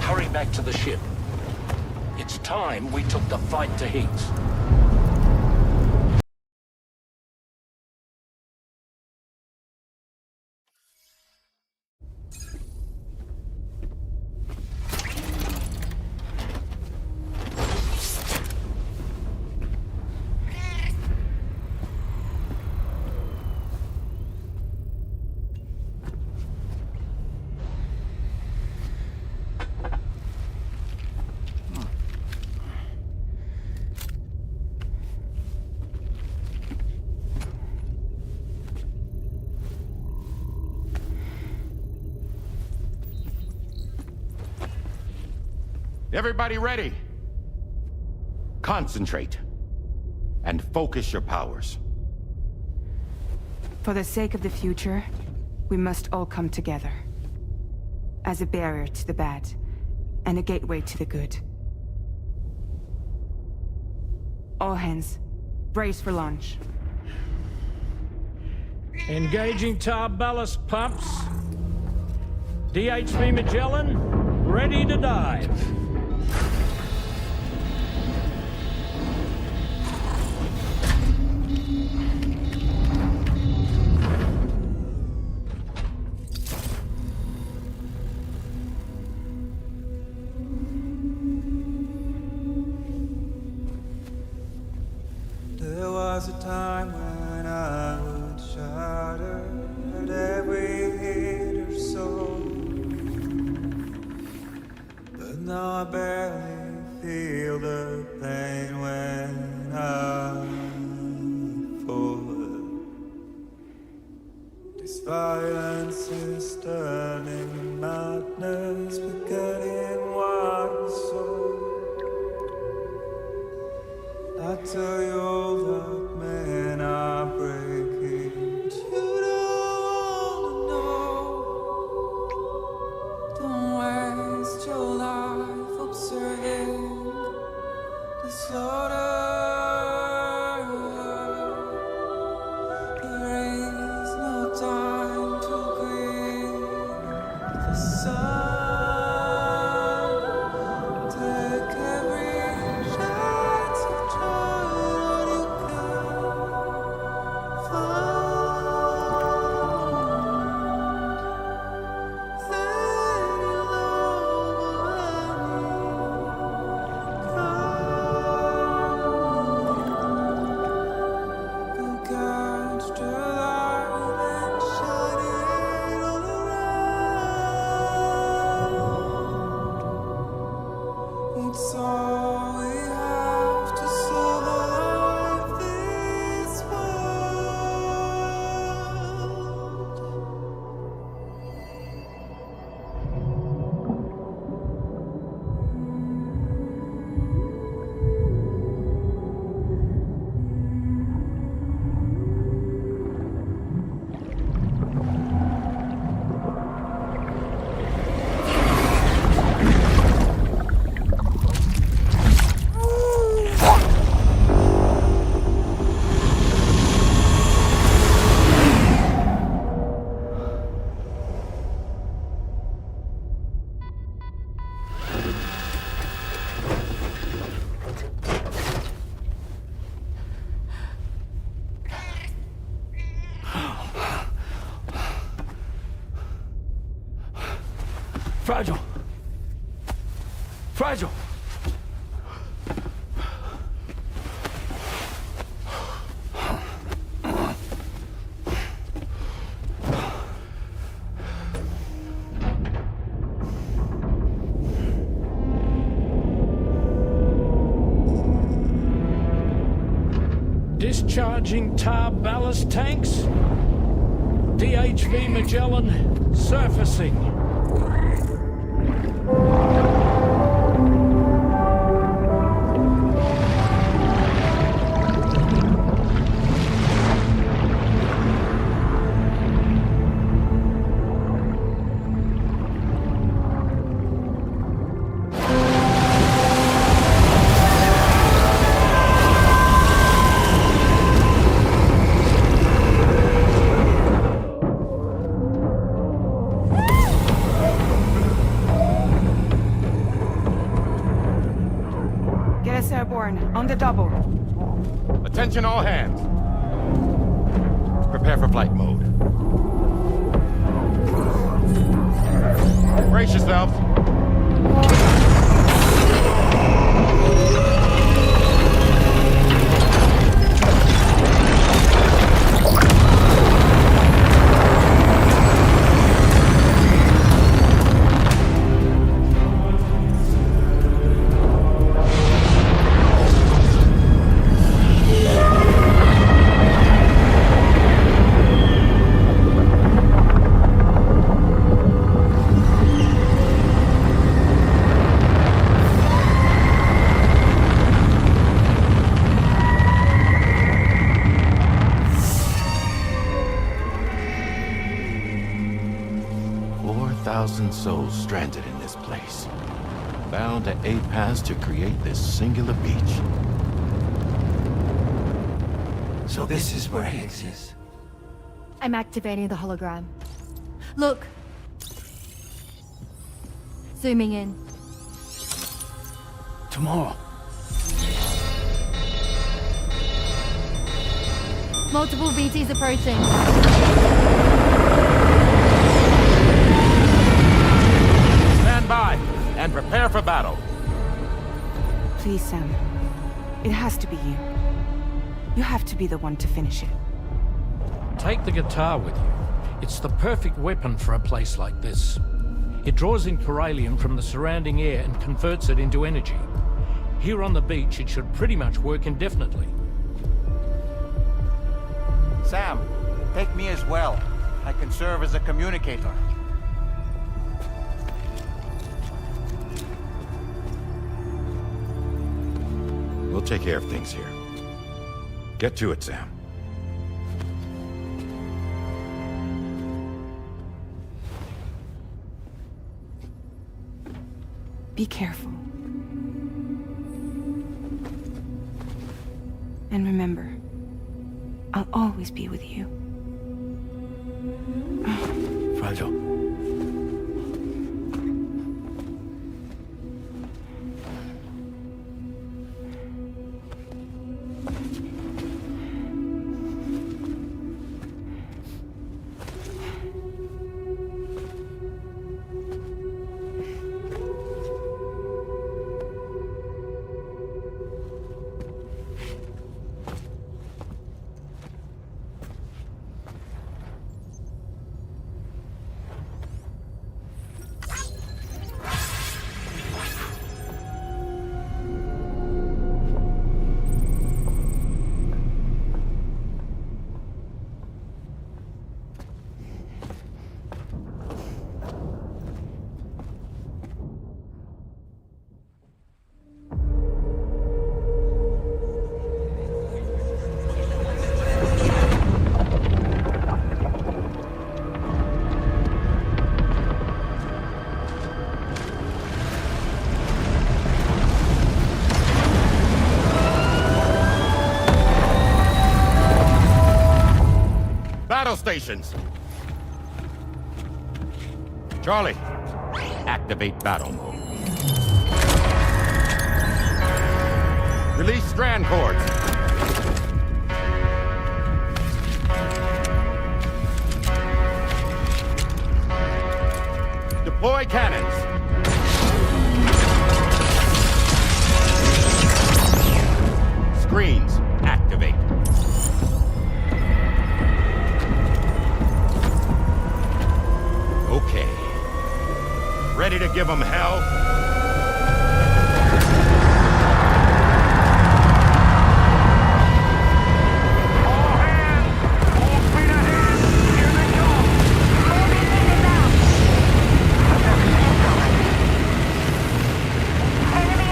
Hurry back to the ship. It's time we took the fight to Higgs. Everybody ready? Concentrate. And focus your powers. For the sake of the future, we must all come together. As a barrier to the bad, and a gateway to the good. All hands, brace for launch. Engaging tar ballast pumps. DHV Magellan, ready to dive. There was a time when I would shatter at every hit or so, but now I barely feel the pain when I fall. This violence is turning madness, forgetting what was so. I tell you all that men are breaking, but you don't know. Don't waste your life observing disorder. There is no time to grieve the sun. Take every chance of trying all you can. Fragile. Fragile. Discharging tar ballast tanks. DHV Magellan surfacing. On the double. Attention all hands. Prepare for flight mode. Brace yourselves. Souls stranded in this place, bound to a paths to create this singular beach. So this is where Higgs is. I'm activating the hologram. Look. Zooming in. Tomorrow. Multiple BTs approaching. By and prepare for battle. Please, Sam. It has to be you. You have to be the one to finish it. Take the guitar with you. It's the perfect weapon for a place like this. It draws in Corallium from the surrounding air and converts it into energy. Here on the beach, it should pretty much work indefinitely. Sam, take me as well. I can serve as a communicator. We'll take care of things here. Get to it, Sam. Be careful. And remember, I'll always be with you. Fragile. Battle stations. Charlie, activate battle mode. Release strand cords. Deploy cannons. Screens, activate. Okay. Ready to give them hell?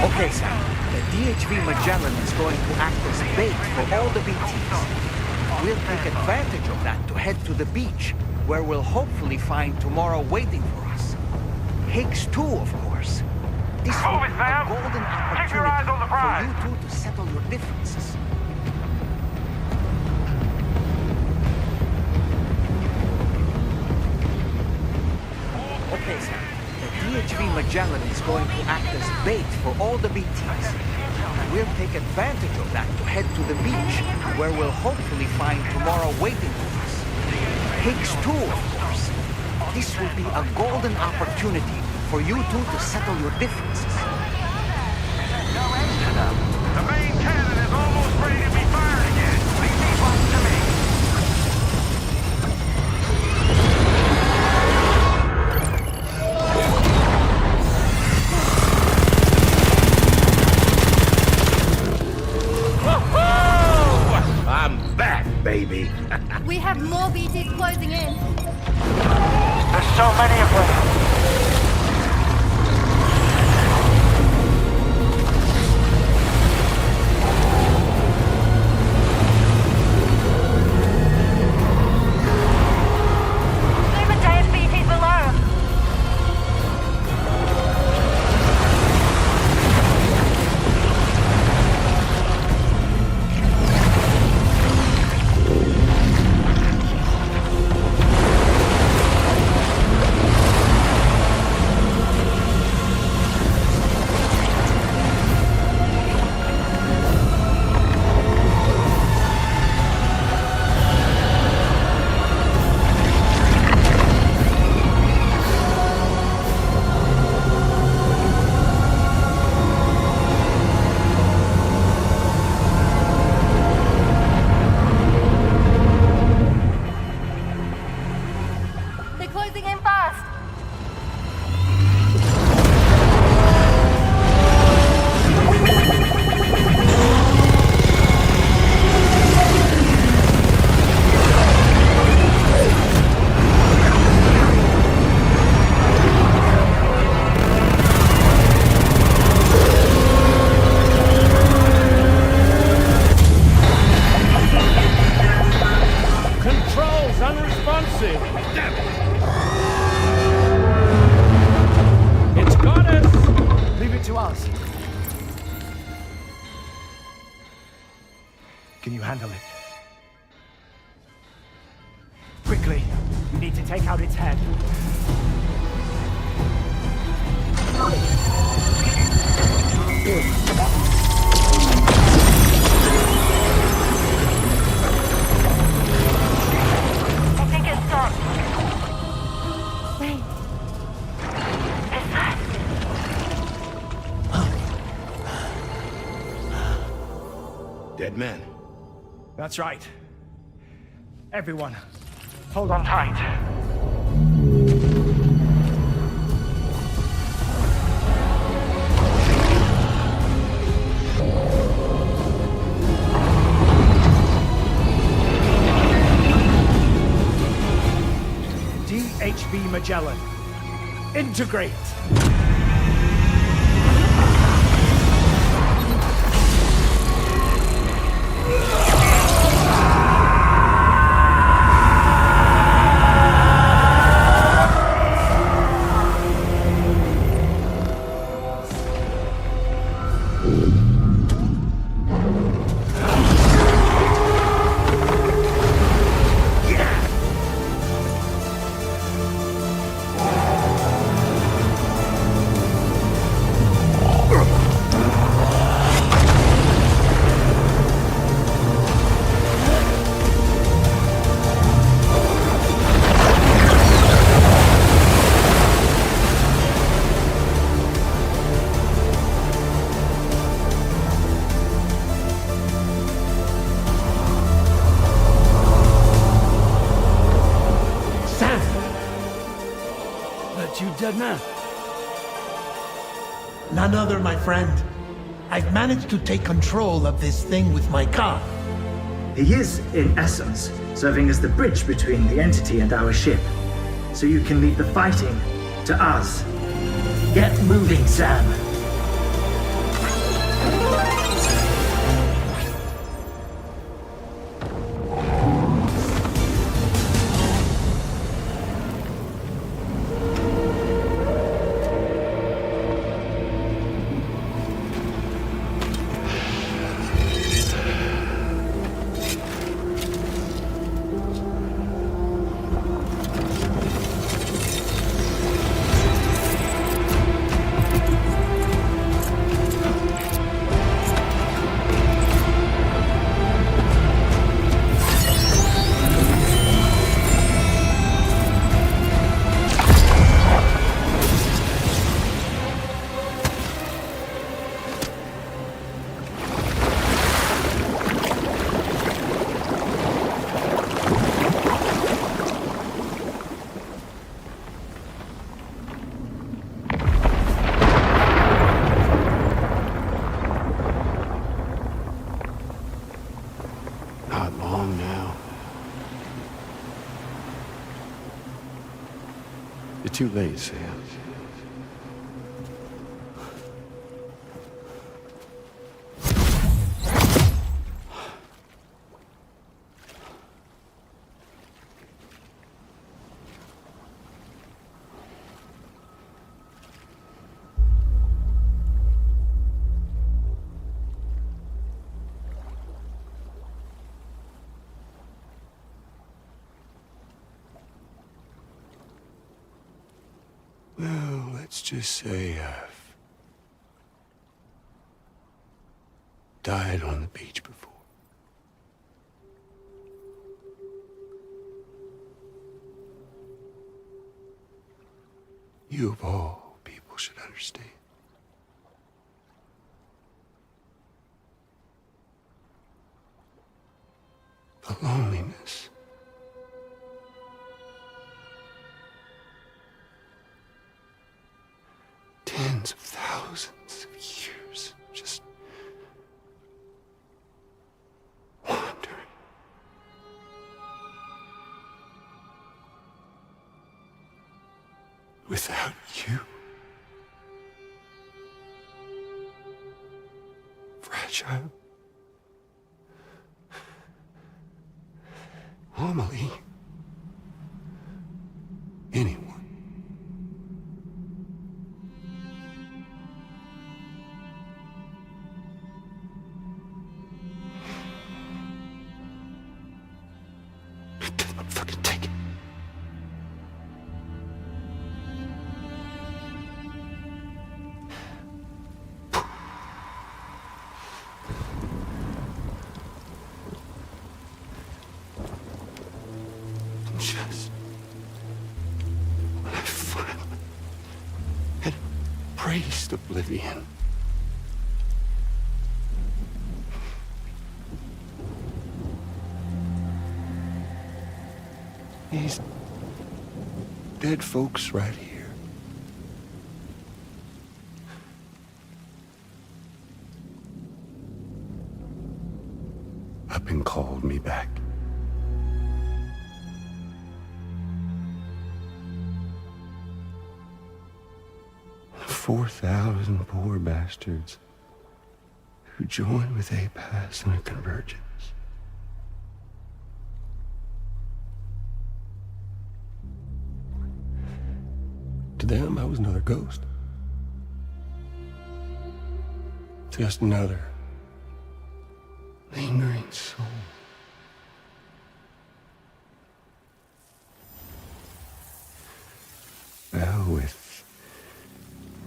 Okay, sir. The DHV Magellan is going to act as bait for all the BTs. We'll take advantage of that to head to the beach, where we'll hopefully find tomorrow waiting for us. Higgs 2, of course. This will be a golden opportunity for you two to settle your differences. Okay, sir. The DHV Magellan is going to act as bait for all the BTs. We'll take advantage of that to head to the beach, where we'll hopefully find tomorrow waiting for us. Higgs 2, of course. This will be a golden opportunity for you two to settle your differences. The main cannon is almost ready to be fired again. Leave these ones to me. I'm back, baby. We have more BTs closing in. There's so many of them. Can you handle it? Quickly, we need to take out its head. I think it's stopped. Wait. Dead men. That's right. Everyone, hold on tight. DHV Magellan. Integrate! that you, dead man? None other, my friend. I've managed to take control of this thing with my car. He is, in essence, serving as the bridge between the entity and our ship. So you can leave the fighting to us. Get moving, Sam. Not long now. You're too late, Sam. Well, let's just say I've died on the beach before. You of all people should understand. The loneliness. Tens of thousands of years just wandering. Without you. Fragile. Amelie. Anyone. Just when I finally had embraced oblivion, these dead folks right here up and called me back. 4,000 poor bastards who joined with APAS in a convergence. To them, I was another ghost. Just another lingering soul. Well, with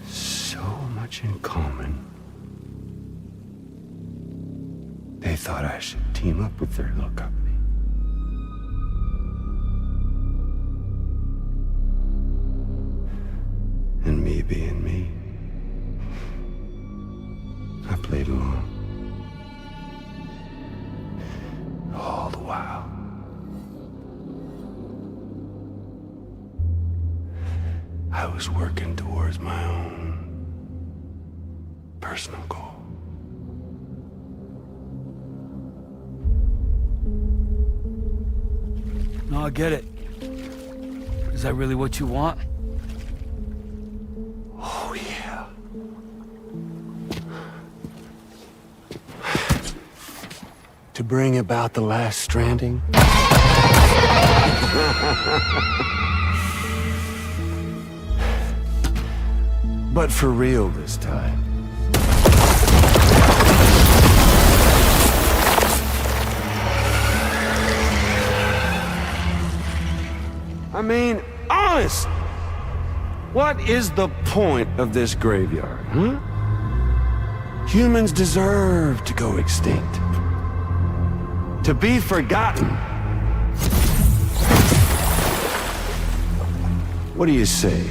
so much in common, they thought I should team up with their little company. And me being me, I played along. All the while. I was working towards my own personal goal. No, I get it. Is that really what you want? Oh, yeah. To bring about the last stranding? But for real this time. I mean, honest! What is the point of this graveyard, huh? Humans deserve to go extinct. To be forgotten. What do you say?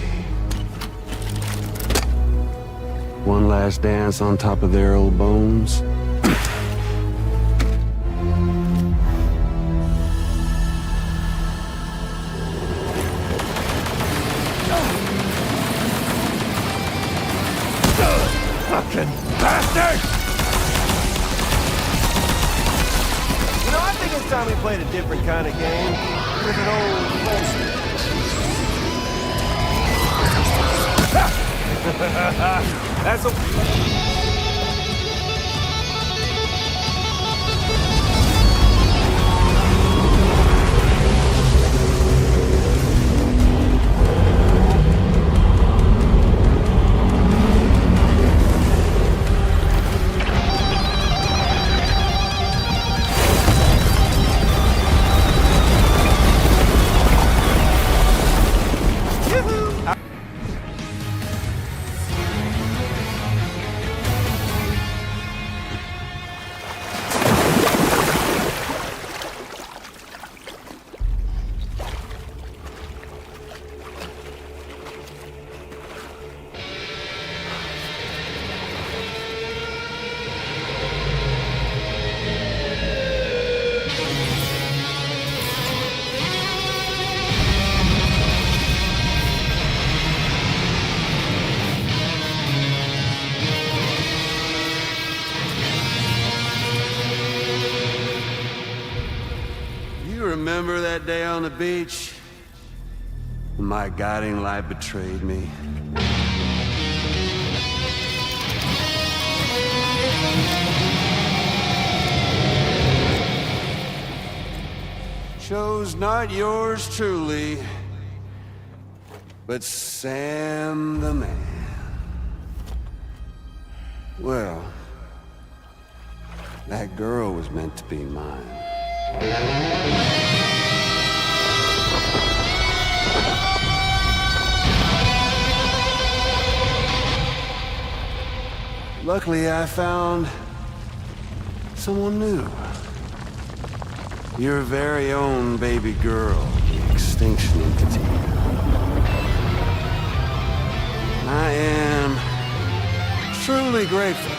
One last dance on top of their old bones? Fucking bastard! You know, I think it's time we played a different kind of game. With an old Forssell. That's a... Remember that day on the beach? When my guiding light betrayed me? Chose not yours truly, but Sam the man. Well, that girl was meant to be mine. Luckily, I found someone new. Your very own baby girl, the extinction entity. I am truly grateful.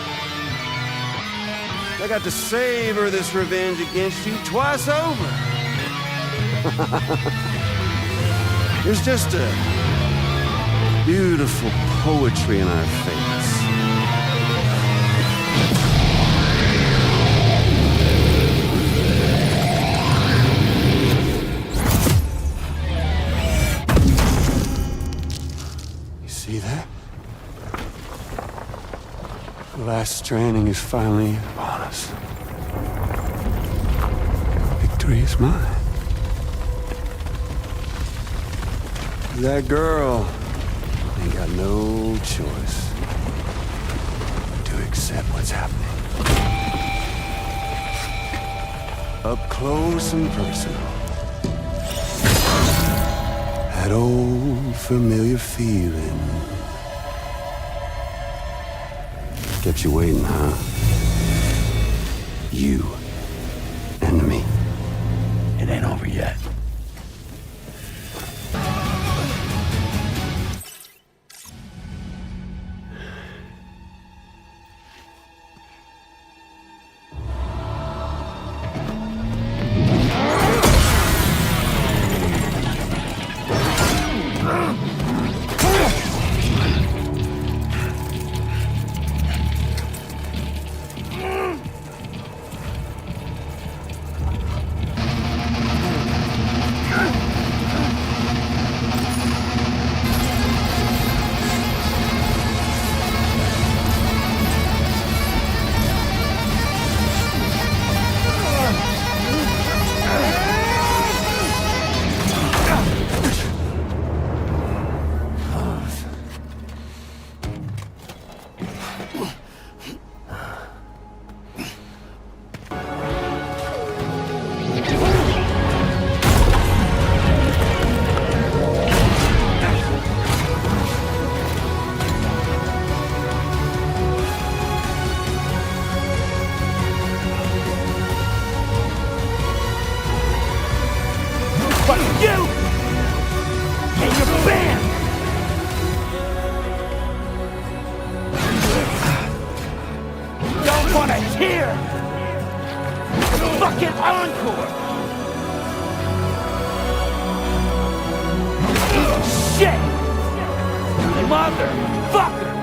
I got to savor this revenge against you twice over. There's just a beautiful poetry in our fates. You see that? The last stranding is finally upon us. Victory is mine. That girl ain't got no choice to accept what's happening. Up close and personal. That old familiar feeling. Kept you waiting, huh? You and me. It ain't over yet. Shit! Motherfucker!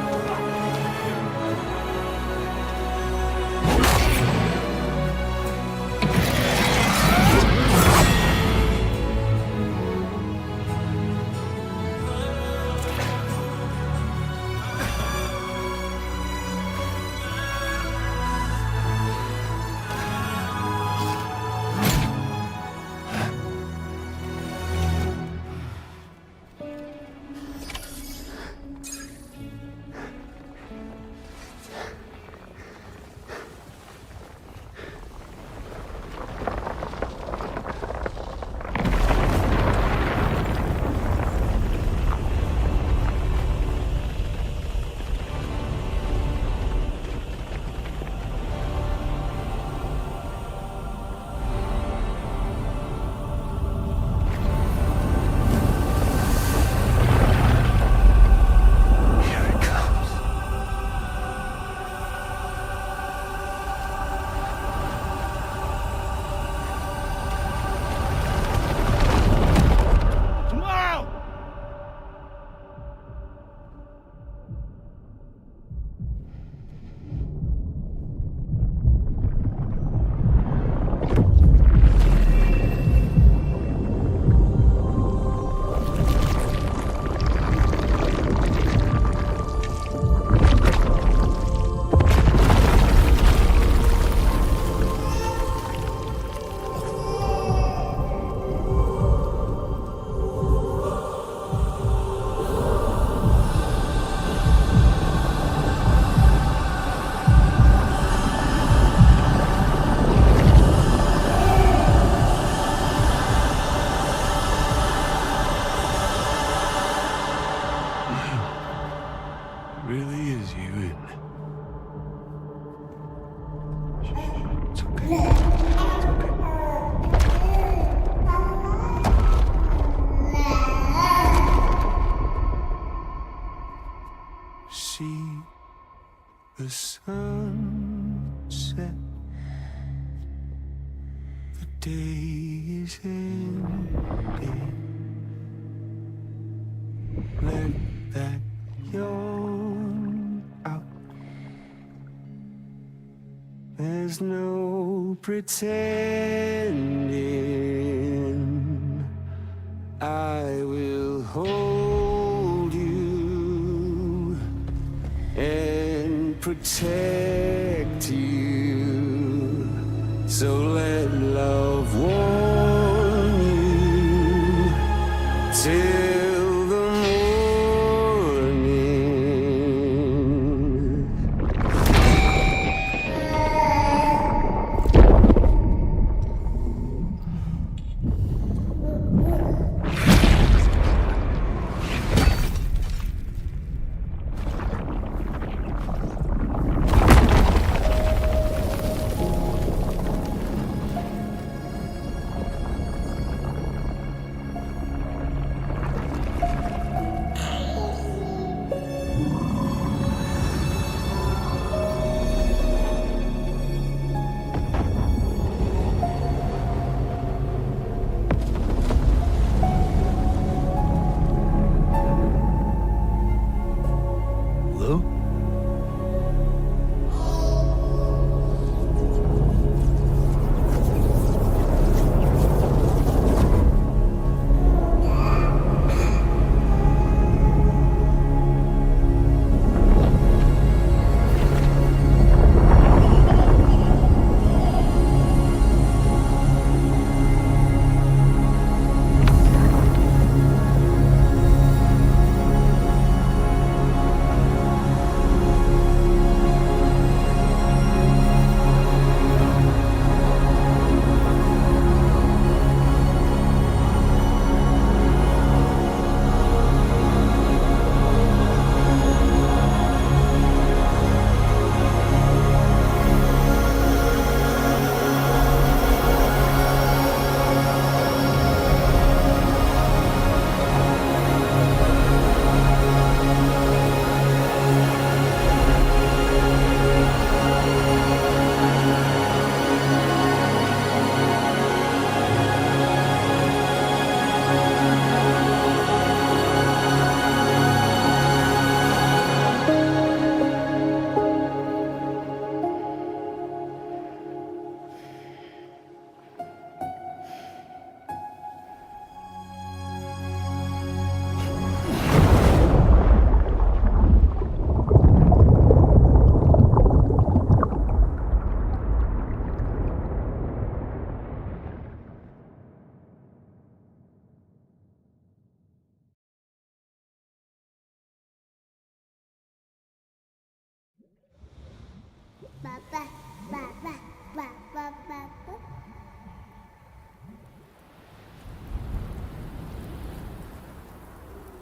The sunset, the day is ending. Let that yawn out. There's no pretending. I will hold you and protect you. So let love warm you till the morning.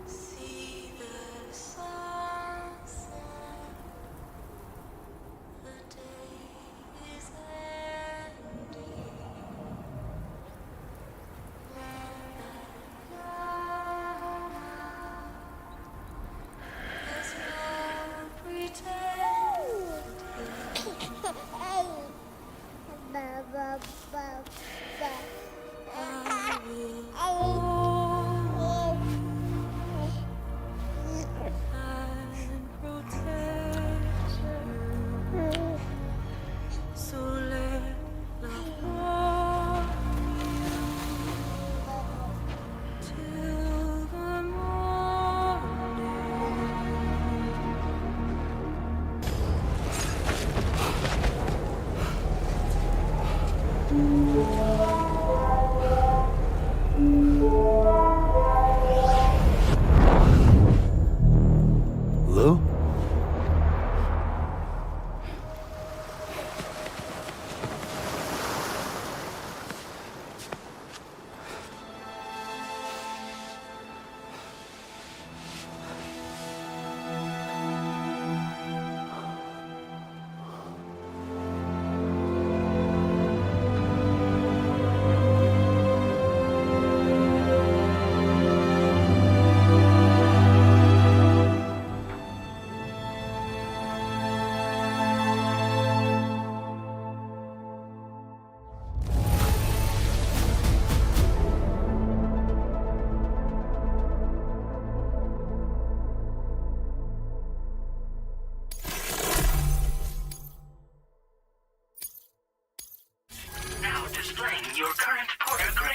See the sunset. The day is ending. There's no pretending. And protect you. So let love warm you till the morning. Lou? Now displaying your current Porter grade.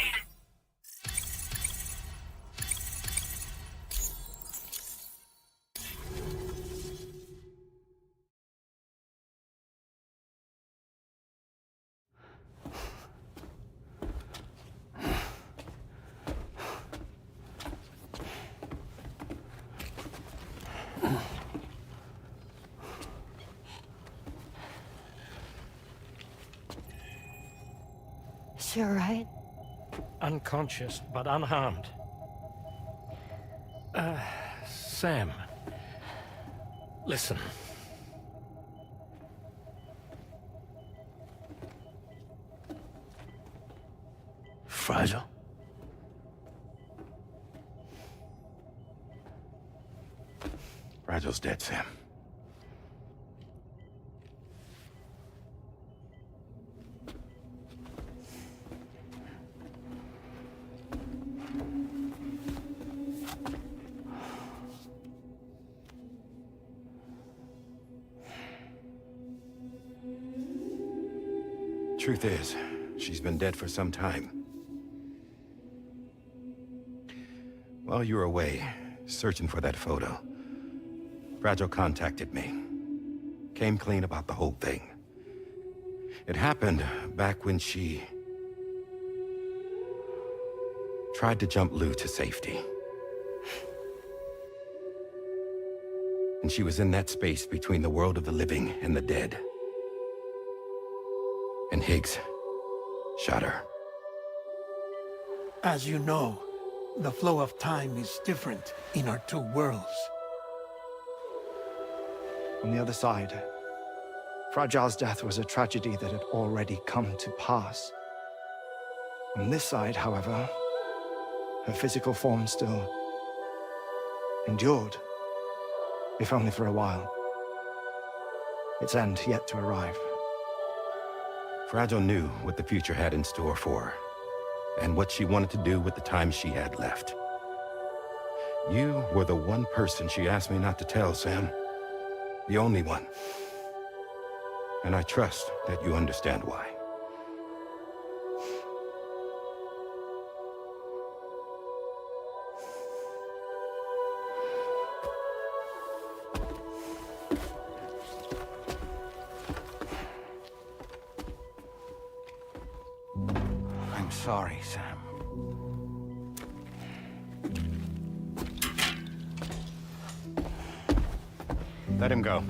Is she alright? Unconscious, but unharmed. Sam. Listen. Fragile? Fragile's dead, Sam. Truth is, she's been dead for some time. While you were away, searching for that photo, Fragile contacted me. Came clean about the whole thing. It happened back when she tried to jump Lou to safety. And she was in that space between the world of the living and the dead. And Higgs shot her. As you know, the flow of time is different in our two worlds. On the other side, Fragile's death was a tragedy that had already come to pass. On this side, however, her physical form still endured, if only for a while. Its end yet to arrive. Fragile knew what the future had in store for her, and what she wanted to do with the time she had left. You were the one person she asked me not to tell, Sam. The only one. And I trust that you understand why. I'm sorry, Sam. Let him go.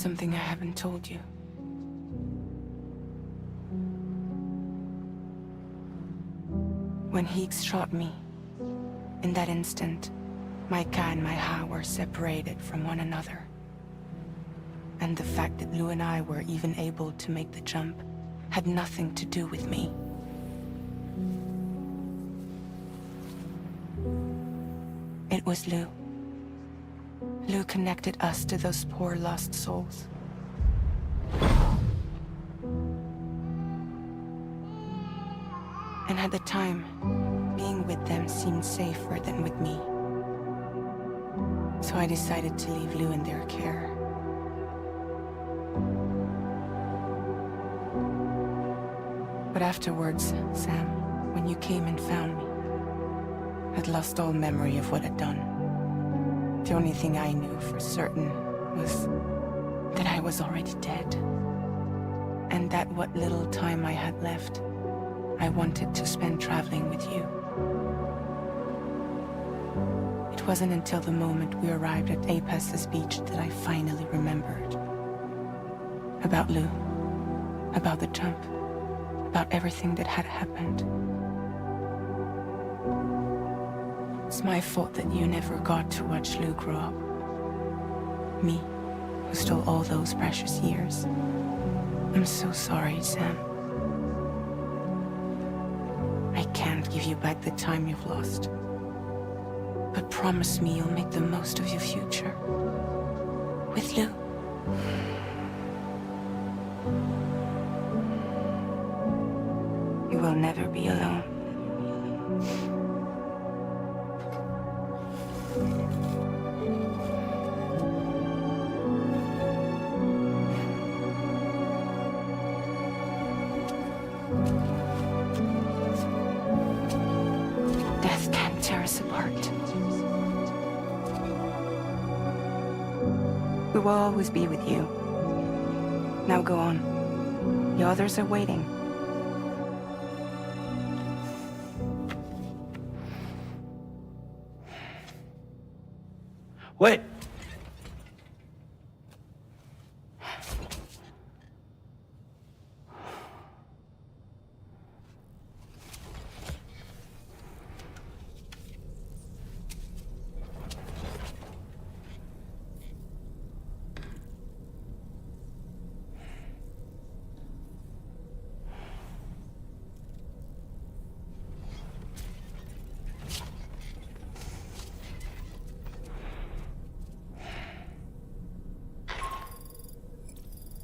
something I haven't told you. When Higgs shot me, in that instant, my Ka and my Ha were separated from one another. And the fact that Lu and I were even able to make the jump had nothing to do with me. It was Lu. Lu connected us to those poor lost souls. And at the time, being with them seemed safer than with me. So I decided to leave Lu in their care. But afterwards, Sam, when you came and found me, I'd lost all memory of what I'd done. The only thing I knew for certain was that I was already dead. And that what little time I had left, I wanted to spend traveling with you. It wasn't until the moment we arrived at Apas's beach that I finally remembered. About Lu, about the jump, about everything that had happened. It's my fault that you never got to watch Lu grow up. Me, who stole all those precious years. I'm so sorry, Sam. I can't give you back the time you've lost. But promise me you'll make the most of your future. With Lu. You will never be alone. Death can't tear us apart. We will always be with you. Now go on. The others are waiting. Wait!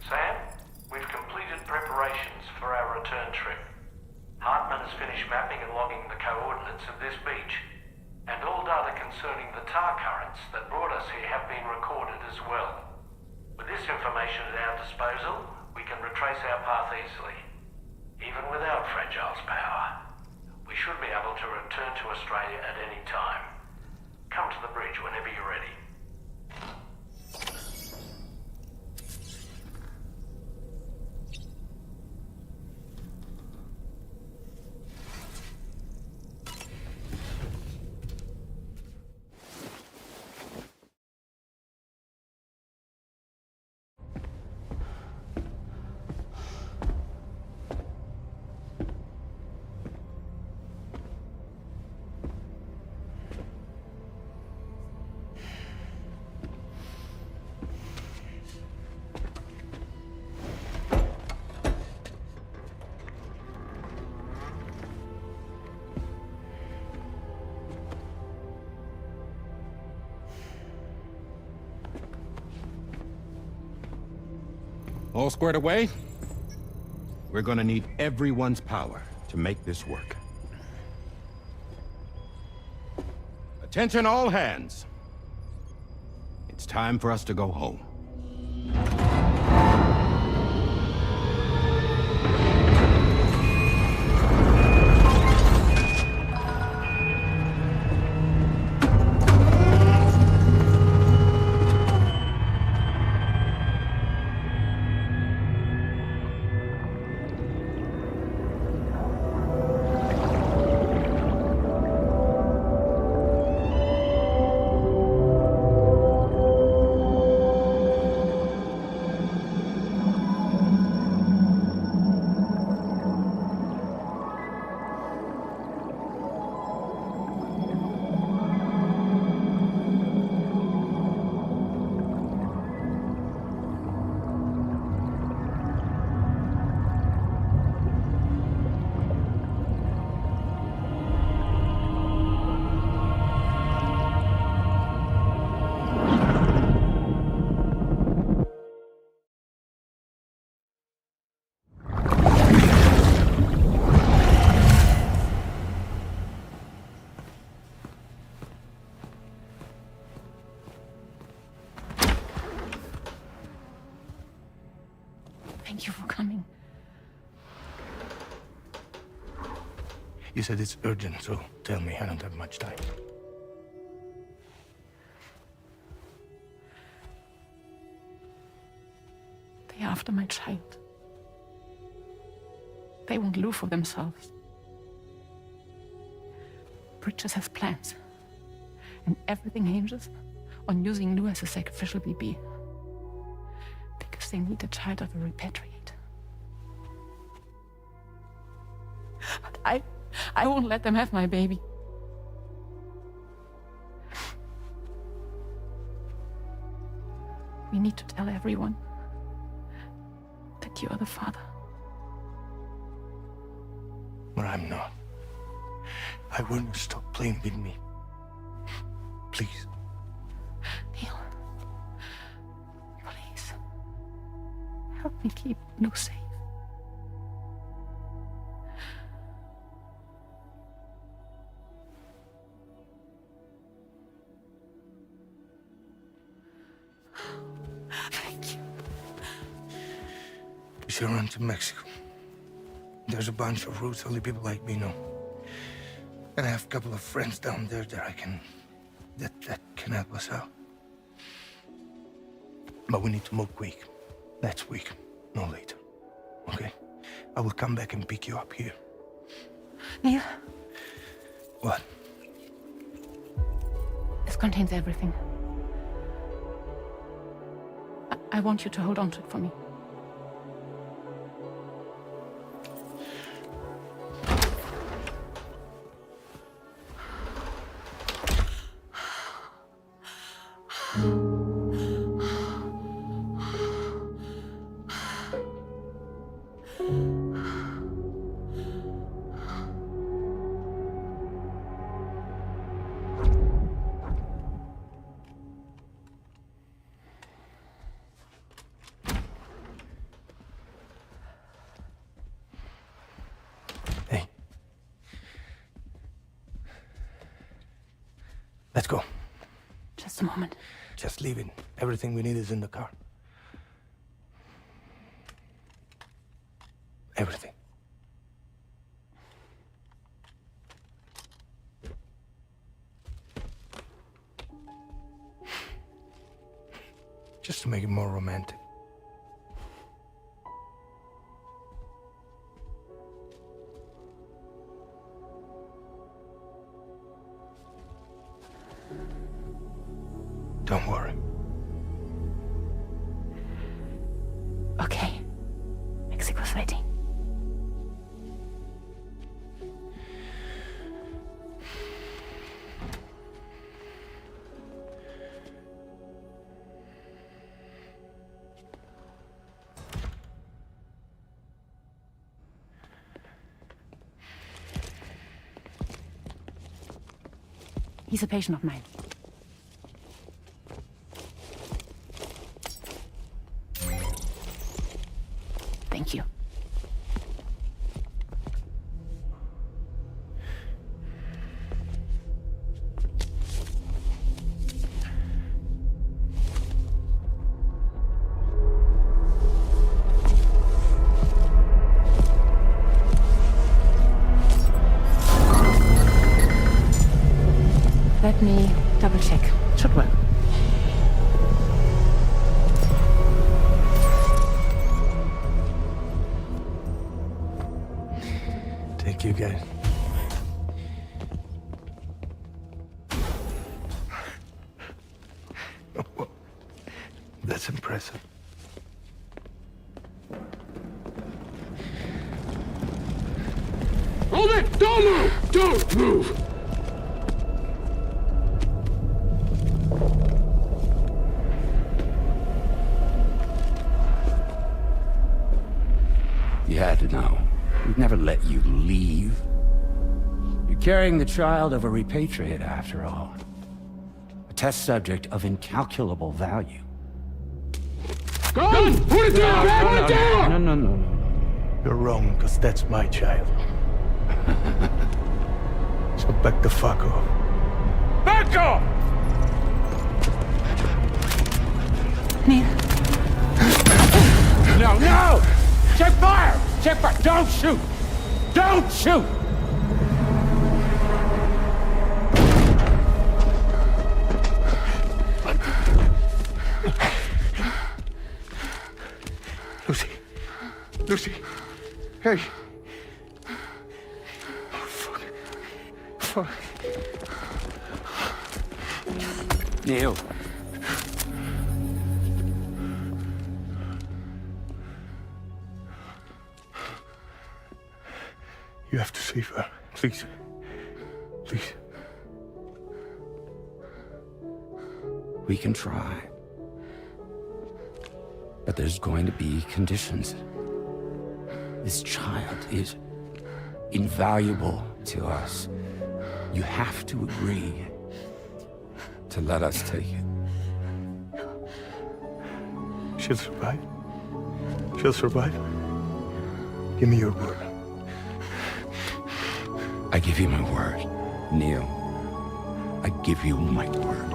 Sam, we've completed preparations for our return trip. Hartman has finished mapping and logging the coordinates of this beach, and all data concerning the tar currents that brought us here have been recorded as well. With this information at our disposal, we can retrace our path easily. Even without Fragile's power, we should be able to return to Australia at any time. Come to the bridge whenever you're ready. All squared away? We're gonna need everyone's power to make this work. Attention all hands. It's time for us to go home. Thank you for coming. You said it's urgent, so tell me, I don't have much time. They're after my child. They want Lou for themselves. Bridges has plans. And everything hinges on using Lou as a sacrificial BB. Because they need a child of a repatriate. But I won't let them have my baby. We need to tell everyone that you are the father. But I'm not. I want you to stop playing with me. Please. Neil. Please. Help me keep Lou safe. Thank you. We should run to Mexico. There's a bunch of routes only people like me know. And I have a couple of friends down there that that can help us out. But we need to move quick. Next week, no later. Okay? I will come back and pick you up here. Neil. What? This contains everything. I want you to hold on to it for me. Let's go. Just a moment. Just leave it. Everything we need is in the car. Everything. Just to make it more romantic. Don't worry. Okay. Mexico's waiting. He's a patient of mine. Thank you. Let me double check. Should work. Thank you, guys. That's impressive. Hold it! Don't move! Don't move! You had to know. We'd never let you leave. You're carrying the child of a repatriate, after all. A test subject of incalculable value. Gun! Put it down! Put it down! No. You're wrong, because that's my child. So back the fuck off. Back off! Neil. No! Check fire! Check fire! Don't shoot! Don't shoot! Lucy. Lucy. Hey. Oh, fuck. Fuck. Neil. You have to save her. Please. Please. We can try. But there's going to be conditions. This child is invaluable to us. You have to agree to let us take it. She'll survive. She'll survive. Give me your word. I give you my word, Neil. I give you my word.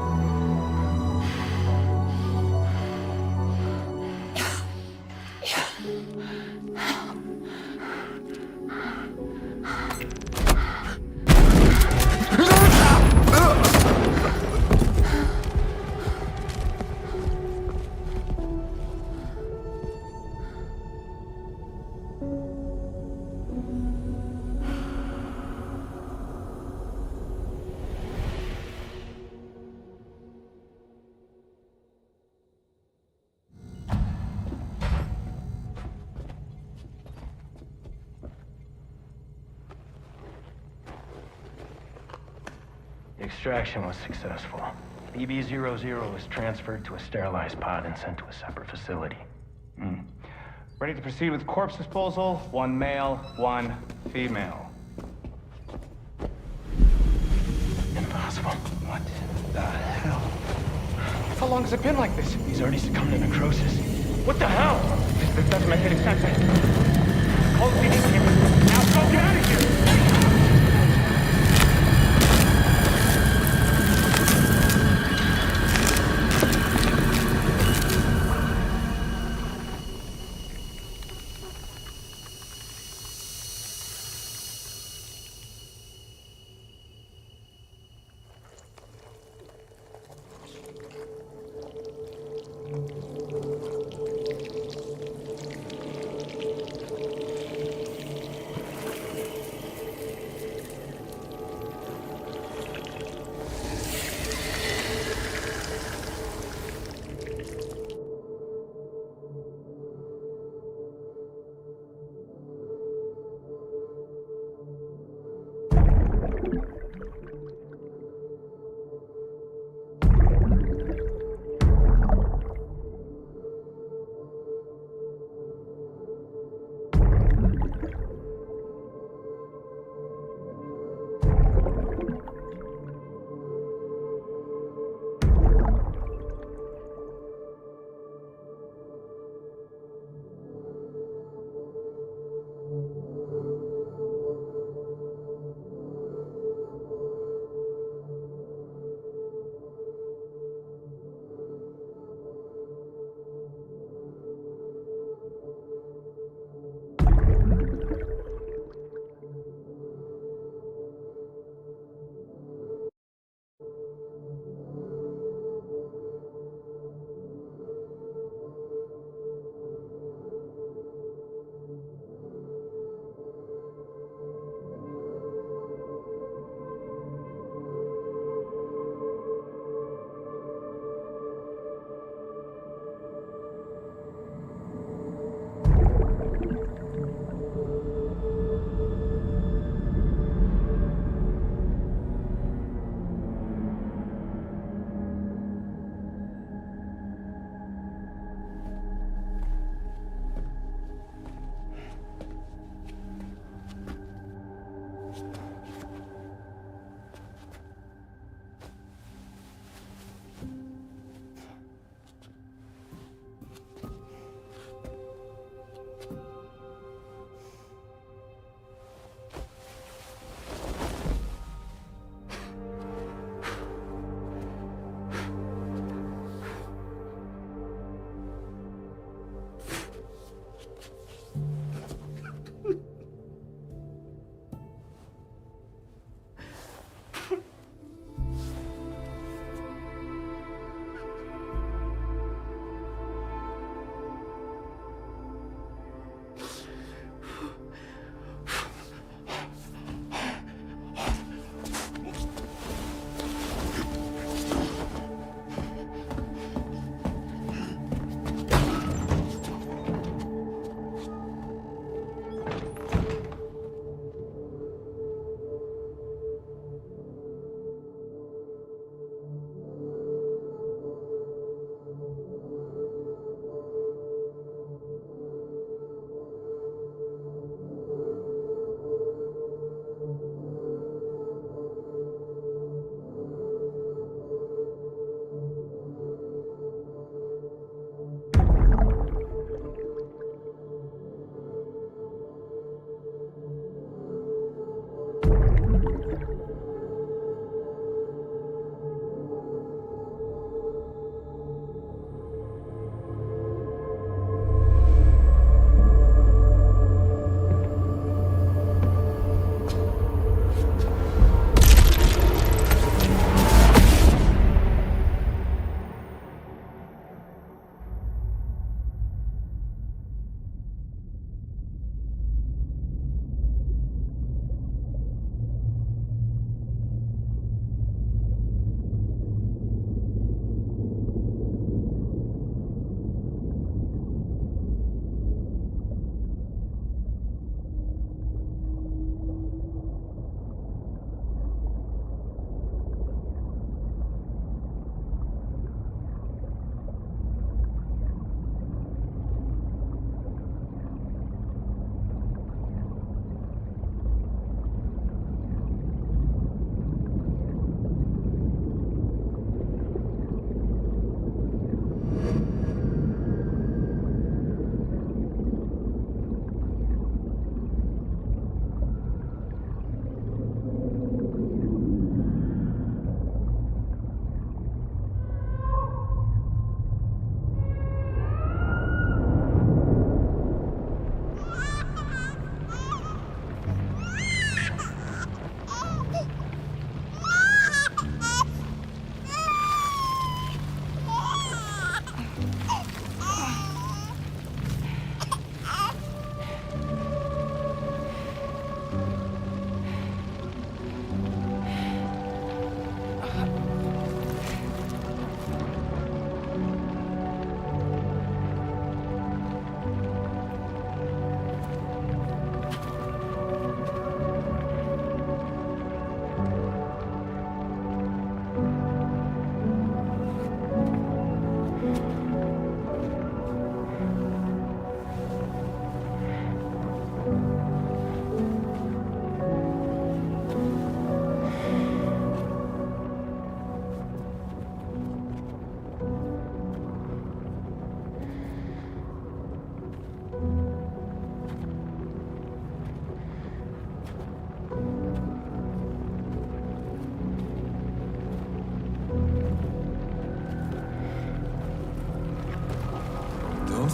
The extraction was successful. BB-00 was transferred to a sterilized pod and sent to a separate facility. Ready to proceed with corpse disposal. 1 male, 1 female. Impossible. What the hell? How long has it been like this? He's already succumbed to necrosis. What the hell? This doesn't make any sense. Call the PD team. Now go get out of here!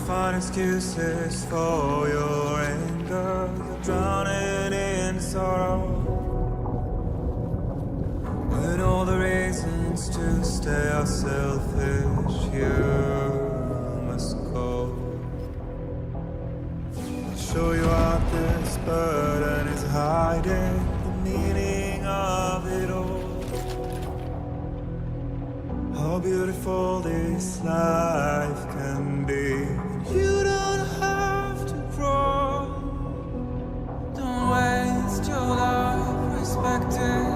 find excuses for your anger. You're drowning in sorrow, with all the reasons to stay are selfish. You must go. I'll show you out this burden is hiding the meaning of it all. How beautiful this life can be. You don't have to grow. Don't waste your life respecting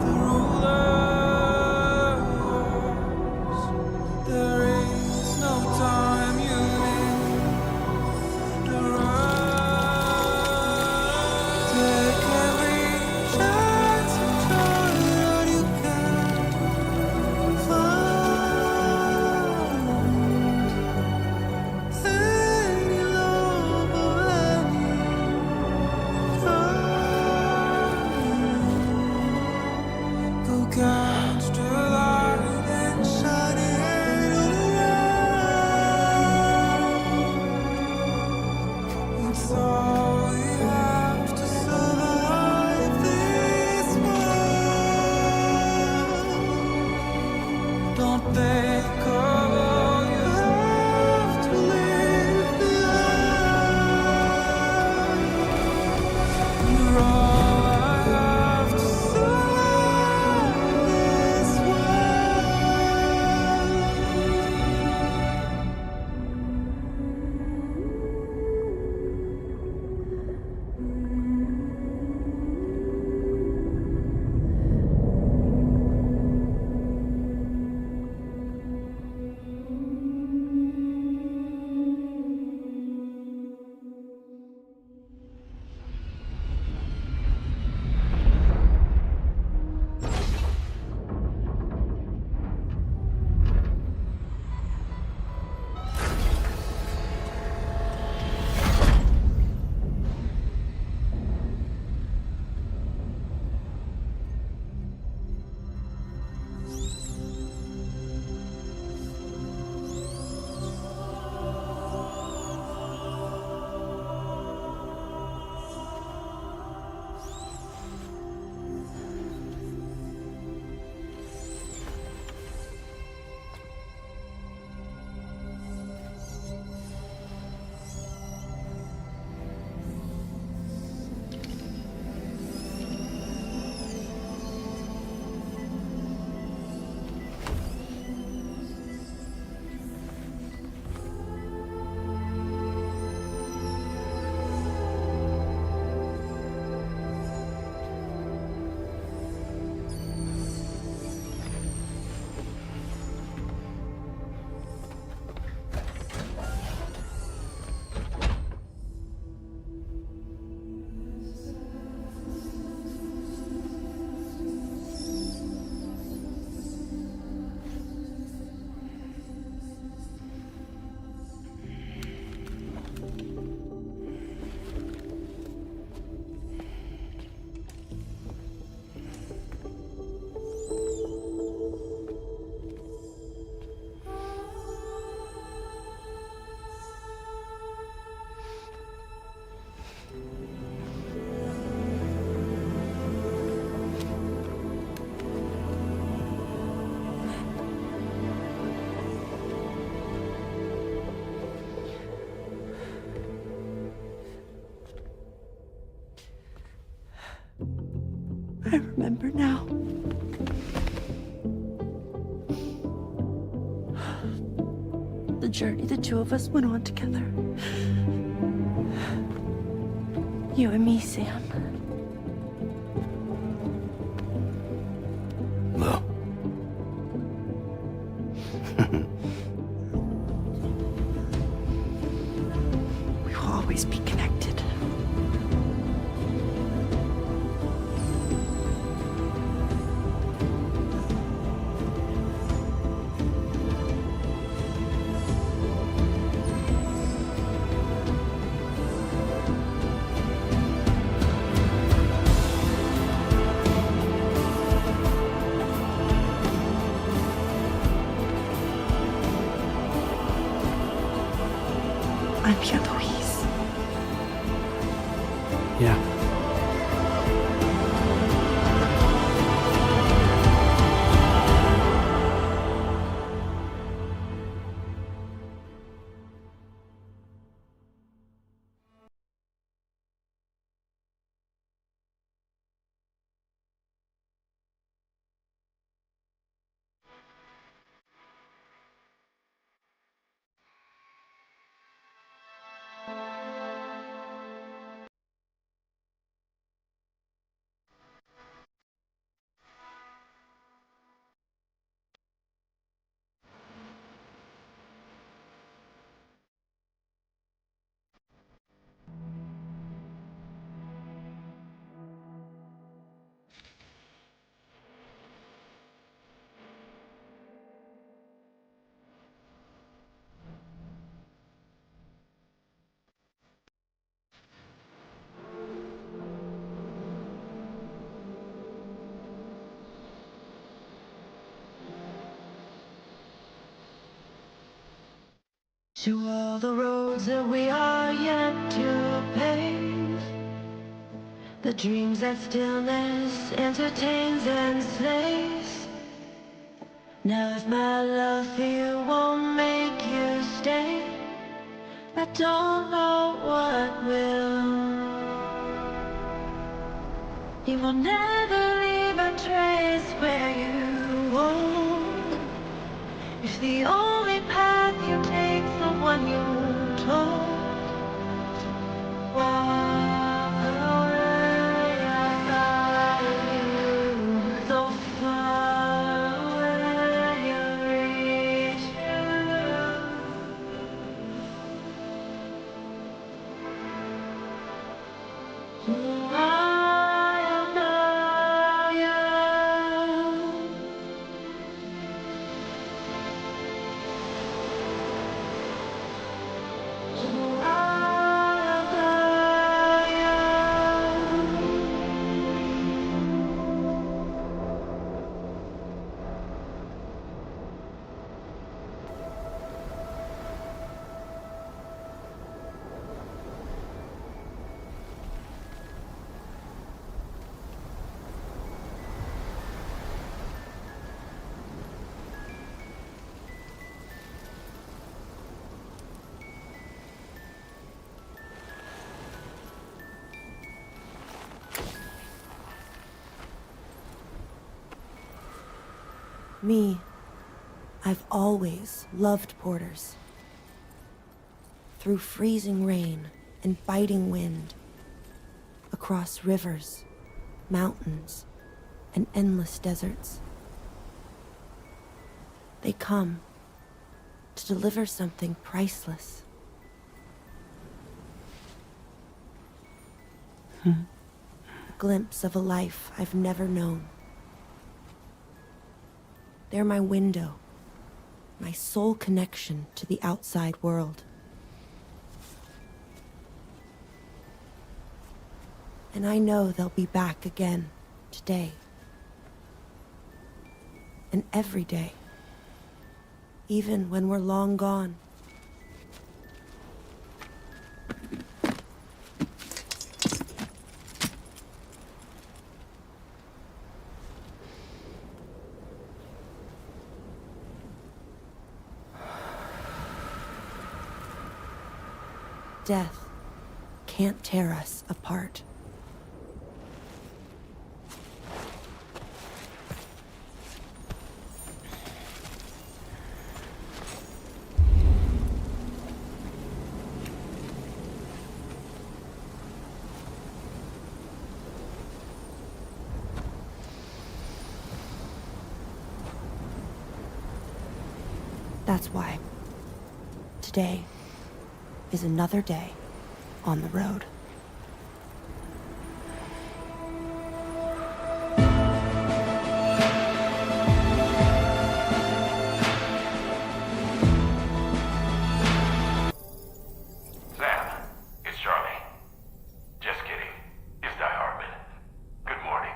the rulers. There is no time you need to run. Take every chance and try that you can. Catch the light and shine it all around. It's all we have to survive this world. Don't think of all you have to leave behind. You're all I have to survive this I remember now. The journey the two of us went on together. You and me, Sam. No. We will always be connected. To all the roads that we are yet to pave, the dreams that stillness entertains and slays. Now if my love for you won't make you stay, I don't know what will. You will never leave a trace where you won't. If the only path you take's the one you told, walk away, I follow you. So far away you reach to. I am not young. Me, I've always loved porters. Through freezing rain and biting wind, across rivers, mountains, and endless deserts. They come to deliver something priceless. A glimpse of a life I've never known. They're my window, my sole connection to the outside world. And I know they'll be back again today. And every day, even when we're long gone. Death can't tear us apart. That's why today is another day on the road. Sam, it's Charlie. Just kidding. It's Die Hardman. Good morning.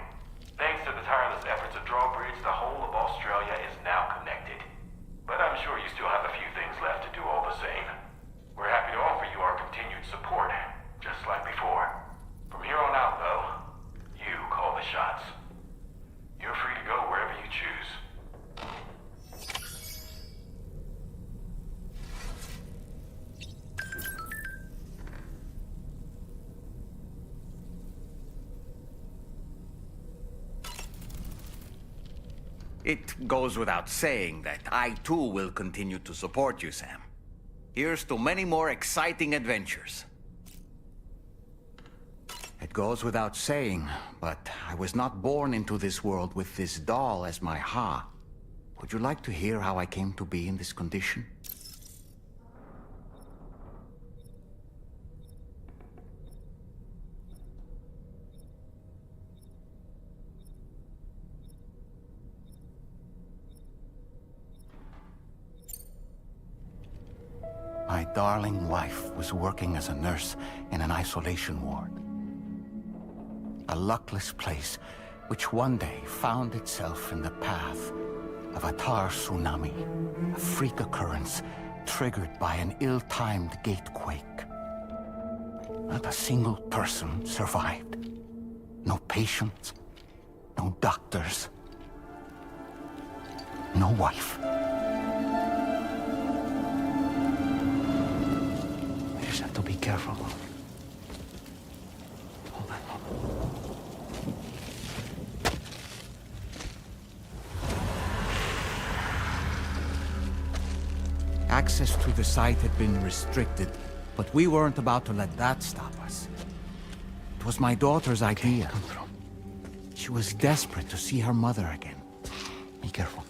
Thanks to the tireless efforts of Drawbridge, the whole of Australia is now connected. But I'm sure you still have a few things left to do all the same. We're happy to offer you our continued support, just like before. From here on out, though, you call the shots. You're free to go wherever you choose. It goes without saying that I too will continue to support you, Sam. Here's to many more exciting adventures. It goes without saying, but I was not born into this world with this doll as my Ha. Would you like to hear how I came to be in this condition? My darling wife was working as a nurse in an isolation ward. A luckless place which one day found itself in the path of a tar tsunami, a freak occurrence triggered by an ill-timed gatequake. Not a single person survived. No patients, no doctors, no wife. We just have to be careful. Hold on. Access to the site had been restricted, but we weren't about to let that stop us. It was my daughter's idea. Come through. She was desperate to see her mother again. Be careful.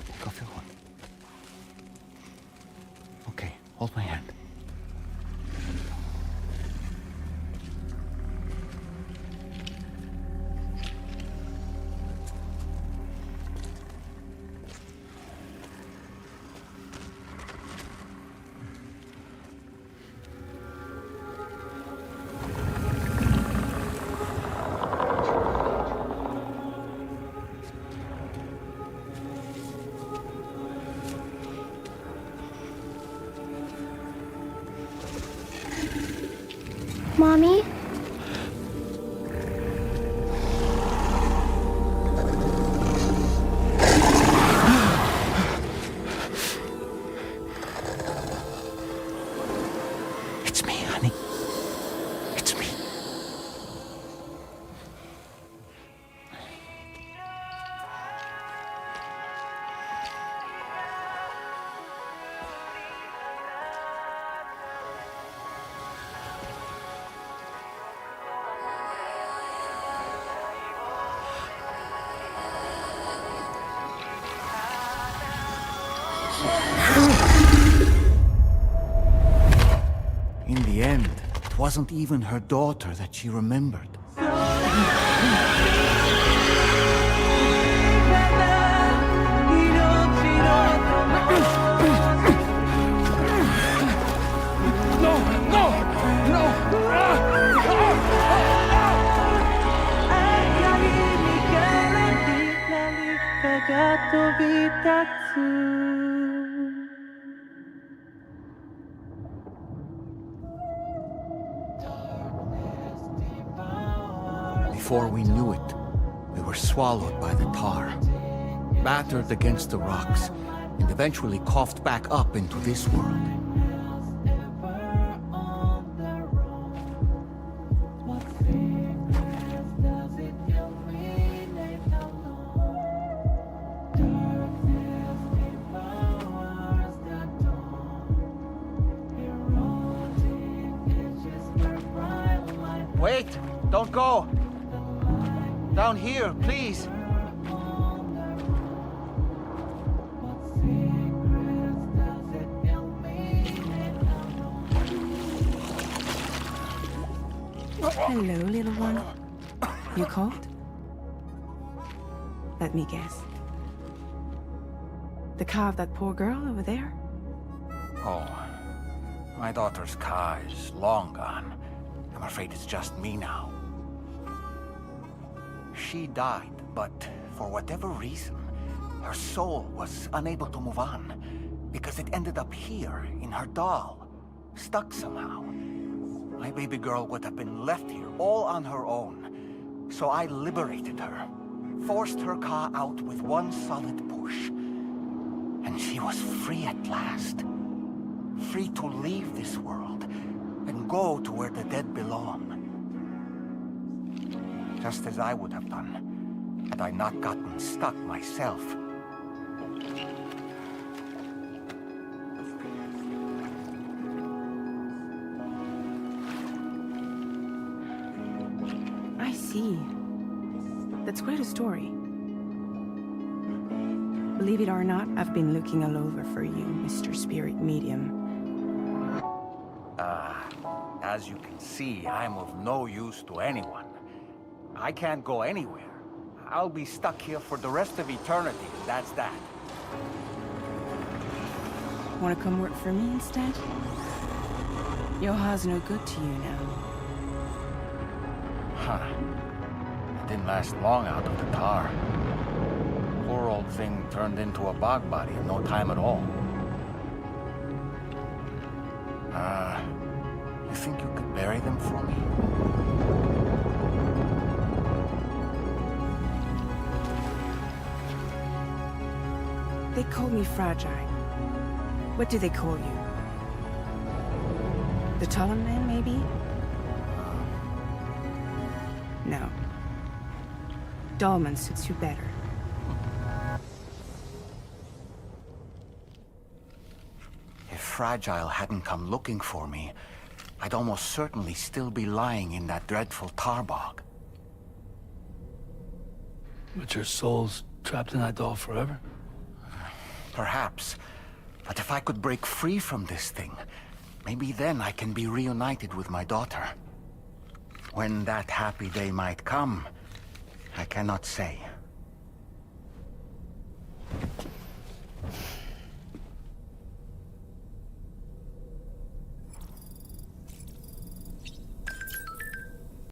Take off your hood. Okay, hold my hand. Mommy? It's me, honey. It's me. In the end, it wasn't even her daughter that she remembered. Before we knew it, we were swallowed by the tar, battered against the rocks, and eventually coughed back up into this world. Wait! Don't go! Down here, please! Hello, little one. You cold? Let me guess. The car of that poor girl over there? Oh, my daughter's car is long gone. I'm afraid it's just me now. She died, but for whatever reason, her soul was unable to move on, because it ended up here, in her doll, stuck somehow. My baby girl would have been left here all on her own, so I liberated her, forced her car out with one solid push, and she was free at last. Free to leave this world, and go to where the dead belong. Just as I would have done, had I not gotten stuck myself. I see. That's quite a story. Believe it or not, I've been looking all over for you, Mr. Spirit Medium. As you can see, I'm of no use to anyone. I can't go anywhere. I'll be stuck here for the rest of eternity, and that's that. Want to come work for me instead? Yoha's no good to you now. Huh. It didn't last long out of the tar. Poor old thing turned into a bog body in no time at all. bury them for me? They call me fragile. What do they call you? The taller man, maybe? No. Dolman suits you better. If Fragile hadn't come looking for me, I'd almost certainly still be lying in that dreadful tar bog. But your soul's trapped in that doll forever? Perhaps. But if I could break free from this thing, maybe then I can be reunited with my daughter. When that happy day might come, I cannot say.